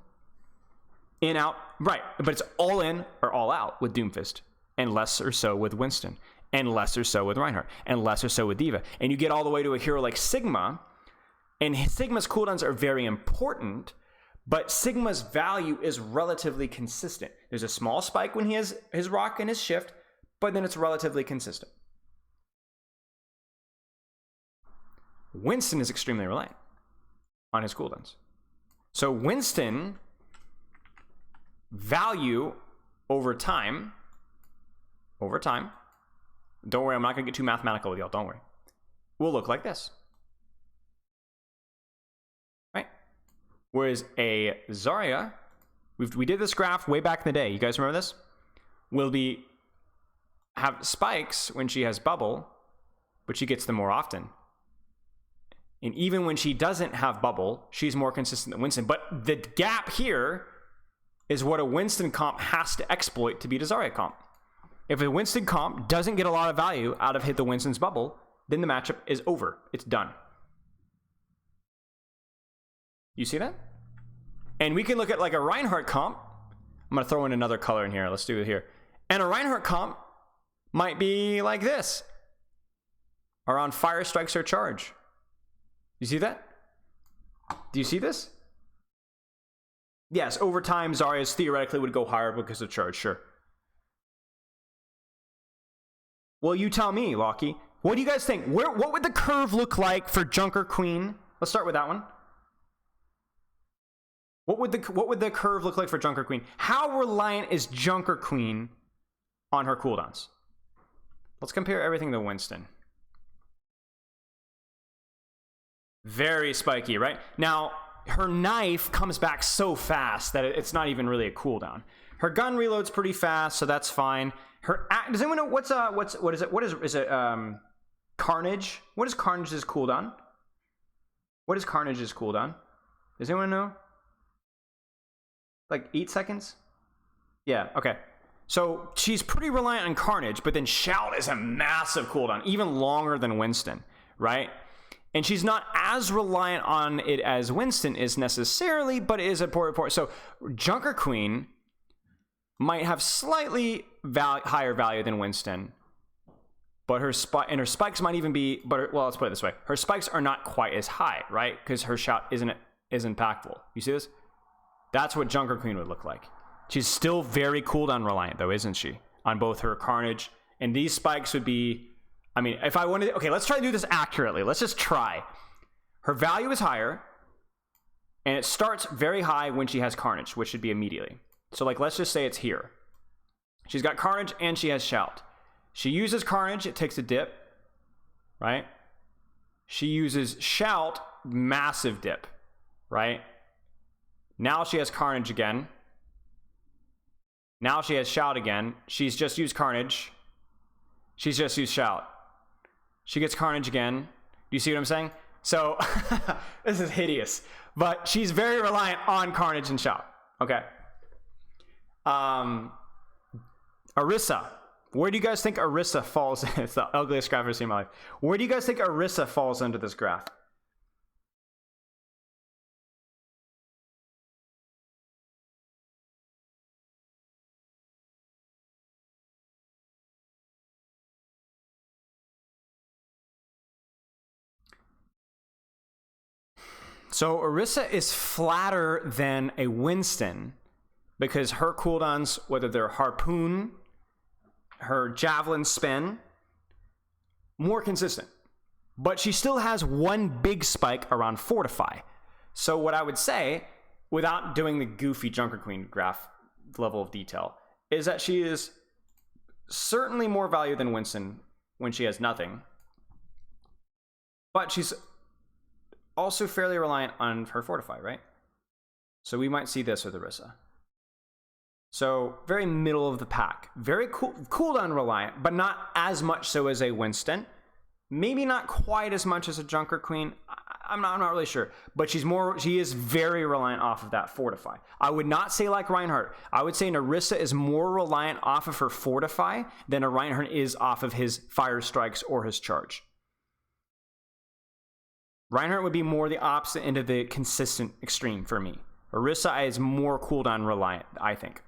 in, out, right, but it's all in or all out with Doomfist, and less or so with Winston, and less or so with Reinhardt, and less or so with D.Va. And you get all the way to a hero like Sigma, and Sigma's cooldowns are very important, but Sigma's value is relatively consistent. There's a small spike when he has his rock and his shift, but then it's relatively consistent. Winston is extremely reliant on his cooldowns. So Winston value over time, don't worry, I'm not going to get too mathematical with y'all, don't worry, will look like this. Right? Whereas a Zarya, we did this graph way back in the day. You guys remember this? Will have spikes when she has bubble, but she gets them more often. And even when she doesn't have bubble, she's more consistent than Winston. But the gap here is what a Winston comp has to exploit to beat a Zarya comp. If a Winston comp doesn't get a lot of value out of the Winston's bubble, then the matchup is over. It's done. You see that? And we can look at like a Reinhardt comp. I'm going to throw in another color in here. Let's do it here. And a Reinhardt comp might be like this, around fire strikes or charge. You see that? Do you see this? Yes, over time, Zarya's theoretically would go higher because of charge, sure. Well, you tell me, Lockie. What do you guys think? What would the curve look like for Junker Queen? Let's start with that one. What would the curve look like for Junker Queen? How reliant is Junker Queen on her cooldowns? Let's compare everything to Winston. Very spiky, right? Now, her knife comes back so fast that it's not even really a cooldown. Her gun reloads pretty fast, so that's fine. Does anyone know what is it? What is it? Carnage? What is Carnage's cooldown? What is Carnage's cooldown? Does anyone know? Like 8 seconds? Yeah, okay. So she's pretty reliant on Carnage, but then Shout is a massive cooldown, even longer than Winston, right? And she's not as reliant on it as Winston is necessarily, but it is important. So Junker Queen might have slightly higher value than Winston, but her spikes might even be, well, let's put it this way. Her spikes are not quite as high, right? Because her Shout is impactful. You see this? That's what Junker Queen would look like. She's still very cooldown reliant, though, isn't she? On both her Carnage, and these spikes would be, I mean, if I wanted, okay, let's try to do this accurately. Let's just try. Her value is higher, and it starts very high when she has Carnage, which should be immediately. So, like, let's just say it's here. She's got Carnage, and she has Shout. She uses Carnage, it takes a dip, right? She uses Shout, massive dip, right? Now she has Carnage again. Now she has Shout again. She's just used Carnage. She's just used Shout. She gets Carnage again. Do you see what I'm saying? So, this is hideous. But she's very reliant on Carnage and Shout. Okay. Orisa. Where do you guys think Orisa falls? It's the ugliest graph I've ever seen in my life. Where do you guys think Orisa falls under this graph? So Orisa is flatter than a Winston because her cooldowns, whether they're harpoon, her javelin spin, more consistent. But she still has one big spike around fortify. So what I would say, without doing the goofy Junker Queen graph level of detail, is that she is certainly more value than Winston when she has nothing. But she's also fairly reliant on her fortify, right? So we might see this with Orisa. So very middle of the pack. Very cooldown reliant, but not as much so as a Winston. Maybe not quite as much as a Junker Queen. I'm not really sure. But she is very reliant off of that fortify. I would not say like Reinhardt. I would say Orisa is more reliant off of her fortify than a Reinhardt is off of his fire strikes or his charge. Reinhardt would be more the opposite end of the consistent extreme for me. Orisa is more cooldown reliant, I think.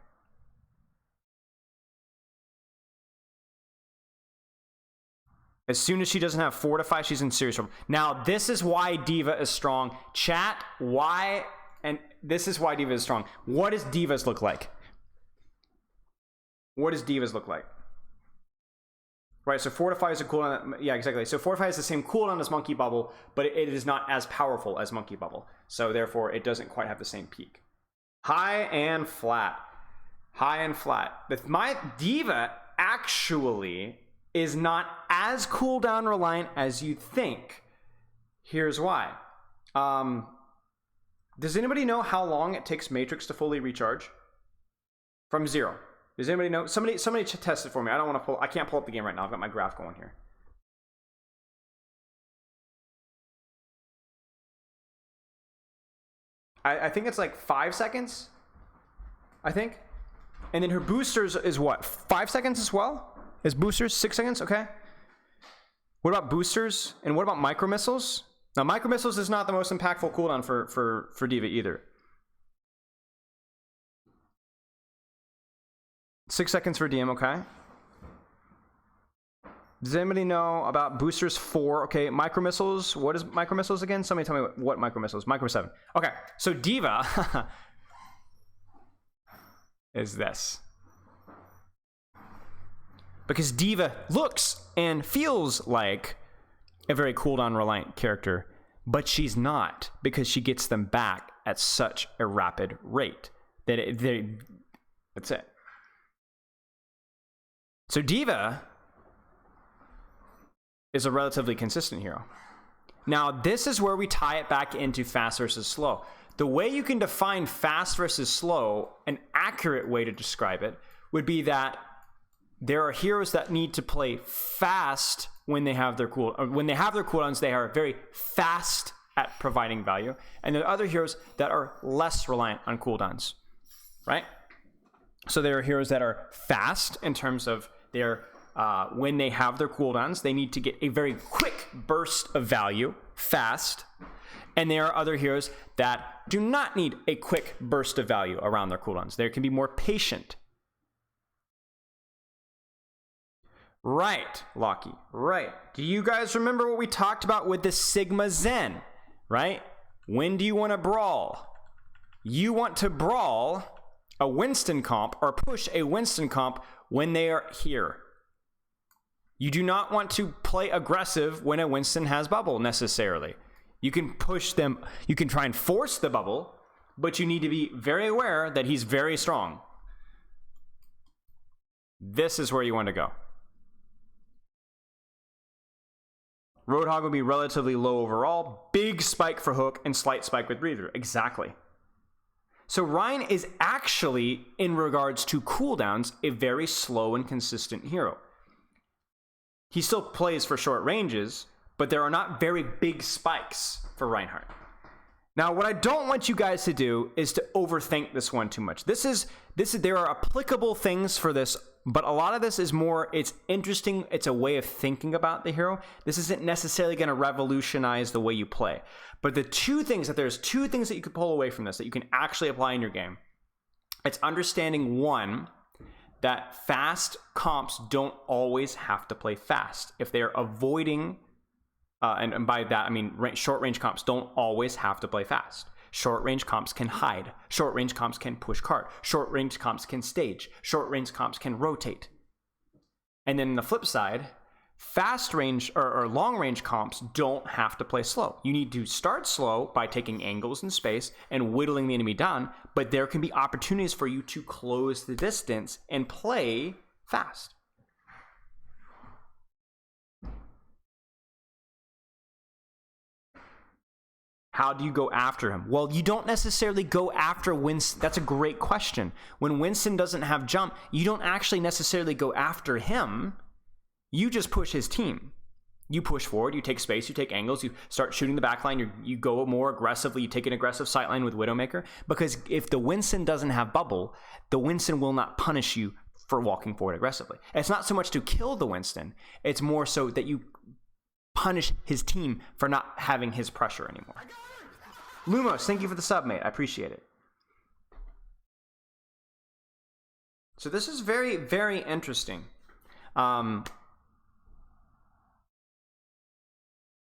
As soon as she doesn't have fortify, she's in serious trouble. Now, this is why D.Va is strong. Chat, why? And this is why D.Va is strong. What does D.Va's look like? What does D.Va's look like? Right, so fortify is a cooldown. Yeah, exactly. So fortify is the same cooldown as Monkey Bubble, but it is not as powerful as Monkey Bubble. So therefore, it doesn't quite have the same peak. High and flat. High and flat. My D.Va actually is not as cooldown reliant as you think. Here's why. Does anybody know how long it takes Matrix to fully recharge? From 0. Does anybody know? Somebody test it for me. I can't pull up the game right now. I've got my graph going here. I think it's like 5 seconds. I think. And then her boosters is what? 5 seconds as well? Is boosters 6 seconds? Okay. What about boosters? And what about micro missiles? Now, micro missiles is not the most impactful cooldown for D.Va either. 6 seconds for DM, okay. Does anybody know about boosters 4? Okay, micro missiles. What is micro missiles again? Somebody tell me what micro missiles. Micro 7. Okay, so D.Va is this. Because D.Va looks and feels like a very cooldown reliant character, but she's not, because she gets them back at such a rapid rate that that's it. So D.Va is a relatively consistent hero. Now, this is where we tie it back into fast versus slow. The way you can define fast versus slow, an accurate way to describe it, would be that there are heroes that need to play fast when they have their cooldowns. They are very fast at providing value, and there are other heroes that are less reliant on cooldowns, right? So there are heroes that are fast in terms of their when they have their cooldowns, they need to get a very quick burst of value, fast. And there are other heroes that do not need a quick burst of value around their cooldowns. They can be more patient. Right, Lockie, right. Do you guys remember what we talked about with the Sigma Zen, right? When do you want to brawl? You want to brawl a Winston comp or push a Winston comp when they are here. You do not want to play aggressive when a Winston has bubble necessarily. You can push them, you can try and force the bubble, but you need to be very aware that he's very strong. This is where you want to go. Roadhog would be relatively low overall, big spike for Hook, and slight spike with Breather. Exactly. So Ryan is actually, in regards to cooldowns, a very slow and consistent hero. He still plays for short ranges, but there are not very big spikes for Reinhardt. Now, what I don't want you guys to do is to overthink this one too much. There are applicable things for this, but a lot of this is more, it's interesting, it's a way of thinking about the hero. This isn't necessarily going to revolutionize the way you play. But there's two things that you could pull away from this that you can actually apply in your game. It's understanding, one, that fast comps don't always have to play fast. If they're avoiding and by that I mean short range comps don't always have to play fast. Short range comps can hide. Short range comps can push cart. Short range comps can stage. Short range comps can rotate. And then the flip side, fast range or long range comps don't have to play slow. You need to start slow by taking angles in space and whittling the enemy down, but there can be opportunities for you to close the distance and play fast. How do you go after him? Well, you don't necessarily go after Winston. That's a great question. When Winston doesn't have jump, you don't actually necessarily go after him. You just push his team. You push forward, you take space, you take angles, you start shooting the backline, you go more aggressively, you take an aggressive sightline with Widowmaker. Because if the Winston doesn't have bubble, the Winston will not punish you for walking forward aggressively. And it's not so much to kill the Winston, it's more so that you punish his team for not having his pressure anymore. Lumos, thank you for the sub, mate. I appreciate it. So this is very, very interesting.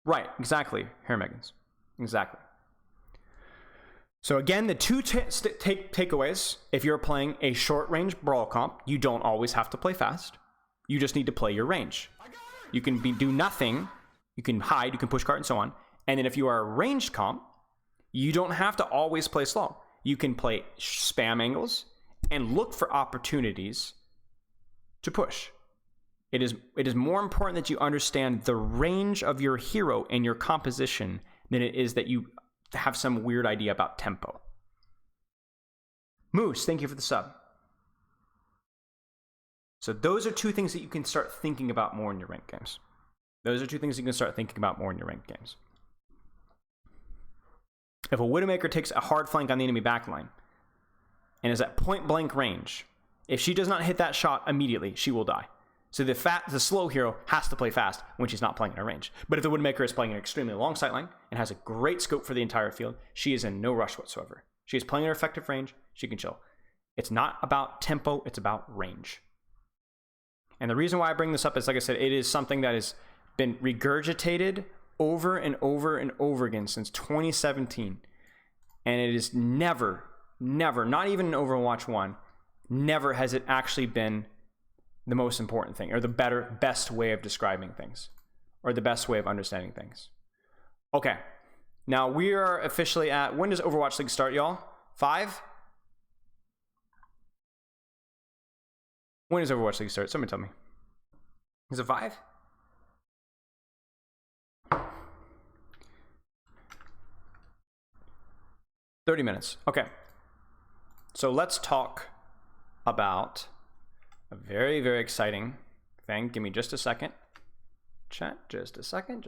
Right, exactly, Hair Megans. Exactly. So again, the two takeaways, if you're playing a short-range brawl comp, you don't always have to play fast. You just need to play your range. You can do nothing, you can hide, you can push cart, and so on. And then if you are a ranged comp, you don't have to always play slow. You can play spam angles and look for opportunities to push. It is more important that you understand the range of your hero and your composition than it is that you have some weird idea about tempo. Moose, thank you for the sub. So those are two things that you can start thinking about more in your ranked games. Those are two things you can start thinking about more in your ranked games. If a Widowmaker takes a hard flank on the enemy backline and is at point blank range, if she does not hit that shot immediately, she will die. So the slow hero has to play fast when she's not playing in her range. But if the Widowmaker is playing an extremely long sightline and has a great scope for the entire field, she is in no rush whatsoever. She is playing her effective range, she can chill. It's not about tempo, it's about range. And the reason why I bring this up is, like I said, it is something that has been regurgitated over and over and over again since 2017. And it is never, not even in Overwatch 1, never has it actually been the most important thing, or the best way of describing things, or the best way of understanding things. Okay, now we are officially at, when does Overwatch League start, y'all? 5? When does Overwatch League start? Somebody tell me. Is it 5? $30 minutes. Okay. So let's talk about a very, very exciting thing. Give me just a second. Chat, just a second.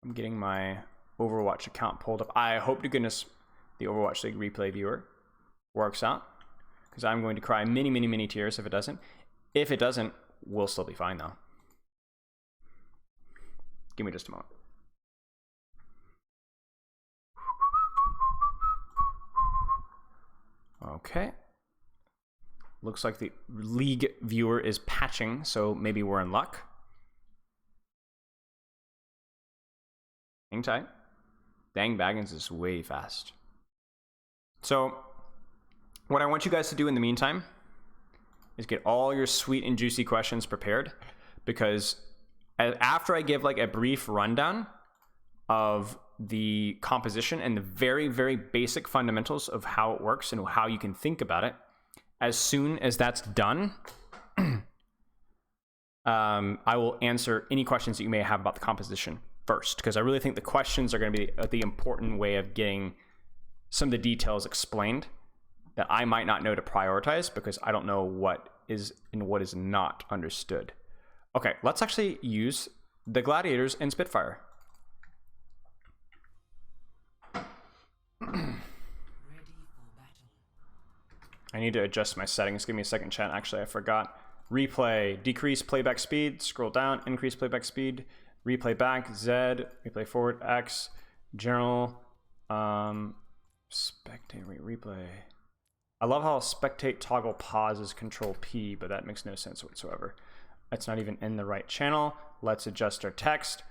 I'm getting my Overwatch account pulled up. I hope to goodness the Overwatch League replay viewer works out, because I'm going to cry many, many, many tears if it doesn't. If it doesn't, we'll still be fine though. Give me just a moment. Okay. Looks like the league viewer is patching, so maybe we're in luck. Hang tight. Dang, Baggins is way fast. So, what I want you guys to do in the meantime is get all your sweet and juicy questions prepared, because after I give like a brief rundown of the composition and the very, very basic fundamentals of how it works and how you can think about it, as soon as that's done, I will answer any questions that you may have about the composition first, because I really think the questions are going to be the important way of getting some of the details explained that I might not know to prioritize, because I don't know what is and what is not understood. Okay, let's actually use the Gladiators and Spitfire. I need to adjust my settings. Give me a second, chat. Actually, I forgot. Replay, decrease playback speed, scroll down, increase playback speed, replay back, Z, replay forward, X, general, spectate, replay. I love how spectate toggle pause is control P, but that makes no sense whatsoever. It's not even in the right channel. Let's adjust our text.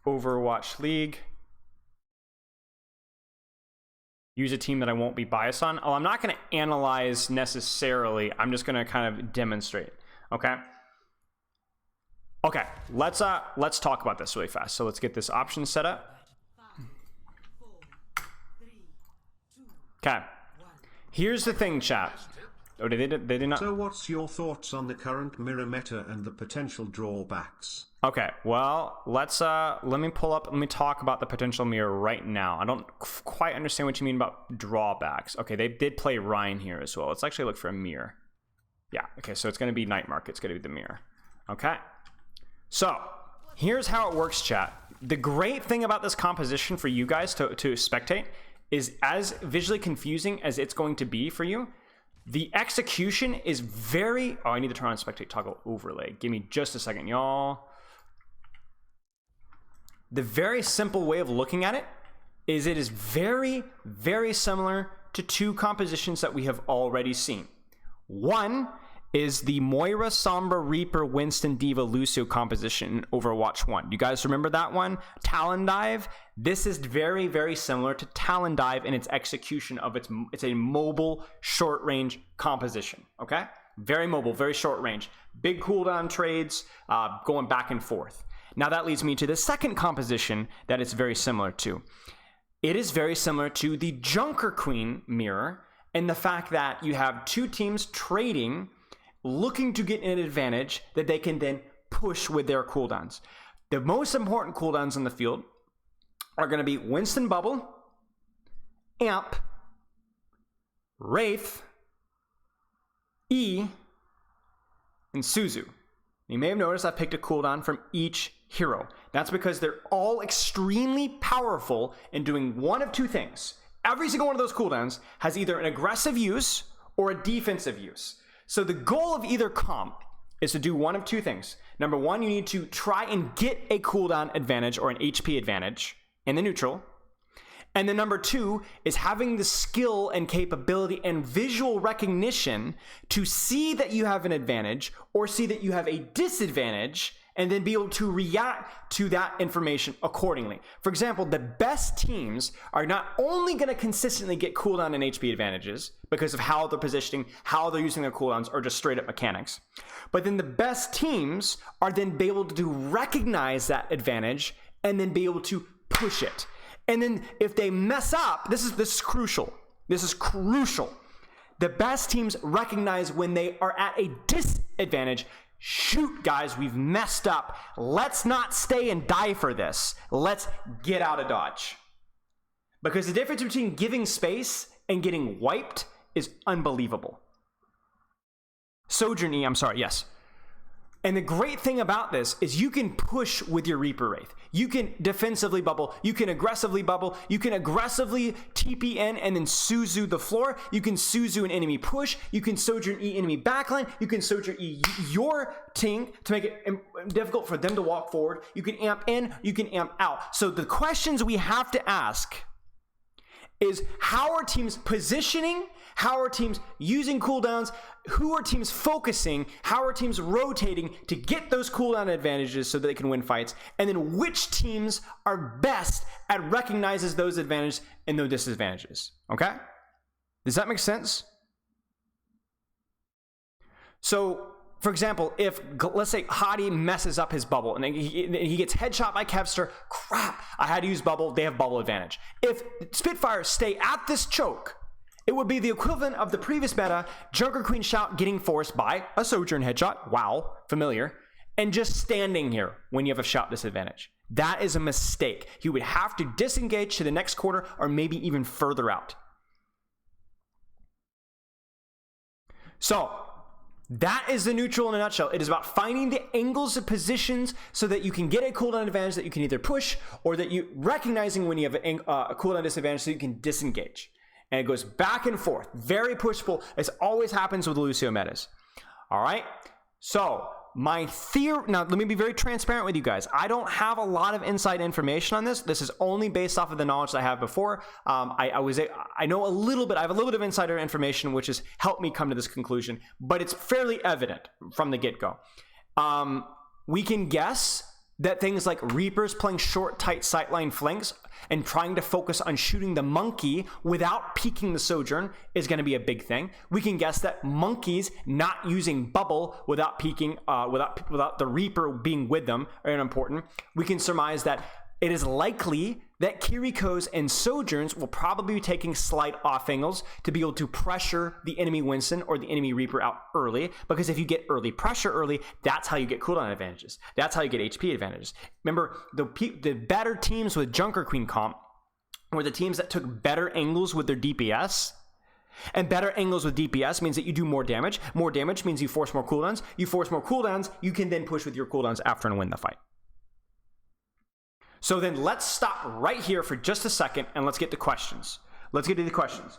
Overwatch League. Use a team that I won't be biased on. Oh, I'm not going to analyze necessarily. I'm just going to kind of demonstrate. Okay. Okay. Let's talk about this really fast. So let's get this option set up. Okay. Here's the thing, chat. Oh, they did not. So what's your thoughts on the current mirror meta and the potential drawbacks? Okay, well, let me talk about the potential mirror right now. I don't quite understand what you mean about drawbacks. Okay, they did play Ryan here as well. Let's actually look for a mirror. Yeah, okay, so it's going to be Night Market. It's going to be the mirror. Okay, so here's how it works, chat. The great thing about this composition for you guys to spectate is, as visually confusing as it's going to be for you, the execution is very... Oh, I need to turn on spectate toggle overlay. Give me just a second, y'all. The very simple way of looking at it is very, very similar to two compositions that we have already seen. One is the Moira, Sombra, Reaper, Winston, Diva, Lucio composition in Overwatch 1. You guys remember that one? Talon Dive. This is very, very similar to Talon Dive in its execution of it's a mobile short-range composition, okay? Very mobile, very short range. Big cooldown trades, going back and forth. Now that leads me to the second composition that it's very similar to. It is very similar to the Junker Queen mirror and the fact that you have two teams trading, looking to get an advantage that they can then push with their cooldowns. The most important cooldowns in the field are going to be Winston Bubble, Amp, Wraith, E, and Suzu. You may have noticed I picked a cooldown from each hero. That's because they're all extremely powerful in doing one of two things. Every single one of those cooldowns has either an aggressive use or a defensive use. So the goal of either comp is to do one of two things. Number one, you need to try and get a cooldown advantage or an HP advantage in the neutral. And then number two is having the skill and capability and visual recognition to see that you have an advantage or see that you have a disadvantage and then be able to react to that information accordingly. For example, the best teams are not only going to consistently get cooldown and HP advantages because of how they're positioning, how they're using their cooldowns, or just straight up mechanics, but then the best teams are then be able to recognize that advantage and then be able to push it. And then if they mess up, this is crucial. This is crucial. The best teams recognize when they are at a disadvantage. Shoot, guys, we've messed up. Let's not stay and die for this. Let's get out of dodge. Because the difference between giving space and getting wiped is unbelievable. Sojourn E, I'm sorry, yes. And the great thing about this is you can push with your Reaper Wraith. You can defensively bubble. You can aggressively bubble. You can aggressively TP in and then Suzu the floor. You can Suzu an enemy push. You can Sojourn E enemy backline. You can Sojourn E your tank to make it difficult for them to walk forward. You can amp in. You can amp out. So the questions we have to ask is, how are teams positioning? How are teams using cooldowns? Who are teams focusing? How are teams rotating to get those cooldown advantages so that they can win fights? And then which teams are best at recognizing those advantages and those disadvantages? Okay? Does that make sense? So, for example, if, let's say, Hadi messes up his bubble and he gets headshot by Kevster, crap, I had to use bubble, they have bubble advantage. If Spitfires stay at this choke, it would be the equivalent of the previous meta, Junker Queen Shout getting forced by a Sojourn headshot, wow, familiar, and just standing here when you have a Shout disadvantage. That is a mistake. You would have to disengage to the next quarter or maybe even further out. So, that is the neutral in a nutshell. It is about finding the angles of positions so that you can get a cooldown advantage that you can either push or that you recognizing when you have a cooldown disadvantage so you can disengage. And it goes back and forth. Very push-pull. This always happens with Lucio metas. All right? So, my theory... Now, let me be very transparent with you guys. I don't have a lot of inside information on this. This is only based off of the knowledge that I have before. I know a little bit. I have a little bit of insider information, which has helped me come to this conclusion. But it's fairly evident from the get-go. we can guess that things like Reapers playing short, tight sightline flanks and trying to focus on shooting the monkey without peeking the Sojourn is going to be a big thing. We can guess that monkeys not using bubble without peeking, without the Reaper being with them are important. We can surmise that it is likely that Kirikos and Sojourns will probably be taking slight off angles to be able to pressure the enemy Winston or the enemy Reaper out early, because if you get early pressure early, that's how you get cooldown advantages. That's how you get HP advantages. Remember, the better teams with Junker Queen comp were the teams that took better angles with their DPS. And better angles with DPS means that you do more damage. More damage means you force more cooldowns. You force more cooldowns, you can then push with your cooldowns after and win the fight. So then let's stop right here for just a second and let's get to questions. Let's get to the questions.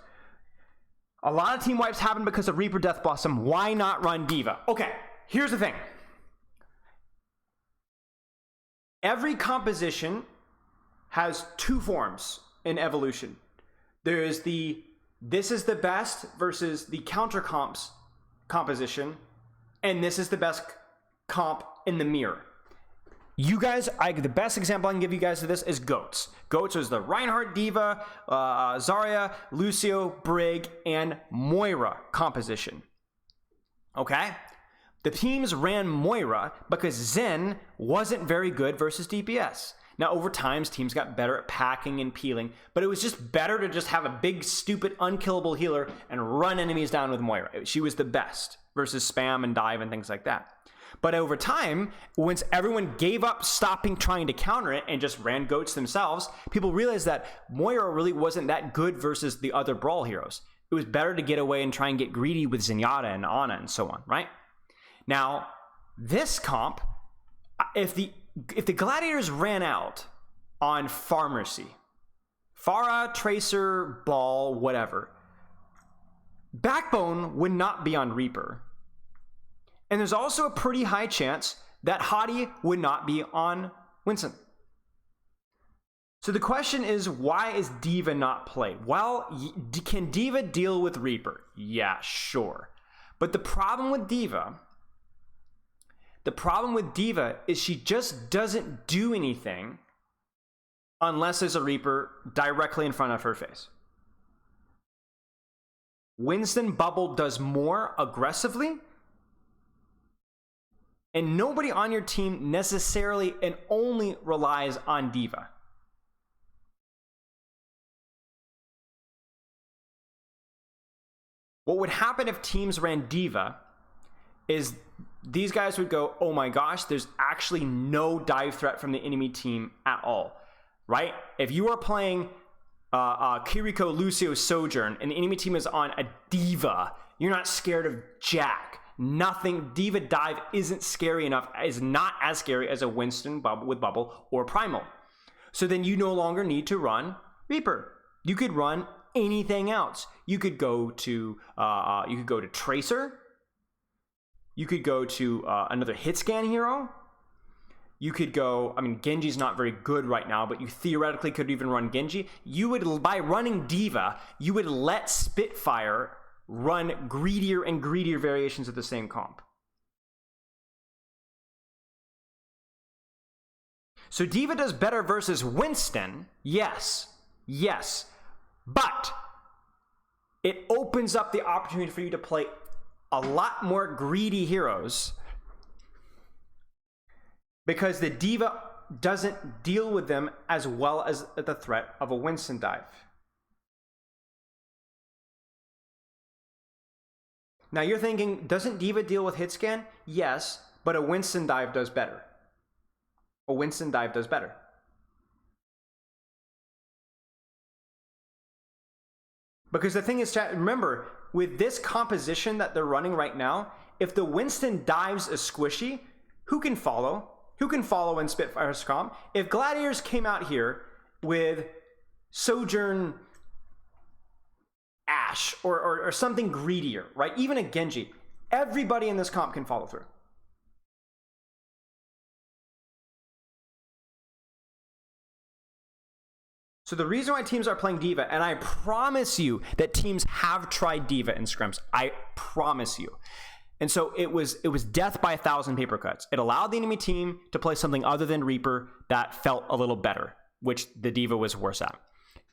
A lot of team wipes happen because of Reaper Death Blossom. Why not run D.Va? Okay, here's the thing. Every composition has two forms in evolution. There is the this is the best versus the counter comps composition, and this is the best comp in the mirror. You guys, the best example I can give you guys of this is Goats. Goats is the Reinhardt, D.Va, Zarya, Lucio, Brig, and Moira composition. Okay? The teams ran Moira because Zen wasn't very good versus DPS. Now, over time, teams got better at packing and peeling, but it was just better to just have a big, stupid, unkillable healer and run enemies down with Moira. She was the best versus spam and dive and things like that. But over time, once everyone gave up stopping trying to counter it and just ran Goats themselves, people realized that Moira really wasn't that good versus the other Brawl heroes. It was better to get away and try and get greedy with Zenyatta and Ana and so on, right? Now, this comp, if the Gladiators ran out on Pharmercy, Pharah, Tracer, Ball, whatever, Backbone would not be on Reaper. And there's also a pretty high chance that Hadi would not be on Winston. So the question is, why is D.Va not played? Well, can D.Va deal with Reaper? Yeah, sure. But the problem with D.Va is she just doesn't do anything unless there's a Reaper directly in front of her face. Winston Bubble does more aggressively, and nobody on your team necessarily and only relies on D.Va. What would happen if teams ran D.Va is these guys would go, oh my gosh, there's actually no dive threat from the enemy team at all, right? If you are playing Kiriko, Lucio, Sojourn, and the enemy team is on a D.Va, you're not scared of Jack. Nothing. D.Va dive isn't scary enough, is not as scary as a Winston with Bubble or Primal. So then you no longer need to run Reaper. You could run anything else. You could go to Tracer. You could go to another hit scan hero. You could go, I mean, Genji's not very good right now, but you theoretically could even run Genji. You would, by running D.Va, you would let Spitfire run greedier and greedier variations of the same comp. So D.Va does better versus Winston, yes, but it opens up the opportunity for you to play a lot more greedy heroes because the D.Va doesn't deal with them as well as the threat of a Winston dive. Now you're thinking, doesn't D.Va deal with hit scan? Yes, but a Winston dive does better. A Winston dive does better. Because the thing is, chat, remember, with this composition that they're running right now, if the Winston dives is squishy, who can follow? Who can follow in Spitfire's comp? If Gladiators came out here with Sojourn Ashe or something greedier, right? Even a Genji, everybody in this comp can follow through. So the reason why teams are playing D.Va, and I promise you that teams have tried D.Va in scrims, I promise you. And so it was death by 1,000 paper cuts. It allowed the enemy team to play something other than Reaper that felt a little better, which the D.Va was worse at.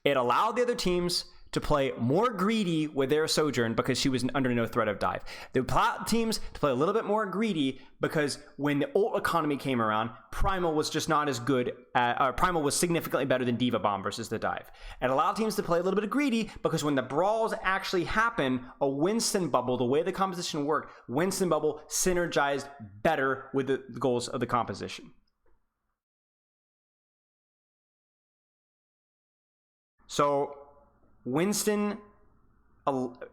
It allowed the other teams to play more greedy with their Sojourn because she was under no threat of dive. The teams to play a little bit more greedy because when the ult economy came around, Primal was just not as good. Primal was significantly better than D.Va Bomb versus the dive. It allowed teams to play a little bit of greedy because when the brawls actually happen, a Winston bubble, the way the composition worked, Winston bubble synergized better with the goals of the composition. So Winston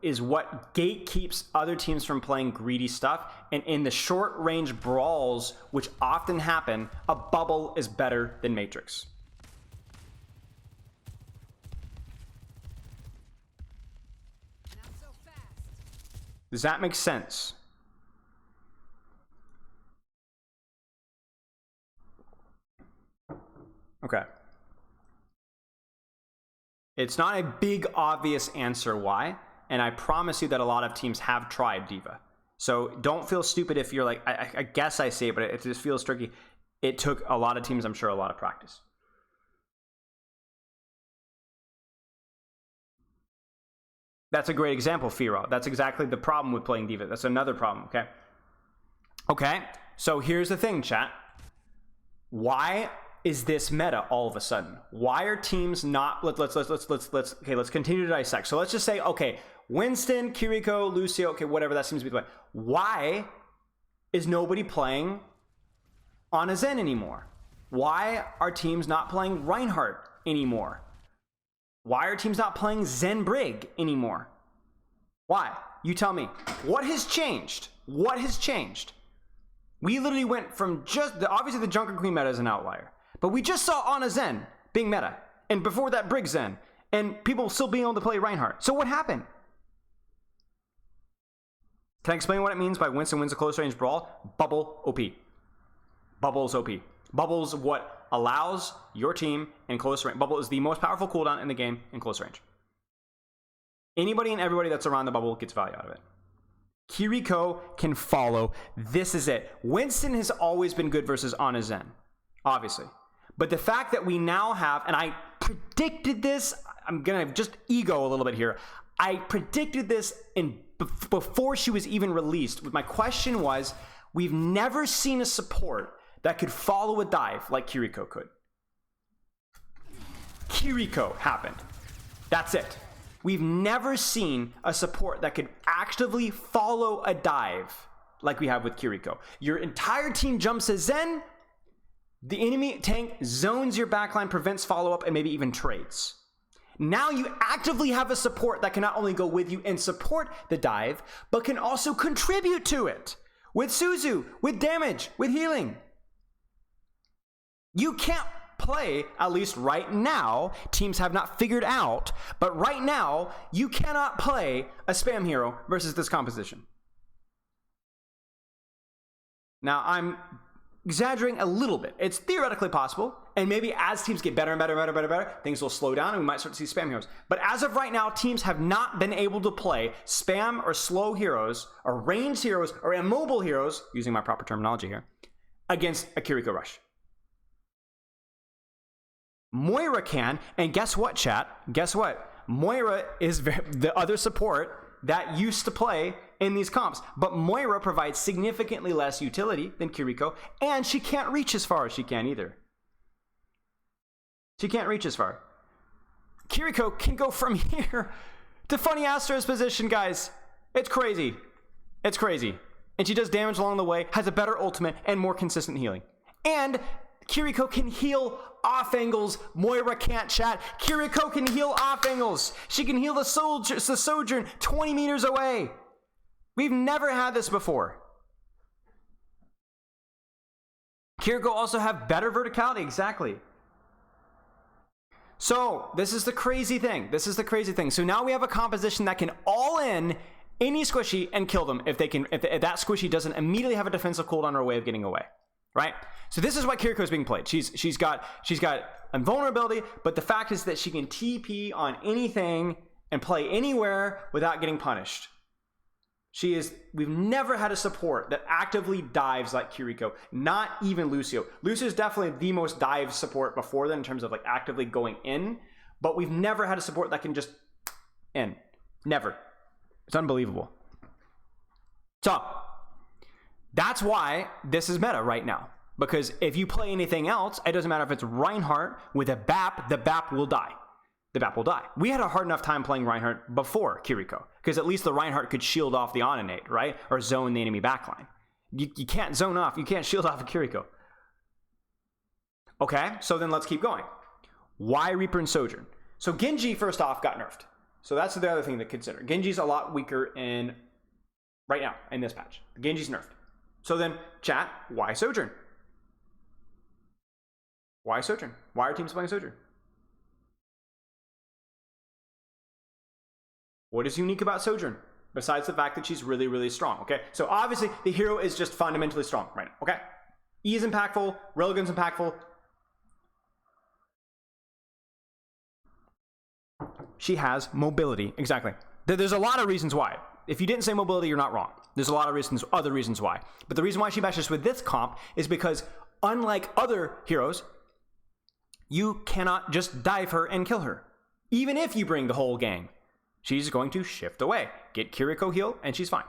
is what gatekeeps other teams from playing greedy stuff, and in the short range brawls, which often happen, a bubble is better than Matrix. Not so fast. Does that make sense? Okay. It's not a big obvious answer why, and I promise you that a lot of teams have tried D.Va. So don't feel stupid if you're like, I guess I say it, but it just feels tricky. It took a lot of teams, I'm sure, a lot of practice. That's a great example, Firo. That's exactly the problem with playing D.Va. That's another problem, okay? Okay, so here's the thing, chat. Why is this meta all of a sudden? Why are teams not, let's continue to dissect. So let's just say, okay, Winston, Kiriko, Lucio, okay, whatever, that seems to be the way. Why is nobody playing on a Zen anymore? Why are teams not playing Reinhardt anymore? Why are teams not playing Zen Brig anymore? Why? You tell me. What has changed? What has changed? We literally went from obviously the Junker Queen meta is an outlier. But we just saw Ana Zen being meta, and before that Brig Zen, and people still being able to play Reinhardt. So what happened? Can I explain what it means by Winston wins a close range brawl? Bubble OP. Bubble's OP. Bubble's what allows your team in close range. Bubble is the most powerful cooldown in the game in close range. Anybody and everybody that's around the bubble gets value out of it. Kiriko can follow. This is it. Winston has always been good versus Ana Zen, obviously. But the fact that we now have, and I predicted this, I'm going to just ego a little bit here. I predicted this before she was even released. My question was, we've never seen a support that could follow a dive like Kiriko could. Kiriko happened. That's it. We've never seen a support that could actively follow a dive like we have with Kiriko. Your entire team jumps as Zen. The enemy tank zones your backline, prevents follow-up, and maybe even trades. Now you actively have a support that can not only go with you and support the dive, but can also contribute to it. With Suzu, with damage, with healing. You can't play, at least right now, teams have not figured out, but right now, you cannot play a spam hero versus this composition. Now, I'm exaggerating a little bit. It's theoretically possible, and maybe as teams get better and better, things will slow down and we might start to see spam heroes. But as of right now, teams have not been able to play spam or slow heroes or ranged heroes or immobile heroes, using my proper terminology here, against a Kiriko Rush. Moira can, and guess what, chat? Guess what? Moira is the other support that used to play in these comps, but Moira provides significantly less utility than Kiriko, and she can't reach as far as she can either. She can't reach as far. Kiriko can go from here to Funny Astro's position, guys. It's crazy. It's crazy. And she does damage along the way, has a better ultimate, and more consistent healing. And Kiriko can heal off angles. Moira can't, chat. Kiriko can heal off angles. She can heal the Sojourn 20 meters away. We've never had this before. Kiriko also have better verticality, exactly. So this is the crazy thing. So now we have a composition that can all in any squishy and kill them if that squishy doesn't immediately have a defensive cooldown or a way of getting away. Right? So this is why Kiriko is being played. She's got invulnerability, but the fact is that she can TP on anything and play anywhere without getting punished. We've never had a support that actively dives like Kiriko, not even Lucio. Lucio is definitely the most dive support before then in terms of like actively going in, but we've never had a support that can just in. Never. It's unbelievable. So that's why this is meta right now. Because if you play anything else, it doesn't matter if it's Reinhardt with a BAP, the BAP will die. The BAP will die. We had a hard enough time playing Reinhardt before Kiriko, because at least the Reinhardt could shield off the Onanate, right? Or zone the enemy backline. You can't zone off, you can't shield off a Kiriko. Okay, so then let's keep going. Why Reaper and Sojourn? So Genji, first off, got nerfed. So that's the other thing to consider. Genji's a lot weaker right now, in this patch. Genji's nerfed. So then, chat, why Sojourn? Why Sojourn? Why are teams playing Sojourn? What is unique about Sojourn? Besides the fact that she's really, really strong, okay? So obviously, the hero is just fundamentally strong right now, okay? E is impactful, Railgun's impactful. She has mobility, exactly. There's a lot of reasons why. If you didn't say mobility, you're not wrong. There's a lot of reasons, other reasons why. But the reason why she matches with this comp is because unlike other heroes, you cannot just dive her and kill her. Even if you bring the whole gang, she's going to shift away, get Kiriko heal, and she's fine.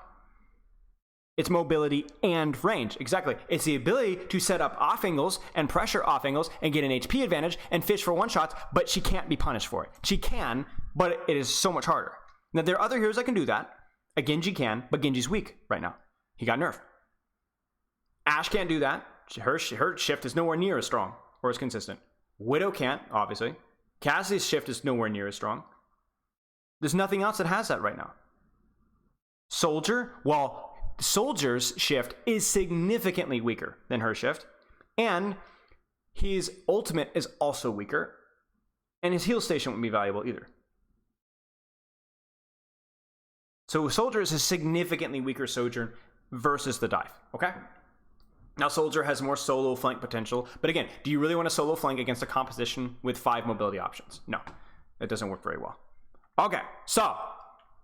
It's mobility and range, exactly. It's the ability to set up off angles and pressure off angles and get an HP advantage and fish for one shots, but she can't be punished for it. She can, but it is so much harder. Now, there are other heroes that can do that. A Genji can, but Genji's weak right now. He got nerfed. Ashe can't do that. Her shift is nowhere near as strong or as consistent. Widow can't, obviously. Cassie's shift is nowhere near as strong. There's nothing else that has that right now. Soldier, well, Soldier's shift is significantly weaker than her shift, and his ultimate is also weaker, and his heal station wouldn't be valuable either. So Soldier is a significantly weaker Sojourn versus the dive, okay? Now Soldier has more solo flank potential, but again, do you really want to solo flank against a composition with 5 mobility options? No, it doesn't work very well. Okay, so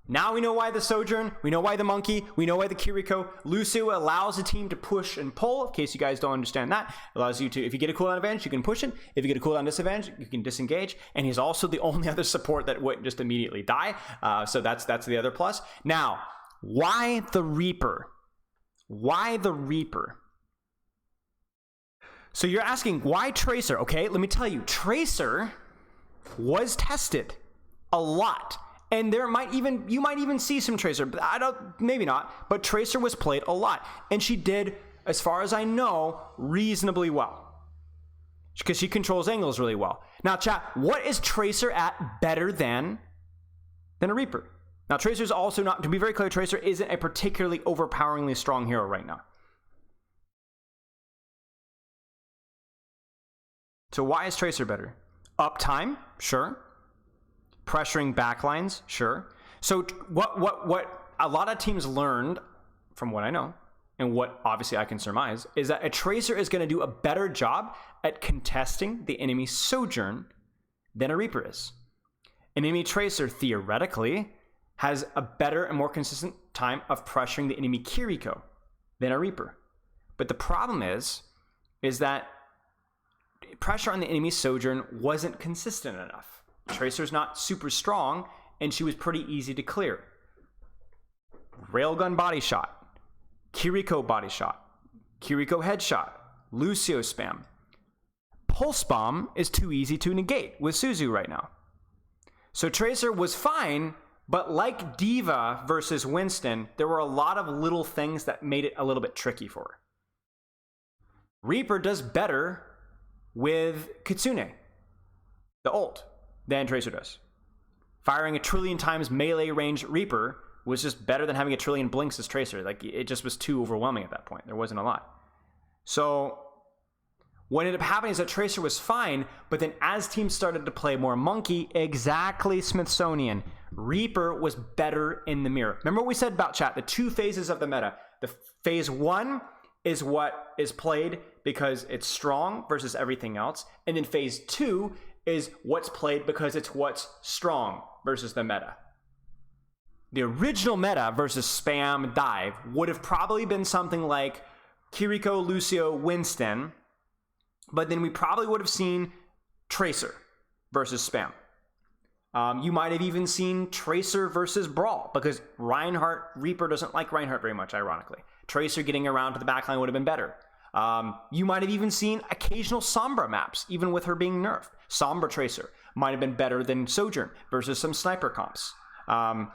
now we know why the Sojourn, we know why the Monkey, we know why the Kiriko. Lucio allows the team to push and pull, in case you guys don't understand that. It allows you to, if you get a cooldown advantage, you can push it. If you get a cooldown disadvantage, you can disengage. And he's also the only other support that wouldn't just immediately die. So that's the other plus. Now, why the Reaper? Why the Reaper? So you're asking, why Tracer? Okay, let me tell you, Tracer was tested a lot. And you might even see some Tracer, but maybe not, but Tracer was played a lot. And she did, as far as I know, reasonably well. Because she controls angles really well. Now chat, what is Tracer at better than a Reaper? Now Tracer's also not, to be very clear, Tracer isn't a particularly overpoweringly strong hero right now. So why is Tracer better? Uptime, sure. Pressuring backlines, sure. So what a lot of teams learned, from what I know, and what obviously I can surmise, is that a Tracer is going to do a better job at contesting the enemy Sojourn than a Reaper is. An enemy Tracer, theoretically, has a better and more consistent time of pressuring the enemy Kiriko than a Reaper. But the problem is that pressure on the enemy Sojourn wasn't consistent enough. Tracer's not super strong, and she was pretty easy to clear. Railgun body shot, Kiriko body shot, Kiriko headshot, Lucio spam. Pulse bomb is too easy to negate with Suzu right now. So Tracer was fine, but like Diva versus Winston, there were a lot of little things that made it a little bit tricky for her. Reaper does better with Kitsune, the ult, than Tracer does. Firing a trillion times melee range Reaper was just better than having a trillion blinks as Tracer. Like, it just was too overwhelming at that point. There wasn't a lot. So what ended up happening is that Tracer was fine, but then as teams started to play more Monkey, exactly Smithsonian, Reaper was better in the mirror. Remember what we said about chat, the 2 phases of the meta. The phase 1 is what is played because it's strong versus everything else. And then phase 2 is what's played because it's what's strong versus the meta. the original meta versus spam dive would have probably been something like Kiriko, Lucio, Winston, but then we probably would have seen Tracer versus spam. You might have even seen Tracer versus Brawl, because Reinhardt, Reaper doesn't like Reinhardt very much, ironically. Tracer getting around to the backline would have been better. You might have even seen occasional Sombra maps, even with her being nerfed. Sombra Tracer might have been better than Sojourn versus some sniper comps, and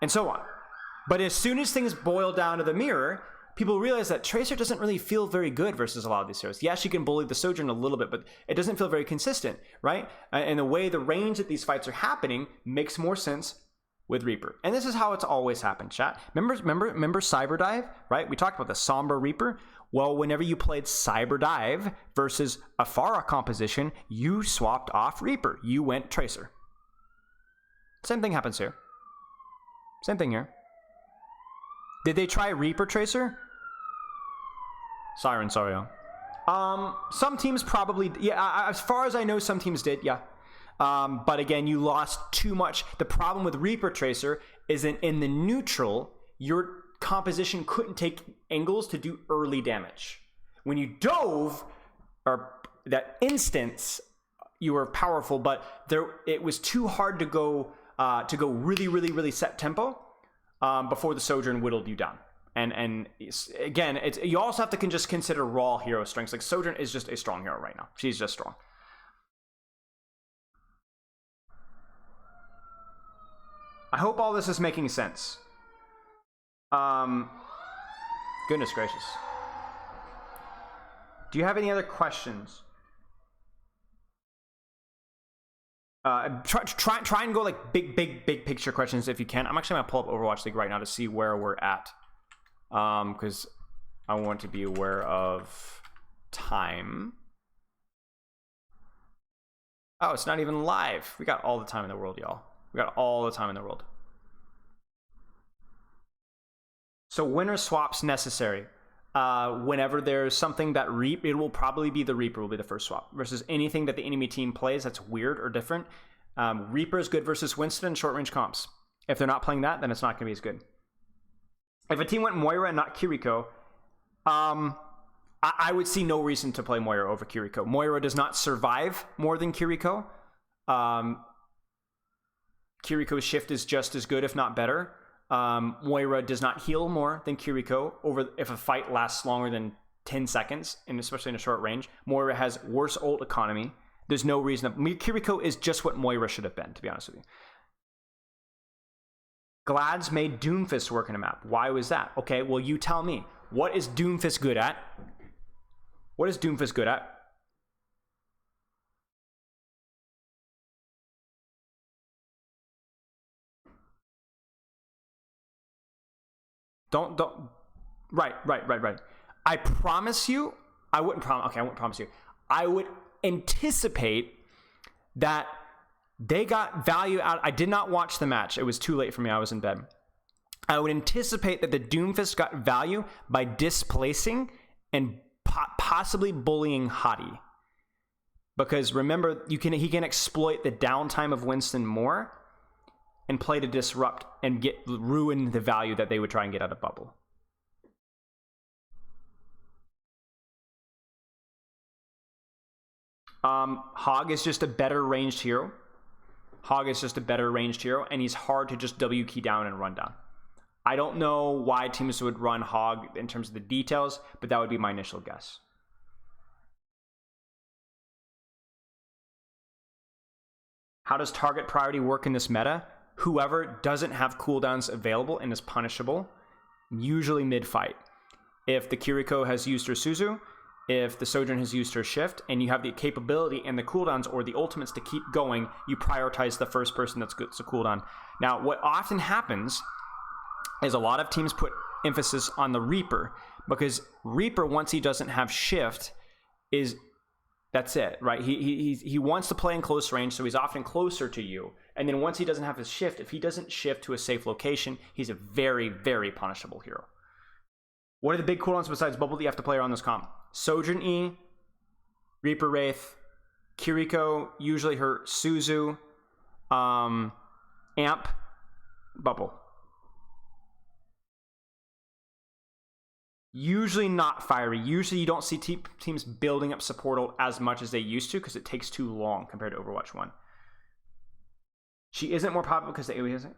so on. But as soon as things boil down to the mirror, people realize that Tracer doesn't really feel very good versus a lot of these heroes. Yeah, she can bully the Sojourn a little bit, but it doesn't feel very consistent, right? And the way the range that these fights are happening makes more sense with Reaper. And this is how it's always happened, chat. Remember Cyber Dive, right? We talked about the Sombra Reaper. Well, whenever you played Cyber Dive versus a Pharah composition, you swapped off Reaper. You went Tracer. Same thing happens here. Same thing here. Did they try Reaper Tracer? Siren, sorry. Some teams probably, yeah, as far as I know, some teams did, yeah. But again, you lost too much. The problem with Reaper Tracer is that in the neutral, your composition couldn't take angles to do early damage. When you dove, or that instance, you were powerful, but it was too hard to go really set tempo before the Sojourn whittled you down. And again, you also have to just consider raw hero strengths. Like Sojourn is just a strong hero right now. She's just strong. I hope all this is making sense. Goodness gracious. Do you have any other questions? Try and go like big picture questions if you can. I'm actually gonna pull up Overwatch League right now to see where we're at, because I want to be aware of time. Oh, it's not even live. We got all the time in the world, y'all. We got all the time in the world. So when are swaps necessary? Whenever there's something that it will probably be the Reaper will be the first swap versus anything that the enemy team plays that's weird or different. Reaper is good versus Winston and short range comps. If they're not playing that, then it's not going to be as good. If a team went Moira and not Kiriko, I would see no reason to play Moira over Kiriko. Moira does not survive more than Kiriko. Kiriko's shift is just as good, if not better. Moira does not heal more than Kiriko if a fight lasts longer than 10 seconds, and especially in a short range. Moira has worse ult economy. There's no reason. Kiriko is just what Moira should have been, to be honest with you. Glad's made Doomfist work in a map. Why was that? Okay, well, you tell me. What is Doomfist good at? What is Doomfist good at? Don't. Right. I promise you, I wouldn't promise you. I would anticipate that they got value out. I did not watch the match. It was too late for me. I was in bed. I would anticipate that the Doomfist got value by displacing and possibly bullying Hottie. Because remember, he can exploit the downtime of Winston more and play to disrupt and ruin the value that they would try and get out of Bubble. Hog is just a better ranged hero. And he's hard to just W key down and run down. I don't know why teams would run Hog in terms of the details, but that would be my initial guess. How does target priority work in this meta? Whoever doesn't have cooldowns available and is punishable, usually mid-fight. If the Kiriko has used her Suzu, if the Sojourn has used her Shift, and you have the capability and the cooldowns or the ultimates to keep going, you prioritize the first person that's good to cooldown. Now, what often happens is a lot of teams put emphasis on the Reaper, because Reaper, once he doesn't have Shift, that's it, right? He wants to play in close range, so he's often closer to you. And then once he doesn't have his shift, if he doesn't shift to a safe location, he's a very, very punishable hero. What are the big cooldowns besides Bubble that you have to play around this comp? Sojourn E, Reaper Wraith, Kiriko, usually her Suzu, Amp, Bubble. Usually not fiery. Usually you don't see teams building up support ult as much as they used to because it takes too long compared to Overwatch 1. She isn't more popular because the AoE isn't.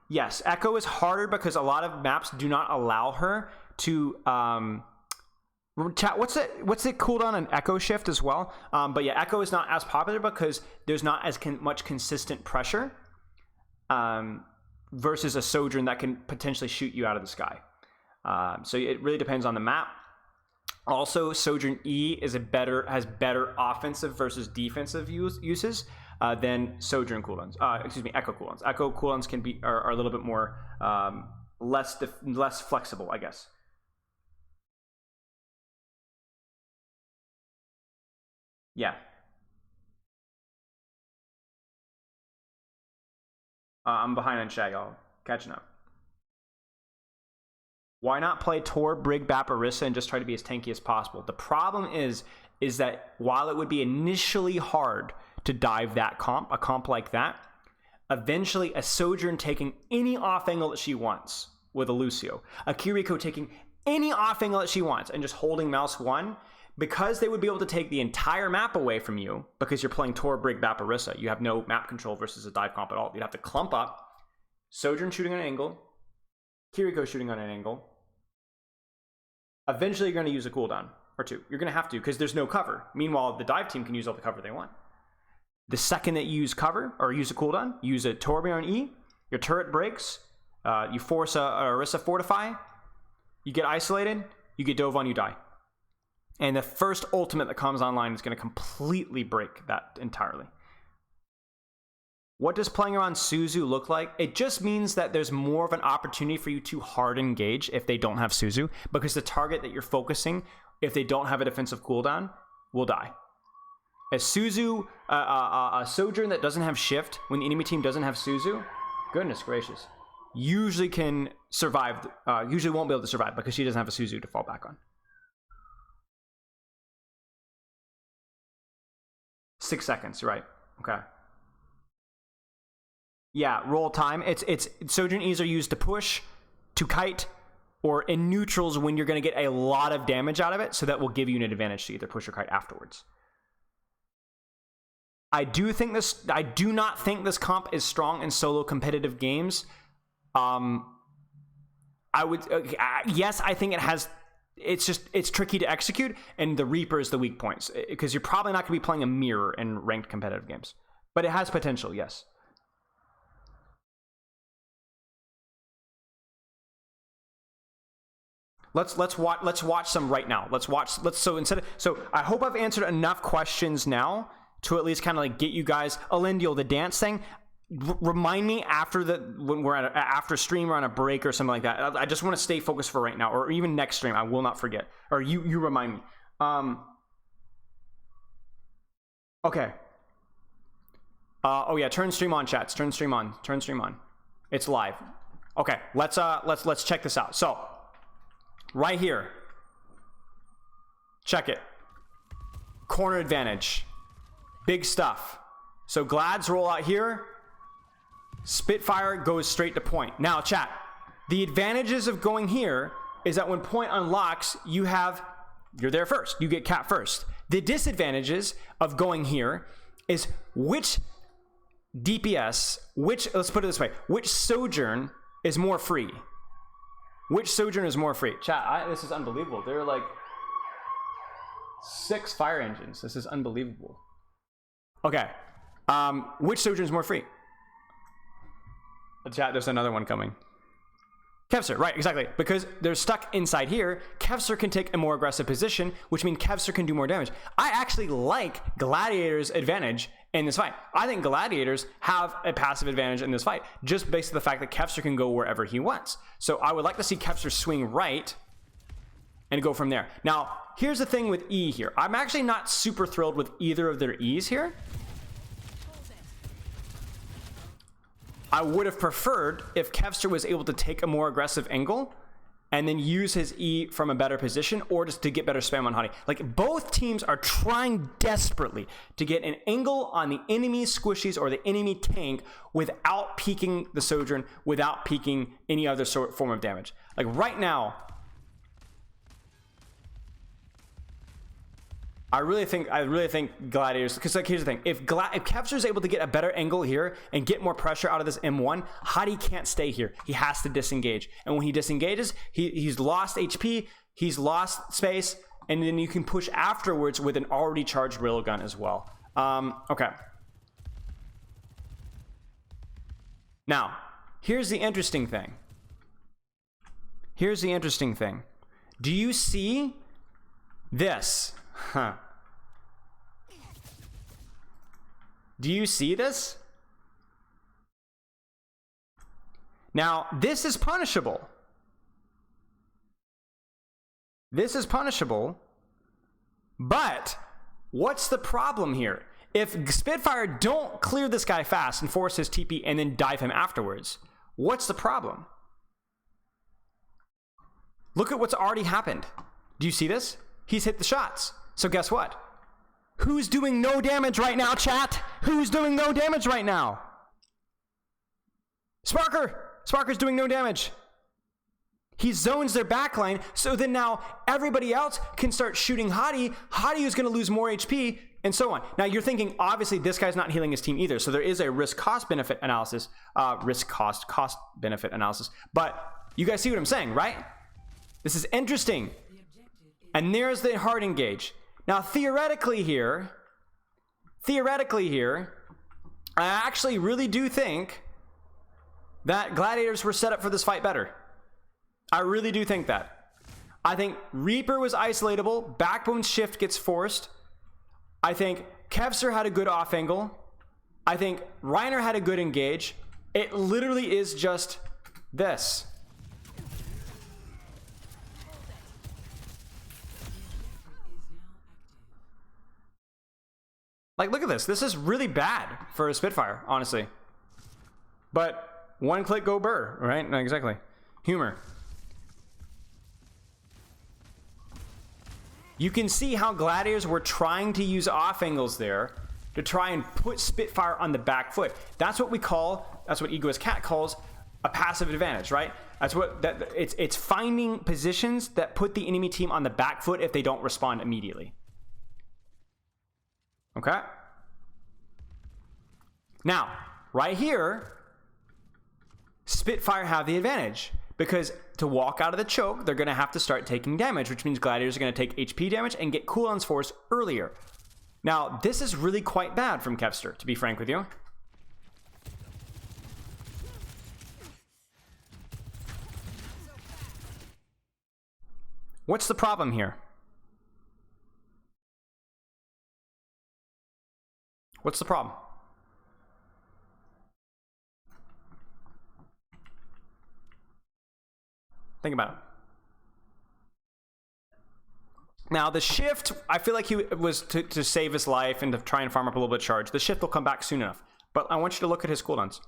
Yes, Echo is harder because a lot of maps do not allow her to chat. What's the cooldown on Echo Shift as well? But yeah, Echo is not as popular because there's not as much consistent pressure versus a Sojourn that can potentially shoot you out of the sky. So it really depends on the map. Also, Sojourn E has better offensive versus defensive uses than Sojourn cooldowns. Echo cooldowns. Echo cooldowns are a little bit more less flexible, I guess. Yeah. I'm behind on Shag, y'all. Catching up. Why not play Tor, Brig, Bap, Orisa and just try to be as tanky as possible? The problem is that while it would be initially hard to dive a comp like that, eventually a Sojourn taking any off angle that she wants with a Lucio, a Kiriko taking any off angle that she wants and just holding mouse 1, because they would be able to take the entire map away from you because you're playing Tor, Brig, Bap, Orisa. You have no map control versus a dive comp at all. You'd have to clump up, Sojourn shooting on an angle, Kiriko shooting on an angle. Eventually, you're going to use a cooldown or two. You're going to have to because there's no cover. Meanwhile, the dive team can use all the cover they want. The second that you use cover or use a cooldown, use a Torbjorn E, your turret breaks, you force a Orisa fortify, you get isolated, you get dove on, you die. And the first ultimate that comes online is going to completely break that entirely. What does playing around Suzu look like? It just means that there's more of an opportunity for you to hard engage if they don't have Suzu, because the target that you're focusing, if they don't have a defensive cooldown, will die. A Suzu, a Sojourn that doesn't have shift, when the enemy team doesn't have Suzu, goodness gracious, usually can survive, usually won't be able to survive because she doesn't have a Suzu to fall back on. 6 seconds, right? Okay. Yeah, roll time. It's Sojourn E's are used to push, to kite, or in neutrals when you're going to get a lot of damage out of it, so that will give you an advantage to either push or kite afterwards. I do not think this comp is strong in solo competitive games. Yes, I think it has. It's tricky to execute, and the Reaper is the weak points because you're probably not going to be playing a mirror in ranked competitive games, but it has potential. Yes. Let's watch some right now. So I hope I've answered enough questions now to at least kind of like get you guys. Alindial, the dance thing. Remind me when we're after stream or on a break or something like that. I just want to stay focused for right now, or even next stream. I will not forget. Or you remind me. Okay. Oh yeah, turn stream on, chats. Turn stream on. It's live. Okay, let's check this out. So right here, check it. Corner advantage, big stuff. So Glads roll out here. Spitfire goes straight to point. Now, chat, the advantages of going here is that when point unlocks, you're there first. You get cap first. The disadvantages of going here is which DPS, let's put it this way, which Sojourn is more free? Which Sojourn is more free? Chat, this is unbelievable. There are like 6 fire engines. This is unbelievable. Okay. Which Sojourn is more free? Chat, there's another one coming. Kevser, right, exactly. Because they're stuck inside here, Kevser can take a more aggressive position, which means Kevser can do more damage. I actually like Gladiator's advantage in this fight. I think Gladiators have a passive advantage in this fight, just based on the fact that Kevser can go wherever he wants. So I would like to see Kevser swing right and go from there. Now, here's the thing with E here. I'm actually not super thrilled with either of their E's here. I would have preferred if Kevster was able to take a more aggressive angle and then use his E from a better position, or just to get better spam on Honey. Like, both teams are trying desperately to get an angle on the enemy squishies or the enemy tank without peeking the Sojourn, without peeking any other form of damage. Like right now, I really think Gladiators, because like here's the thing, if Kevster is able to get a better angle here and get more pressure out of this M1, Hadi can't stay here. He has to disengage, and when he disengages, he's lost HP, he's lost space, and then you can push afterwards with an already charged railgun as well. Okay. Now, here's the interesting thing. Do you see this? Huh. Do you see this? Now, this is punishable. But what's the problem here? If Spitfire don't clear this guy fast and force his TP and then dive him afterwards, what's the problem? Look at what's already happened. Do you see this? He's hit the shots. So guess what? Who's doing no damage right now, chat? Who's doing no damage right now? Sparker! Sparker's doing no damage. He zones their backline, so then now everybody else can start shooting Hadi. Hadi is going to lose more HP, and so on. Now you're thinking, obviously, this guy's not healing his team either, so there is a risk-cost-benefit analysis. Cost-benefit analysis. But you guys see what I'm saying, right? This is interesting. And there's the hard engage. Now, theoretically here, I actually really do think that Gladiators were set up for this fight better. I really do think that. I think Reaper was isolatable. Backbone shift gets forced. I think Kevster had a good off angle. I think Reiner had a good engage. It literally is just this. Like, look at this. This is really bad for a Spitfire, honestly. But one click go burr, right? No, exactly. Humor. You can see how Gladiators were trying to use off angles there to try and put Spitfire on the back foot. That's what Egoist Cat calls a passive advantage, right? That's what it's finding positions that put the enemy team on the back foot if they don't respond immediately. Okay? Now, right here, Spitfire have the advantage because to walk out of the choke, they're going to have to start taking damage, which means Gladiators are going to take HP damage and get cooldowns forced earlier. Now, this is really quite bad from Kevster, to be frank with you. What's the problem here? What's the problem? Think about it. Now, the shift, I feel like he was to save his life and to try and farm up a little bit of charge. The shift will come back soon enough. But I want you to look at his cooldowns.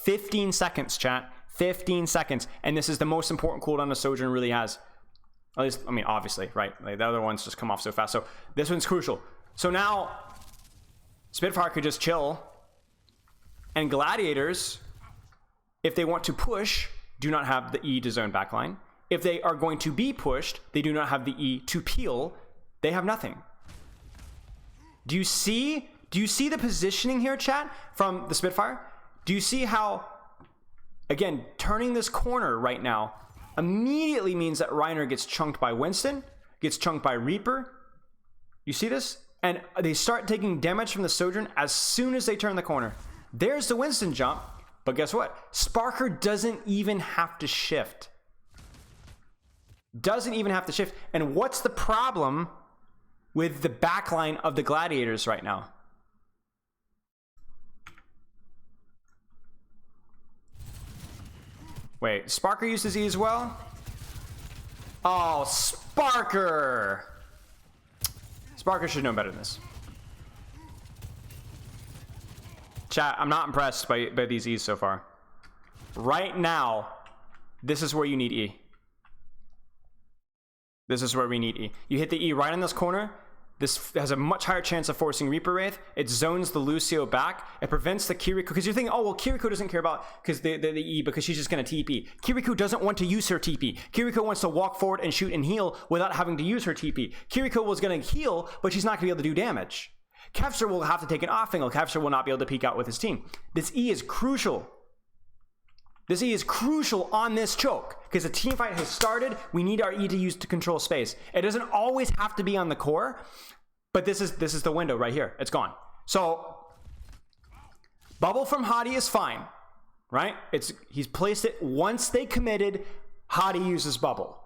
15 seconds, chat. 15 seconds. And this is the most important cooldown a Sojourn really has. At least, I mean, obviously, right? Like, the other ones just come off so fast. So this one's crucial. So now, Spitfire could just chill. And Gladiators, if they want to push, do not have the E to zone backline. If they are going to be pushed, they do not have the E to peel. They have nothing. Do you see the positioning here, chat, from the Spitfire? Do you see how, again, turning this corner right now immediately means that Reiner gets chunked by Winston, gets chunked by Reaper. You see this? And they start taking damage from the Sojourn as soon as they turn the corner. There's the Winston jump. But guess what? Sparker doesn't even have to shift. Doesn't even have to shift. And what's the problem with the backline of the Gladiators right now? Wait, Sparker uses E as well? Oh, Sparker! Sparker should know better than this. Chat, I'm not impressed by these E's so far. Right now, this is where you need E. This is where we need E. You hit the E right in this corner, This has a much higher chance of forcing Reaper Wraith. It zones the Lucio back. It prevents the Kiriko, because you're thinking, oh, well, Kiriko doesn't care about because the E, because she's just going to TP. Kiriko doesn't want to use her TP. Kiriko wants to walk forward and shoot and heal without having to use her TP. Kiriko was going to heal, but she's not going to be able to do damage. Kevster will have to take an off angle. Kevster will not be able to peek out with his team. This E is crucial. This E is crucial on this choke because the team fight has started. We need our E to use to control space. It doesn't always have to be on the core, but this is the window right here. It's gone. So bubble from Hadi is fine, right? He's placed it once they committed. Hadi uses bubble.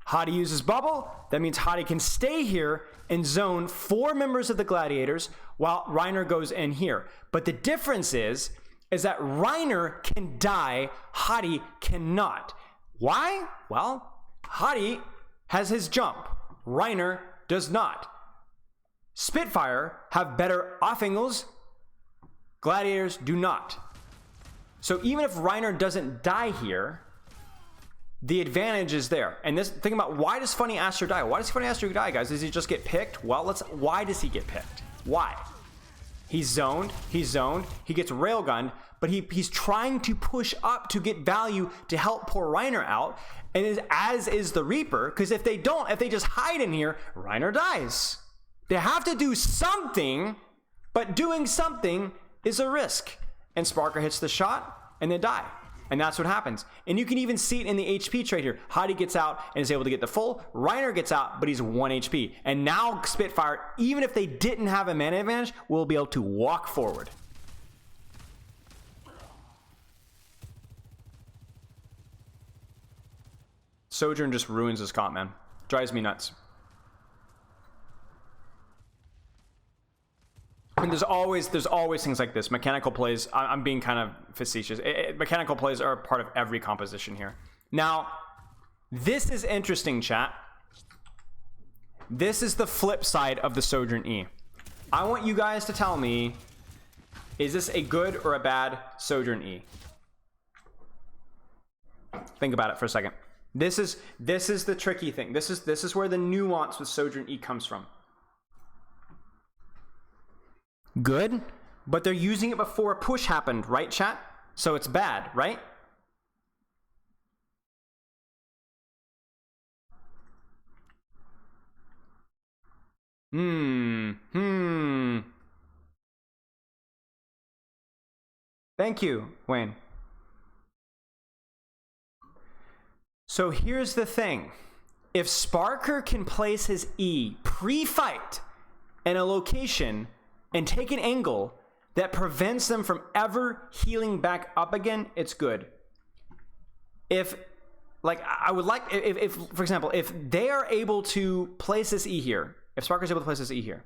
Hadi uses bubble. That means Hadi can stay here and zone 4 members of the Gladiators while Reiner goes in here. But the difference is that Reiner can die, Hadi cannot. Why? Well, Hadi has his jump. Reiner does not. Spitfire have better off angles. Gladiators do not. So even if Reiner doesn't die here, the advantage is there. And this thing about why does Funny Aster die? Why does Funny Aster die, guys? Does he just get picked? Well, why does he get picked? Why? He's zoned, he gets railgunned, but he's trying to push up to get value to help poor Reiner out, and as is the Reaper, because if they just hide in here, Reiner dies. They have to do something, but doing something is a risk. And Sparker hits the shot, and they die. And that's what happens. And you can even see it in the HP trade here. Hadi gets out and is able to get the full. Reiner gets out, but he's 1 HP. And now Spitfire, even if they didn't have a mana advantage, will be able to walk forward. Sojourn just ruins this comp, man. Drives me nuts. And there's always things like this. Mechanical plays, I'm being kind of facetious. Mechanical plays are a part of every composition here. Now, this is interesting, chat. This is the flip side of the Sojourn E. I want you guys to tell me, is this a good or a bad Sojourn E? Think about it for a second. This is the tricky thing. This is where the nuance with Sojourn E comes from. Good, but they're using it before a push happened, right, chat? So it's bad, right? Thank you, Wayne. So here's the thing. If Sparker can place his E pre-fight in a location and take an angle that prevents them from ever healing back up again, it's good. If, like, I would like, if for example, if they are able to place this E here, if Sparker's able to place this E here,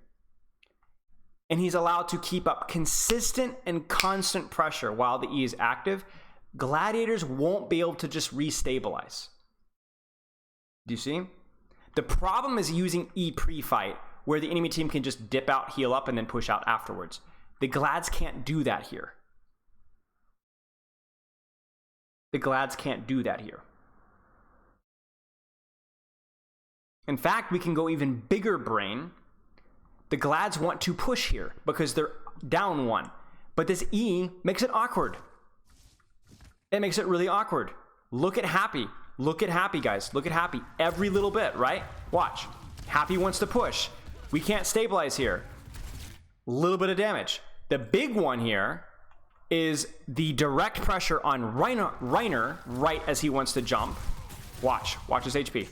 and he's allowed to keep up consistent and constant pressure while the E is active, Gladiators won't be able to just restabilize. Do you see? The problem is using E pre-fight, where the enemy team can just dip out, heal up, and then push out afterwards. The Glads can't do that here. The Glads can't do that here. In fact, we can go even bigger brain. The Glads want to push here because they're down 1. But this E makes it awkward. It makes it really awkward. Look at Happy. Look at Happy, guys. Look at Happy. Every little bit, right? Watch. Happy wants to push. We can't stabilize here. A little bit of damage. The big one here is the direct pressure on Reiner right as he wants to jump. Watch his HP.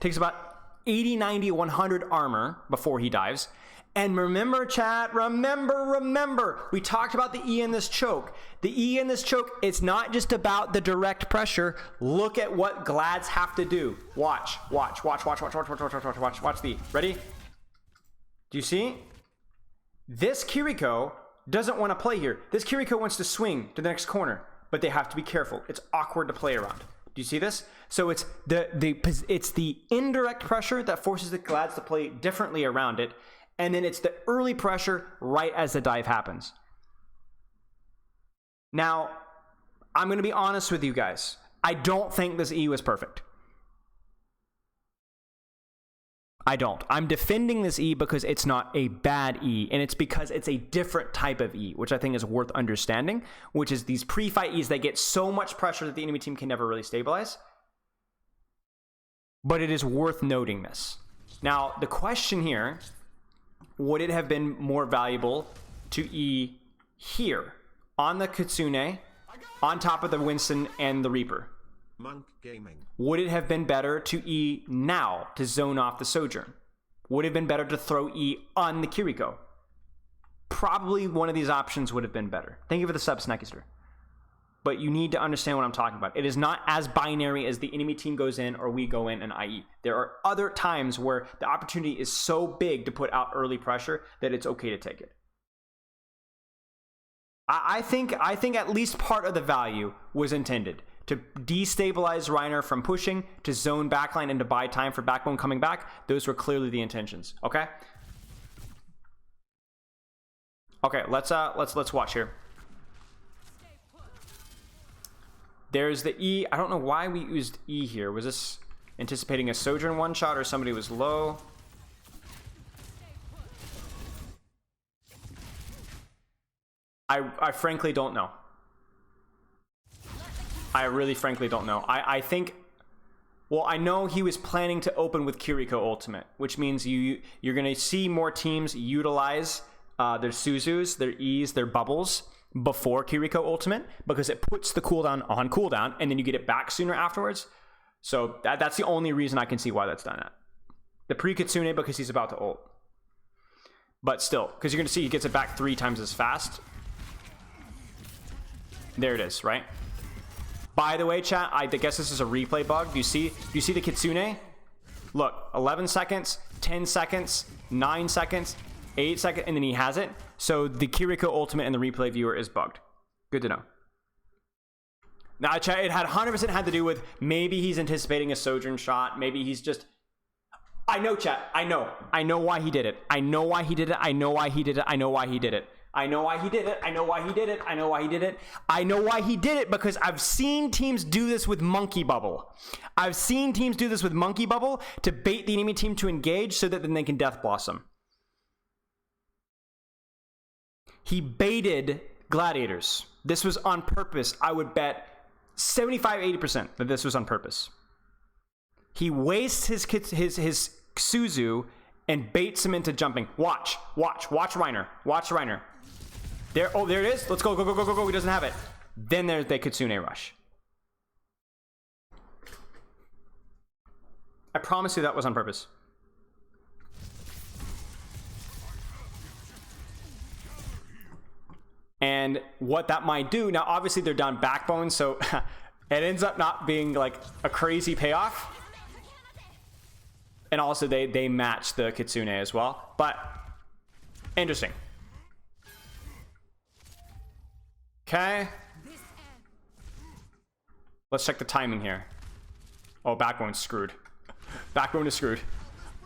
Takes about 80, 90, 100 armor before he dives. And remember, chat, remember, we talked about the E in this choke. The E in this choke, it's not just about the direct pressure. Look at what Glads have to do. Watch the E. Ready? Do you see? This Kiriko doesn't want to play here. This Kiriko wants to swing to the next corner, but they have to be careful. It's awkward to play around. Do you see this? So it's the indirect pressure that forces the Glads to play differently around it. And then it's the early pressure right as the dive happens. Now, I'm going to be honest with you guys. I don't think this E was perfect. I don't. I'm defending this E because it's not a bad E, and it's because it's a different type of E, which I think is worth understanding, which is these pre-fight E's that get so much pressure that the enemy team can never really stabilize. But it is worth noting this. Now, the question here, would it have been more valuable to E here on the Kitsune, on top of the Winston and the Reaper? Monk Gaming. Would it have been better to E now to zone off the Sojourn? Would it have been better to throw E on the Kiriko? Probably one of these options would have been better. Thank you for the sub, Snackister. But you need to understand what I'm talking about. It is not as binary as the enemy team goes in or we go in and IE. There are other times where the opportunity is so big to put out early pressure that it's okay to take it. I think at least part of the value was intended to destabilize Reiner from pushing, to zone backline, and to buy time for Backbone coming back. Those were clearly the intentions. Okay. Okay. Let's watch here. There's the E. I don't know why we used E here. Was this anticipating a Sojourn one shot or somebody was low? I frankly don't know. I really frankly don't know. I think, well, I know he was planning to open with Kiriko Ultimate, which means you're going to see more teams utilize their Suzus, their E's, their bubbles before Kiriko Ultimate, because it puts the cooldown on cooldown and then you get it back sooner afterwards. So that's the only reason I can see why that's done that. The pre-Kitsune because he's about to ult. But still, because you're going to see he gets it back 3 times as fast. There it is, right? By the way, chat, I guess this is a replay bug. Do you see the Kitsune? Look, 11 seconds, 10 seconds, 9 seconds, 8 seconds, and then he has it. So the Kiriko Ultimate and the replay viewer is bugged. Good to know. Now, chat, it had 100% had to do with maybe he's anticipating a Sojourn shot. Maybe he's just... I know, chat. I know. I know why he did it. I know why he did it. I know why he did it. I know why he did it. I know why he did it. I know why he did it. I know why he did it. I know why he did it because I've seen teams do this with Monkey Bubble. I've seen teams do this with Monkey Bubble to bait the enemy team to engage so that then they can Death Blossom. He baited Gladiators. This was on purpose. I would bet 75-80% that this was on purpose. He wastes his Suzu and baits him into jumping. Watch Reiner. Watch Reiner. There, oh, there it is. Let's go. He doesn't have it. Then there's the Kitsune rush. I promise you that was on purpose. And what that might do, now obviously they're down Backbone, so it ends up not being like a crazy payoff. And also they match the Kitsune as well. But interesting. Okay. Let's check the timing here. Oh, Backbone's screwed. Backbone is screwed.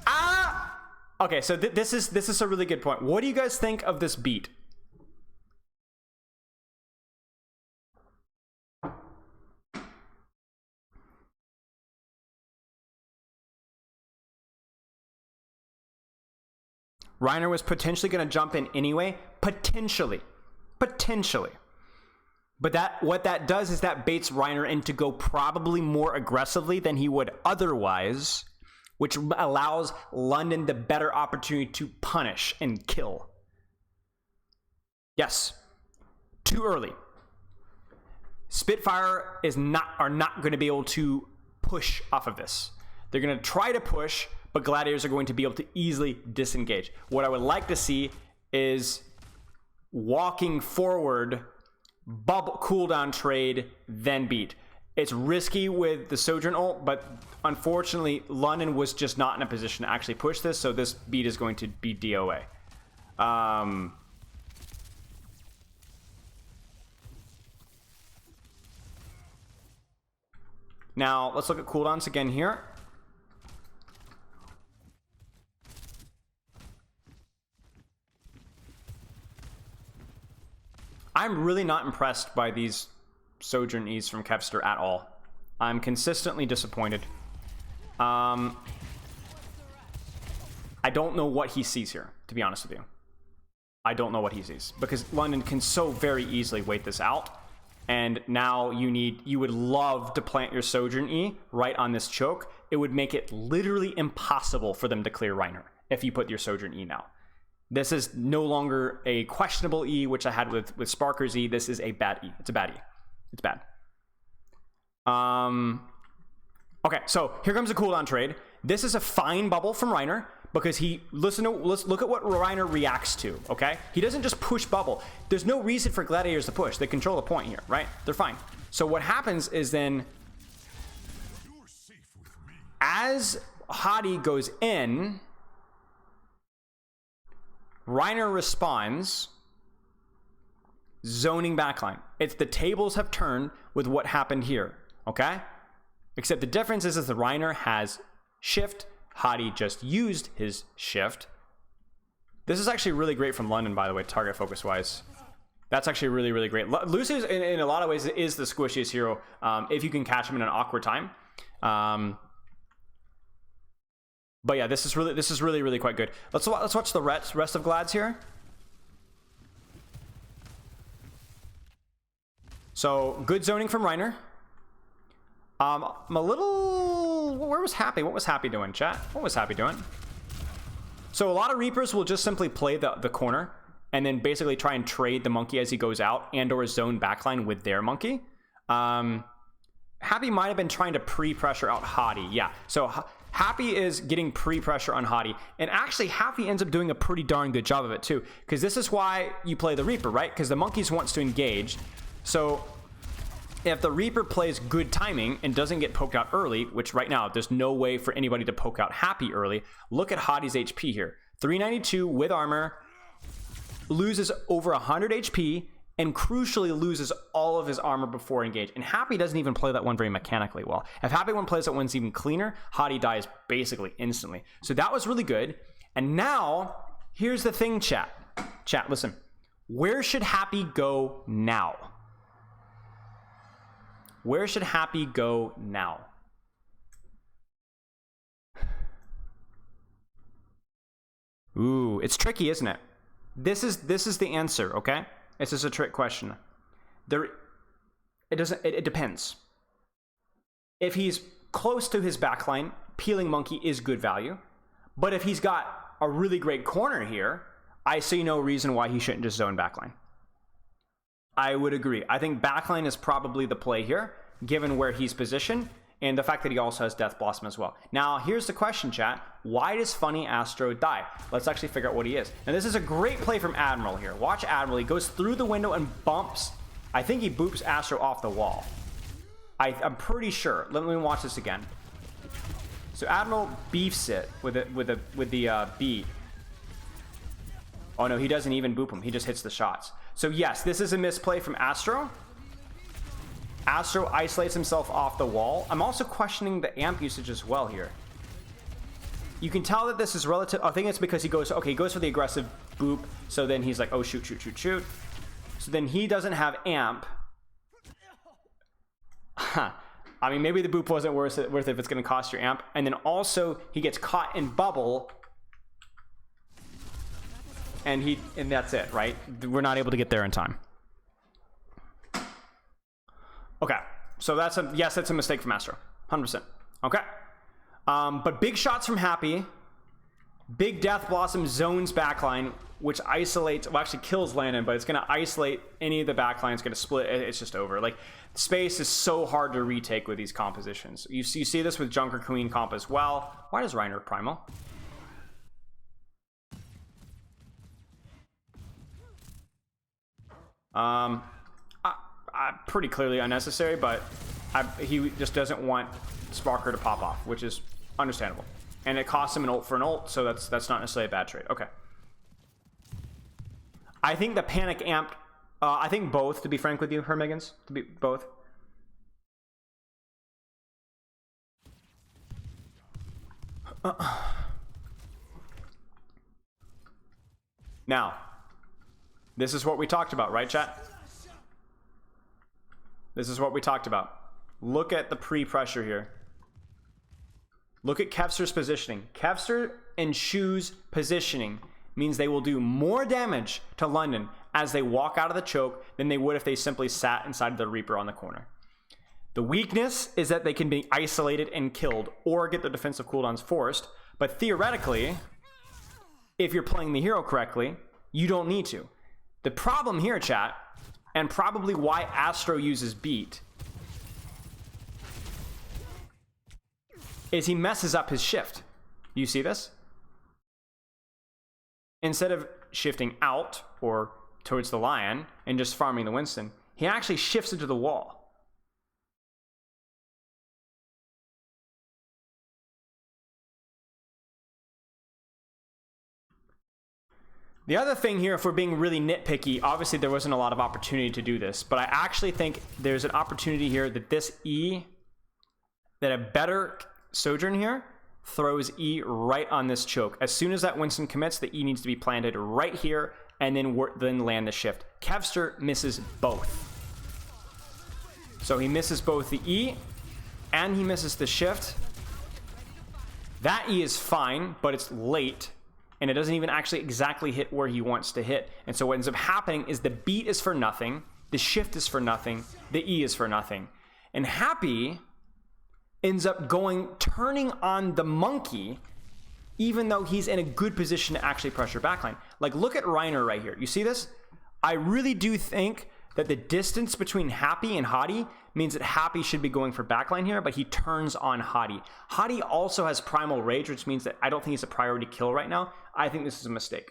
Ah! Okay, so this is a really good point. What do you guys think of this beat? Reiner was potentially going to jump in anyway. Potentially. But what that does is that baits Reiner in to go probably more aggressively than he would otherwise, which allows London the better opportunity to punish and kill. Yes. Too early. Spitfire are not going to be able to push off of this. They're going to try to push, but Gladiators are going to be able to easily disengage. What I would like to see is walking forward, bubble cooldown trade, then beat. It's risky with the Sojourn ult, but unfortunately, London was just not in a position to actually push this, so this beat is going to be DOA. Now, let's look at cooldowns again here. I'm really not impressed by these Sojourn E's from Kevster at all. I'm consistently disappointed. don't know what he sees here, to be honest with you. I don't know what he sees, because London can so very easily wait this out. And now you would love to plant your Sojourn E right on this choke. It would make it literally impossible for them to clear Reiner if you put your Sojourn E now. This is no longer a questionable E, which I had with Sparker's E. This is a bad E. It's a bad E. It's bad. Okay, so here comes a cooldown trade. This is a fine bubble from Reiner, because let's look at what Reiner reacts to, okay? He doesn't just push bubble. There's no reason for gladiators to push. They control the point here, right? They're fine. So what happens is then, as Hadi goes in, Reiner responds, zoning backline. It's the tables have turned with what happened here, okay? Except the difference is the Reiner has shift. Hadi just used his shift. This is actually really great from London, by the way, target focus wise. That's actually really, really great. Lucius, in a lot of ways, is the squishiest hero if you can catch him in an awkward time. But yeah, this is really, really quite good. Let's watch the rest of Glads here. So good zoning from Reiner. I'm a little... Where was Happy? What was Happy doing, chat? What was Happy doing? So a lot of Reapers will just simply play the corner and then basically try and trade the monkey as he goes out and or zone backline with their monkey. Happy might have been trying to pre-pressure out Hadi. Yeah, so Happy is getting pre-pressure on Hadi. And actually, Happy ends up doing a pretty darn good job of it too. Because this is why you play the Reaper, right? Because the monkeys wants to engage. So if the Reaper plays good timing and doesn't get poked out early, which right now there's no way for anybody to poke out Happy early, look at Hadi's HP here. 392 with armor, loses over 100 HP, and crucially loses all of his armor before engage. And Happy doesn't even play that one very mechanically well. If Happy one plays that one's even cleaner, Hadi dies basically instantly. So that was really good. And now, here's the thing, chat. Chat, listen. Where should Happy go now? Where should Happy go now? Ooh, it's tricky, isn't it? This is the answer, okay? This is a trick question. It depends. If he's close to his backline, peeling monkey is good value. But if he's got a really great corner here, I see no reason why he shouldn't just zone backline. I would agree. I think backline is probably the play here, given where he's positioned, and the fact that he also has Death Blossom as well. Now, here's the question, chat. Why does Funny Astro die? Let's actually figure out what he is. And this is a great play from Admiral here. Watch Admiral. He goes through the window and bumps. I think he boops Astro off the wall. I'm pretty sure. Let me watch this again. So Admiral beefs it with the B. Oh no, he doesn't even boop him. He just hits the shots. So yes, this is a misplay from Astro. Astro isolates himself off the wall. I'm also questioning the amp usage as well here. You can tell that this is relative. I think it's because he goes for the aggressive boop. So then he's like, oh, shoot. So then he doesn't have amp. I mean, maybe the boop wasn't worth it if it's going to cost your amp. And then also he gets caught in bubble. And that's it, right? We're not able to get there in time. Okay, so that's a mistake from Astro, 100%. Okay, but big shots from Happy. Big Death Blossom zones backline, which isolates, well, actually kills Landon, but it's going to isolate any of the backline. It's going to split. It's just over. Like, space is so hard to retake with these compositions. You see this with Junker Queen comp as well. Why does Reiner primal? Pretty clearly unnecessary, but he just doesn't want Sparker to pop off, which is understandable. And it costs him an ult for an ult, so that's not necessarily a bad trade. Okay. I think the panic amp, I think both, to be frank with you, Hermigans, to be both. Now, this is what we talked about, right, chat? This is what we talked about. Look at the pre-pressure here. Look at Kevster's positioning. Kevster and Shu's positioning means they will do more damage to London as they walk out of the choke than they would if they simply sat inside the Reaper on the corner. The weakness is that they can be isolated and killed or get their defensive cooldowns forced, but theoretically, if you're playing the hero correctly, you don't need to. The problem here, chat, and probably why Astro uses Beat, is he messes up his shift. You see this? Instead of shifting out or towards the Lion and just farming the Winston, he actually shifts into the wall. The other thing here, if we're being really nitpicky, obviously there wasn't a lot of opportunity to do this, but I actually think there's an opportunity here that this E, that a better Sojourn here throws E right on this choke. As soon as that Winston commits, the E needs to be planted right here and then land the shift. Kevster misses both. So he misses both the E and he misses the shift. That E is fine, but it's late and it doesn't even actually exactly hit where he wants to hit. And so what ends up happening is the beat is for nothing, the shift is for nothing, the E is for nothing. And Happy ends up turning on the monkey, even though he's in a good position to actually pressure backline. Like, look at Reiner right here. You see this? I really do think that the distance between Happy and Hadi means that Happy should be going for backline here, but he turns on Hadi. Hadi also has Primal Rage, which means that I don't think he's a priority kill right now. I think this is a mistake.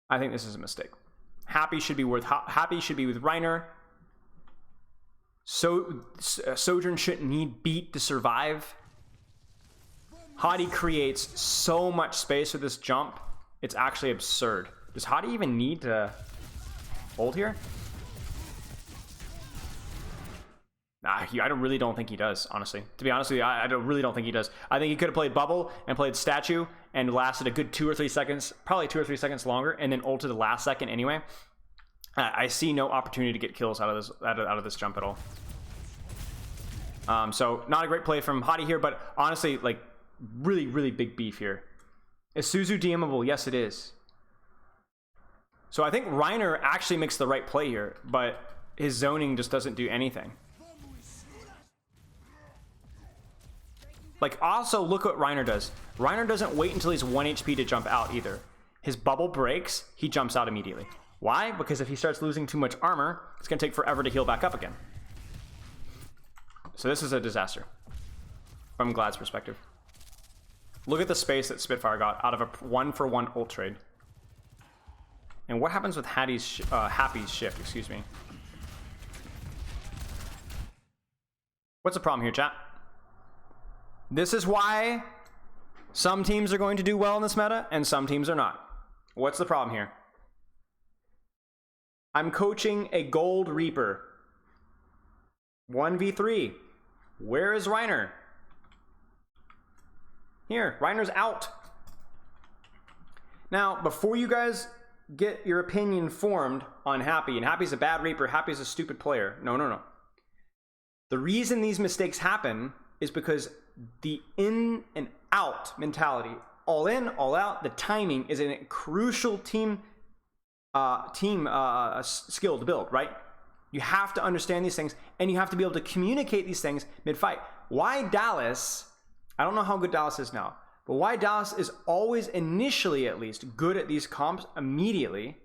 I think this is a mistake. Happy should be with Reiner. So Sojourn shouldn't need Beat to survive. Hadi creates so much space with this jump. It's actually absurd. Does Hadi even need to hold here? Nah, I really don't think he does, honestly. To be honest with you, I really don't think he does. I think he could have played Bubble and played Statue and lasted a good 2 or 3 seconds, probably 2 or 3 seconds longer, and then ulted the last second anyway. I see no opportunity to get kills out of this jump at all. So not a great play from Hadi here, but honestly, like, really, really big beef here. Is Suzu DMable? Yes, it is. So I think Reiner actually makes the right play here, but his zoning just doesn't do anything. Like, also, look what Reiner does. Reiner doesn't wait until he's 1 HP to jump out either. His bubble breaks, he jumps out immediately. Why? Because if he starts losing too much armor, it's going to take forever to heal back up again. So this is a disaster from Glad's perspective. Look at the space that Spitfire got out of a 1-for-1 ult trade. And what happens with Happy's shift, excuse me. What's the problem here, chat? This is why some teams are going to do well in this meta and some teams are not. What's the problem here? I'm coaching a Gold Reaper. 1v3. Where is Reiner? Here, Reiner's out. Now, before you guys get your opinion formed on Happy, and Happy's a bad Reaper, Happy's a stupid player. No. The reason these mistakes happen is because the in and out mentality, all in, all out, the timing is a crucial team skill to build, right? You have to understand these things, and you have to be able to communicate these things mid-fight. Why Dallas, I don't know how good Dallas is now, but why Dallas is always, initially at least, good at these comps immediately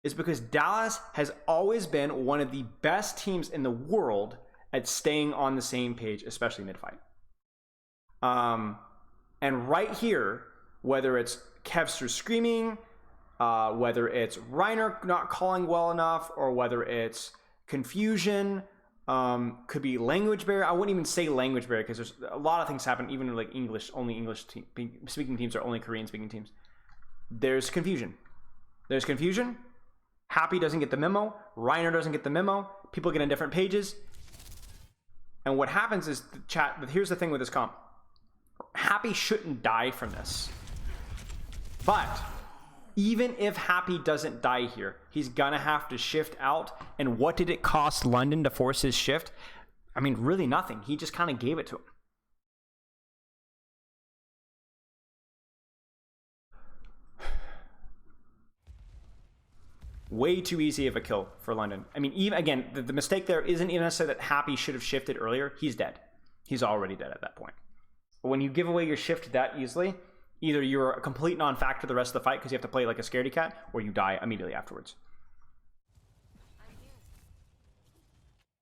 is because Dallas has always been one of the best teams in the world at staying on the same page, especially mid-fight. And right here, whether it's Kevster screaming, whether it's Reiner not calling well enough, or whether it's confusion, could be language barrier. I wouldn't even say language barrier because there's a lot of things happen, even like only English speaking teams or only Korean speaking teams. There's confusion. Happy doesn't get the memo. Reiner doesn't get the memo. People get on different pages. And what happens is, here's the thing with this comp. Happy shouldn't die from this. But even if Happy doesn't die here, he's gonna have to shift out. And what did it cost London to force his shift? I mean, really nothing. He just kind of gave it to him. Way too easy of a kill for London. I mean, even again, the mistake there isn't even necessarily that Happy should have shifted earlier. He's dead. He's already dead at that point. But when you give away your shift that easily, either you're a complete non-factor the rest of the fight because you have to play like a scaredy cat, or you die immediately afterwards.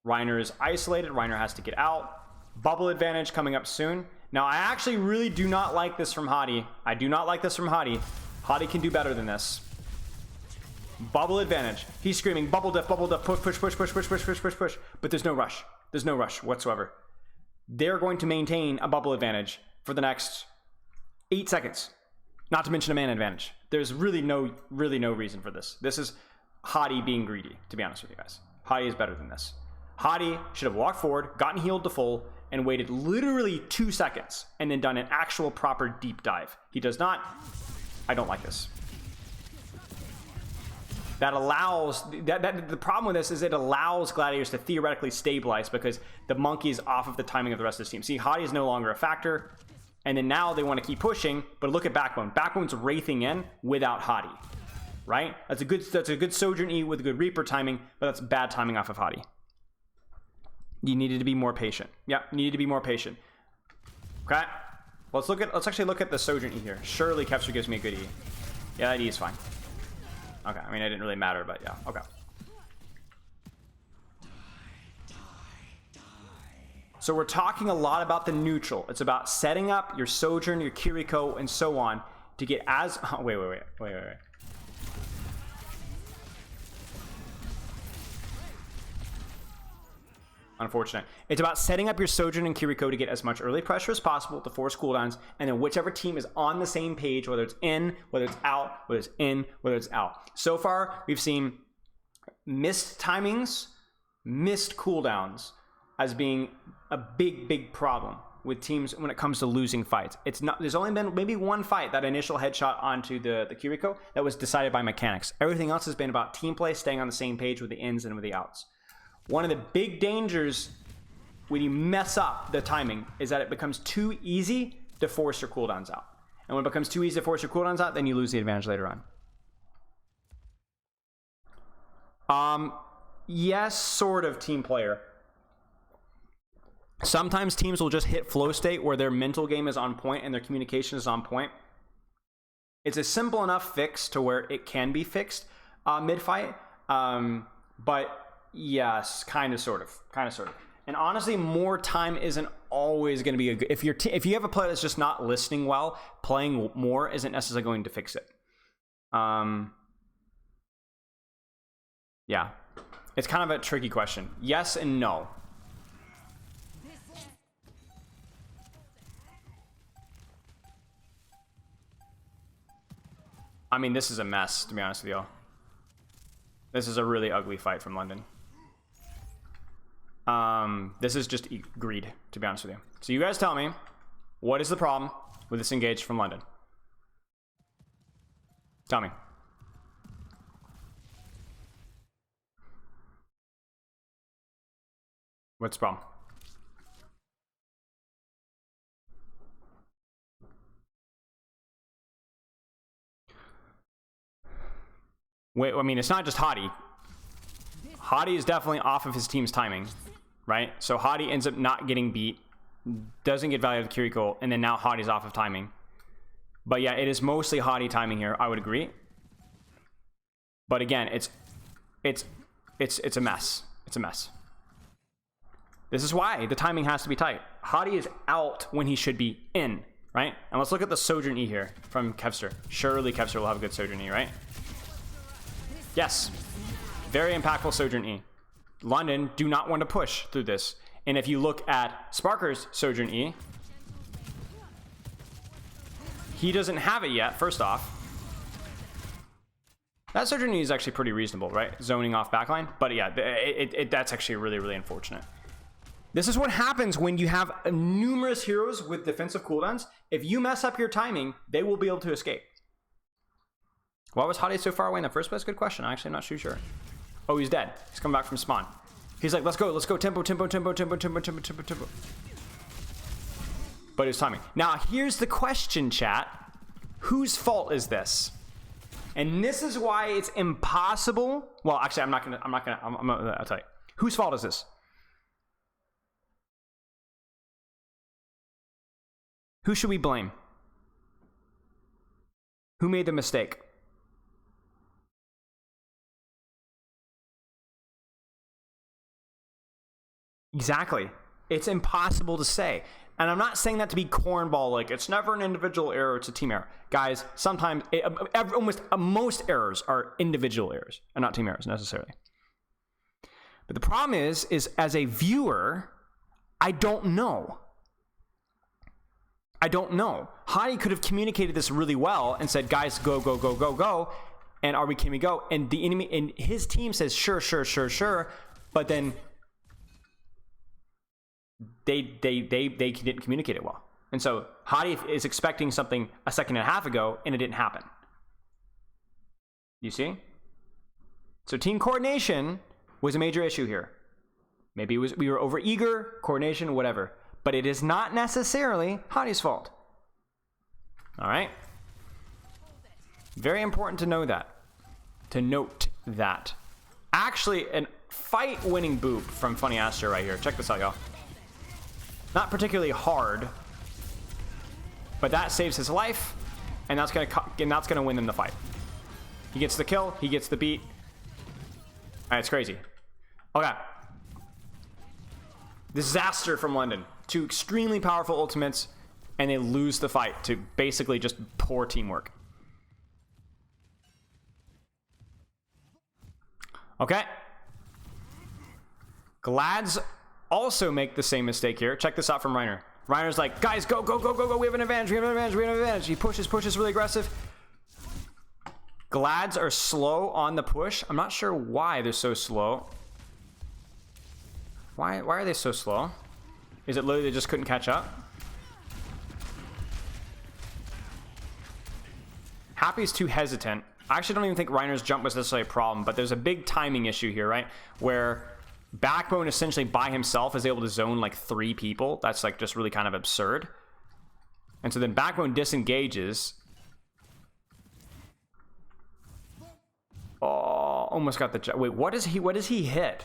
Reiner is isolated. Reiner has to get out. Bubble advantage coming up soon. Now, I actually really do not like this from Hadi. I do not like this from Hadi. Hadi can do better than this. Bubble advantage. He's screaming, bubble diff, push, push, push, push, push, push, push, push, push. But there's no rush. There's no rush whatsoever. They're going to maintain a bubble advantage for the next 8 seconds. Not to mention a man advantage. There's really no reason for this. This is Hadi being greedy, to be honest with you guys. Hadi is better than this. Hadi should have walked forward, gotten healed to full, and waited literally 2 seconds, and then done an actual proper deep dive. He does not. I don't like this. That allows, the problem with this is it allows Gladiators to theoretically stabilize because the monkey is off of the timing of the rest of the team. See, Hadi is no longer a factor, and then now they want to keep pushing, but look at Backbone. Backbone's wraithing in without Hadi, right? That's a good Sojourn E with a good Reaper timing, but that's bad timing off of Hadi. You needed to be more patient. Yeah, you needed to be more patient. Okay, let's actually look at the Sojourn E here. Surely Kepster gives me a good E. Yeah, that E is fine. Okay, I mean, it didn't really matter, but yeah, okay. So we're talking a lot about the neutral. It's about setting up your Sojourn, your Kiriko, and so on to get as... Oh, wait. Unfortunate. It's about setting up your Sojourn and Kiriko to get as much early pressure as possible to force cooldowns, and then whichever team is on the same page, whether it's in, whether it's out, whether it's in, whether it's out. So far, we've seen missed timings, missed cooldowns as being a big problem with teams when it comes to losing fights. It's not. There's only been maybe one fight, that initial headshot onto the Kiriko, that was decided by mechanics. Everything else has been about team play, staying on the same page with the ins and with the outs. One of the big dangers when you mess up the timing is that it becomes too easy to force your cooldowns out. And when it becomes too easy to force your cooldowns out, then you lose the advantage later on. Yes, sort of team player. Sometimes teams will just hit flow state where their mental game is on point and their communication is on point. It's a simple enough fix to where it can be fixed mid-fight, but yes, kind of, sort of. And honestly, more time isn't always going to be a good... If you have a player that's just not listening well, playing more isn't necessarily going to fix it. Yeah. It's kind of a tricky question. Yes and no. I mean, this is a mess, to be honest with you. This is a really ugly fight from London. This is just greed, to be honest with you. So you guys tell me, what is the problem with this engage from London? Tell me. What's the problem? Wait, I mean, it's not just Hadi. Hadi is definitely off of his team's timing, right? So Hadi ends up not getting beat, doesn't get value of the Kiriko, and then now Hadi's off of timing. But yeah, it is mostly Hadi timing here, I would agree. But again, it's a mess. It's a mess. This is why the timing has to be tight. Hadi is out when he should be in, right? And let's look at the Sojourn E here from Kevster. Surely Kevster will have a good Sojourn E, right? Yes. Very impactful Sojourn E. London do not want to push through this. And if you look at Sparker's Sojourn E, he doesn't have it yet, first off. That Sojourn E is actually pretty reasonable, right? Zoning off backline. But yeah, that's actually really, really unfortunate. This is what happens when you have numerous heroes with defensive cooldowns. If you mess up your timing, they will be able to escape. Why was Hadi so far away in the first place? Good question. I'm actually not too sure. Oh, he's dead. He's coming back from spawn. He's like, let's go. Tempo. But his timing. Now, here's the question, chat. Whose fault is this? And this is why it's impossible. Well, actually, I'll tell you. Whose fault is this? Who should we blame? Who made the mistake? Exactly. It's impossible to say. And I'm not saying that to be cornball, like it's never an individual error, it's a team error. Guys, sometimes, most errors are individual errors and not team errors necessarily. But the problem is as a viewer, I don't know. Hadi could have communicated this really well and said, guys, go, go, go, go, go. And are we, can we go? And the enemy, and his team says, sure. But then they didn't communicate it well. And so Hadi is expecting something a second and a half ago, and it didn't happen. You see? So team coordination was a major issue here. Maybe it was we were over eager, coordination, whatever. But it is not necessarily Hadi's fault. All right? Very important to know that. To note that. Actually, a fight-winning boop from Funny Astro right here. Check this out, y'all. Not particularly hard, but that saves his life, and that's gonna win them the fight. He gets the kill, he gets the beat. All right, it's crazy. Okay. Disaster from London. 2 extremely powerful ultimates, and they lose the fight to basically just poor teamwork. Okay. Glads also make the same mistake here. Check this out from Reiner. Reiner's like, guys, go, go, go, go, go. We have an advantage. He pushes really aggressive. Glads are slow on the push. I'm not sure why they're so slow. Why are they so slow? Is it literally they just couldn't catch up? Happy's too hesitant. I actually don't even think Reiner's jump was necessarily a problem, but there's a big timing issue here, right? Where Backbone essentially by himself is able to zone like 3 people. That's like just really kind of absurd. And so then Backbone disengages. Oh, almost got the... Wait, what does he hit?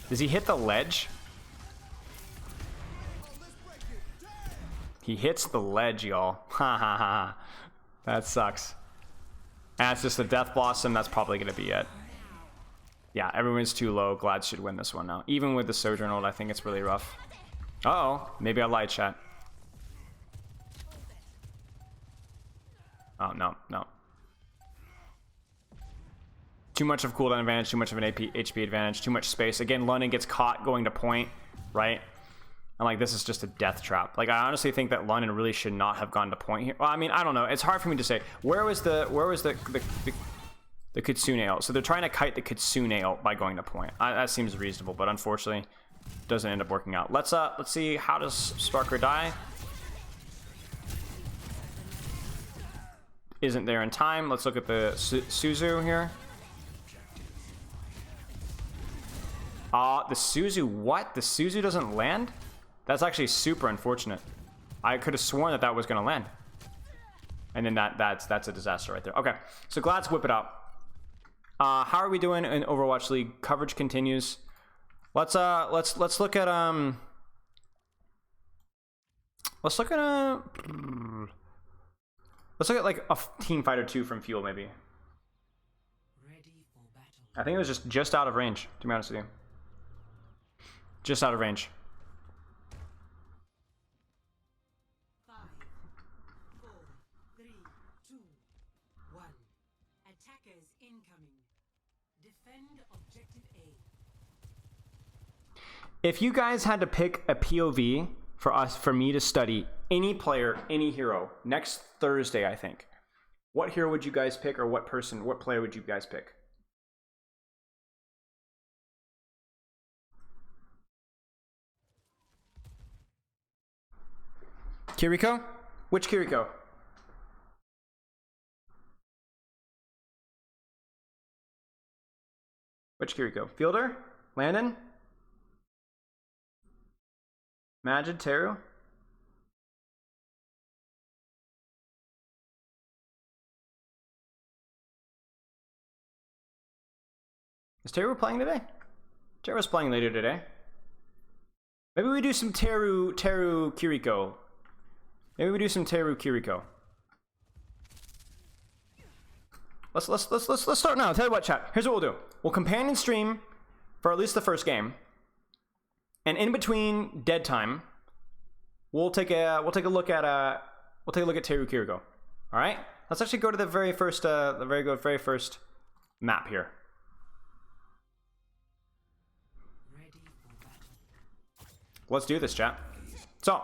Does he hit the ledge? He hits the ledge, y'all. Ha ha ha. That sucks. And it's just the Death Blossom. That's probably going to be it. Yeah, everyone's too low. Glad should win this one now. Even with the Sojourn ult, I think it's really rough. Uh-oh. Maybe I lied, chat. Oh, no. Too much of cooldown advantage, too much of an HP advantage, too much space. Again, London gets caught going to point, right? And like, this is just a death trap. Like, I honestly think that London really should not have gone to point here. Well, I mean, I don't know. It's hard for me to say. Where was the Kitsune ult? So they're trying to kite the Kitsune ult by going to point. That seems reasonable, but unfortunately, doesn't end up working out. Let's see. How does Sparker die? Isn't there in time. Let's look at the Suzu here. The Suzu, what? The Suzu doesn't land? That's actually super unfortunate. I could have sworn that was going to land. And then that's a disaster right there. Okay, so Glad's whip it out. How are we doing in Overwatch League? Coverage continues. Let's look at like a team fighter 2 from Fuel maybe. I think it was just out of range, to be honest with you. Just out of range. 5, 4, 3, 2, 1. Attackers incoming. Defend objective A. If you guys had to pick a POV for me to study any player, any hero next Thursday, I think, what hero would you guys pick, or what player would you guys pick? Kiriko? Which Kiriko? Which Kiriko? Fielder? Landon? Majid? Teru? Is Teru playing today? Teru's playing later today. Maybe we do some Teru Kiriko. Maybe we do some Teru Kiriko. Let's start now. I'll tell you what, chat. Here's what we'll do. We'll companion stream for at least the first game. And in between dead time, we'll take a look at Teru Kiriko. All right? Let's actually go to the very first map here. Let's do this, chat. So,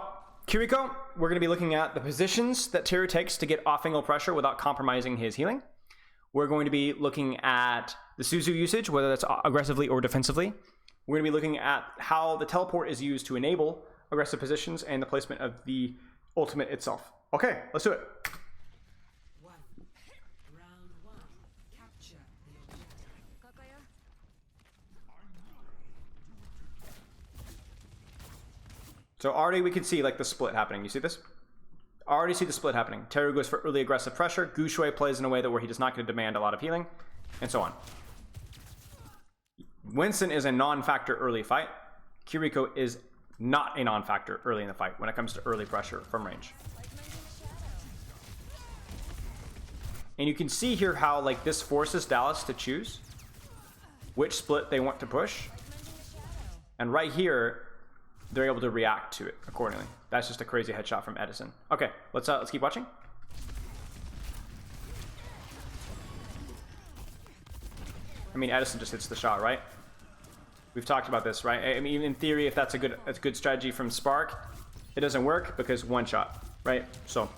Kiriko, we're going to be looking at the positions that Teru takes to get off-angle pressure without compromising his healing. We're going to be looking at the Suzu usage, whether that's aggressively or defensively. We're going to be looking at how the teleport is used to enable aggressive positions and the placement of the ultimate itself. Okay, let's do it. Round 1. Capture the objective. So already we can see like the split happening. You see this? Already see the split happening. Teru goes for early aggressive pressure. Gushui plays in a way that where he does not going to demand a lot of healing, and so on. Winston is a non-factor early fight. Kiriko is not a non-factor early in the fight when it comes to early pressure from range. And you can see here how like this forces Dallas to choose which split they want to push. And right here, they're able to react to it accordingly. That's just a crazy headshot from Edison. Okay, let's keep watching. I mean, Edison just hits the shot, right? We've talked about this, right? I mean, in theory, if that's a good strategy from Spark, it doesn't work because one shot, right? So.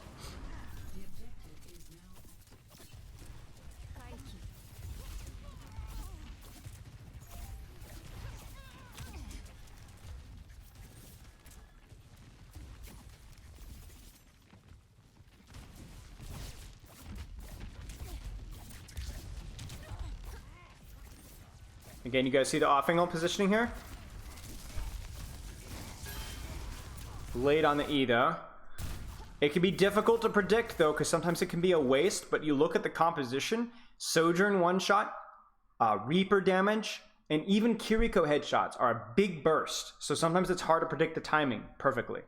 Again, you guys see the off-angle positioning here? Late on the E, though. It can be difficult to predict, though, because sometimes it can be a waste, but you look at the composition, Sojourn one-shot, Reaper damage, and even Kiriko headshots are a big burst, so sometimes it's hard to predict the timing perfectly.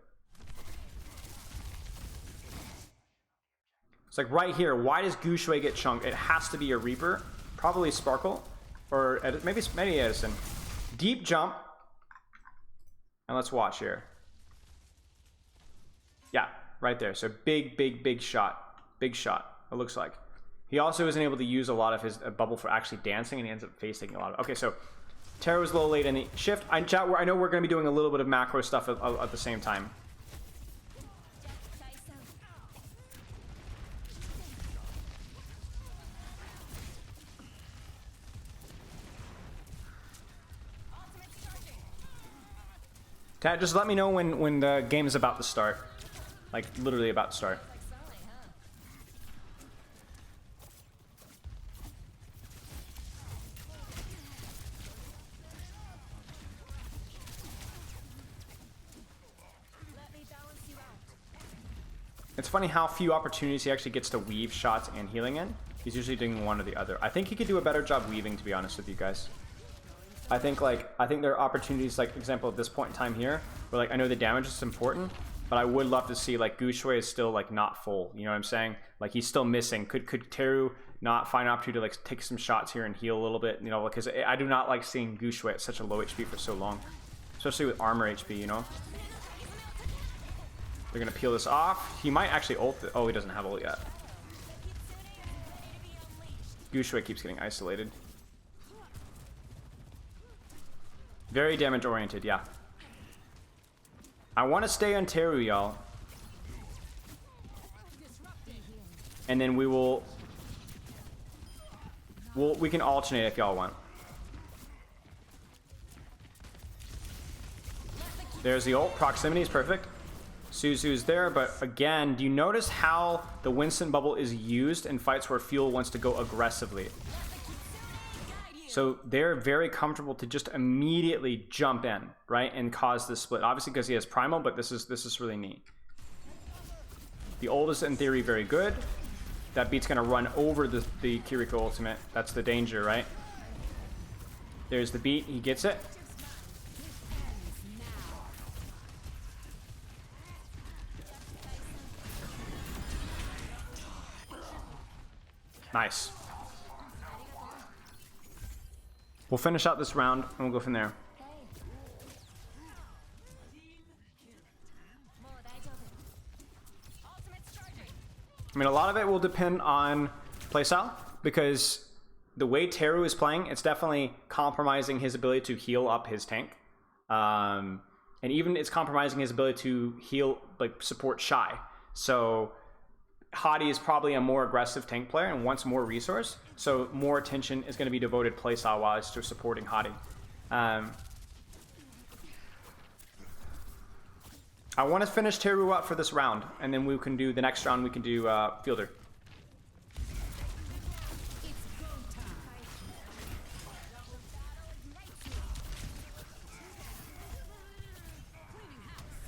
It's like right here, why does Gushui get chunked? It has to be a Reaper, probably Sparkle. Or maybe Edison. Deep jump. And let's watch here. Yeah, right there. So big shot. Big shot, it looks like. He also isn't able to use a lot of his bubble for actually dancing, and he ends up face taking a lot of it. Okay, so Terra was a little late in the shift. I know we're going to be doing a little bit of macro stuff at the same time. Tad, just let me know when the game is about to start. Like, literally about to start. It's funny how few opportunities he actually gets to weave shots and healing in. He's usually doing one or the other. I think he could do a better job weaving, to be honest with you guys. I think there are opportunities, like example at this point in time here, where like I know the damage is important, but I would love to see like Gushui is still like not full. You know what I'm saying? Like he's still missing. Could Teru not find an opportunity to like take some shots here and heal a little bit? You know, because I do not like seeing Gushui at such a low HP for so long, especially with armor HP. You know, they're gonna peel this off. He might actually ult. Oh, he doesn't have ult yet. Gushui keeps getting isolated. Very damage oriented, yeah. I want to stay on Teru, y'all. And then we can alternate if y'all want. There's the ult. Proximity is perfect. Suzu's there, but again, do you notice how the Winston bubble is used in fights where Fuel wants to go aggressively? So they're very comfortable to just immediately jump in, right, and cause this split. Obviously because he has primal, but this is really neat. The ult is in theory very good. That beat's gonna run over the Kiriko ultimate. That's the danger, right? There's the beat. He gets it. Nice. We'll finish out this round and we'll go from there. I mean, a lot of it will depend on playstyle, because the way Teru is playing, it's definitely compromising his ability to heal up his tank. And even it's compromising his ability to heal, like, support Shy. So Hadi is probably a more aggressive tank player and wants more resource, so more attention is going to be devoted playstyle-wise to supporting Hadi. I want to finish Teru up for this round, and then we can do the next round. We can do Fielder.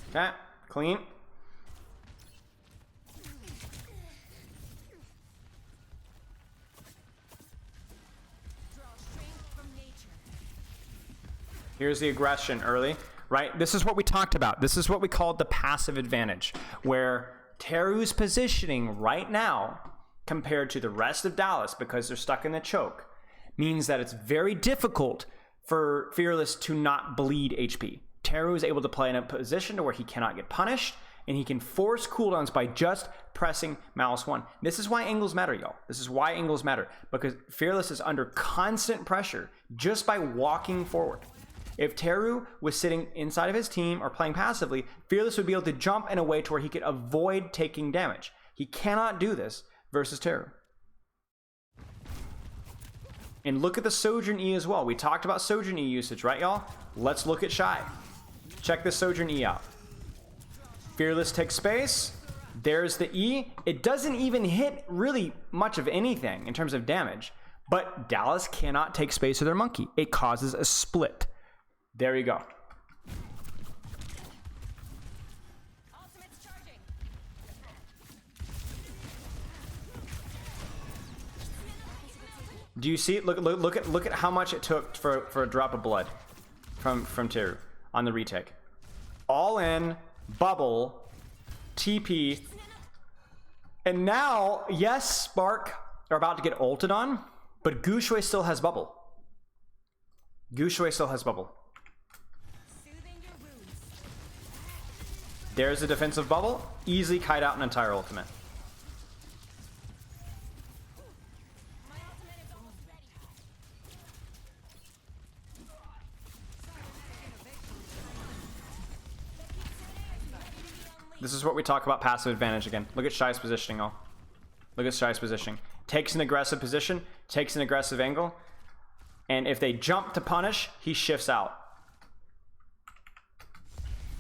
Okay, clean. Here's the aggression early, right? This is what we talked about. This is what we called the passive advantage, where Teru's positioning right now, compared to the rest of Dallas, because they're stuck in the choke, means that it's very difficult for Fearless to not bleed HP. Teru is able to play in a position to where he cannot get punished, and he can force cooldowns by just pressing mouse 1. This is why angles matter, y'all. This is why angles matter, because Fearless is under constant pressure just by walking forward. If Teru was sitting inside of his team or playing passively, Fearless would be able to jump in a way to where he could avoid taking damage. He cannot do this versus Teru. And look at the Sojourn E as well. We talked about Sojourn E usage, right, y'all? Let's look at Shy. Check this Sojourn E out. Fearless takes space. There's the E. It doesn't even hit really much of anything in terms of damage, but Dallas cannot take space with their monkey. It causes a split. There you go. Do you see it? Look at how much it took for a drop of blood from Teru on the retake. All in, bubble, TP, and now, yes, Spark are about to get ulted on, but Gushui still has bubble. Gushui still has bubble. There's a defensive bubble. Easily kite out an entire ultimate. This is what we talk about passive advantage again. Look at Shy's positioning, all. Look at Shy's positioning. Takes an aggressive position, takes an aggressive angle, and if they jump to punish, he shifts out.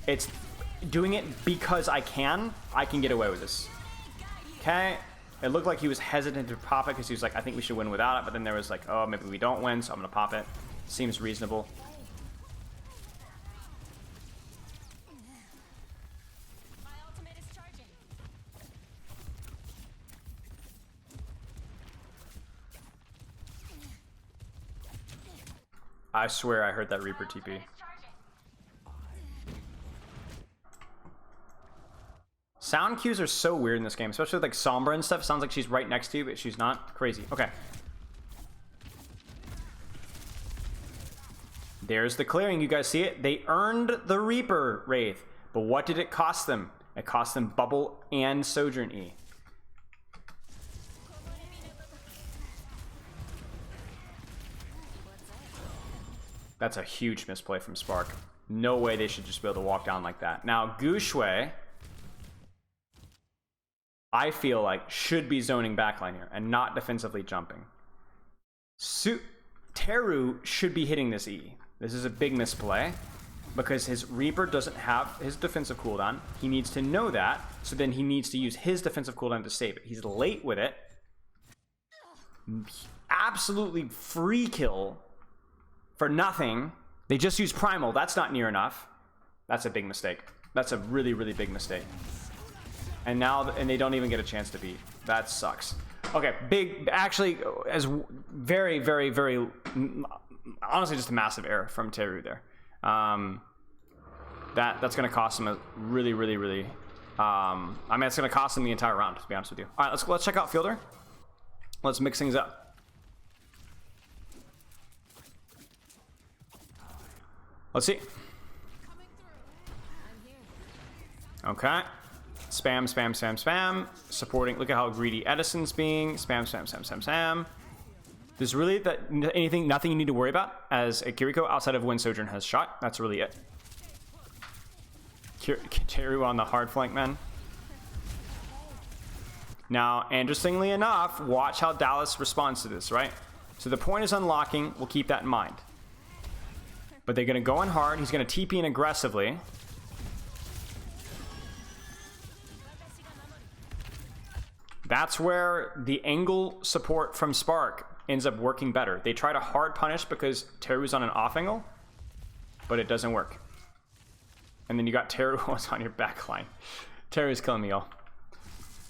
It's doing it because I can get away with this. Okay, it looked like he was hesitant to pop it because he was like, I think we should win without it, but then there was like, oh, maybe we don't win, so I'm gonna pop it. Seems reasonable. I swear I heard that Reaper TP. Sound cues are so weird in this game, especially with like Sombra and stuff. Sounds like she's right next to you, but she's not. Crazy. Okay. There's the clearing. You guys see it? They earned the Reaper Wraith. But what did it cost them? It cost them Bubble and Sojourn E. That's a huge misplay from Spark. No way they should just be able to walk down like that. Now, Gushui, I feel like, should be zoning backline here and not defensively jumping. Teru should be hitting this E. This is a big misplay because his Reaper doesn't have his defensive cooldown. He needs to know that, so then he needs to use his defensive cooldown to save it. He's late with it. Absolutely free kill for nothing. They just use Primal. That's not near enough. That's a big mistake. That's a really, really big mistake. And now, and they don't even get a chance to beat. That sucks. Okay, big, actually, as very, very, very, honestly, just a massive error from Teru there. That's going to cost him a really, really, really, I mean, it's going to cost him the entire round, to be honest with you. All right, let's check out Fielder. Let's mix things up. Let's see. Okay. Spam, spam, spam, spam. Supporting. Look at how greedy Edison's being. Spam, spam, spam, spam, spam. There's really nothing you need to worry about as a Kiriko outside of when Sojourn has shot. That's really it. Teru on the hard flank, man. Now, interestingly enough, watch how Dallas responds to this, right? So the point is unlocking. We'll keep that in mind. But they're going to go in hard. He's going to TP in aggressively. That's where the angle support from Spark ends up working better. They try to hard punish because Teru's on an off angle, but it doesn't work. And then you got Teru who's on your back line. Teru's killing me, y'all.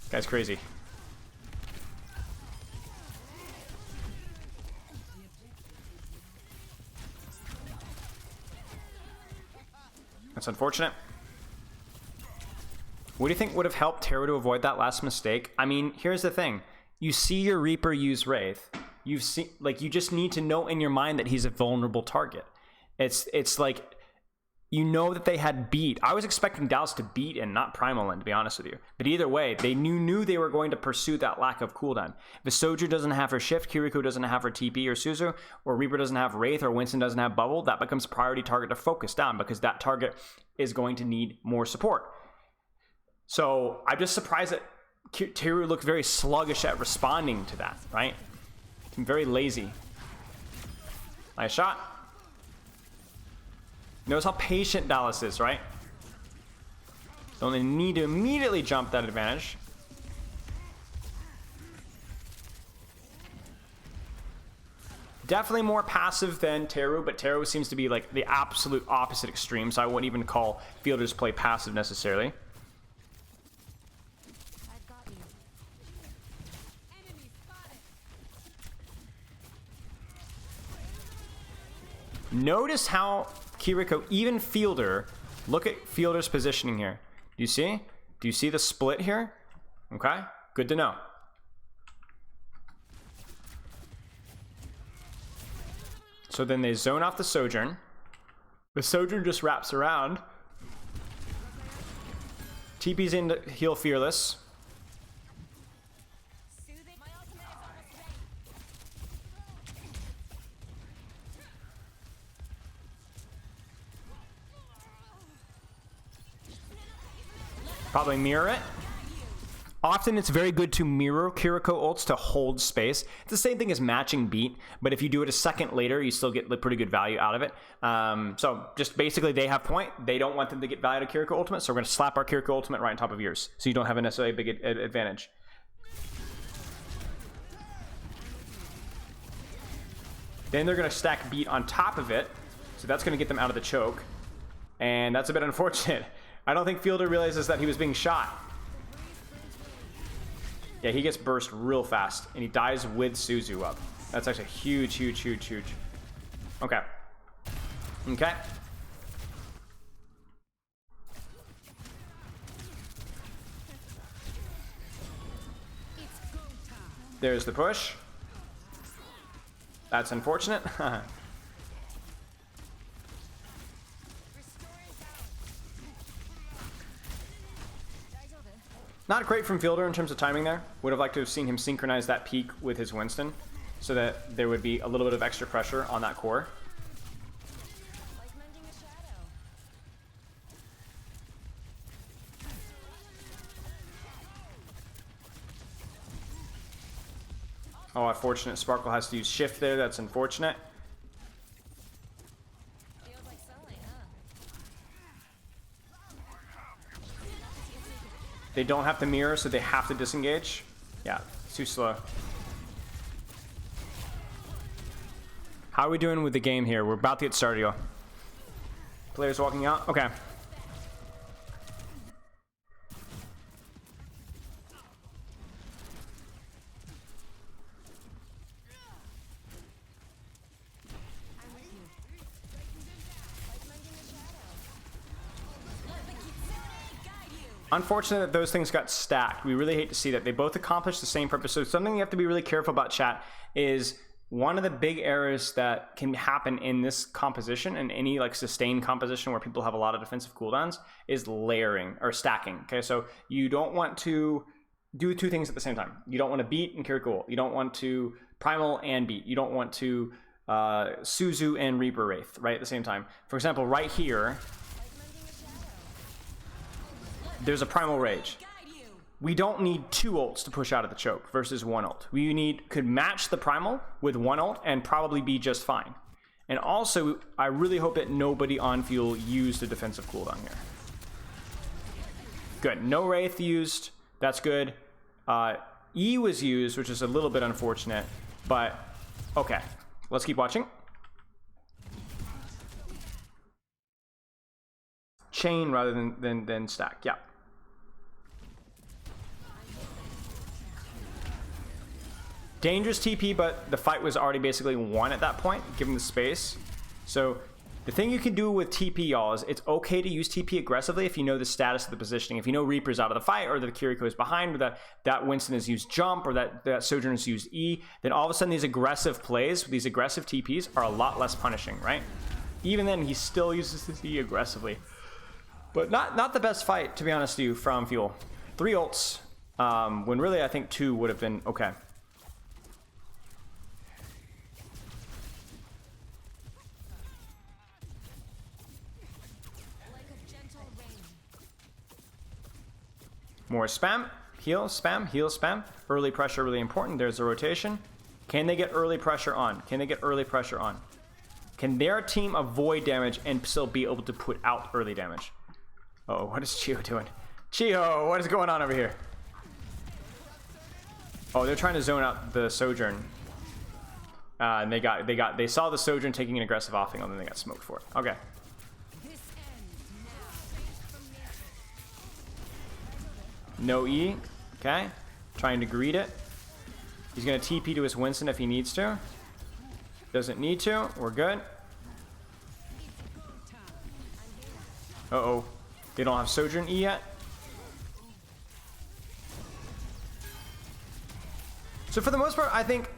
Guy's crazy. That's unfortunate. What do you think would have helped Teru to avoid that last mistake? I mean, here's the thing. You see your Reaper use Wraith. You've seen, like, you just need to know in your mind that he's a vulnerable target. It's like, you know that they had beat. I was expecting Dallas to beat and not Primal in, to be honest with you. But either way, they knew they were going to pursue that lack of cooldown. If a Sojourn doesn't have her Shift, Kiriko doesn't have her TP or Suzu, or Reaper doesn't have Wraith, or Winston doesn't have Bubble, that becomes priority target to focus down because that target is going to need more support. So I'm just surprised that Teru looked very sluggish at responding to that, right? Very lazy. Nice shot. Notice how patient Dallas is, right? Don't need to immediately jump that advantage. Definitely more passive than Teru, but Teru seems to be like the absolute opposite extreme, so I wouldn't even call Fielder's play passive necessarily. Notice how Kiriko, even Fielder, look at Fielder's positioning here. Do you see? Do you see the split here? Okay, good to know. So then they zone off the Sojourn. The Sojourn just wraps around. TP's in to heal Fearless. Probably mirror it. Often it's very good to mirror Kiriko ults to hold space. It's the same thing as matching beat, but if you do it a second later, you still get pretty good value out of it. So just basically they have point. They don't want them to get value to Kiriko ultimate, so we're going to slap our Kiriko ultimate right on top of yours, so you don't have a necessarily big advantage. Then they're going to stack beat on top of it, so that's going to get them out of the choke. And that's a bit unfortunate. I don't think Fielder realizes that he was being shot. Yeah, he gets burst real fast, and he dies with Suzu up. That's actually huge, huge, huge, huge. Okay. Okay. There's the push. That's unfortunate. Not great from Fielder in terms of timing there. Would have liked to have seen him synchronize that peak with his Winston so that there would be a little bit of extra pressure on that core. Oh, unfortunate. Sparkle has to use shift there. That's unfortunate. They don't have to mirror, so they have to disengage. Yeah, it's too slow. How are we doing with the game here? We're about to get started, y'all. Players walking out? Okay. Unfortunate that those things got stacked. We really hate to see that. They both accomplish the same purpose. So something you have to be really careful about, chat, is one of the big errors that can happen in this composition and any like sustained composition where people have a lot of defensive cooldowns is layering or stacking. Okay, so you don't want to do two things at the same time. You don't want to beat and Kiriko. You don't want to primal and beat. You don't want to Suzu and Reaper Wraith right at the same time. For example, right here, there's a primal rage. We don't need 2 ults to push out of the choke versus 1 ult. We could match the primal with 1 ult and probably be just fine. And also, I really hope that nobody on fuel used a defensive cooldown here. Good. No Wraith used. That's good. E was used, which is a little bit unfortunate, but okay. Let's keep watching. Chain rather than stack. Yeah. Dangerous TP, but the fight was already basically won at that point, given the space. So the thing you can do with TP, y'all, is it's okay to use TP aggressively if you know the status of the positioning. If you know Reaper's out of the fight, or that Kiriko is behind, or that Winston has used jump, or that Sojourner has used E, then all of a sudden these aggressive plays, these aggressive TPs are a lot less punishing, right? Even then, he still uses this E aggressively. But not the best fight, to be honest with you, from Fuel. 3 ults, when really I think 2 would have been okay. More spam, heal, spam. Early pressure really important. There's a rotation. Can they get early pressure on? Can they get early pressure on? Can their team avoid damage and still be able to put out early damage? Oh, what is Chiho doing? Chiho, what is going on over here? Oh, they're trying to zone out the Sojourn. And they saw the Sojourn taking an aggressive offing, and then they got smoked for it. Okay. No E, okay. Trying to greet it. He's gonna TP to his Winston if he needs to. Doesn't need to, we're good. Uh-oh, they don't have Sojourn E yet. So for the most part, I think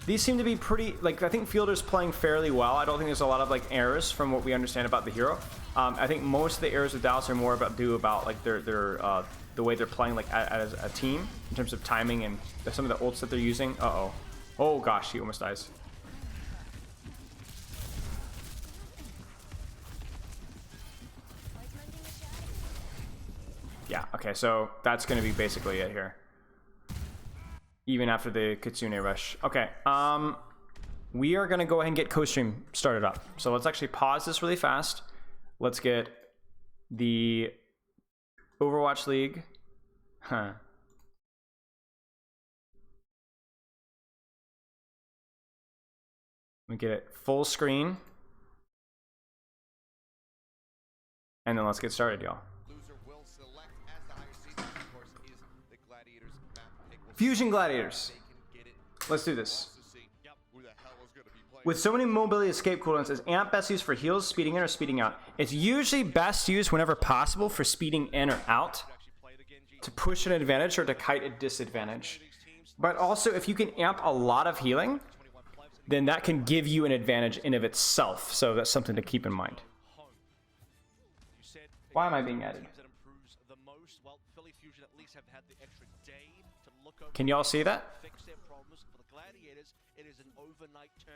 these seem to be pretty, like, I think Fielder's playing fairly well. I don't think there's a lot of, like, errors from what we understand about the hero. I think most of the errors with Dallas are more about like the way they're playing like as a team in terms of timing and some of the ults that they're using. Uh-oh. Oh gosh, he almost dies. Yeah, okay, so that's gonna be basically it here. Even after the Kitsune rush. Okay, we are gonna go ahead and get co-stream started up. So let's actually pause this really fast. Let's get the Overwatch League. Huh. Let me get it full screen. And then let's get started, y'all. Fusion Gladiators. Let's do this. With so many mobility escape cooldowns, is amp best used for heals, speeding in, or speeding out? It's usually best used whenever possible for speeding in or out, to push an advantage or to kite a disadvantage. But also, if you can amp a lot of healing, then that can give you an advantage in of itself. So that's something to keep in mind. Why am I being added? Can y'all see that?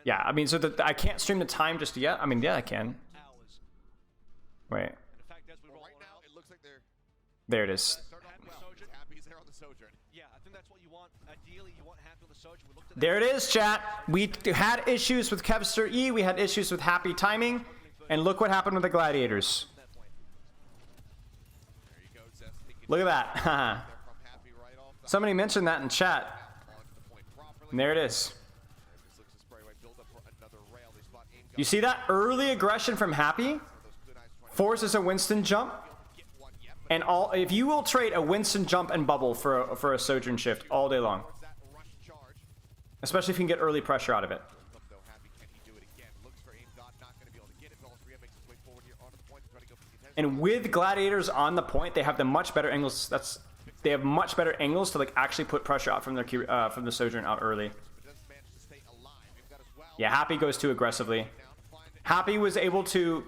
Yeah, I mean, so I can't stream the time just yet. I mean, yeah, I can. Wait. There it is. There it is, chat. We had issues with Kevster E. We had issues with happy timing. And look what happened with the Gladiators. Look at that. Somebody mentioned that in chat. And there it is. You see that early aggression from Happy forces a Winston jump, and if you will trade a Winston jump and bubble for a Sojourn shift all day long, especially if you can get early pressure out of it. And with Gladiators on the point, they have the much better angles. They have much better angles to like actually put pressure out from their from the Sojourn out early. Yeah, Happy goes too aggressively. Happy was able to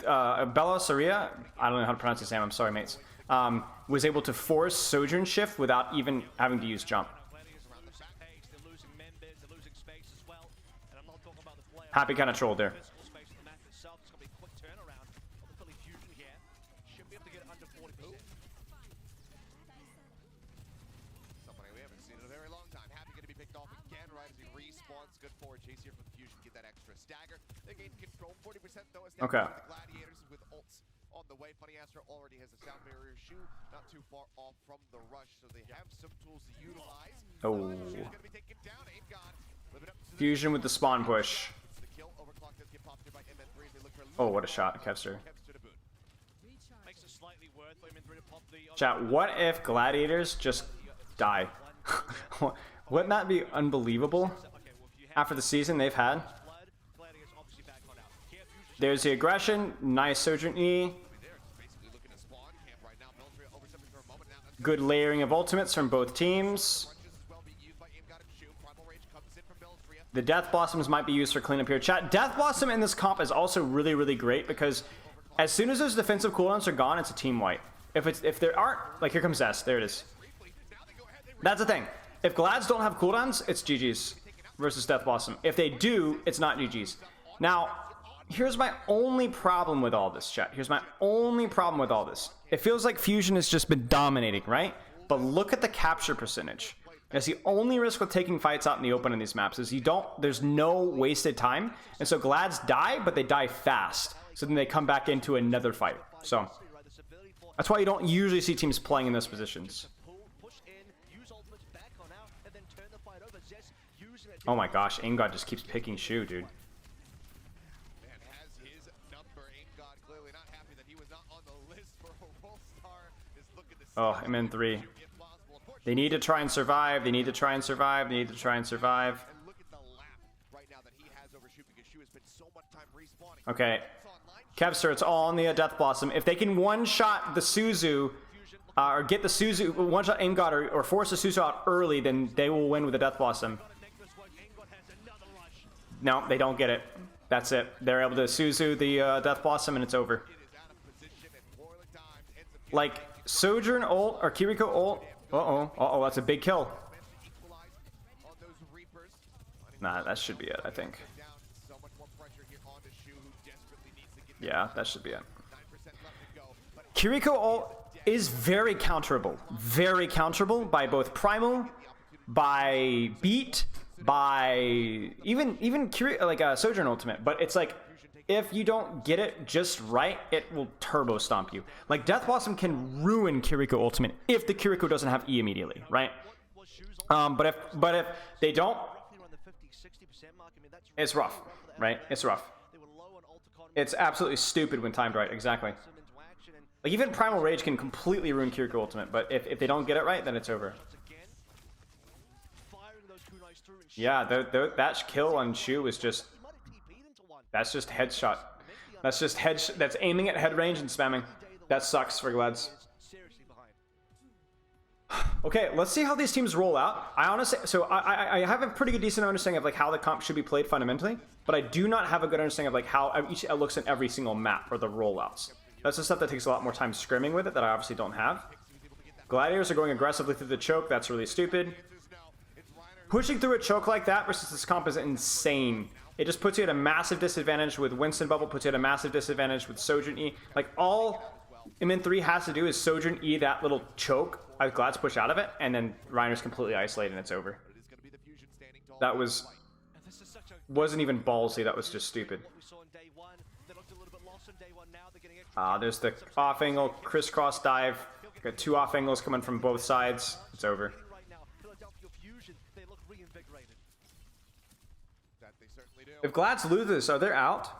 Bella Saria. I don't know how to pronounce his name. I'm sorry, mates. Was able to force Sojourn shift without even having to use jump. Happy kind of trolled there. Okay. On the way, Funny Astro already has a sound barrier shoe, not too far off from the rush, so they have some tools to utilize. Oh. Fusion with the spawn push. Oh, what a shot, Kevster. Chat, what if Gladiators just die? Wouldn't that be unbelievable after the season they've had? There's the aggression. Nice Sojourn E. Good layering of ultimates from both teams. The Death Blossoms might be used for cleanup here. Chat, Death Blossom in this comp is also really, really great because as soon as those defensive cooldowns are gone, it's a team wipe. If there aren't, like here comes S, there it is. That's the thing. If Glads don't have cooldowns, it's GG's versus Death Blossom. If they do, it's not GG's. Now, here's my only problem with all this, chat. Here's my only problem with all this. It feels like Fusion has just been dominating, right? But look at the capture percentage. That's the only risk with taking fights out in the open in these maps is there's no wasted time. And so Glads die, but they die fast. So then they come back into another fight. So that's why you don't usually see teams playing in those positions. Oh my gosh, Ingod just keeps picking Shu, dude. Oh, MN3. They need to try and survive. They need to try and survive. They need to try and survive. Okay. Kevster, it's all on the Death Blossom. If they can one-shot the Suzu, or get the Suzu, one-shot Aim God, or force the Suzu out early, then they will win with the Death Blossom. No, they don't get it. That's it. They're able to Suzu the Death Blossom, and it's over. Like, Sojourn ult, or Kiriko ult. Uh-oh, that's a big kill. Nah, that should be it, I think. Yeah, that should be it. Kiriko ult is very counterable. Very counterable by both Primal, by Beat, by even like a Sojourn ultimate. But it's like, if you don't get it just right, it will turbo stomp you. Like, Death Blossom can ruin Kiriko ultimate if the Kiriko doesn't have E immediately, right? But if they don't, it's rough, right? It's rough. It's absolutely stupid when timed right, exactly. Like, even Primal Rage can completely ruin Kiriko ultimate, but if they don't get it right, then it's over. Yeah, that kill on Shu is just... That's just headshot. That's aiming at head range and spamming. That sucks for Glads. Okay, let's see how these teams roll out. I have a pretty good decent understanding of like how the comp should be played fundamentally, but I do not have a good understanding of like how each looks in every single map or the rollouts. That's the stuff that takes a lot more time scrimming with it that I obviously don't have. Gladiators are going aggressively through the choke. That's really stupid. Pushing through a choke like that versus this comp is insane. It just puts you at a massive disadvantage with Winston Bubble, puts you at a massive disadvantage with Sojourn E. Like, all MN3 has to do is Sojourn E that little choke. I'm glad to push out of it, and then Reiner's completely isolated and it's over. That wasn't even ballsy, that was just stupid. There's the off angle crisscross dive. Got two off angles coming from both sides. It's over. If Glads lose this, are they out?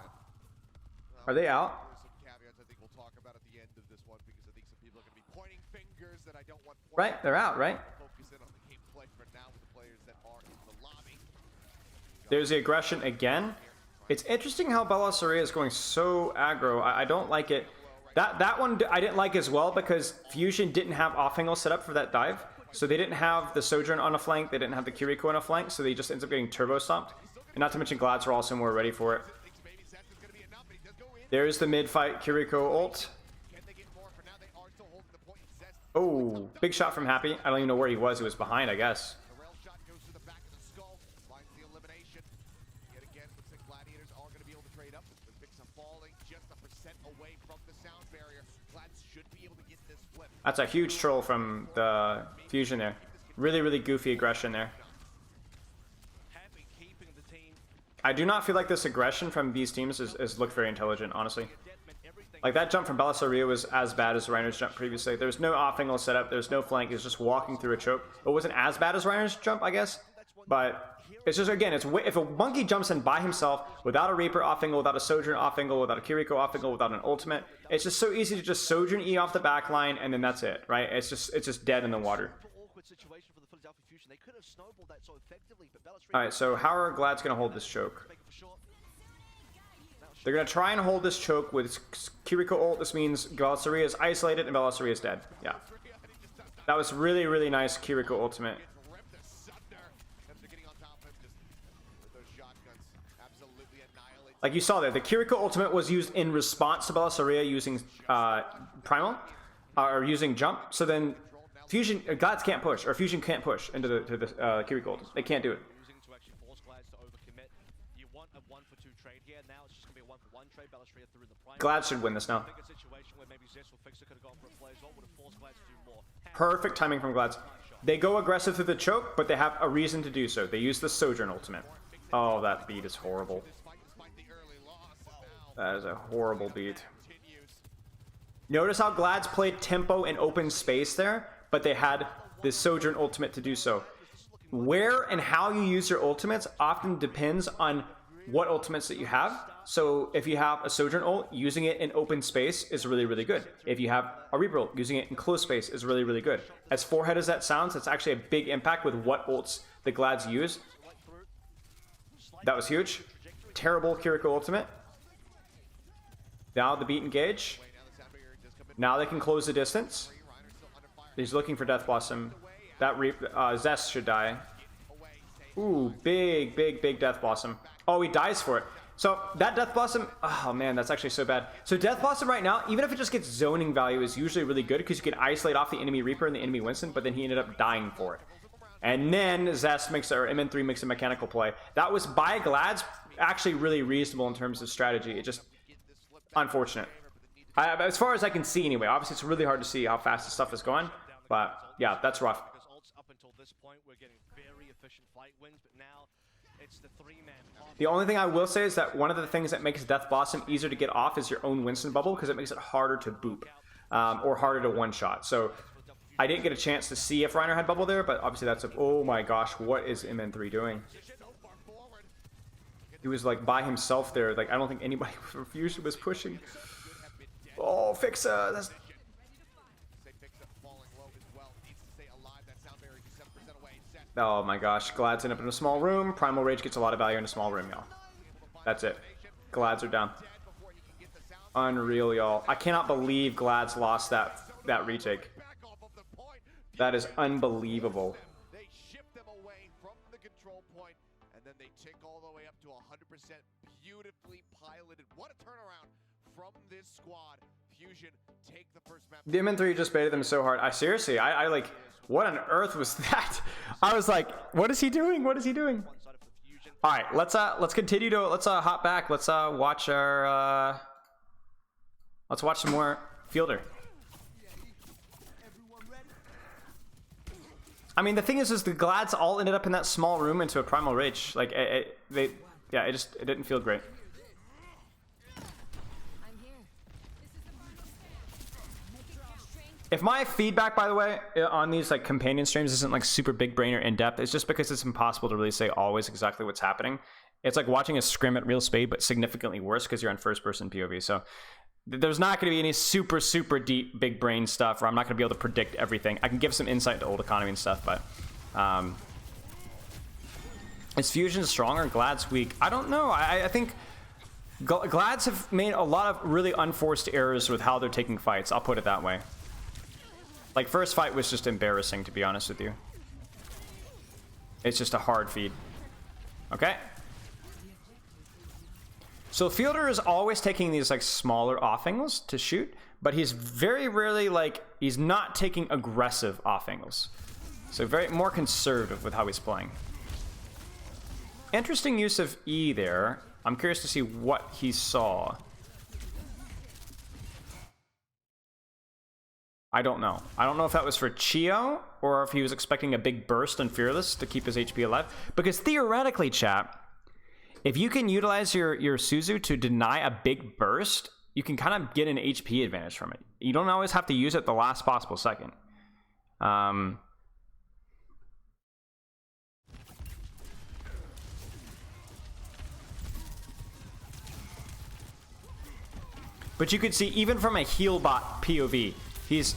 Are they out? Right, they're out, right? There's the aggression again. It's interesting how Bella Saria is going so aggro. I don't like it. That one I didn't like as well because Fusion didn't have off angle set up for that dive. So they didn't have the Sojourn on a flank, they didn't have the Kiriko on a flank, so they just ends up getting turbo stomped. And not to mention Glads were also more ready for it. There's the mid fight Kiriko ult. Oh, big shot from Happy. I don't even know where he was behind, I guess. That's a huge troll from the Fusion there. Really, really goofy aggression there. I do not feel like this aggression from these teams is looked very intelligent, honestly. Like that jump from Belisario was as bad as Reiner's jump previously. There's no off angle setup, there's no flank, he's just walking through a choke. It wasn't as bad as Reiner's jump, I guess. But it's just, again, if a monkey jumps in by himself without a Reaper off angle, without a Sojourn off angle, without a Kiriko off angle, without an ultimate, it's just so easy to just Sojourn E off the back line and then that's it, right? It's just dead in the water. Alright, so how are Glad's gonna hold this choke? They're gonna try and hold this choke with Kiriko ult. This means Belisario is isolated and Belisario is dead. Yeah. That was really, really nice Kiriko ultimate. Like you saw there, the Kiriko ultimate was used in response to Belisario using Primal, or using Jump. So then Fusion, Glads can't push, or Fusion can't push into the Kiriko ult. They can't do it. Glads should win this now. Perfect timing from Glads. They go aggressive through the choke, but they have a reason to do so. They use the Sojourn ultimate. Oh, that beat is horrible. That is a horrible beat. Notice how Glads played tempo and open space there, but they had the Sojourn ultimate to do so. Where and how you use your ultimates often depends on what ultimates that you have. So if you have a Sojourn ult, using it in open space is really, really good. If you have a Reaper ult, using it in close space is really, really good. As forehead as that sounds, that's actually a big impact with what ults the Glads use. That was huge. Terrible Kiriko ultimate. Now the beat engage. Now they can close the distance. He's looking for Death Blossom. That Zest should die. Ooh, big Death Blossom. Oh, he dies for it. So that Death Blossom, oh man, that's actually so bad. So Death Blossom right now, even if it just gets zoning value, is usually really good because you can isolate off the enemy Reaper and the enemy Winston, but then he ended up dying for it. And then Zest makes, or MN3 makes a mechanical play. That was by Glads actually really reasonable in terms of strategy. It just, unfortunate. As far as I can see anyway, obviously it's really hard to see how fast this stuff is going, but yeah, that's rough. The only thing I will say is that one of the things that makes Death Blossom easier to get off is your own Winston bubble, because it makes it harder to boop, or harder to one-shot. So I didn't get a chance to see if Reiner had bubble there, but obviously that's a, oh my gosh, what is MN3 doing? He was like by himself there. Like I don't think anybody from Fusion was pushing. Oh, Fixa, that's... Oh my gosh, Glads end up in a small room. Primal Rage gets a lot of value in a small room, y'all. That's it. Glads are down. Unreal, y'all. I cannot believe Glads lost that retake. That is unbelievable. They ship them away from the control point, and then they tick all the way up to 100%. Beautifully piloted. What a turnaround from this squad. Fusion take the first map. The MN3 just baited them so hard. I like, what on earth was that? I was like, what is he doing? What is he doing? All right, let's continue to, let's hop back. Let's watch our, let's watch some more Fielder. I mean, the thing is the Glads all ended up in that small room into a Primal Rage. Like, it didn't feel great. If my feedback, by the way, on these like companion streams isn't like super big brain or in depth, it's just because it's impossible to really say always exactly what's happening. It's like watching a scrim at real speed, but significantly worse because you're on first person POV. So there's not going to be any super deep big brain stuff where I'm not going to be able to predict everything. I can give some insight into old economy and stuff, but is Fusion strong or Glad's weak? I don't know. I think Glads have made a lot of really unforced errors with how they're taking fights. I'll put it that way. Like, first fight was just embarrassing, to be honest with you. It's just a hard feed. Okay. So Fielder is always taking these like smaller off angles to shoot, but he's very rarely like, he's not taking aggressive off angles. So very more conservative with how he's playing. Interesting use of E there. I'm curious to see what he saw. I don't know. I don't know if that was for Chio or if he was expecting a big burst on Fearless to keep his HP alive. Because theoretically, chat, if you can utilize your Suzu to deny a big burst, you can kind of get an HP advantage from it. You don't always have to use it the last possible second. But you could see, even from a heal bot POV, he's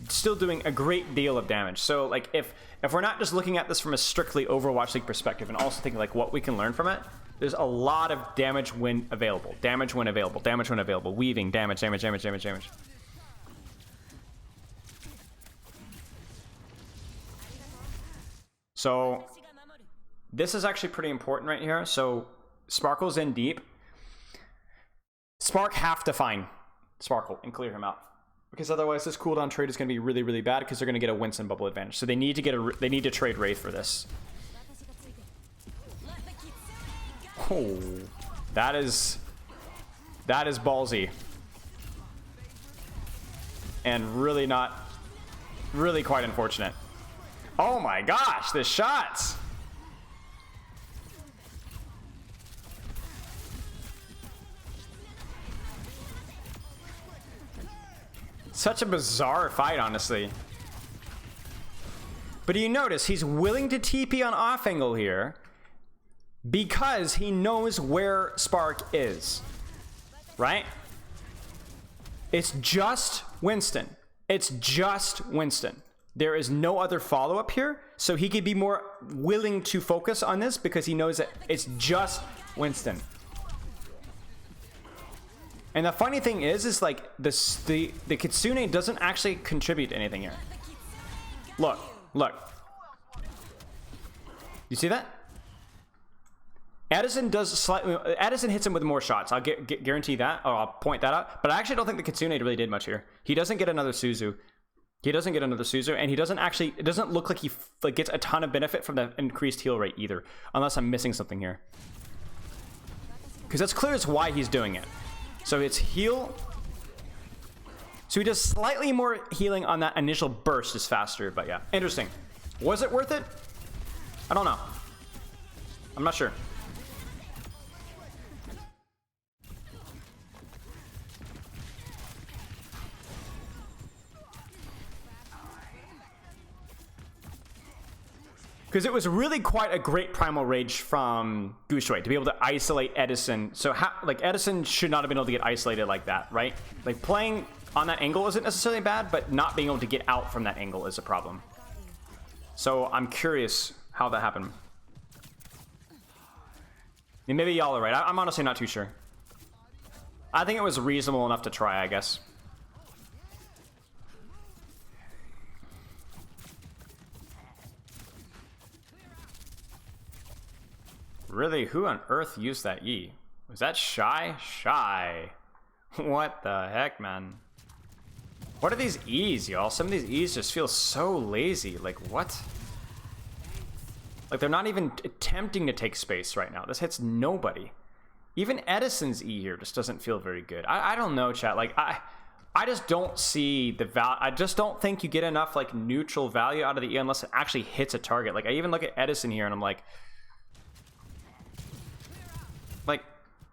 still doing a great deal of damage. So, like, if we're not just looking at this from a strictly Overwatch League perspective and also thinking, like, what we can learn from it, there's a lot of damage when available. Damage when available. Damage when available. Weaving. Damage, damage, damage, damage, damage. So, this is actually pretty important right here. So, Sparkle's in deep. Spark have to find Sparkle and clear him out, because otherwise this cooldown trade is going to be really, really bad because they're going to get a Winston bubble advantage. So they need to get they need to trade Wraith for this. Oh, that is ballsy, and really quite unfortunate. Oh my gosh, the shots! Such a bizarre fight, honestly. But you notice he's willing to TP on off angle here because he knows where Spark is, right? It's just Winston. It's just Winston. There is no other follow-up here, so he could be more willing to focus on this because he knows that it's just Winston. And the funny thing is like the Kitsune doesn't actually contribute to anything here. Look. You see that? Edison hits him with more shots. I'll guarantee that, or I'll point that out. But I actually don't think the Kitsune really did much here. He doesn't get another Suzu. And he doesn't actually, it doesn't look like he gets a ton of benefit from the increased heal rate either, unless I'm missing something here. Because that's clear as why he's doing it. So it's heal. So he does slightly more healing on that initial burst is faster, but yeah. Interesting. Was it worth it? I don't know. I'm not sure. Because it was really quite a great primal rage from Gushui to be able to isolate Edison. So Edison should not have been able to get isolated like that, right? Like playing on that angle isn't necessarily bad, but not being able to get out from that angle is a problem. So I'm curious how that happened. And maybe y'all are right. I'm honestly not too sure. I think it was reasonable enough to try, I guess. Really? Who on earth used that E? Was that Shy? Shy. What the heck, man? What are these E's, y'all? Some of these E's just feel so lazy. Like, what? Like, they're not even attempting to take space right now. This hits nobody. Even Edison's E here just doesn't feel very good. I don't know, chat. Like, I just don't see the value. I just don't think you get enough, like, neutral value out of the E unless it actually hits a target. Like, I even look at Edison here and I'm like,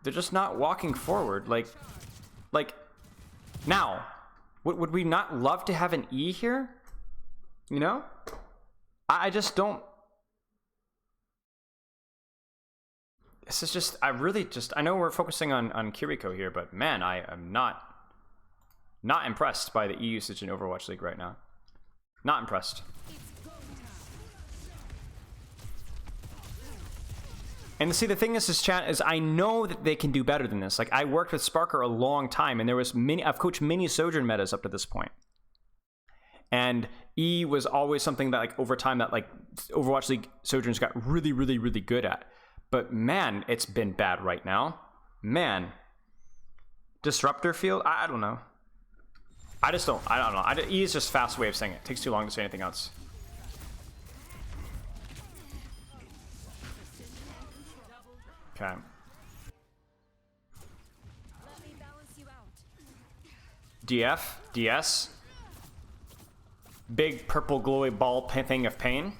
they're just not walking forward. Like now, would we not love to have an E here? You know? I just don't. This is just, I know we're focusing on Kiriko here, but man, I am not impressed by the E usage in Overwatch League right now. Not impressed. And see, the thing is, chat, is I know that they can do better than this. Like, I worked with Sparker a long time, and I've coached many Sojourn metas up to this point. And E was always something that, like, over time that, like, Overwatch League Sojourns got really, really, really good at. But man, it's been bad right now. Man. Disruptor field? I don't know. I don't know. E is just a fast way of saying it. It takes too long to say anything else. Okay. DF, DS. Big purple glowy ball thing of pain.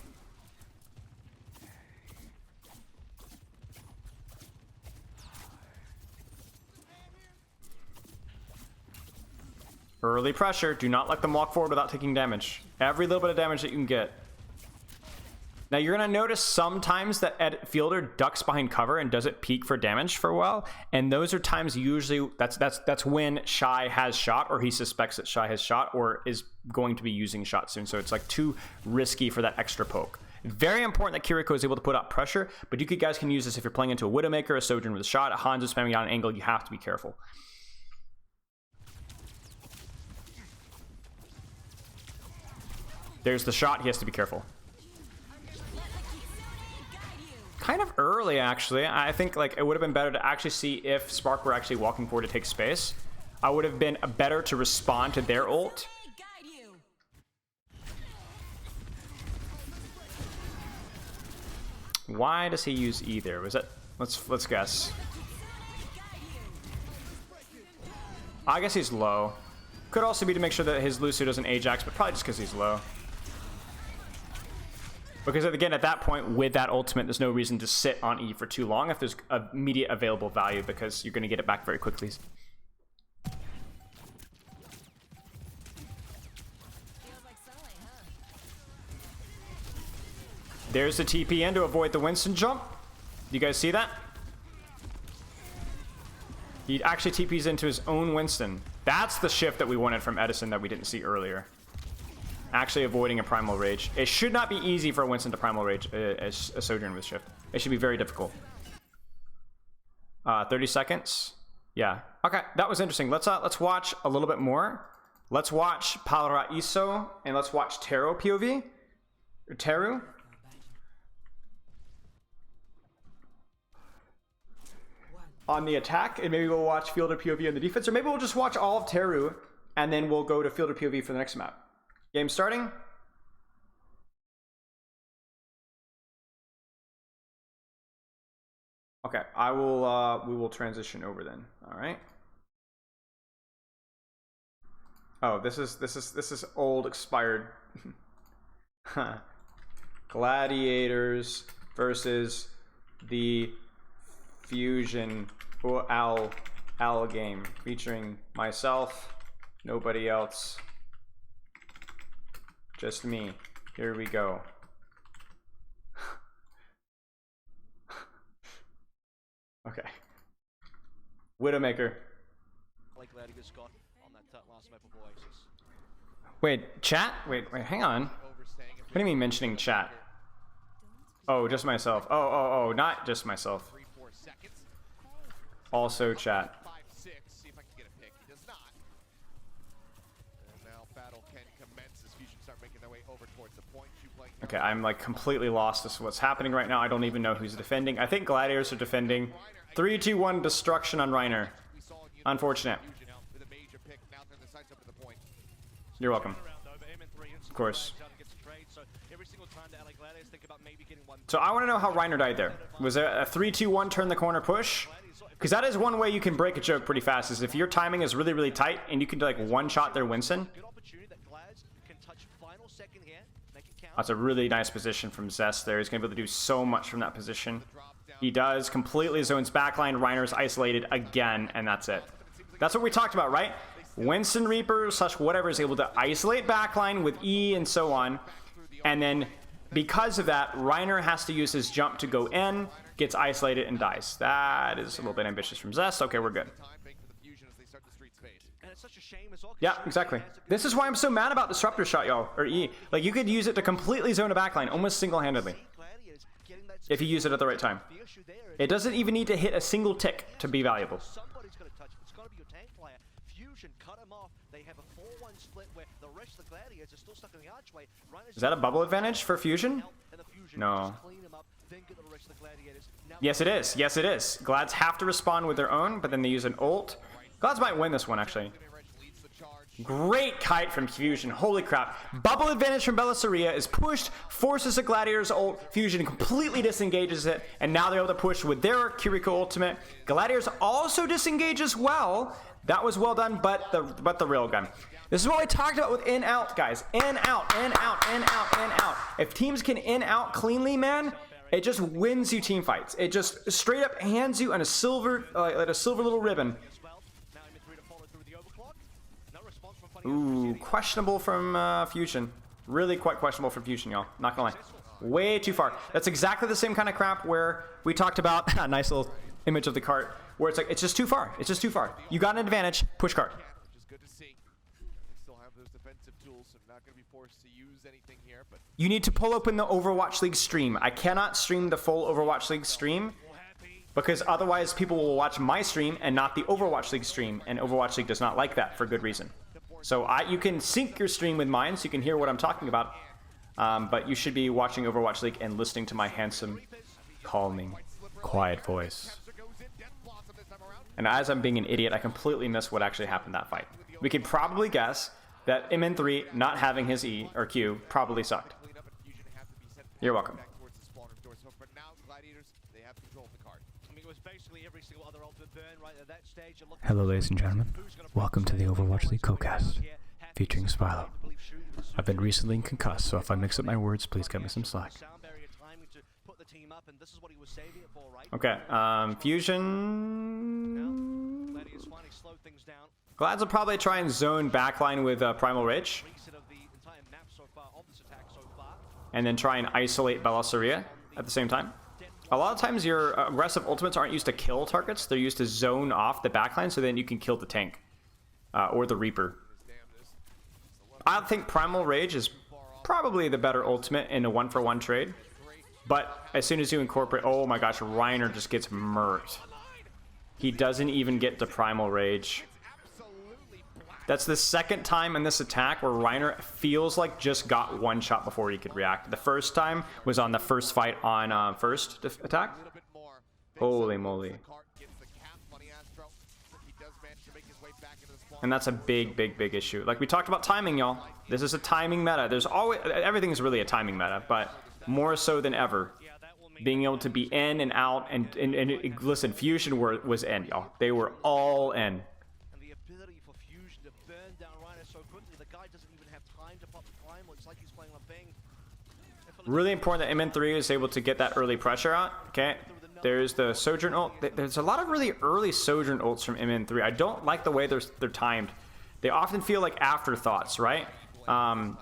Early pressure. Do not let them walk forward without taking damage. Every little bit of damage that you can get. Now you're gonna notice sometimes that Fielder ducks behind cover and doesn't peek for damage for a while, and those are times usually that's when Shy has shot, or he suspects that Shy has shot, or is going to be using shot soon. So it's like too risky for that extra poke. Very important that Kiriko is able to put out pressure, but you guys can use this if you're playing into a Widowmaker, a Sojourn with a shot, a Hanzo spamming down an angle. You have to be careful. There's the shot. He has to be careful. Kind of early, actually. I think like it would have been better to actually see if Spark were actually walking forward to take space. I would have been better to respond to their ult. Why does he use either? Was it? Let's guess. I guess he's low. Could also be to make sure that his Lucio doesn't Ajax, but probably just because he's low. Because again, at that point, with that ultimate, there's no reason to sit on E for too long if there's immediate available value, because you're going to get it back very quickly. There's the TP in to avoid the Winston jump. You guys see that? He actually TPs into his own Winston. That's the shift that we wanted from Edison that we didn't see earlier. Actually avoiding a Primal Rage. It should not be easy for a Winston to Primal Rage a Sojourn with shift. It should be very difficult. 30 seconds. Yeah. Okay, that was interesting. Let's watch a little bit more. Let's watch Palraiso and let's watch Teru POV. Teru. On the attack, and maybe we'll watch Fielder POV on the defense, or maybe we'll just watch all of Teru and then we'll go to Fielder POV for the next map. Game starting. Okay, I will we will transition over then. All right. Oh, this is old expired. Gladiators versus the Fusion Owl game featuring myself, nobody else. Just me. Here we go. Okay. Widowmaker. Wait, chat? Wait, hang on. What do you mean mentioning chat? Oh, just myself. Oh, not just myself. Also chat. Okay, I'm like completely lost as to what's happening right now. I don't even know who's defending. I think Gladiators are defending. 3, 2, 1 destruction on Reiner. Unfortunate. You're welcome. Of course. So I want to know how Reiner died there. Was there a 3, 2, 1 turn the corner push? Because that is one way you can break a joke pretty fast, is if your timing is really, really tight and you can like one-shot their Winston. That's a really nice position from Zest there. He's going to be able to do so much from that position. He does. Completely zones backline. Reiner's isolated again, and that's it. That's what we talked about, right? Winston Reaper / whatever is able to isolate backline with E and so on. And then because of that, Reiner has to use his jump to go in, gets isolated, and dies. That is a little bit ambitious from Zest. Okay, we're good. Yeah, exactly. This is why I'm so mad about Disruptor shot, y'all, or E. Like, you could use it to completely zone a backline, almost single-handedly. if you use it at the right time. It doesn't even need to hit a single tick to be valuable. Somebody's got to touch it. It's got to be your tank player. Fusion cut him off. They have a 4-1 split where the rest of the gladiators are still stuck in the archway. Is that a bubble advantage for Fusion? No. Yes, it is. Yes, it is. Glads have to respond with their own, but then they use an ult. Glads might win this one, actually. Great kite from Fusion. Holy crap. Bubble advantage from Belisariya is pushed, forces a Gladiator's ult. Fusion completely disengages it, and now they're able to push with their Kiriko ultimate. Gladiators also disengage as well. That was well done, but the railgun. This is what we talked about with in-out, guys. In-out, in-out, in-out, in-out. If teams can in-out cleanly, man, it just wins you team fights. It just straight up hands you on a silver, like a silver little ribbon. Ooh, questionable from Fusion. Really quite questionable from Fusion, y'all. Not gonna lie. Way too far. That's exactly the same kind of crap where we talked about a nice little image of the cart where it's like, it's just too far. It's just too far. You got an advantage, push cart. Which is good to see. They still have those defensive tools, so not going to be forced to use anything here, but you need to pull open the Overwatch League stream. I cannot stream the full Overwatch League stream because otherwise people will watch my stream and not the Overwatch League stream, and Overwatch League does not like that for good reason. So you can sync your stream with mine so you can hear what I'm talking about, but you should be watching Overwatch League and listening to my handsome, calming, quiet voice. And as I'm being an idiot, I completely missed what actually happened that fight. We could probably guess that MN3 not having his E or Q probably sucked. You're welcome. Hello ladies and gentlemen, welcome to the Overwatch League Co-Cast, featuring Spilo. I've been recently concussed, so if I mix up my words, please cut me some slack. Okay, Fusion... Glads will probably try and zone backline with Primal Rage. And then try and isolate Belisariya at the same time. A lot of times your aggressive ultimates aren't used to kill targets, they're used to zone off the backline so then you can kill the tank. Or the Reaper. I think Primal Rage is probably the better ultimate in a 1-for-1 trade. But as soon as you incorporate... Oh my gosh, Reiner just gets murked. He doesn't even get the Primal Rage. That's the second time in this attack where Reiner feels like just got one shot before he could react. The first time was on the first fight on first attack. Holy moly. And that's a big issue. Like we talked about timing, y'all. This is a timing meta. There's always... Everything is really a timing meta, but more so than ever. Being able to be in and out, and listen, Fusion was in, y'all. They were all in. Really important that MN3 is able to get that early pressure out. Okay, there's the Sojourn ult. There's a lot of really early Sojourn ults from MN3. I don't like the way they're timed. They often feel like afterthoughts, right? And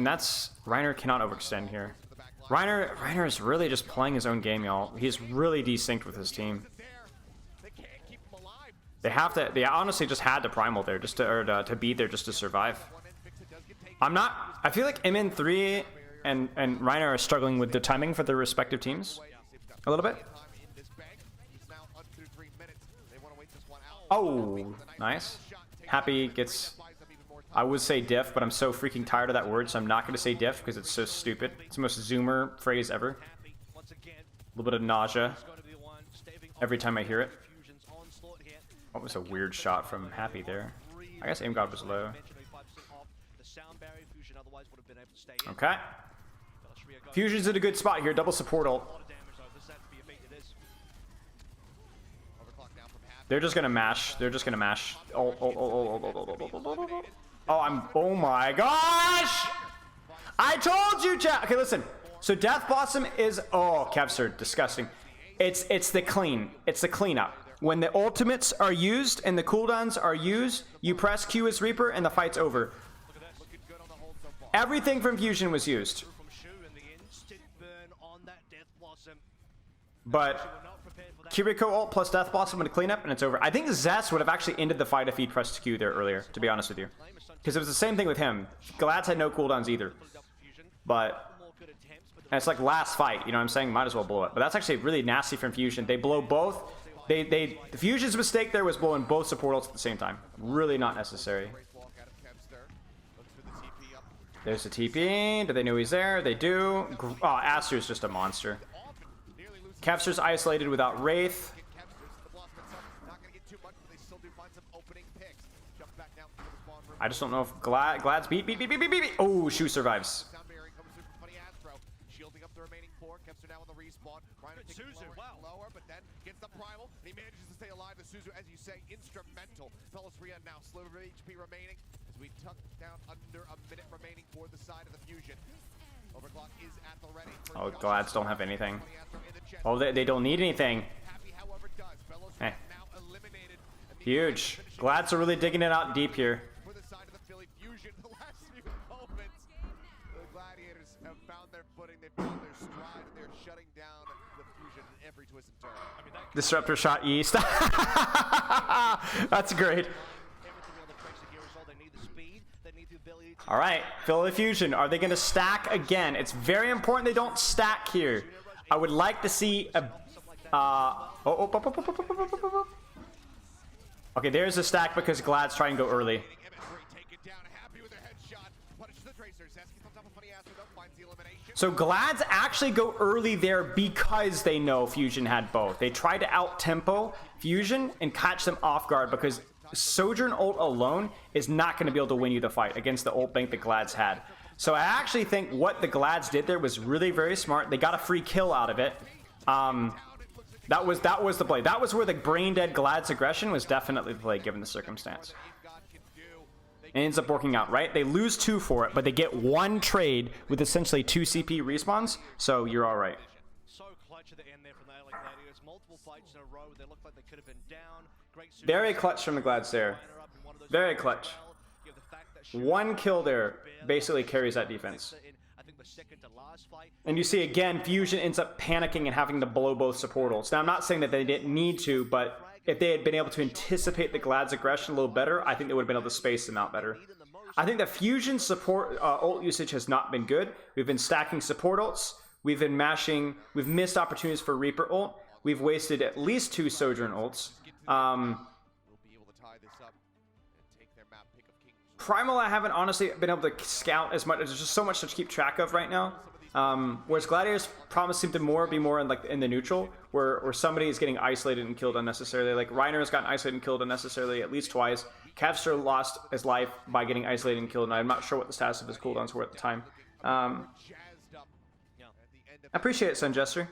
that's... Reiner cannot overextend here. Reiner is really just playing his own game, y'all. He's really desynced with his team. They have to... They honestly just had to primal there just to be there just to survive. I feel like MN3 and Reiner are struggling with the timing for their respective teams a little bit. Oh, nice. Happy gets... I would say diff, but I'm so freaking tired of that word, so I'm not going to say diff because it's so stupid. It's the most zoomer phrase ever. A little bit of nausea every time I hear it. What was a weird shot from Happy there? I guess aim god was low. Okay. Fusion's in a good spot here. Double support ult. They're just gonna mash. They're just gonna mash. Oh my gosh! I told you, chat. Okay, listen. So Death Blossom is... Oh, Kevster, disgusting. It's the clean. It's the cleanup. When the ultimates are used and the cooldowns are used, you press Q as Reaper and the fight's over. Everything from Fusion was used. But Kiriko ult plus Death Blossom and cleanup and it's over. I think Zest would have actually ended the fight if he'd pressed Q there earlier, to be honest with you. Because it was the same thing with him. Glads had no cooldowns either. But And it's like last fight, you know what I'm saying? Might as well blow it. But that's actually really nasty from Fusion. They blow both. The Fusion's mistake there was blowing both support ults at the same time. Really not necessary. There's the TP. Do they know he's there? They do. Oh, Aster's just a monster. Kevster's isolated without Wraith. I just don't know if Glad's beat. Oh, Shu survives. Shielding up the remaining four. Kevster now on the respawn. Suzu, wow. Lower, but then gets the primal. And he manages to stay alive. The Suzu, as you say, instrumental. Pelisria now sliver of HP remaining. As we tuck down under a minute remaining for the side of the Fusion. Overclock is at the ready. Oh, Glads don't have anything. Oh, they don't need anything. Eh. Huge. Glads are really digging it out deep here. For the side of the Philly Fusion, the last few moments, the Gladiators have found their footing. They've found their stride, and they're shutting down the Fusion in every twist and turn. I mean, Disruptor shot east. That's great. All right, Philly Fusion. Are they going to stack again? It's very important they don't stack here. I would like to see a. Okay, there's a stack because Glad's trying to go early. So Glads actually go early there because they know Fusion had both. They try to out-tempo Fusion and catch them off guard because Sojourn ult alone is not going to be able to win you the fight against the ult bank that Glads had. So I actually think what the Glads did there was really very smart. They got a free kill out of it. That was the play. That was where the brain-dead Glad's aggression was definitely the play given the circumstance. It ends up working out, right? They lose 2 for it, but they get 1 trade with essentially 2 CP respawns, so you're all right. So clutch at the end there from the LA Gladiators. Multiple fights in a row. They look like they could have been down. Very clutch from the Glads there. Very clutch. 1 kill there basically carries that defense. And you see again, Fusion ends up panicking and having to blow both support ults. Now I'm not saying that they didn't need to, but if they had been able to anticipate the Glad's aggression a little better, I think they would have been able to space them out better. I think the Fusion support ult usage has not been good. We've been stacking support ults. We've been mashing. We've missed opportunities for Reaper ult. We've wasted at least 2 Sojourn ults. Primal, I haven't honestly been able to scout as much. There's just so much to keep track of right now. Whereas Gladiators promise seem to be more in the neutral, where somebody is getting isolated and killed unnecessarily. Like Reiner has gotten isolated and killed unnecessarily at least twice. Kevster lost his life by getting isolated and killed, and I'm not sure what the status of his cooldowns were at the time. I appreciate it, Sun Jester.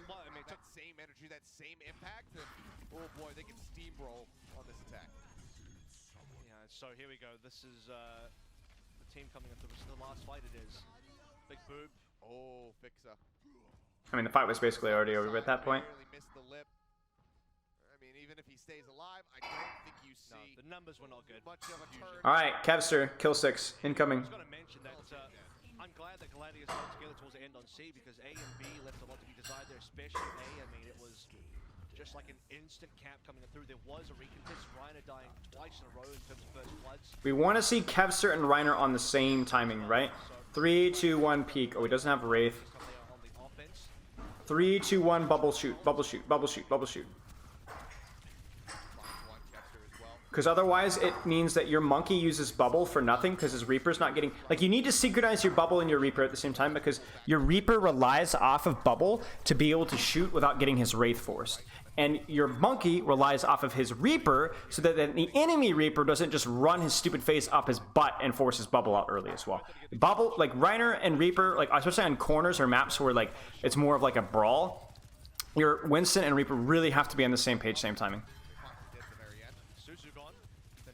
So here we go. This is the team coming into the last fight. It is big boob. Oh, Fixer. I mean, the fight was basically already over at that point. Missed the lip. I mean, even if he stays alive, I don't think you see. No, the numbers were not good. Much of a turn. All right, Kevster, kill 6, incoming. I was going to mention that I'm glad that Gladiators got together towards the end on C because A and B left a lot to be desired there, especially A. I mean, it was just like an instant cap coming through. There was a recontest. Reiner dying twice in a row in terms of first bloods. We want to see Kevster and Reiner on the same timing, right? 3, 2, 1, peek. Oh, he doesn't have Wraith. 3, 2, 1, bubble shoot, bubble shoot, bubble shoot, bubble shoot. Because otherwise it means that your monkey uses bubble for nothing because his Reaper's not getting... Like, you need to synchronize your bubble and your Reaper at the same time because your Reaper relies off of bubble to be able to shoot without getting his Wraith forced. And your monkey relies off of his Reaper so that the enemy Reaper doesn't just run his stupid face up his butt and force his bubble out early as well. Bubble, like Reiner and Reaper, like especially on corners or maps where like it's more of like a brawl, your Winston and Reaper really have to be on the same page, same timing.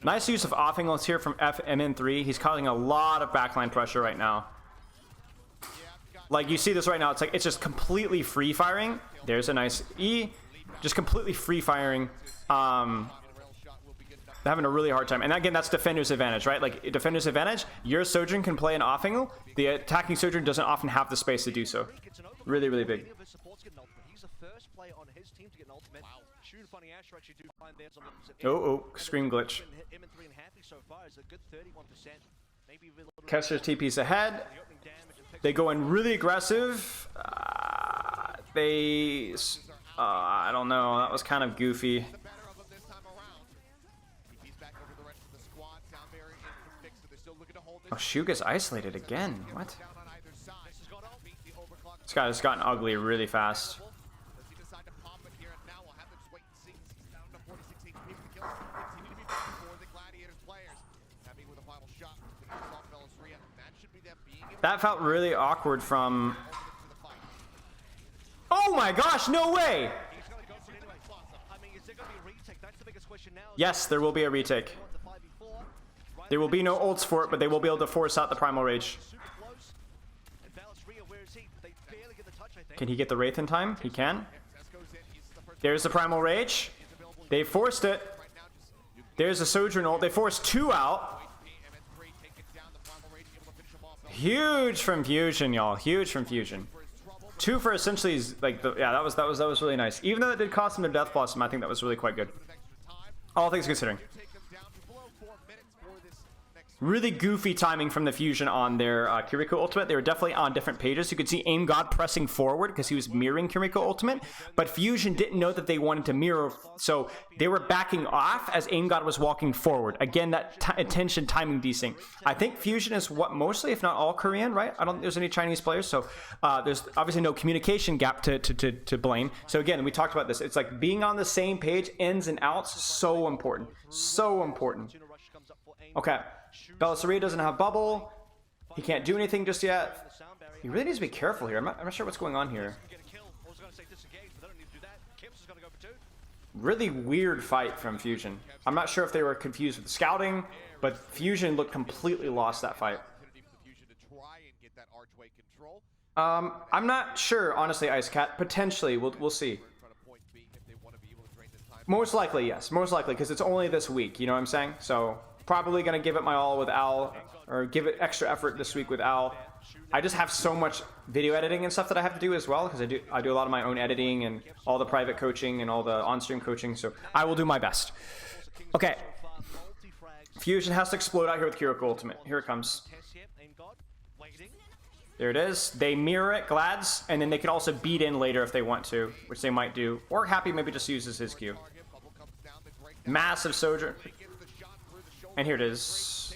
Nice use of offing ults here from FMN3. He's causing a lot of backline pressure right now. Like you see this right now, it's like it's just completely free firing. There's a nice E. Just completely free firing, having a really hard time. And again, that's defender's advantage, right? Like defender's advantage, your Sojourn can play an off angle. The attacking Sojourn doesn't often have the space to do so. Really, really big. Oh, scream glitch. Kester's TP's ahead. They go in really aggressive. I don't know. That was kind of goofy. Oh, Shu gets isolated again. What? This guy has gotten ugly really fast. That felt really awkward from... Oh my gosh, no way! Yes, there will be a retake. There will be no ults for it, but they will be able to force out the Primal Rage. Can he get the Wraith in time? He can. There's the Primal Rage. They forced it. There's a Sojourn ult. They forced 2 out. Huge from Fusion, y'all. Huge from Fusion. 2 for essentially like the that was really nice. Even though it did cost him their Death Blossom, I think that was really quite good. All things considering. Really goofy timing from the Fusion on their Kiriko ultimate. They were definitely on different pages. You could see Aim God pressing forward because he was mirroring Kiriko ultimate, but Fusion didn't know that they wanted to mirror, so they were backing off as Aim God was walking forward. Again, that attention timing desync. I think Fusion is what mostly, if not all, Korean, right? I don't think there's any Chinese players, so there's obviously no communication gap to blame. So again, we talked about this. It's like being on the same page, ins and outs, so important. So important. Okay. Belisariya doesn't have bubble. He can't do anything just yet. He really needs to be careful here. I'm not sure what's going on here. Really weird fight from Fusion. I'm not sure if they were confused with scouting, but Fusion looked completely lost that fight. I'm not sure, honestly, Ice Cat. Potentially, we'll see. Most likely, yes. Most likely, because it's only this week. You know what I'm saying? So... probably gonna give it my all with Al, or give it extra effort this week with Al. I just have so much video editing and stuff that I have to do as well, because I do a lot of my own editing and all the private coaching and all the on-stream coaching, so I will do my best. Okay. Fusion has to explode out here with Kiriko ultimate. Here it comes. There it is. They mirror it, Glads, and then they can also beat in later if they want to, which they might do. Or Happy maybe just uses his Q. Massive Sojourn. And here it is.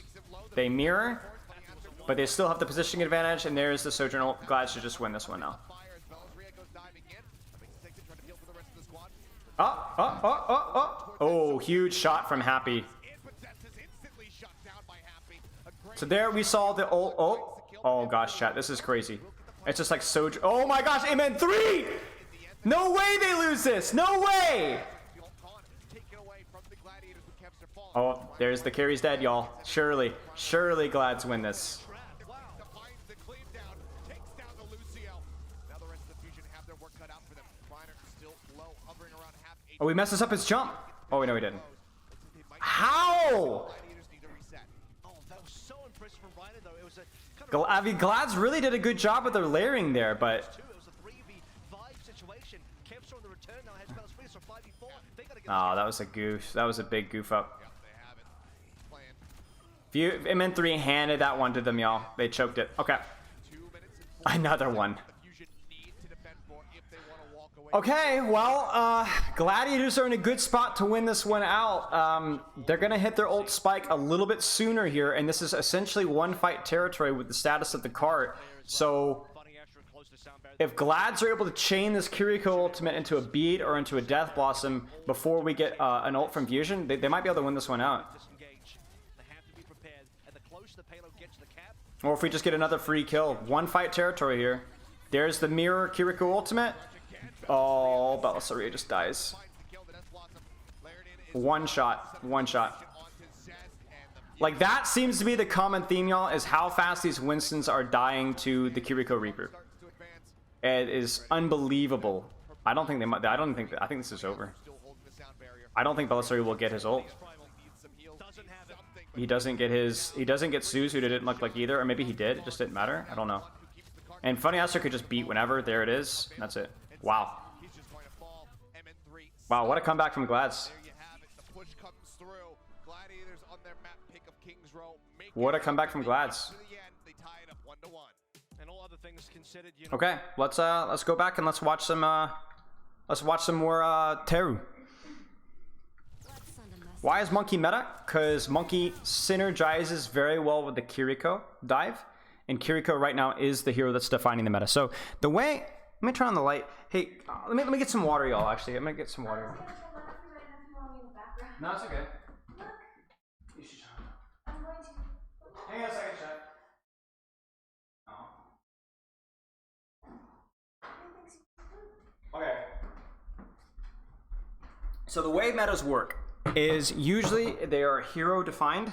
They mirror, but they still have the positioning advantage, and there's the Sojourn ult. Glad to just win this one now. Oh, huge shot from Happy. So there we saw the ult. Oh gosh, chat, this is crazy. It's just like Sojourn. Oh my gosh, Amen 3! No way they lose this! No way! Oh, there's the carry's dead, y'all. Surely Glads win this. Oh, we messed us up his jump. Oh, no, we didn't. How? I mean, Glads really did a good job with their layering there, but... Oh, that was a goof. That was a big goof up. MN3 handed that one to them, y'all. They choked it. Okay. Another one. Okay, well, Gladiators are in a good spot to win this one out. They're going to hit their ult spike a little bit sooner here, and this is essentially one fight territory with the status of the cart. So, if Glads are able to chain this Kiriko ultimate into a bead or into a Death Blossom before we get an ult from Fusion, they might be able to win this one out. Or if we just get another free kill. One fight territory here. There's the mirror Kiriko ultimate. Oh, Belisariya just dies. One shot. One shot. Like, that seems to be the common theme, y'all, is how fast these Winstons are dying to the Kiriko Reaper. It is unbelievable. I think this is over. I don't think Belisariya will get his ult. He doesn't get Suzu, who didn't look like either, or maybe he did, it just didn't matter. I don't know. And Funny Aster could just beat whenever. There it is. That's it. Wow. Wow, what a comeback from Glads. Gladiators on their map pick of Kings Row. What a comeback from Glads. They tie it up 1-1. And all other things considered, you know, Okay, let's go back and let's watch some more Teru. Why is Monkey meta? Because Monkey synergizes very well with the Kiriko dive, and Kiriko right now is the hero that's defining the meta. So the way, let me turn on the light. Hey, let me get some water, y'all. Actually, I'm gonna get some water. No, it's okay. You should turn on. I'm going to. Hang on a second, chat. Okay. So the way metas work is usually they are hero defined.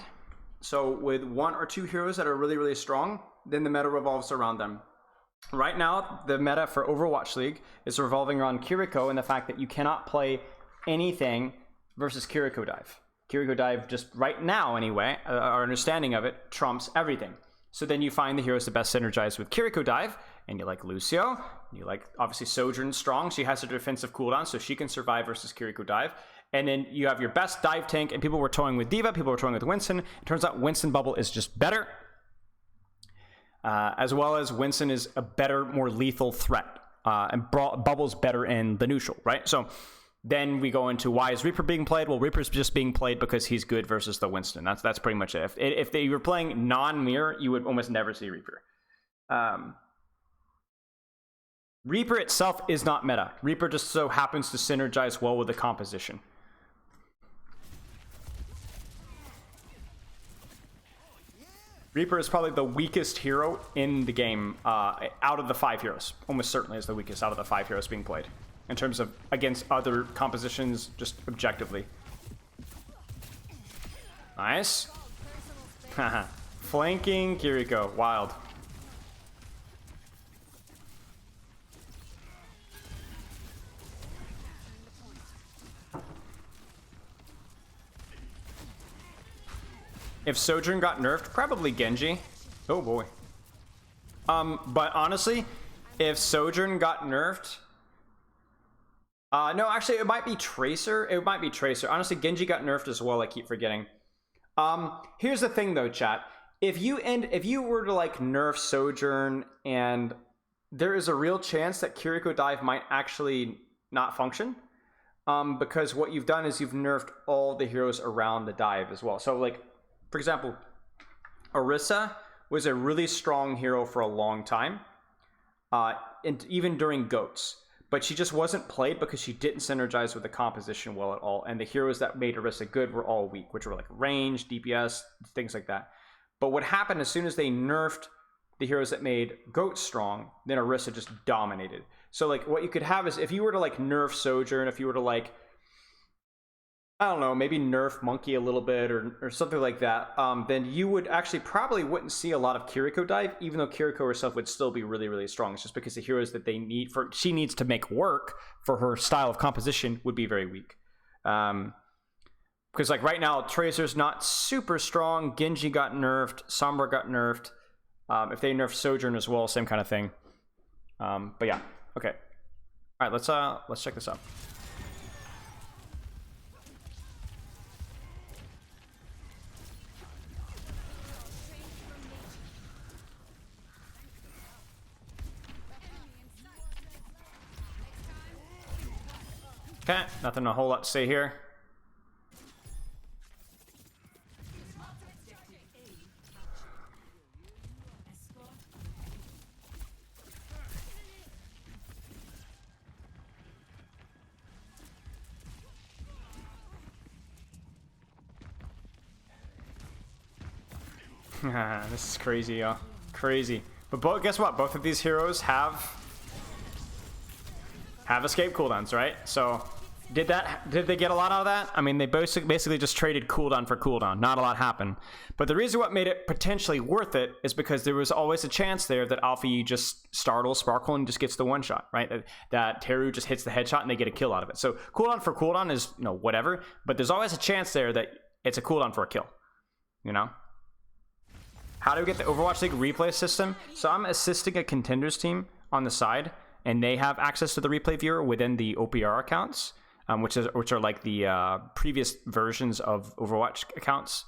So with 1 or 2 heroes that are really, really strong, then the meta revolves around them. Right now, the meta for Overwatch League is revolving around Kiriko and the fact that you cannot play anything versus Kiriko dive. Kiriko dive, just right now anyway, our understanding of it trumps everything. So then you find the heroes that best synergize with Kiriko dive, and you like Lucio, and you like obviously Sojourn strong. She has a defensive cooldown, so she can survive versus Kiriko dive. And then you have your best dive tank, and people were toying with D.Va, people were toying with Winston. It turns out Winston Bubble is just better, as well as Winston is a better, more lethal threat, and Bubble's better in the neutral, right? So then we go into why is Reaper being played? Well, Reaper's just being played because he's good versus the Winston. That's pretty much it. If they were playing non-mirror, you would almost never see Reaper. Reaper itself is not meta. Reaper just so happens to synergize well with the composition. Reaper is probably the weakest hero in the game out of the 5 heroes. Almost certainly is the weakest out of the 5 heroes being played in terms of against other compositions, just objectively. Nice. Flanking Kiriko. Wild. If Sojourn got nerfed, probably Genji. Oh boy. But honestly, if Sojourn got nerfed, no, actually, it might be Tracer. It might be Tracer. Honestly, Genji got nerfed as well. I keep forgetting. Here's the thing, though, chat. If you were to like nerf Sojourn, and there is a real chance that Kiriko dive might actually not function, because what you've done is you've nerfed all the heroes around the dive as well. So, like, for example, Orisa was a really strong hero for a long time, and even during GOATs. But she just wasn't played because she didn't synergize with the composition well at all. And the heroes that made Orisa good were all weak, which were like range, DPS, things like that. But what happened as soon as they nerfed the heroes that made GOATs strong, then Orisa just dominated. So like what you could have is if you were to like nerf Sojourn, if you were to like, I don't know, maybe nerf Monkey a little bit or something like that, then you would actually probably wouldn't see a lot of Kiriko dive, even though Kiriko herself would still be really, really strong. It's just because the heroes that they need she needs to make work for her style of composition would be very weak. Because like right now, Tracer's not super strong. Genji got nerfed. Sombra got nerfed. If they nerf Sojourn as well, same kind of thing. But yeah, okay. All right, let's check this out. Okay, nothing a whole lot to say here. This is crazy, y'all. Crazy. But guess what? Both of these heroes have escape cooldowns, right? So did they get a lot out of that? I mean, they basically just traded cooldown for cooldown. Not a lot happened. But the reason what made it potentially worth it is because there was always a chance there that Alfie just startles Sparkle and just gets the one shot, right? That Teru just hits the headshot and they get a kill out of it. So cooldown for cooldown is, you know, whatever. But there's always a chance there that it's a cooldown for a kill, you know? How do we get the Overwatch League replay system? So I'm assisting a contenders team on the side, and they have access to the replay viewer within the OPR accounts. which are like the previous versions of Overwatch accounts.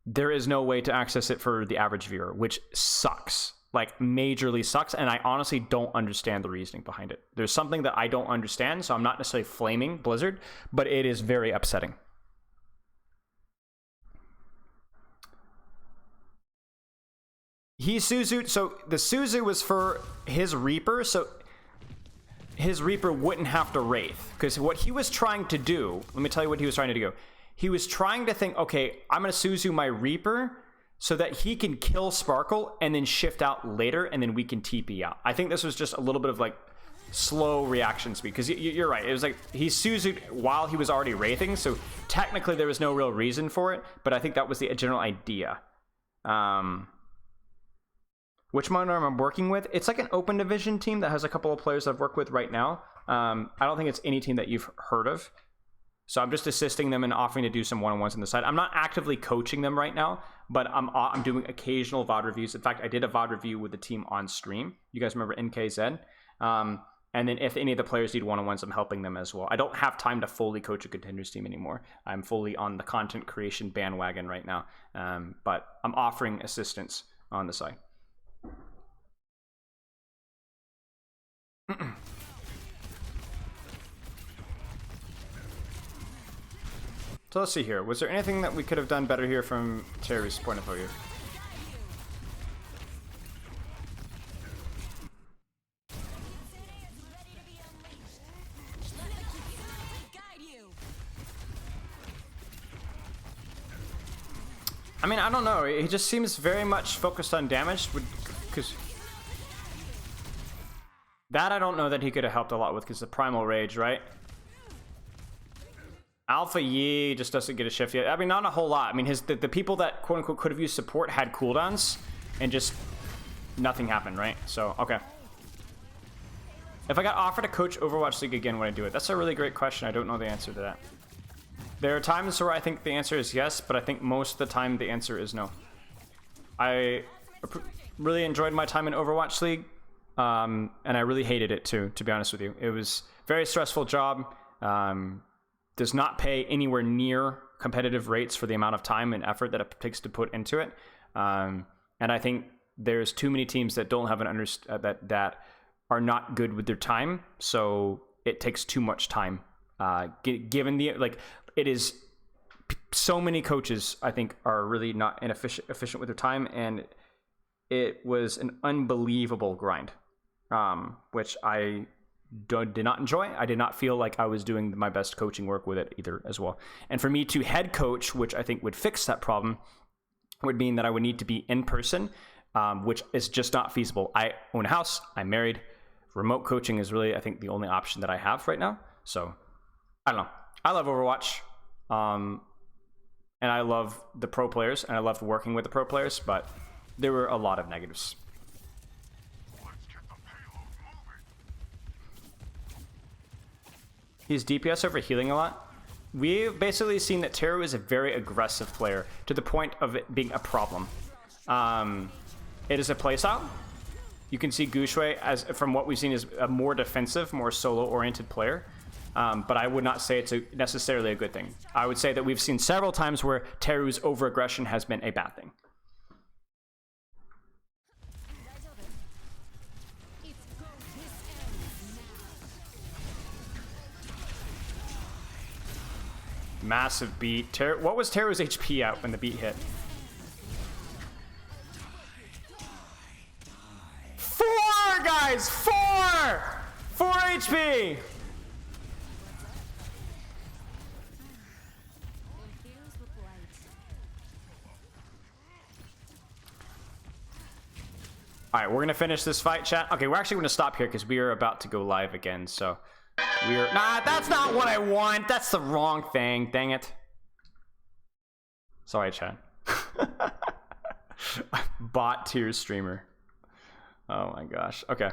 There is no way to access it for the average viewer, which sucks. Like, majorly sucks, and I honestly don't understand the reasoning behind it. There's something that I don't understand, so I'm not necessarily flaming Blizzard, but it is very upsetting. Suzu, so the Suzu was for his Reaper, so his Reaper wouldn't have to Wraith, because what he was trying to do, let me tell you what he was trying to do. He was trying to think, okay, I'm going to Suzu my Reaper so that he can kill Sparkle and then shift out later, and then we can TP out. I think this was just a little bit of like slow reaction speed, because you're right. It was like he Suzu'd while he was already Wraithing, so technically there was no real reason for it, but I think that was the general idea. Which monitor I'm working with? It's like an open division team that has a couple of players I've worked with right now. I don't think it's any team that you've heard of. So I'm just assisting them and offering to do some one-on-ones on the side. I'm not actively coaching them right now, but I'm doing occasional VOD reviews. In fact, I did a VOD review with the team on stream. You guys remember NKZ? And then if any of the players need one-on-ones, I'm helping them as well. I don't have time to fully coach a contenders team anymore. I'm fully on the content creation bandwagon right now. But I'm offering assistance on the side. So let's see here. Was there anything that we could have done better here from Terry's point of view? I mean, I don't know. He just seems very much focused on damage, because that I don't know that he could have helped a lot with, because the Primal Rage, right? Alpha Yi just doesn't get a shift yet. I mean, not a whole lot. I mean, the people that quote unquote could have used support had cooldowns, and just nothing happened, right? So, okay. If I got offered to coach Overwatch League again, would I do it? That's a really great question. I don't know the answer to that. There are times where I think the answer is yes, but I think most of the time the answer is no. I really enjoyed my time in Overwatch League, and I really hated it too, to be honest with you. It was a very stressful job. Does not pay anywhere near competitive rates for the amount of time and effort that it takes to put into it. And I think there's too many teams that don't have an that are not good with their time. So it takes too much time. Given the it is so many coaches I think are really not efficient with their time, and it was an unbelievable grind, which I did not enjoy. I did not feel like I was doing my best coaching work with it either as well. And for me to head coach, which I think would fix that problem, would mean that I would need to be in person, which is just not feasible. I own a house, I'm married. Remote coaching is really, I think, the only option that I have right now. So, I don't know. I love Overwatch, and I love the pro players, and I loved working with the pro players, but there were a lot of negatives. He's DPS over healing a lot. We've basically seen that Teru is a very aggressive player to the point of it being a problem. It is a playstyle. You can see Gushui, as from what we've seen, is a more defensive, more solo-oriented player. But I would not say it's necessarily a good thing. I would say that we've seen several times where Teru's over-aggression has been a bad thing. Massive beat. What was Teru's HP at when the beat hit? 4, guys! 4! 4 HP! Alright, we're gonna finish this fight, chat. Okay, we're actually gonna stop here because we are about to go live again, so... Nah, that's not what I want! That's the wrong thing, dang it. Sorry, chat. Bot tier streamer. Oh my gosh, okay.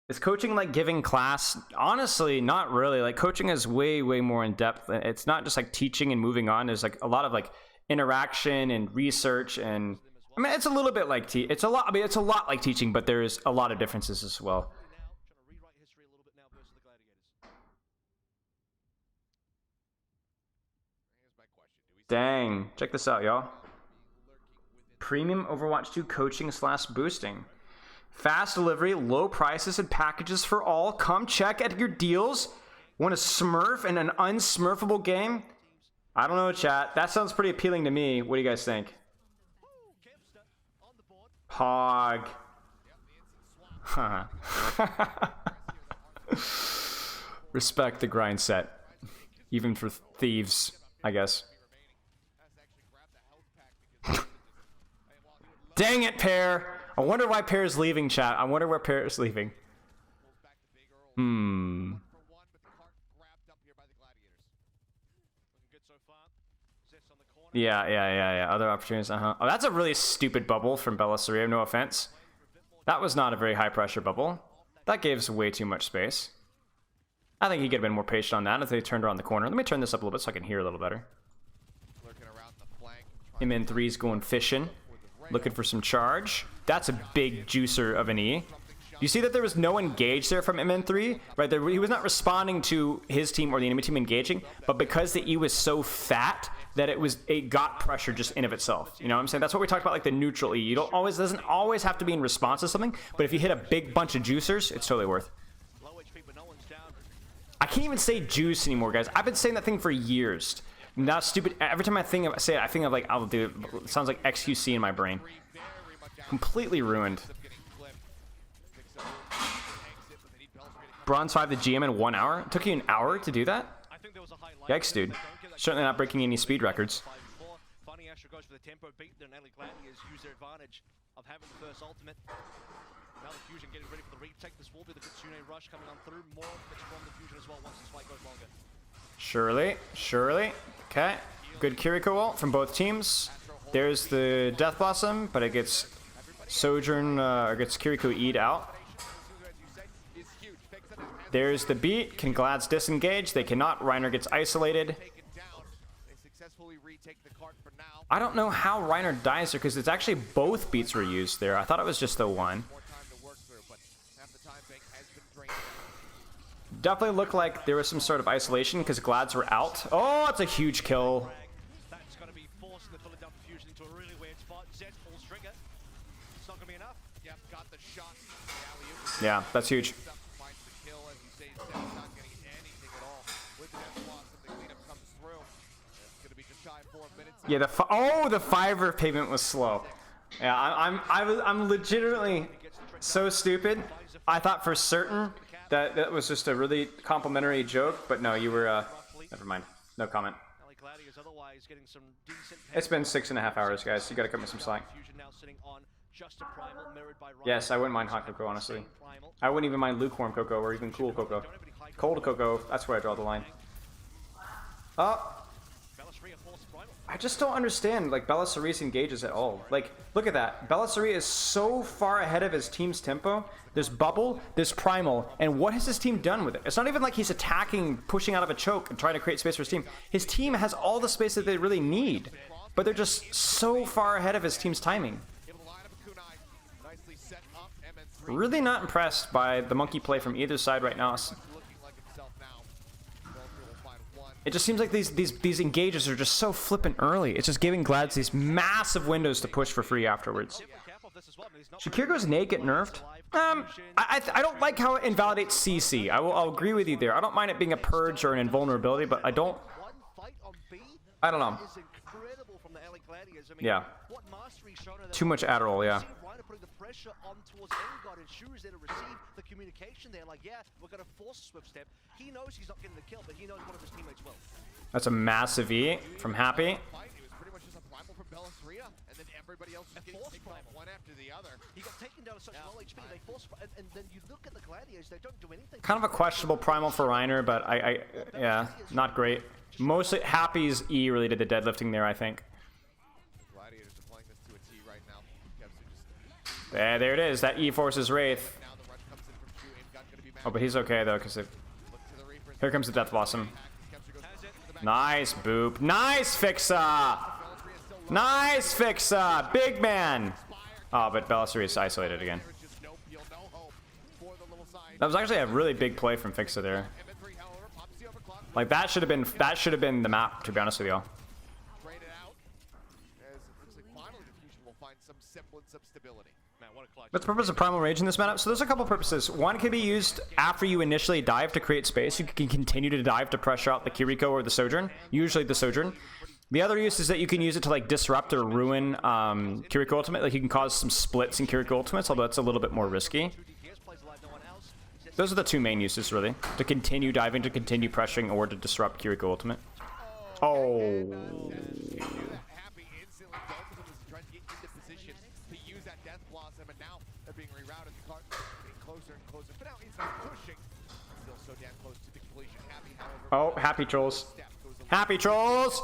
Is coaching like giving class? Honestly, not really. Like, coaching is way, way more in depth. It's not just like teaching and moving on. There's like a lot of like interaction and research, and I mean, it's a little bit like it's a lot like teaching, but there's a lot of differences as well. Dang. Check this out, y'all. Premium Overwatch 2 coaching / boosting. Fast delivery, low prices, and packages for all. Come check at your deals. Want a smurf and an unsmurfable game? I don't know, chat. That sounds pretty appealing to me. What do you guys think? Hog. Respect the grind set. Even for thieves, I guess. Dang it, Pear! I wonder why Pear is leaving, chat. I wonder where Pear is leaving. Yeah. Other opportunities, Oh, that's a really stupid bubble from Bellasaria, no offense. That was not a very high pressure bubble. That gave us way too much space. I think he could have been more patient on that if they turned around the corner. Let me turn this up a little bit so I can hear a little better. MN3's going fishing. Looking for some charge. That's a big juicer of an E. You see that there was no engage there from MN3? Right there, he was not responding to his team or the enemy team engaging, but because the E was so fat that it got pressure just in of itself. You know what I'm saying? That's what we talked about, like the neutral E. Doesn't always have to be in response to something, but if you hit a big bunch of juicers, it's totally worth. I can't even say juice anymore, guys. I've been saying that thing for years. Not stupid. Every time I think of like, I'll do it. It sounds like XQC in my brain. Completely ruined. Bronze 5 the GM in 1 hour? It took you an hour to do that? Yikes, dude. Certainly not breaking any speed records. Now the Fusion getting ready for the retake. This will be the Kitsune rush coming on through. More from the Fusion as well once this fight goes longer. Surely. Okay. Good Kiriko ult from both teams. There's the Death Blossom, but it gets Sojourn, or gets Kiriko E'd out. There's the beat. Can Glads disengage? They cannot. Reiner gets isolated. I don't know how Reiner dies there because it's actually both beats were used there. I thought it was just the one. Definitely looked like there was some sort of isolation because Glads were out. Oh, it's a huge kill. That's going to be forcing the Philadelphia Fusion into a really weird spot. Zed pulls trigger. It's not going to be enough. Yep, got the shot. Yeah, that's huge. Yeah, the Fiverr payment was slow. Yeah, I'm legitimately so stupid. I thought for certain that was just a really complimentary joke, but no, you were never mind. No comment. It's been 6.5 hours, guys. You gotta cut me some slack. Yes, I wouldn't mind hot cocoa, honestly. I wouldn't even mind lukewarm cocoa or even cool cocoa. Cold cocoa, that's where I draw the line. Oh. I just don't understand, like, Bellasaria engages at all. Like, look at that. Bellasaria is so far ahead of his team's tempo. There's Bubble, there's Primal, and what has his team done with it? It's not even like he's attacking, pushing out of a choke, and trying to create space for his team. His team has all the space that they really need, but they're just so far ahead of his team's timing. Really not impressed by the monkey play from either side right now. It just seems like these engages are just so flippant early. It's just giving Glads these massive windows to push for free afterwards. Should Kiriko's nade get nerfed? I don't like how it invalidates CC. I'll agree with you there. I don't mind it being a purge or an invulnerability, but I don't know. Yeah. Too much Adderall, yeah. Pressure on towards Engard, and Shuru is there to receive the communication there. Like, yeah, we're going to force a swift step. He knows he's not getting the kill, but he knows one of his teammates will. That's a massive E from Happy. It was pretty much just a primal from Bellasaria, and then everybody else was getting taken off one after the other. He got taken down to such low HP, they force, and then you look at the Gladiators, they don't do anything. Kind of a questionable primal for Reiner, but yeah, not great. Mostly Happy's E really did the deadlifting there, I think. There it is. That E forces Wraith. Oh, but he's okay though, because here comes the Death Blossom. Nice boop. Nice Fixa. Nice Fixa. Big man. Oh, but Bellasaria is isolated again. That was actually a really big play from Fixa there. Like that should have been the map, to be honest with y'all. semblance of stability. Man, what a clutch. What's the purpose of Primal Rage in this meta? So there's a couple purposes. One can be used after you initially dive to create space. You can continue to dive to pressure out the Kiriko or the Sojourn, usually the Sojourn. The other use is that you can use it to like disrupt or ruin Kiriko Ultimate. Like you can cause some splits in Kiriko Ultimates, although that's a little bit more risky. Those are the two main uses, really. To continue diving, to continue pressuring, or to disrupt Kiriko Ultimate. Oh. Happy instantly trying to get into position to use that Death Blossom, and now they're being rerouted. The card getting closer and closer, but now Inside pushing. Still so damn close to the completion. Happy, however. Oh, happy trolls. Happy trolls!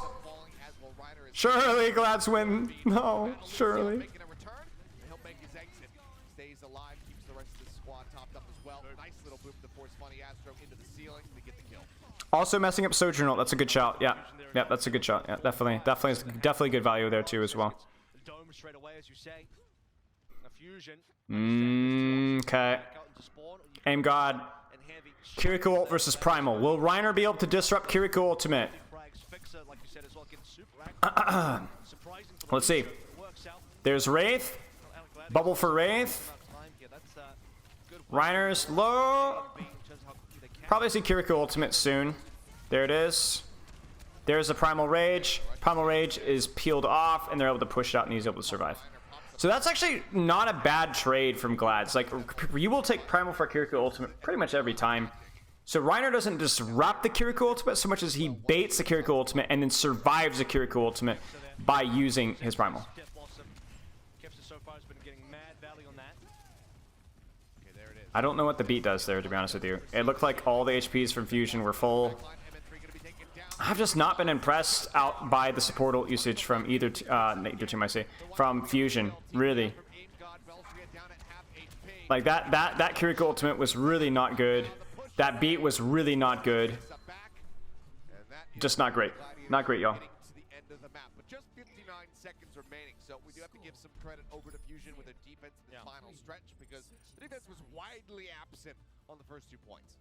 Surely Glad's win. No, surely. Making a return, and he'll make his exit. Stays alive, keeps the rest of the squad topped up as well. Nice little boom to force Funny Astro into the ceiling to get the kill. Also messing up Sojourn ult. That's a good shot. Yeah. Yeah, that's a good shot. Yeah, definitely good value there too as well. Dome straight away, as you say. A fusion. Okay. Aim God. Kiriko ult versus Primal. Will Reiner be able to disrupt Kiriko Ultimate? Let's see. There's Wraith. Bubble for Wraith. Reiner's low. Probably see Kiriko Ultimate soon. There it is. There's the Primal Rage. Primal Rage is peeled off, and they're able to push it out, and he's able to survive. So that's actually not a bad trade from Glads. Like, you will take Primal for Kiriko Ultimate pretty much every time. So Reiner doesn't disrupt the Kiriko Ultimate so much as he baits the Kiriko Ultimate and then survives the Kiriko Ultimate by using his Primal. I don't know what the beat does there, to be honest with you. It looked like all the HPs from Fusion were full. I've just not been impressed out by the support ult usage from either team, I say, from Fusion, really. Like that Kiriko Ultimate was really not good. That beat was really not good. Just not great. Not great, y'all. Just 59 seconds remaining, so we do have to give some credit over to Fusion with their defense in the final stretch, because the defense was widely absent on the first 2 points.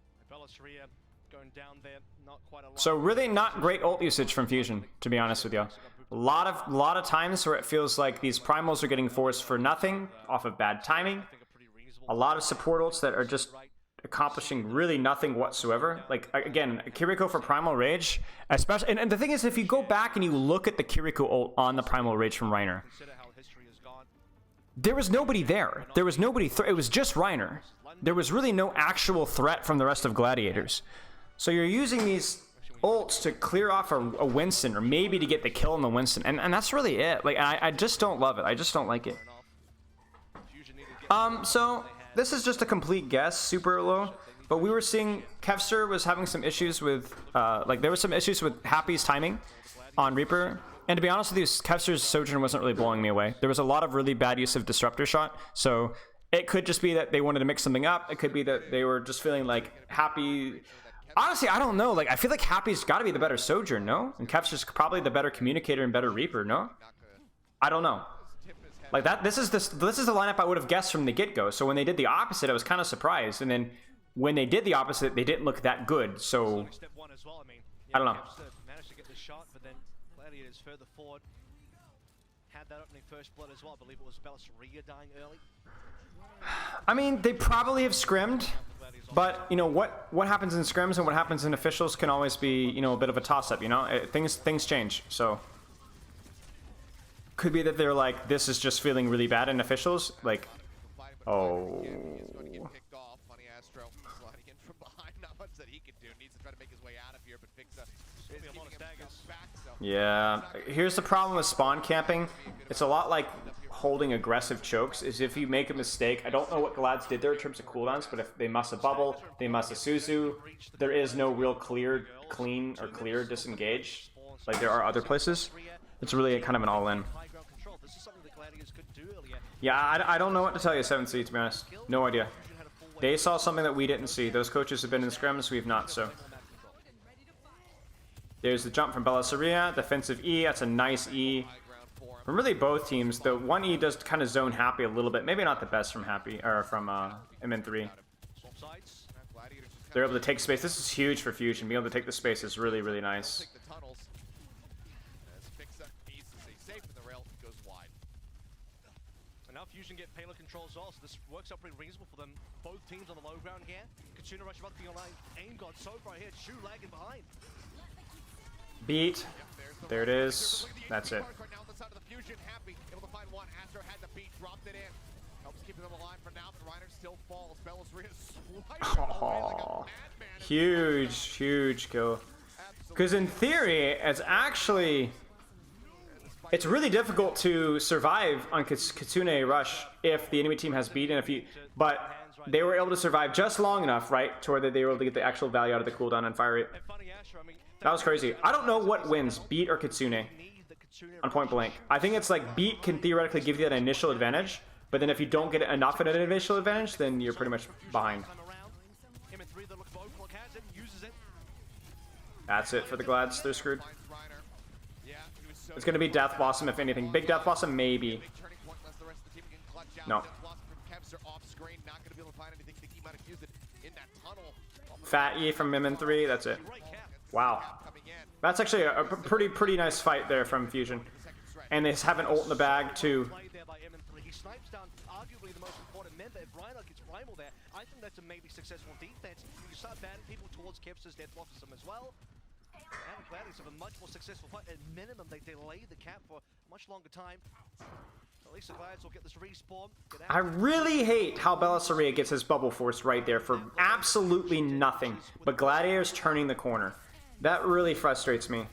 Going down there, not quite a lot. So really not great ult usage from Fusion, to be honest with you. A lot of times where it feels like these primals are getting forced for nothing off of bad timing. A lot of support ults that are just accomplishing really nothing whatsoever. Like, again, Kiriko for Primal Rage, especially, and the thing is, if you go back and you look at the Kiriko ult on the Primal Rage from Reiner, there was nobody there. There was nobody, it was just Reiner. There was really no actual threat from the rest of Gladiators. So you're using these ults to clear off a Winston, or maybe to get the kill on the Winston, and that's really it. Like, I just don't love it. I just don't like it. So this is just a complete guess, super low. But we were seeing Kevster was having some issues with, like, there was some issues with Happy's timing on Reaper. And to be honest with you, Kevster's Sojourn wasn't really blowing me away. There was a lot of really bad use of Disruptor Shot. So it could just be that they wanted to mix something up. It could be that they were just feeling like Happy... Honestly, I don't know. Like, I feel like Happy's got to be the better Sojourn, no? And Kevster's probably the better communicator and better Reaper, no? I don't know. Like, this is the lineup I would have guessed from the get-go. So when they did the opposite, I was kind of surprised. And then when they did the opposite, they didn't look that good. So I don't know. Managed to get the shot, but then Gladiators further forward had that opening first blood as well. I believe it was Belissaria dying early. I mean, they probably have scrimmed, but you know what happens in scrims and what happens in officials can always be, you know, a bit of a toss-up. You know, things change. So could be that they're like, this is just feeling really bad in officials. Like, oh. Yeah, here's the problem with spawn camping. It's a lot like holding aggressive chokes. Is if you make a mistake, I don't know what Glads did there in terms of cooldowns, but if they must have bubble, they must have Suzu, there is no real clear disengage like there are other places. It's really kind of an all-in. Yeah, I don't know what to tell you, 7C, to be honest. No idea. They saw something that we didn't see. Those coaches have been in scrims, we've not, so. There's the jump from Belissaria, defensive E, that's a nice E. From really both teams, the one E does kind of zone Happy a little bit. Maybe not the best from Happy, or from MN3. They're able to take space. This is huge for Fusion. Being able to take the space is really, really nice. now Fusion get payload control as well, so this works out pretty reasonable for them. Both teams on the low ground here. Katsuna rush about to be online. Aim got so far here, Shu lagging behind. Beat. There it is. That's it. Now on the side of the Fusion, happy, able to find one. Astro had the beat, dropped it in. Helps keep them alive for now. Reiner still falls. Bellasaria swiping away like a madman. Huge kill. Because in theory, it's really difficult to survive on Kitsune Rush if the enemy team has beat, but they were able to survive just long enough, right, to where they were able to get the actual value out of the cooldown and fire rate. That was crazy. I don't know what wins, beat or Kitsune, on point blank. I think it's like beat can theoretically give you that initial advantage, but then if you don't get enough of an initial advantage, then you're pretty much behind. That's it for the Glads. They're screwed. It's going to be Death Blossom, if anything. Big Death Blossom, maybe. No. Fat E from Mim in 3. That's it. Wow. That's actually a pretty nice fight there from Fusion. And they have an ult in the bag, too. He snipes down arguably the most important member. If Reinhardt gets Primal there, I think that's a maybe successful defense. You start banning people towards Kevster's Death Blossom as well. And Gladius have a much more successful fight. At minimum, they delay the cap for a much longer time. At least the Gladius will get this respawn. I really hate how Bellasaria gets his bubble force right there for absolutely nothing. But Gladiator's turning the corner. That really frustrates me.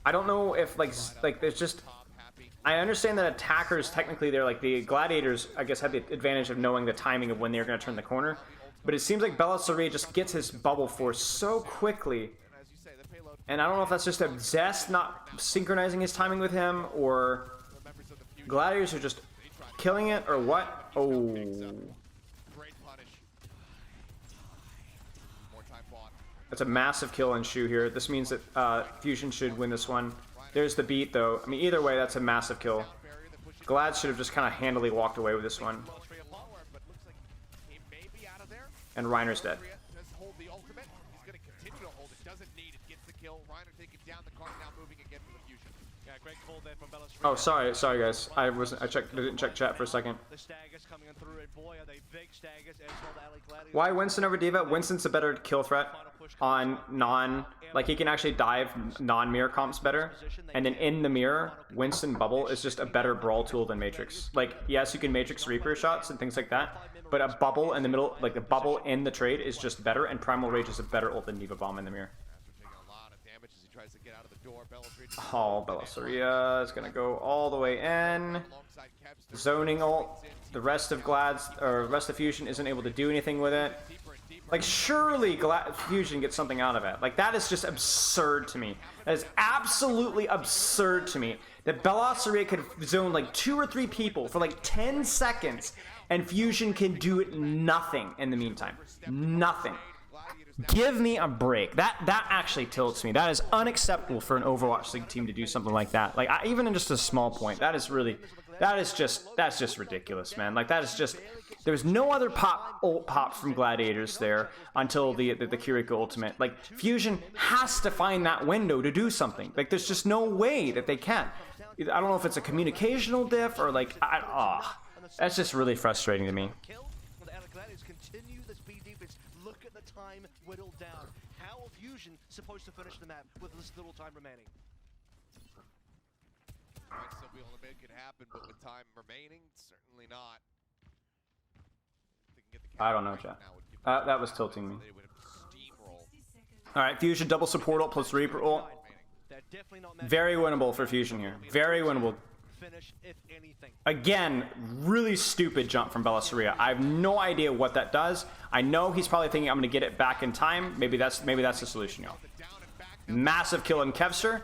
I don't know if like there's just... I understand that attackers, technically, they're like the Gladiators, I guess, have the advantage of knowing the timing of when they're going to turn the corner. But it seems like Bellasaria just gets his bubble force so quickly. And I don't know if that's just a Zest not synchronizing his timing with him, or Gladiators are just killing it, or what? Oh. That's a massive kill on Shu here. This means that Fusion should win this one. There's the beat, though. I mean, either way, that's a massive kill. Glad should have just kind of handily walked away with this one. And Reiner's dead. Oh, sorry guys. I didn't check chat for a second. Why Winston over D.Va? Winston's a better kill threat on like he can actually dive non-mirror comps better. And then in the mirror, Winston Bubble is just a better brawl tool than Matrix. Like, yes, you can Matrix Reaper shots and things like that, but a bubble in the middle, like a bubble in the trade is just better, and Primal Rage is a better ult than D.Va Bomb in the mirror. Oh, Bellasaria is going to go all the way in. Zoning ult. The rest of Fusion isn't able to do anything with it. Like, surely Fusion gets something out of it. Like, that is just absurd to me. That is absolutely absurd to me. That Bellasaria could zone like 2 or 3 people for like 10 seconds, and Fusion can do nothing in the meantime. Nothing. Give me a break. That actually tilts me. That is unacceptable for an Overwatch League team to do something like that. Like, even in just a small point, that's just ridiculous, man. Like, that is just, there's no other ult pop from Gladiators there until the Kiriko ultimate. Like, Fusion has to find that window to do something. Like, there's just no way that they can. I don't know if it's a communicational diff or like, that's just really frustrating to me. Time whittled down. How are Fusion supposed to finish the map with this little time remaining? Might still be able to make it happen, but with time remaining, certainly not. I don't know, chat. That was tilting me. Alright, Fusion double support ult plus Reaper ult. Very winnable for Fusion here. Very winnable. Again, really stupid jump from Bellasaria. I have no idea what that does. I know he's probably thinking I'm going to get it back in time. Maybe that's the solution, y'all. Massive kill in Kevster.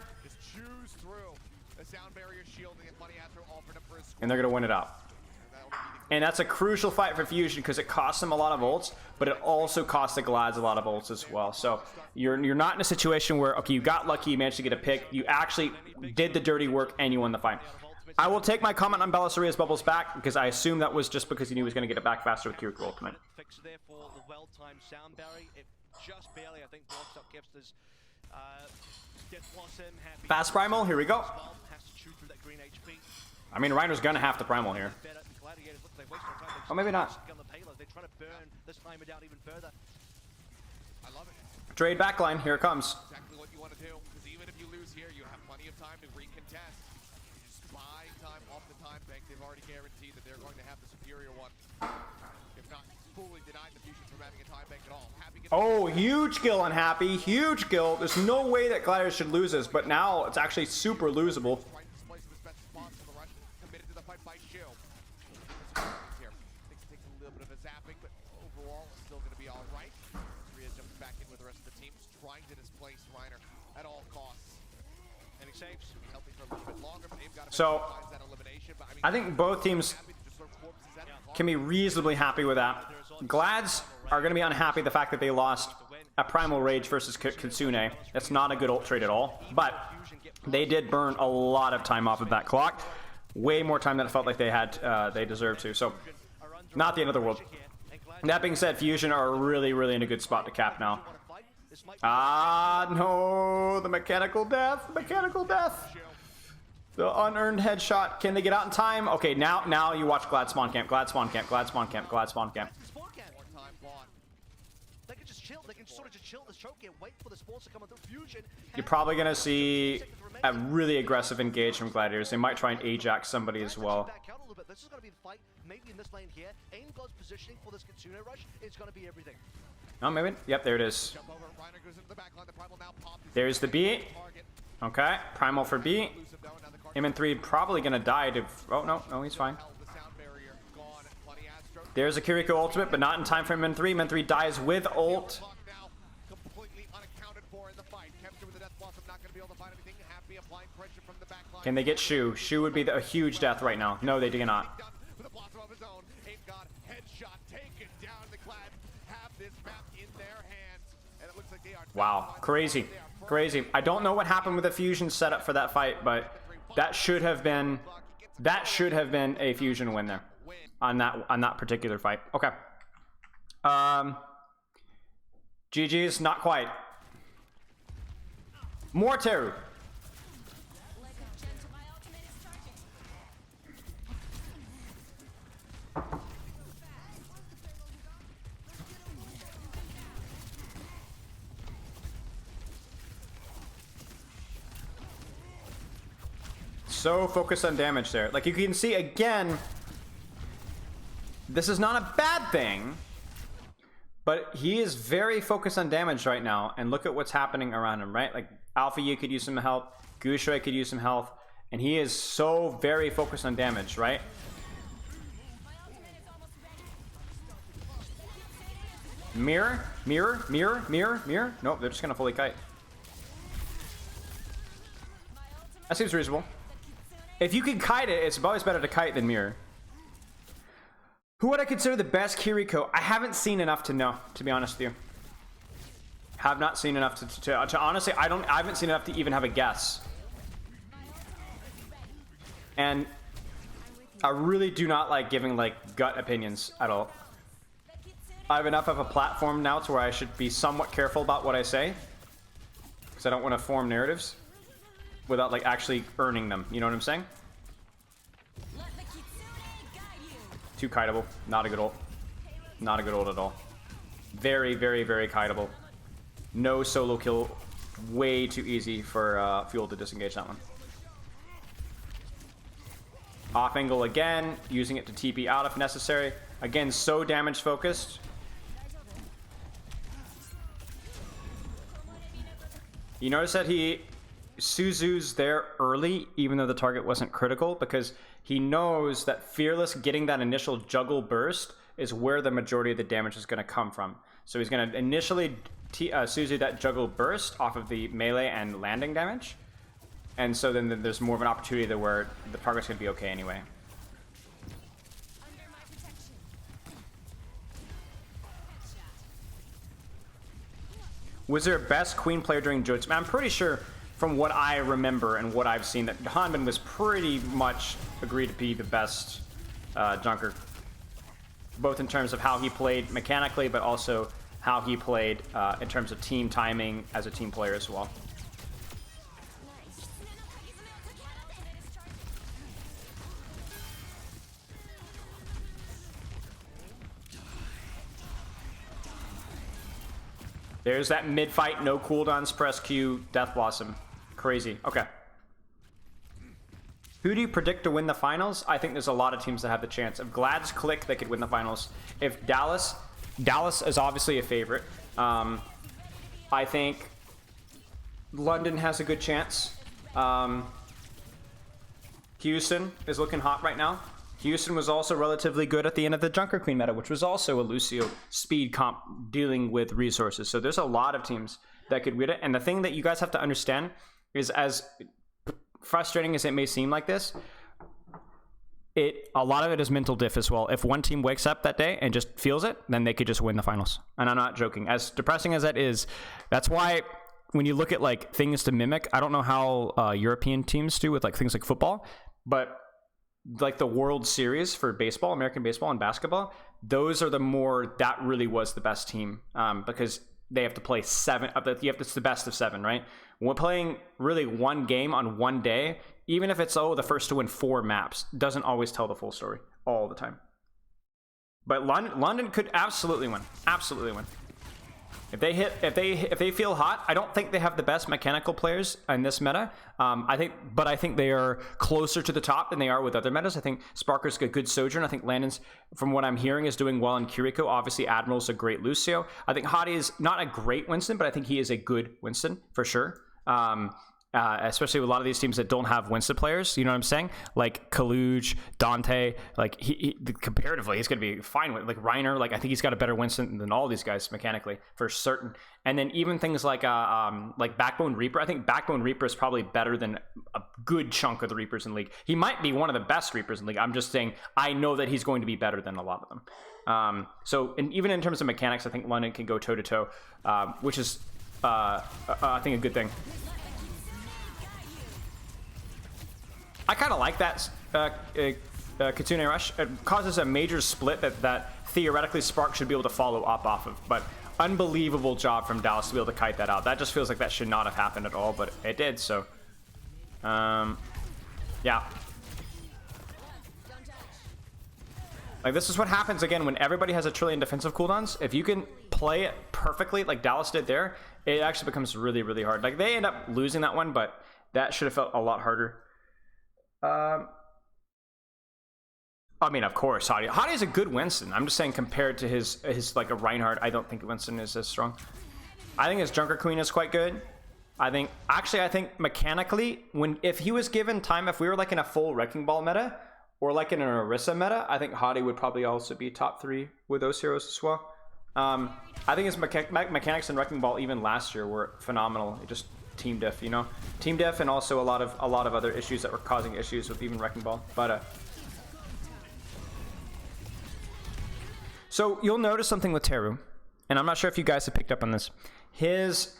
And they're going to win it out. And that's a crucial fight for Fusion because it costs them a lot of ults, but it also costs the Glads a lot of ults as well. So you're not in a situation where, okay, you got lucky, you managed to get a pick, you actually did the dirty work, and you won the fight. I will take my comment on Bellasaria's bubbles back because I assume that was just because he knew he was going to get it back faster with Kiriko ultimate. Fix there for the well-timed sound barrier. It just barely, I think, blocks up Kevster's Fast primal, here we go. I mean, Reiner's gonna have to primal here. Oh, maybe not. Trade backline, here it comes. Exactly what you want to do, because even if you lose here, you have plenty of time to recontest. You just buy time off the time bank. They've already guaranteed that they're going to have the superior one. If not, fully denied the Fusion from having a time bank at all. Happy gets huge kill on Happy, huge kill. There's no way that Gladiator should lose this, but now it's actually super losable. right in this place of his best spots for the rush. Committed to the fight by Shield. Here, takes a little bit of a zapping, but overall, it's still going to be all right. Rhea jumps back in with the rest of the team, trying to displace Reiner at all costs. And he saves, healthy for a little bit longer, but they've got to minimize that elimination. But I think both teams can be reasonably happy with that. Glads are going to be unhappy the fact that they lost a Primal Rage versus Kitsune. That's not a good ult trade at all, but they did burn a lot of time off of that clock. Way more time than it felt like they had, they deserved to. So, not the end of the world. That being said, Fusion are really, really in a good spot to cap now. Ah, no, the mechanical death, mechanical death. The unearned headshot. Can they get out in time? Okay, now you watch Glad spawn camp, Glad spawn camp, Glad spawn camp, Glad spawn camp. They can just chill. They can sort of just chill this choke game, wait for the spawns to come through. Fusion. You're probably gonna see a really aggressive engage from Gladiators. They might try and Ajax somebody as well. This is gonna be the fight. Maybe in this lane here, aim God's positioning for this Kitsune rush. It's gonna be everything. Oh, maybe. Yep, there it is. There's the B. Okay, primal for B. MN3 probably gonna die to. Oh no, he's fine. There's a Kiriko ultimate, but not in time for MN3. MN3 dies with ult. Can they get Shu? Shu would be a huge death right now. No, they do not. Wow, crazy, crazy. I don't know what happened with the Fusion setup for that fight, but that should have been a Fusion win there on that particular fight. Okay. GG's, not quite. More Teru. So focused on damage there. Like you can see again, this is not a bad thing, but he is very focused on damage right now. And look at what's happening around him, right? Like Alpha Yu could use some help, Gushui could use some health, and he is so very focused on damage, right? Mirror, mirror, mirror, mirror, mirror. Nope, they're just gonna fully kite. That seems reasonable. If you can kite it, it's always better to kite than mirror. Who would I consider the best Kiriko? I haven't seen enough to know, to be honest with you. Have not seen enough to honestly, I haven't seen enough to even have a guess. And I really do not like giving like gut opinions at all. I have enough of a platform now to where I should be somewhat careful about what I say, because I don't want to form narratives without like actually earning them. You know what I'm saying? Too kiteable. Not a good ult. Not a good ult at all. Very, very, very kiteable. No solo kill. Way too easy for Fuel to disengage that one. Off angle again. Using it to TP out if necessary. Again, so damage focused. You notice that Suzu's there early, even though the target wasn't critical, because he knows that Fearless getting that initial juggle burst is where the majority of the damage is going to come from. So he's going to initially Suzu that juggle burst off of the melee and landing damage. And so then there's more of an opportunity there where the target's going to be okay anyway. Was there a best Queen player during Jotsu? I'm pretty sure from what I remember and what I've seen that Hanbin was pretty much agreed to be the best junker. Both in terms of how he played mechanically, but also how he played in terms of team timing as a team player as well. There's that mid-fight, no cooldowns, press Q, Death Blossom. Crazy. Okay. Who do you predict to win the finals? I think there's a lot of teams that have the chance. If Glad's click, they could win the finals. If Dallas is obviously a favorite. I think London has a good chance. Houston is looking hot right now. Houston was also relatively good at the end of the Junker Queen meta, which was also a Lucio speed comp dealing with resources. So there's a lot of teams that could win it. And the thing that you guys have to understand is, as frustrating as it may seem like this, a lot of it is mental diff as well. If one team wakes up that day and just feels it, then they could just win the finals. And I'm not joking. As depressing as that is, that's why when you look at like things to mimic, I don't know how European teams do with like things like football, but like the World Series for baseball, American baseball and basketball, those are that really was the best team, because they have to play it's the best of 7, right? When we're playing really one game on one day, even if it's the first to win 4 maps, doesn't always tell the full story all the time. But London could absolutely win. If they feel hot, I don't think they have the best mechanical players in this meta. I think they are closer to the top than they are with other metas. I think Sparker's a good Sojourn. I think Landon's, from what I'm hearing, is doing well in Kiriko. Obviously, Admiral's a great Lucio. I think Hottie is not a great Winston, but I think he is a good Winston for sure. Especially with a lot of these teams that don't have Winston players, you know what I'm saying? Like Kaluj, Dante, like he comparatively, he's going to be fine with, like Reiner, like I think he's got a better Winston than all these guys mechanically for certain. And then even things like Backbone Reaper, I think Backbone Reaper is probably better than a good chunk of the Reapers in League. He might be one of the best Reapers in League. I'm just saying, I know that he's going to be better than a lot of them. And even in terms of mechanics, I think London can go toe to toe, which is, I think, a good thing. I kind of like that Kitsune Rush. It causes a major split that theoretically Spark should be able to follow up off of. But unbelievable job from Dallas to be able to kite that out. That just feels like that should not have happened at all, but it did, so. Yeah. Like, this is what happens, again, when everybody has a trillion defensive cooldowns. If you can play it perfectly like Dallas did there, it actually becomes really, really hard. Like, they end up losing that one, but that should have felt a lot harder. I mean, of course, Hottie is a good Winston. I'm just saying, compared to his like a Reinhardt, I don't think Winston is as strong. I think his Junker Queen is quite good. I think mechanically, if he was given time, if we were like in a full Wrecking Ball meta or like in an Orisa meta, I think Hottie would probably also be top 3 with those heroes as well. I think his mechanics in Wrecking Ball even last year were phenomenal. It just team diff, you know, team diff, and also a lot of other issues that were causing issues with even Wrecking Ball. But so you'll notice something with Teru, and I'm not sure if you guys have picked up on this. His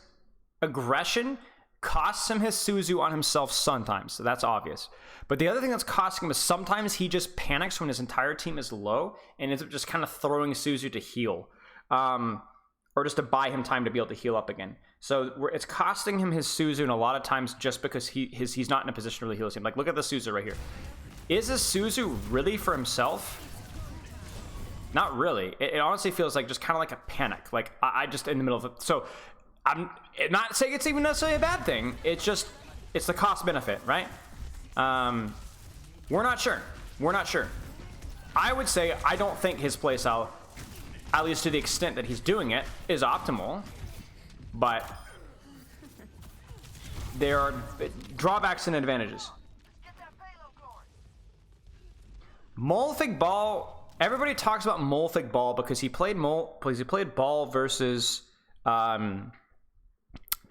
aggression costs him his Suzu on himself sometimes, so that's obvious. But the other thing that's costing him is sometimes he just panics when his entire team is low and ends up just kind of throwing Suzu to heal, or just to buy him time to be able to heal up again. So it's costing him his Suzu, and a lot of times just because he's not in a position to really heal his team. Like, look at the Suzu right here. Is this Suzu really for himself? Not really. It honestly feels like just kind of like a panic. Like, I just in the middle of it. So I'm not saying it's even necessarily a bad thing. It's just, it's the cost benefit, right? We're not sure. I would say I don't think his playstyle, at least to the extent that he's doing it, is optimal. But there are drawbacks and advantages. Molfig Ball, everybody talks about Molfig Ball because he played Ball versus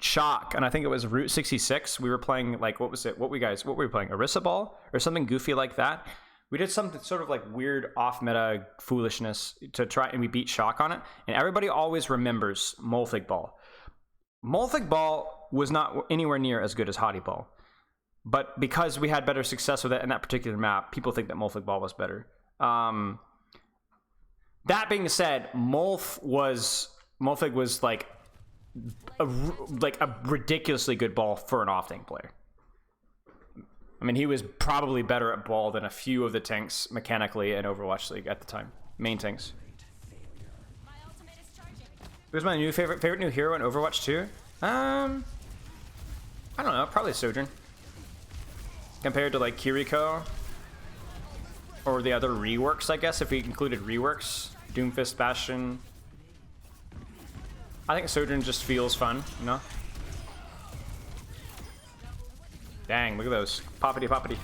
Chalk, and I think it was Route 66. We were playing, like, what were we playing? Orisa Ball or something goofy like that. We did something sort of like weird off-meta foolishness to try, and we beat Chalk on it. And everybody always remembers Molfig Ball. Molfig Ball was not anywhere near as good as Hottie Ball. But because we had better success with it in that particular map, people think that Molfig Ball was better. That being said, Molf was Morphig was like a ridiculously good ball for an off-tank player. I mean, he was probably better at ball than a few of the tanks mechanically in Overwatch League at the time. Main tanks. Who's my new favorite new hero in Overwatch 2? I don't know, probably Sojourn. Compared to like Kiriko or the other reworks, I guess, if we included reworks. Doomfist, Bastion. I think Sojourn just feels fun, you know? Dang, look at those. Poppity poppity.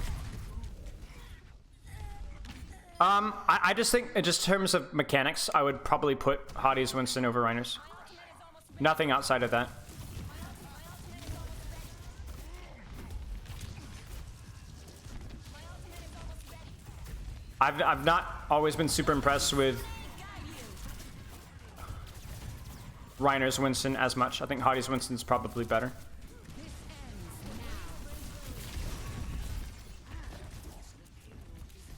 I just think, in just terms of mechanics, I would probably put Hotties Winston over Reiners. Nothing outside of that. I've not always been super impressed with Reiners Winston as much. I think Hotties Winston's probably better.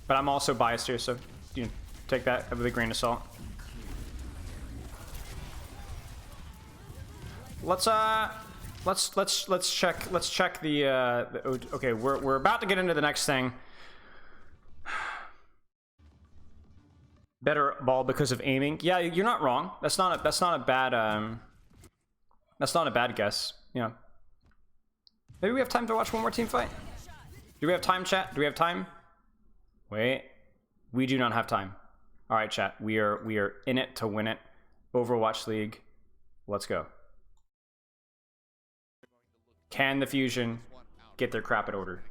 But I'm also biased here, so you know, take that with a grain of salt. Let's check the okay, we're about to get into the next thing. Better ball because of aiming. Yeah, you're not wrong. That's not a bad guess. Yeah. Maybe we have time to watch one more team fight. Do we have time, chat? Do we have time? Wait. We do not have time. All right, chat. We are in it to win it. Overwatch League. Let's go. Can the Fusion get their crap in order?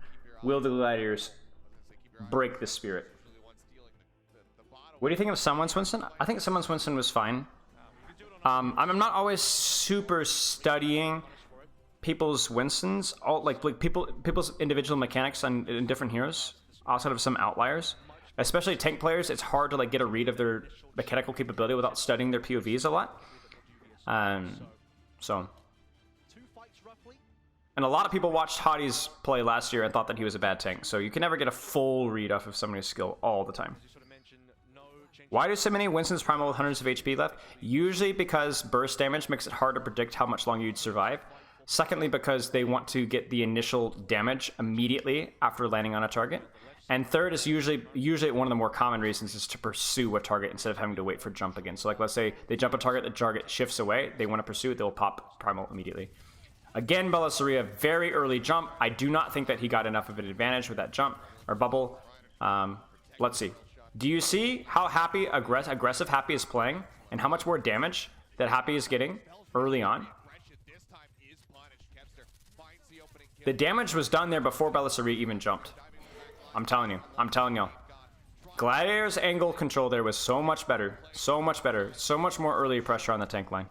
Will the Gladiators break the spirit? What do you think of Someone's Winston? I think Someone's Winston was fine. I'm not always super studying people's Winstons, people's individual mechanics in different heroes, outside of some outliers. Especially tank players, it's hard to like get a read of their mechanical capability without studying their POVs a lot. So, and a lot of people watched Hottie's play last year and thought that he was a bad tank. So you can never get a full read off of somebody's skill all the time. Why do so many Winstons primal with hundreds of HP left? Usually because burst damage makes it hard to predict how much longer you'd survive. Secondly, because they want to get the initial damage immediately after landing on a target. And third is usually one of the more common reasons is to pursue a target instead of having to wait for jump again. So like let's say they jump a target, the target shifts away, they want to pursue it, they'll pop primal immediately. Again, Belisariya, very early jump. I do not think that he got enough of an advantage with that jump or bubble. Let's see. Do you see how Happy aggressive Happy is playing and how much more damage that Happy is getting early on? The damage was done there before Belisariya even jumped. I'm telling y'all. Gladiator's angle control there was so much better. So much more early pressure on the tank line.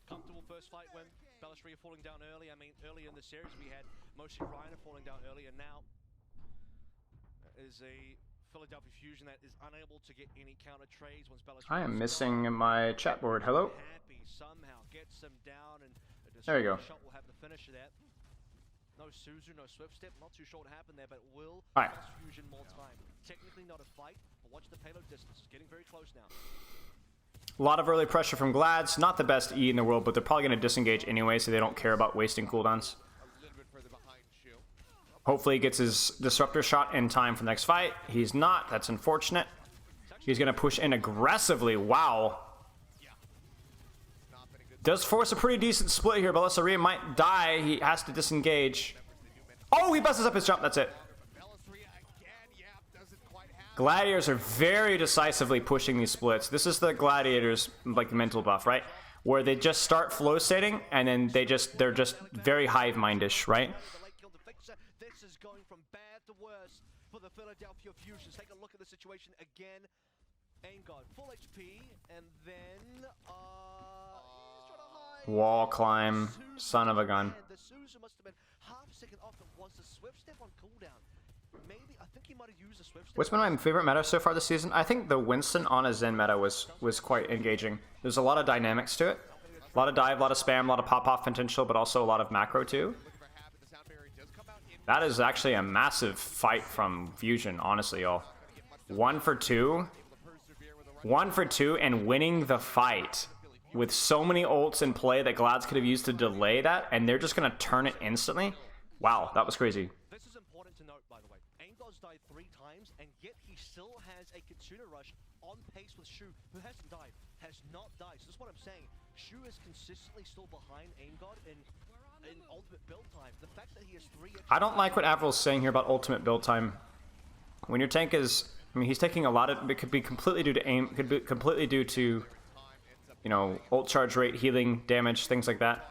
Comfortable first fight when Belisariya falling down early. I mean, earlier in the series we had mostly Ryan falling down early, and now is a Philadelphia Fusion that is unable to get any counter trades once Belisariya. I am missing my chat board. Hello? Happy somehow gets them down, and there you go. Shot will have the finish of that. No Suzu, no Swift Step. Not too sure what happened there, but will Fusion more time. Technically not a fight, but watch the payload distance. It's getting very close now. A lot of early pressure from Glads. Not the best E in the world, but they're probably going to disengage anyway, so they don't care about wasting cooldowns. Hopefully he gets his Disruptor shot in time for the next fight. He's not. That's unfortunate. He's going to push in aggressively. Wow. Does force a pretty decent split here. Belisariya might die. He has to disengage. Oh, he busts up his jump. That's it. Gladiators are very decisively pushing these splits. This is the Gladiators like mental buff, right? Where they just start flow stating and then they're just very hive-mindish, right? This is going from bad to worse for the Philadelphia Fusions. Take a look at the situation again. Angod, full HP, and then wall climb, son of a gun. The Suzu must have been half a second off. It was the Swift Step on cooldown. Maybe I think he might have used the Swift Step. What's been my favorite meta so far this season? I think the Winston on a Zen meta was quite engaging. There's a lot of dynamics to it. A lot of dive, a lot of spam, a lot of pop-off potential, but also a lot of macro too. That is actually a massive fight from Fusion, honestly, y'all. 1 for 2. 1 for 2 and winning the fight with so many ults in play that Glads could have used to delay that, and they're just going to turn it instantly. Wow, that was crazy. This is important to note, by the way. AimGod's died 3 times, and yet he still has a Kitsune Rush on pace with Shu, who hasn't died, has not died. So that's what I'm saying. Shu is consistently still behind AimGod in ultimate build time. The fact that he has 3... I don't like what Avril's saying here about ultimate build time. When your tank is... I mean, he's taking a lot of... It could be completely due to aim... Could be completely due to, you know, ult charge rate, healing, damage, things like that.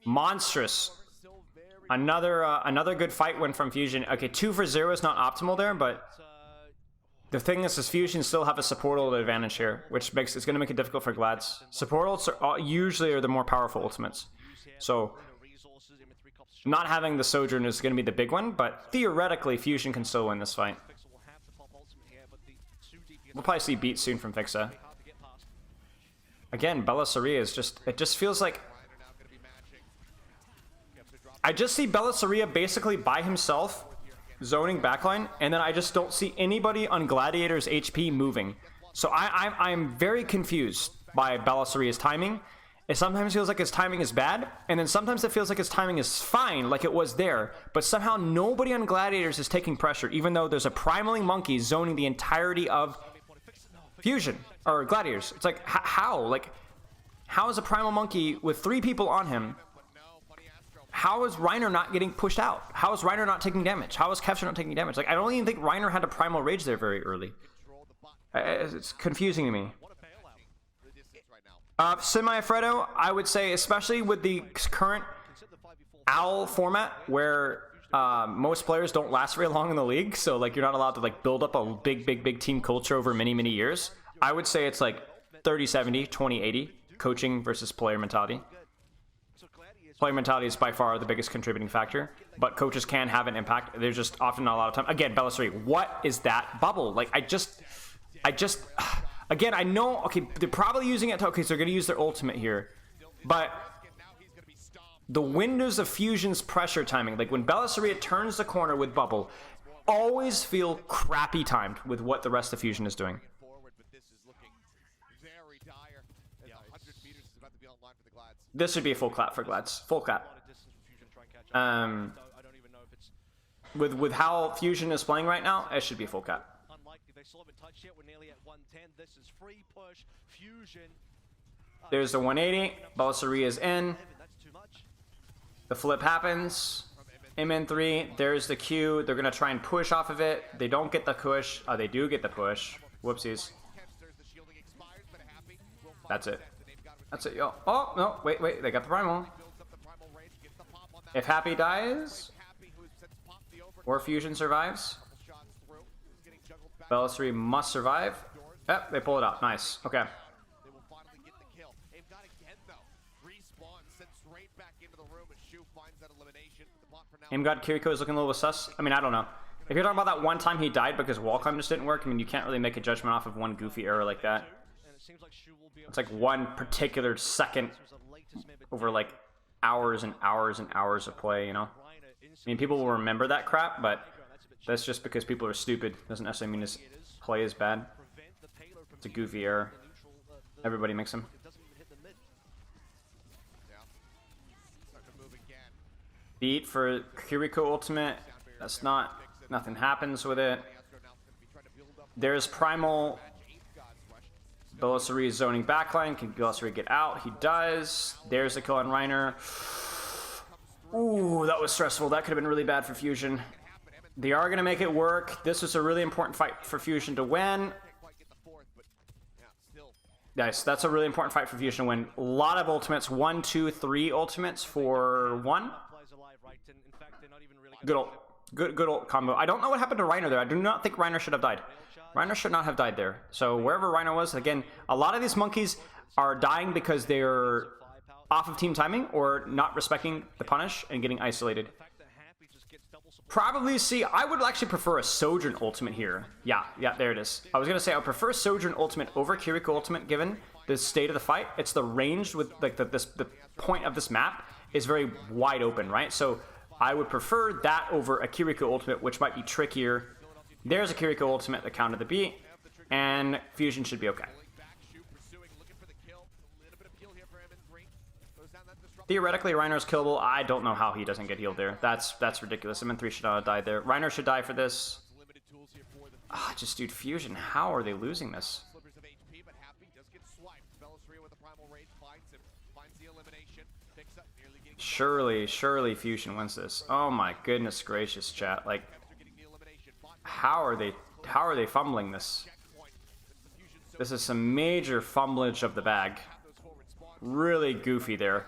Monstrous. Another good fight win from Fusion. Okay, 2 for 0 is not optimal there, but the thing is Fusion still have a support ult advantage here, which makes it's going to make it difficult for Glads. Support ults are usually the more powerful ultimates, so not having the Sojourn is going to be the big one. But theoretically, Fusion can still win this fight. We'll probably see beat soon from Fixa. Again, Belisariya is just... It just feels like... I just see Belisariya basically by himself, zoning backline, and then I just don't see anybody on Gladiator's HP moving. So I'm very confused by Belisariya's timing. It sometimes feels like his timing is bad, and then sometimes it feels like his timing is fine, like it was there, but somehow nobody on Gladiators is taking pressure, even though there's a Primaling Monkey zoning the entirety of Fusion, or Gladiators. It's like, how? Like, how is a Primal Monkey with 3 people on him? How is Reiner not getting pushed out? How is Reiner not taking damage? How is Kevster not taking damage? Like, I don't even think Reiner had a Primal Rage there very early. It's confusing to me. Semi-Fredo, I would say, especially with the current OWL format, where most players don't last very long in the league, so like you're not allowed to like build up a big team culture over many years. I would say it's like 30-70, 20-80, coaching versus player mentality. Player mentality is by far the biggest contributing factor, but coaches can have an impact. There's just often not a lot of time. Again, Belisariya, what is that bubble? Like, I just, again, I know, okay, they're probably using it to, okay, so they're going to use their ultimate here, but the windows of Fusion's pressure timing, like when Belisariya turns the corner with bubble, always feel crappy timed with what the rest of Fusion is doing. This should be a full clap for Glads. Full clap. With how Fusion is playing right now, it should be a full clap. There's the 180. Belisariya is in. The flip happens. MN3. There's the Q. They're going to try and push off of it. They don't get the push. Oh, they do get the push. Whoopsies. That's it. That's it, yo. Oh, no, wait, they got the Primal. If Happy dies, or Fusion survives, Belisariya must survive. Yep, they pull it out. Nice. Okay. AimGod Kiriko is looking a little sus. I mean, I don't know. If you're talking about that one time he died because wall climb just didn't work, I mean, you can't really make a judgment off of one goofy error like that. It's like one particular second over like hours and hours and hours of play, you know? I mean, people will remember that crap, but that's just because people are stupid. Doesn't necessarily mean his play is bad. It's a goofy error. Everybody makes them. Beat for Kiriko ultimate. That's not... Nothing happens with it. There's Primal... Belisariya zoning backline. Can Belisariya get out? He does. There's the kill on Reiner. Ooh, that was stressful. That could have been really bad for Fusion. They are going to make it work. This was a really important fight for Fusion to win. Nice. That's a really important fight for Fusion to win. A lot of ultimates. 1, 2, 3 ultimates for 1. Good ult combo. I don't know what happened to Reiner there. I do not think Reiner should have died. Reiner should not have died there. So wherever Reiner was, again, a lot of these monkeys are dying because they're off of team timing or not respecting the punish and getting isolated. Probably, see, I would actually prefer a Sojourn ultimate here. Yeah, there it is. I was going to say I would prefer Sojourn ultimate over Kiriko ultimate given the state of the fight. It's the range with like the point of this map is very wide open, right? So I would prefer that over a Kiriko ultimate, which might be trickier There's a Kiriko ultimate that countered the beat, and Fusion should be okay. Theoretically, Reiner's killable. I don't know how he doesn't get healed there. That's ridiculous. MN3 should not have died there. Reiner should die for this. Just dude, Fusion, how are they losing this? Surely Fusion wins this. Oh my goodness gracious, chat. Like, how are they fumbling this? This is some major fumblage of the bag. Really goofy there.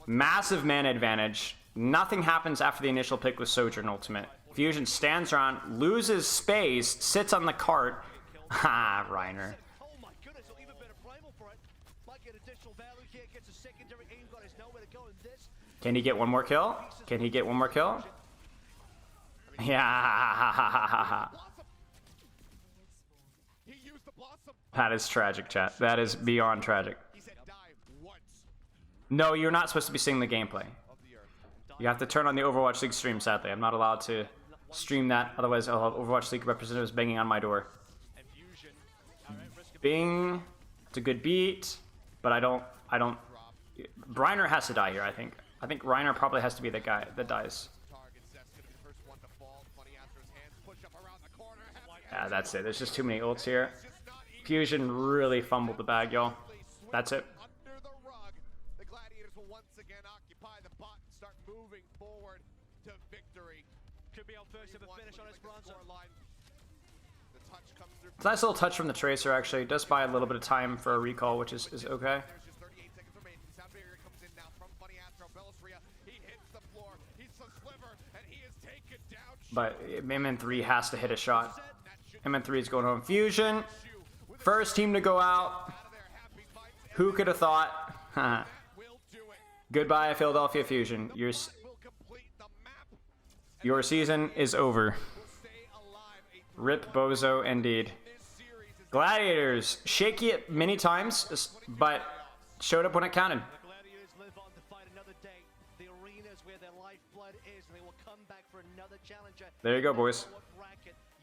Massive mana advantage. Nothing happens after the initial pick with Sojourn ultimate. Fusion stands around, loses space, sits on the cart. Ha, Reiner. Can he get one more kill? Can he get one more kill? Yeah. That is tragic, chat. That is beyond tragic. No, you're not supposed to be seeing the gameplay. You have to turn on the Overwatch League stream, sadly. I'm not allowed to stream that, otherwise I'll have Overwatch League representatives banging on my door. Bing. It's a good beat, but I don't... Reiner has to die here, I think. I think Reiner probably has to be the guy that dies. Yeah, that's it. There's just too many ults here. Fusion really fumbled the bag, y'all. That's it. It's a nice little touch from the Tracer, actually. It does buy a little bit of time for a recall, which is okay. But MN3 has to hit a shot. MN3 is going home. Fusion, first team to go out. Who could have thought? Goodbye, Philadelphia Fusion. Your season is over. Rip Bozo, indeed. Gladiators, shaky it many times, but showed up when it counted. There you go, boys.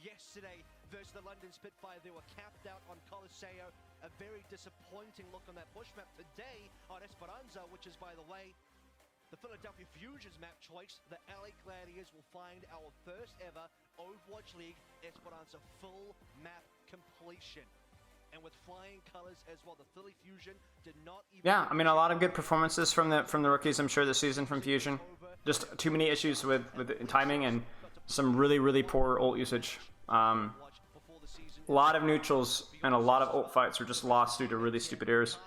Yesterday versus the London Spitfire, they were capped out on Colosseo. A very disappointing look on that push map today on Esperanza, which is, by the way, the Philadelphia Fusion's map choice. The LA Gladiators will find our first ever Overwatch League Esperanza full map completion. And with flying colors as well, the Philly Fusion did not even... Yeah, I mean, a lot of good performances from the rookies, I'm sure, this season from Fusion. Just too many issues with timing and some really poor ult usage. A lot of neutrals and a lot of ult fights were just lost due to really stupid errors.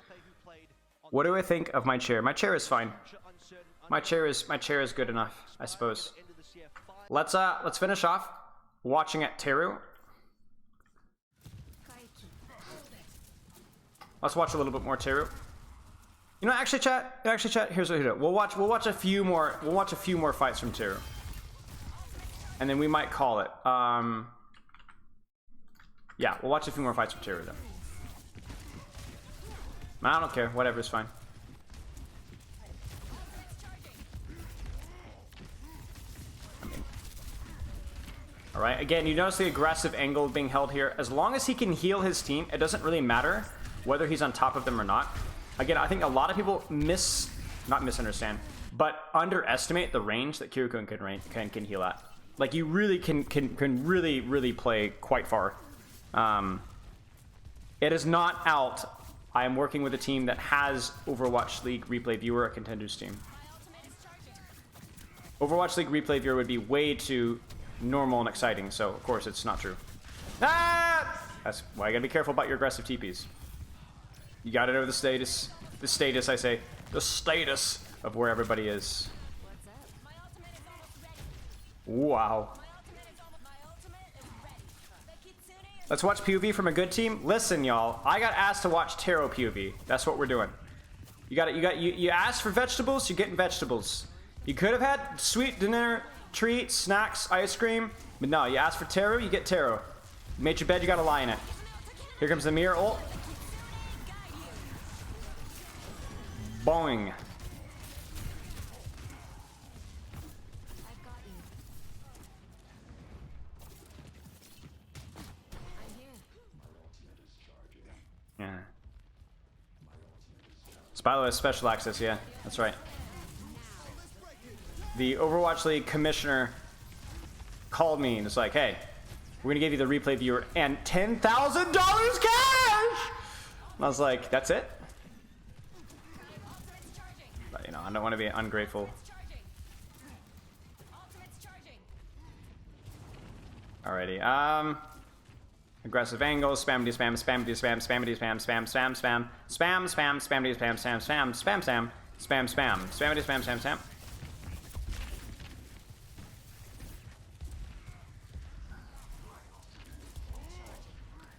What do I think of my chair? My chair is fine. My chair is good enough, I suppose. Let's finish off watching at Teru. Let's watch a little bit more Teru. You know, actually, chat. Here's what we do. We'll watch a few more fights from Teru, and then we might call it. Yeah, we'll watch a few more fights from Teru then. I don't care. Whatever's fine. All right. Again, you notice the aggressive angle being held here. As long as he can heal his team, it doesn't really matter whether he's on top of them or not. Again, I think a lot of people not misunderstand, but underestimate the range that Kiriko can heal at. Like, you really can really play quite far. It is not out. I am working with a team that has Overwatch League Replay Viewer, a Contenders team. Overwatch League Replay Viewer would be way too normal and exciting, so of course it's not true. Ah! That's why you gotta be careful about your aggressive TPs. You gotta know the status I say, the status of where everybody is. Wow. Let's watch POV from a good team. Listen, y'all, I got asked to watch Taro POV. That's what we're doing. You asked for vegetables, you're getting vegetables. You could have had sweet dinner, treats, snacks, ice cream, but no, you asked for Taro, you get Taro. You made your bed, you gotta lie in it. Here comes the mirror ult. Boing. Spylo has special access, yeah, that's right. The Overwatch League commissioner called me and was like, hey, we're gonna give you the replay viewer and $10,000 cash! And I was like, that's it? But, you know, I don't want to be ungrateful. Alrighty, aggressive angles, spamity spam, spamity spam, spamity spam, spam, spam, spam, spam, spam, spamity spam, spam, spam, spam, spam, spam, spam, spamity spam, spam, spam.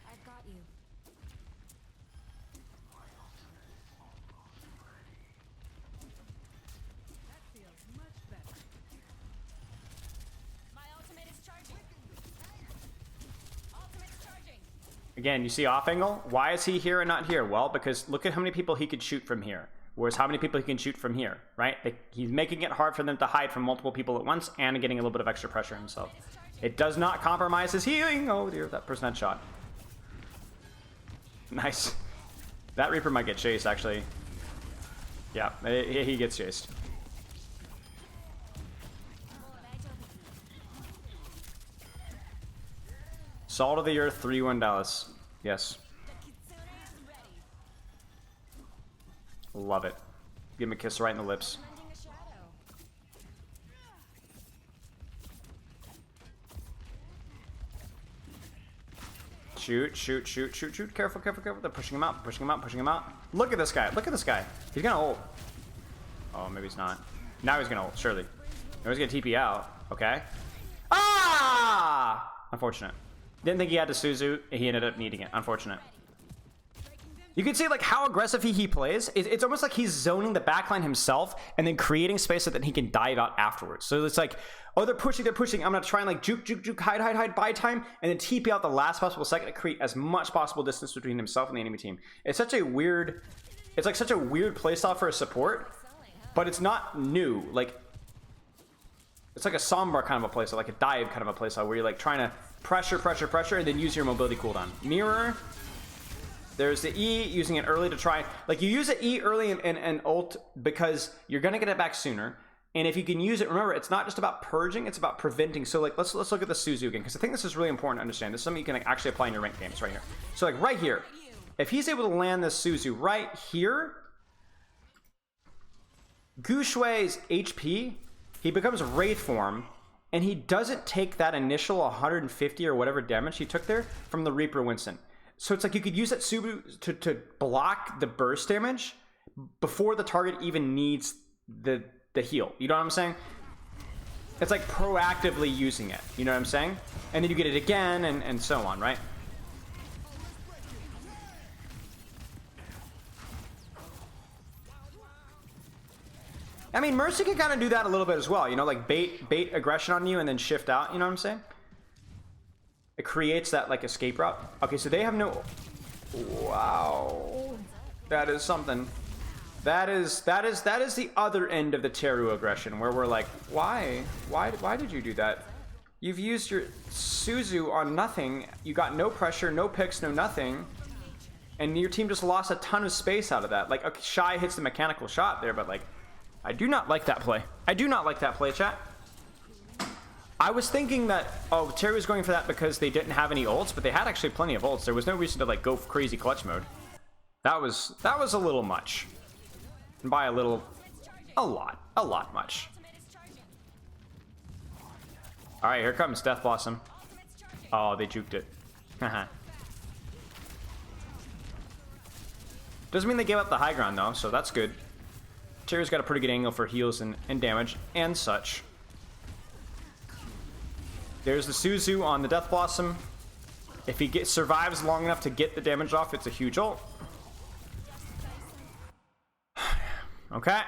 I've got you. That feels much better. My ultimate is charging. Ultimate's charging. Again, you see off angle? Why is he here and not here? Well, because look at how many people he could shoot from here. Whereas how many people he can shoot from here, right? He's making it hard for them to hide from multiple people at once and getting a little bit of extra pressure himself. It does not compromise his healing. Oh dear, that person had shot. Nice. That Reaper might get chased, actually. Yeah, he gets chased. Salt of the Earth 3-1 Dallas. Yes. Love it. Give him a kiss right in the lips. Shoot, shoot, shoot, shoot, shoot. Careful, careful, careful. They're pushing him out, pushing him out, pushing him out. Look at this guy. Look at this guy. He's gonna ult. Oh, maybe he's not. Now he's gonna ult, surely. Now he's gonna TP out. Okay. Ah! Unfortunate. Didn't think he had to Suzu. He ended up needing it. Unfortunate. You can see like how aggressive he plays. It's almost like he's zoning the backline himself and then creating space so that he can dive out afterwards. So it's like, oh, they're pushing. I'm gonna try and like juke, juke, juke, hide, hide, hide, buy time, and then TP out the last possible second to create as much possible distance between himself and the enemy team. It's such a weird, it's like such a weird playstyle for a support, but it's not new. Like, it's like a Sombra kind of a playstyle, like a dive kind of a playstyle where you're like trying to pressure, pressure, pressure, and then use your mobility cooldown. Mirror. There's the E, using it early to try, like you use the E early and ult because you're gonna get it back sooner. And if you can use it, remember, it's not just about purging, it's about preventing. So like, let's look at the Suzu again, because I think this is really important to understand. This is something you can like, actually apply in your ranked games right here. So like right here, if he's able to land this Suzu right here, Gu Shui's HP, he becomes Wraith form, and he doesn't take that initial 150 or whatever damage he took there from the Reaper Winston. So it's like you could use that Suzu to block the burst damage before the target even needs the heal. You know what I'm saying? It's like proactively using it. You know what I'm saying? And then you get it again and so on, right? I mean, Mercy can kind of do that a little bit as well. You know, like bait aggression on you and then shift out. You know what I'm saying? It creates that like escape route. Okay, so they have no. Wow, that is something. That is the other end of the Teru aggression, where we're like, why did you do that? You've used your Suzu on nothing. You got no pressure, no picks, no nothing, and your team just lost a ton of space out of that. Like, okay, Shy hits the mechanical shot there, but like, I do not like that play. I do not like that play, chat. I was thinking that, oh, Terry was going for that because they didn't have any ults, but they had actually plenty of ults. There was no reason to like go crazy clutch mode. That was a little much. And by a little, a lot much. All right, here comes Death Blossom. Oh, they juked it. Doesn't mean they gave up the high ground though, so that's good. Terry's got a pretty good angle for heals and damage and such. There's the Suzu on the Death Blossom. If he survives long enough to get the damage off, it's a huge ult. Okay.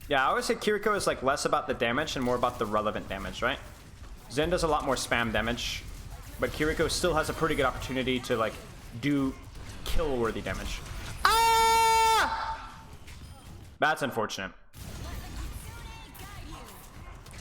Yeah, I always say Kiriko is like less about the damage and more about the relevant damage, right? Zen does a lot more spam damage, but Kiriko still has a pretty good opportunity to like do kill-worthy damage. That's unfortunate.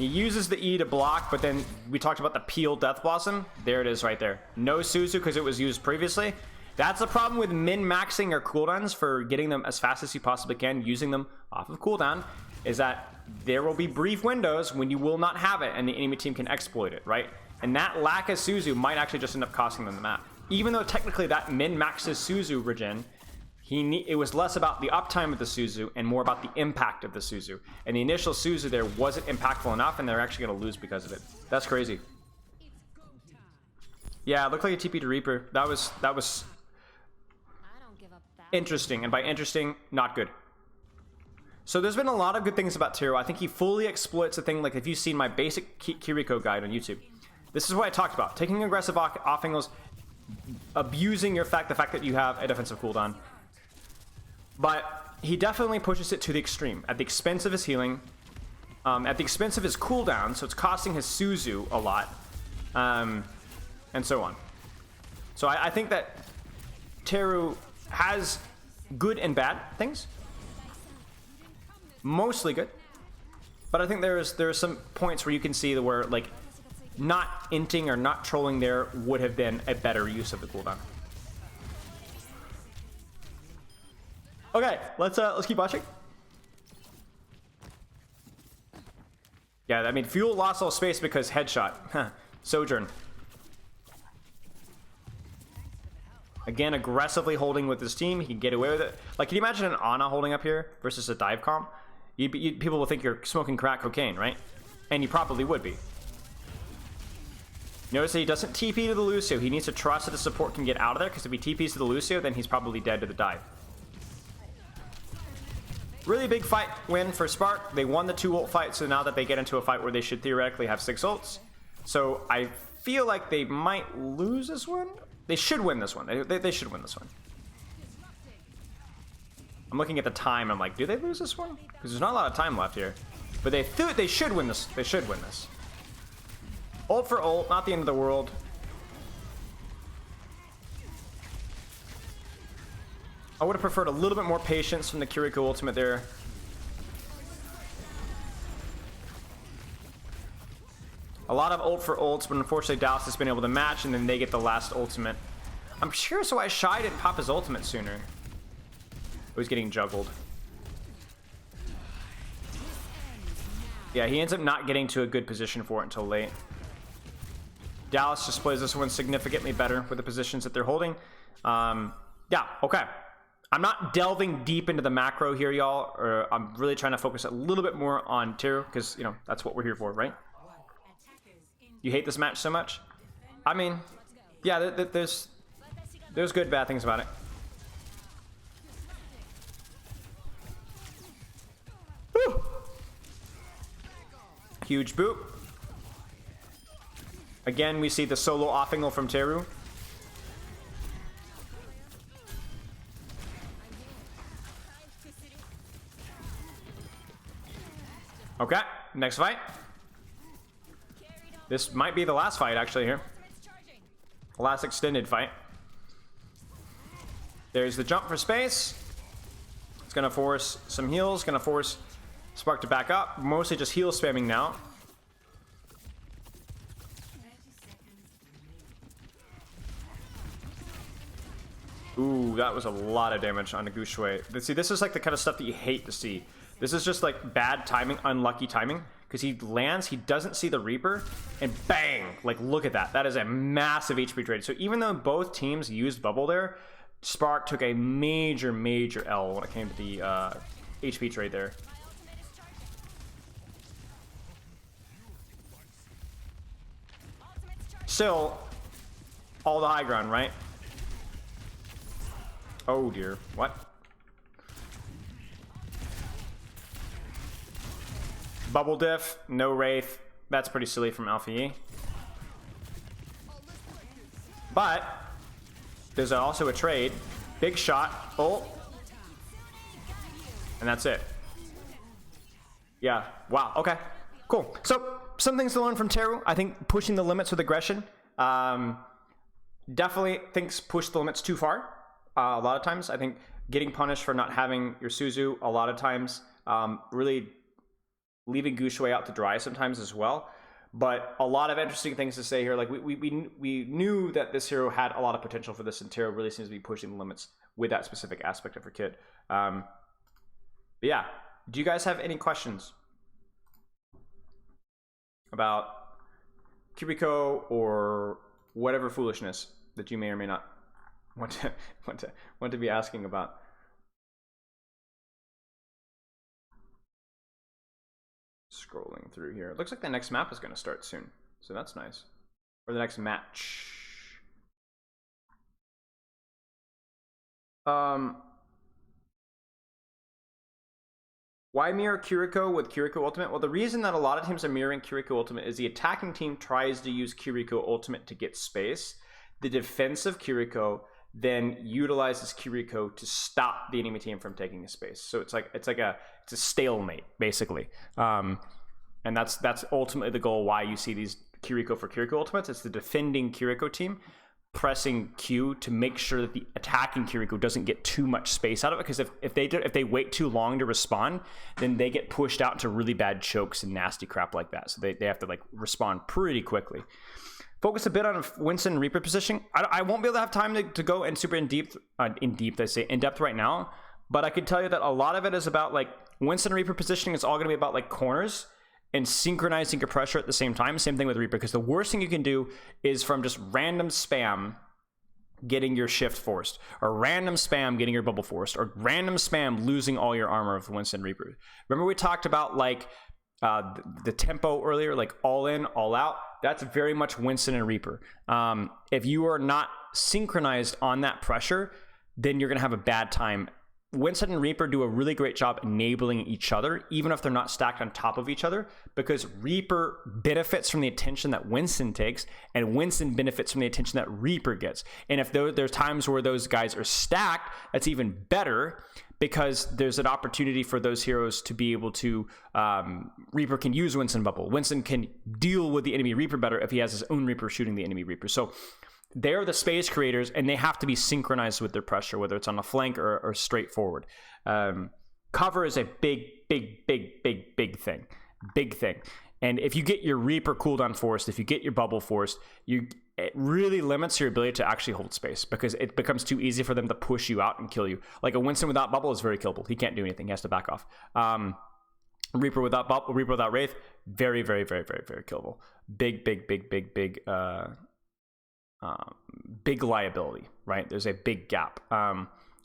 He uses the E to block, but then we talked about the Peel Death Blossom. There it is right there. No Suzu because it was used previously. That's the problem with min-maxing your cooldowns for getting them as fast as you possibly can, using them off of cooldown, is that there will be brief windows when you will not have it and the enemy team can exploit it, right? And that lack of Suzu might actually just end up costing them the map. Even though technically that min-maxes Suzu regen, it was less about the uptime of the Suzu and more about the impact of the Suzu. And the initial Suzu there wasn't impactful enough, and they're actually going to lose because of it. That's crazy. Yeah, it looked like a TP to Reaper. That was interesting, and by interesting, not good. So there's been a lot of good things about Tiro. I think he fully exploits the thing. Like if you've seen my basic Kiriko guide on YouTube, this is what I talked about: taking aggressive off angles, abusing the fact that you have a defensive cooldown. But he definitely pushes it to the extreme, at the expense of his healing, at the expense of his cooldown, so it's costing his Suzu a lot, and so on. So I think that Teru has good and bad things. Mostly good. But I think there are some points where you can see where, like, not inting or not trolling there would have been a better use of the cooldown. Okay, let's keep watching. Yeah, I mean, Fuel lost all space because headshot. Sojourn. Again, aggressively holding with his team. He can get away with it. Like, can you imagine an Ana holding up here versus a dive comp? People will think you're smoking crack cocaine, right? And you probably would be. Notice that he doesn't TP to the Lucio. He needs to trust that the support can get out of there, because if he TPs to the Lucio, then he's probably dead to the dive. Really big fight win for Spark. They won the 2 ult fight, so now that they get into a fight where they should theoretically have 6 ults. So I feel like they might lose this one. They should win this one. They should win this one. I'm looking at the time. I'm like, do they lose this one? Because there's not a lot of time left here. But they should win this. They should win this. Ult for ult, not the end of the world. I would have preferred a little bit more patience from the Kiriko ultimate there. A lot of ult for ults, but unfortunately Dallas has been able to match, and then they get the last ultimate. I'm curious why Shy didn't pop his ultimate sooner. Oh, he's getting juggled. Yeah, he ends up not getting to a good position for it until late. Dallas just plays this one significantly better with the positions that they're holding. Yeah, okay. I'm not delving deep into the macro here, y'all. I'm really trying to focus a little bit more on Teru, because, you know, that's what we're here for, right? You hate this match so much? I mean, yeah, there's good, bad things about it. Woo! Huge boop. Again, we see the solo off angle from Teru. Okay, next fight. This might be the last fight, actually, here. Last extended fight. There's the jump for space. It's going to force some heals. Going to force Spark to back up. Mostly just heal spamming now. Ooh, that was a lot of damage on Nagushui. See, this is like the kind of stuff that you hate to see. This is just like bad timing, unlucky timing. Because he lands, he doesn't see the Reaper, and bang! Like, look at that. That is a massive HP trade. So even though both teams used Bubble there, Spark took a major, major L when it came to the HP trade there. Still, all the high ground, right? Oh dear, what? Bubble diff, no Wraith. That's pretty silly from Alpha E. But there's also a trade. Big shot, ult. And that's it. Yeah, wow, okay. Cool. So, some things to learn from Teru. I think pushing the limits with aggression. Definitely thinks push the limits too far. A lot of times. I think getting punished for not having your Suzu a lot of times really leaving Gushui out to dry sometimes as well. But a lot of interesting things to say here. Like we knew that this hero had a lot of potential for this, and Taro really seems to be pushing the limits with that specific aspect of her kit. But yeah, do you guys have any questions about Kiriko or whatever foolishness that you may or may not want to be asking about? Scrolling through here. It looks like the next map is going to start soon, so that's nice. Or the next match. Why mirror Kiriko with Kiriko Ultimate? Well, the reason that a lot of teams are mirroring Kiriko Ultimate is the attacking team tries to use Kiriko Ultimate to get space. The defensive Kiriko then utilizes Kiriko to stop the enemy team from taking a space. So it's a stalemate basically. And that's ultimately the goal why you see these Kiriko for Kiriko Ultimates. It's the defending Kiriko team pressing Q to make sure that the attacking Kiriko doesn't get too much space out of it, because if they wait too long to respond, then they get pushed out into really bad chokes and nasty crap like that. So they have to like respond pretty quickly. Focus a bit on Winston and Reaper positioning. I won't be able to have time to go in super in depth right now, but I could tell you that a lot of it is about like Winston and Reaper positioning is all going to be about like corners and synchronizing your pressure at the same time. Same thing with Reaper, because the worst thing you can do is from just random spam getting your shift forced, or random spam getting your bubble forced, or random spam losing all your armor of Winston Reaper. Remember we talked about like the tempo earlier, like all in, all out? That's very much Winston and Reaper. If you are not synchronized on that pressure, then you're going to have a bad time. Winston and Reaper do a really great job enabling each other, even if they're not stacked on top of each other, because Reaper benefits from the attention that Winston takes, and Winston benefits from the attention that Reaper gets. And if there's times where those guys are stacked, that's even better, because there's an opportunity for those heroes to be able to, Reaper can use Winston Bubble. Winston can deal with the enemy Reaper better if he has his own Reaper shooting the enemy Reaper. So they're the space creators, and they have to be synchronized with their pressure, whether it's on a flank or straight forward. Cover is a big thing. Big thing. And if you get your Reaper cooldown forced, if you get your bubble forced, it really limits your ability to actually hold space, because it becomes too easy for them to push you out and kill you. Like a Winston without bubble is very killable. He can't do anything. He has to back off. Reaper without bubble, Reaper without Wraith, very killable. Big liability, right? There's a big gap,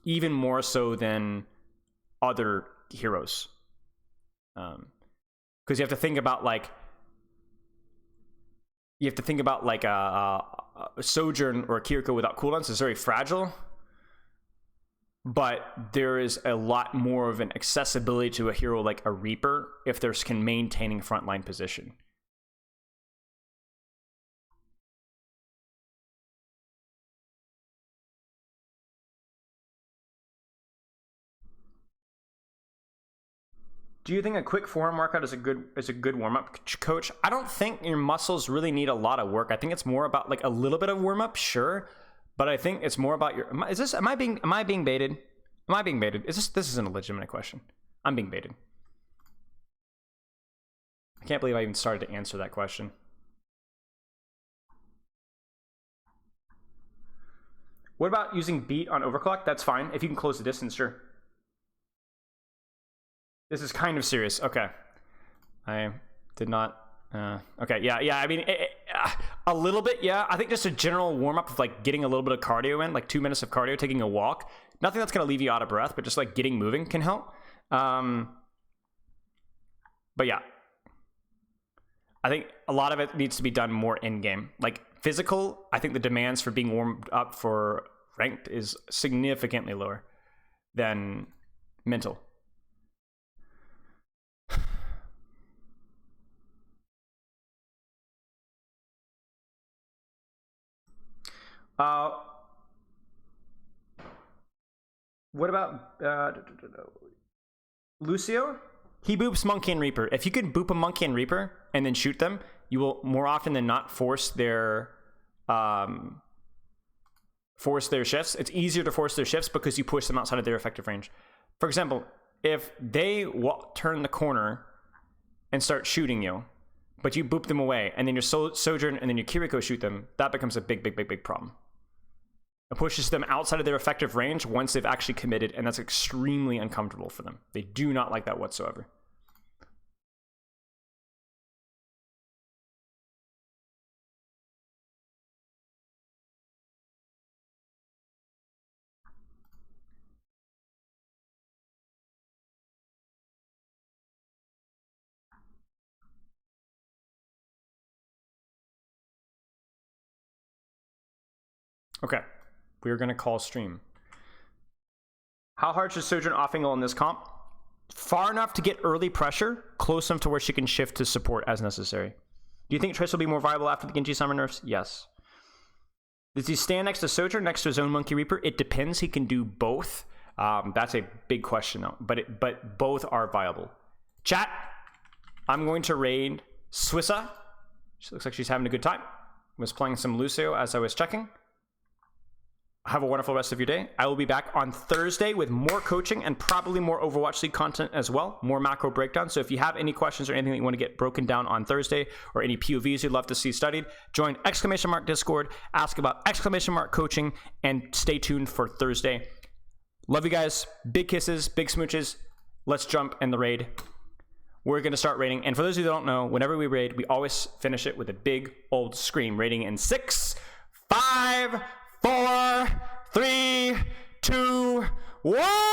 even more so than other heroes, because you have to think about like a Sojourn or a Kiriko without cooldowns is very fragile, but there is a lot more of an accessibility to a hero like a Reaper if there's maintaining frontline position. Do you think a quick forearm workout is a good warm-up, coach? I don't think your muscles really need a lot of work. I think it's more about like a little bit of warm-up, sure, but I think it's more about your. Am I being baited? Am I being baited? This isn't a legitimate question. I'm being baited. I can't believe I even started to answer that question. What about using beat on overclock? That's fine if you can close the distance, sure. This is kind of serious. Okay. I did not. Okay. Yeah. I mean, a little bit. Yeah. I think just a general warm up of like getting a little bit of cardio in, like 2 minutes of cardio, taking a walk. Nothing that's going to leave you out of breath, but just like getting moving can help. But yeah, I think a lot of it needs to be done more in game. Like physical, I think the demands for being warmed up for ranked is significantly lower than mental. What about Lucio? He boops Monkey and Reaper. If you could boop a Monkey and Reaper and then shoot them, you will more often than not force their shifts. It's easier to force their shifts because you push them outside of their effective range. For example, if they turn the corner and start shooting you, but you boop them away, and then your Sojourn and then your Kiriko shoot them, that becomes a big problem. It pushes them outside of their effective range once they've actually committed, and that's extremely uncomfortable for them. They do not like that whatsoever. Okay, we're gonna call stream. How hard should Sojourn off-angle in this comp? Far enough to get early pressure, close enough to where she can shift to support as necessary. Do you think Triss will be more viable after the Genji summer nerfs? Yes. Does he stand next to Sojourn, next to his own Monkey Reaper? It depends. He can do both. That's a big question though, but both are viable. Chat, I'm going to raid Swissa. She looks like she's having a good time. Was playing some Lucio as I was checking. Have a wonderful rest of your day. I will be back on Thursday with more coaching and probably more Overwatch League content as well, more macro breakdown. So if you have any questions or anything that you want to get broken down on Thursday, or any POVs you'd love to see studied, join ! Discord, ask about ! Coaching, and stay tuned for Thursday. Love you guys. Big kisses, big smooches. Let's jump in the raid. We're going to start raiding. And for those of you who don't know, whenever we raid, we always finish it with a big old scream. Raiding in 6, 5, 4, 3, 2, 1.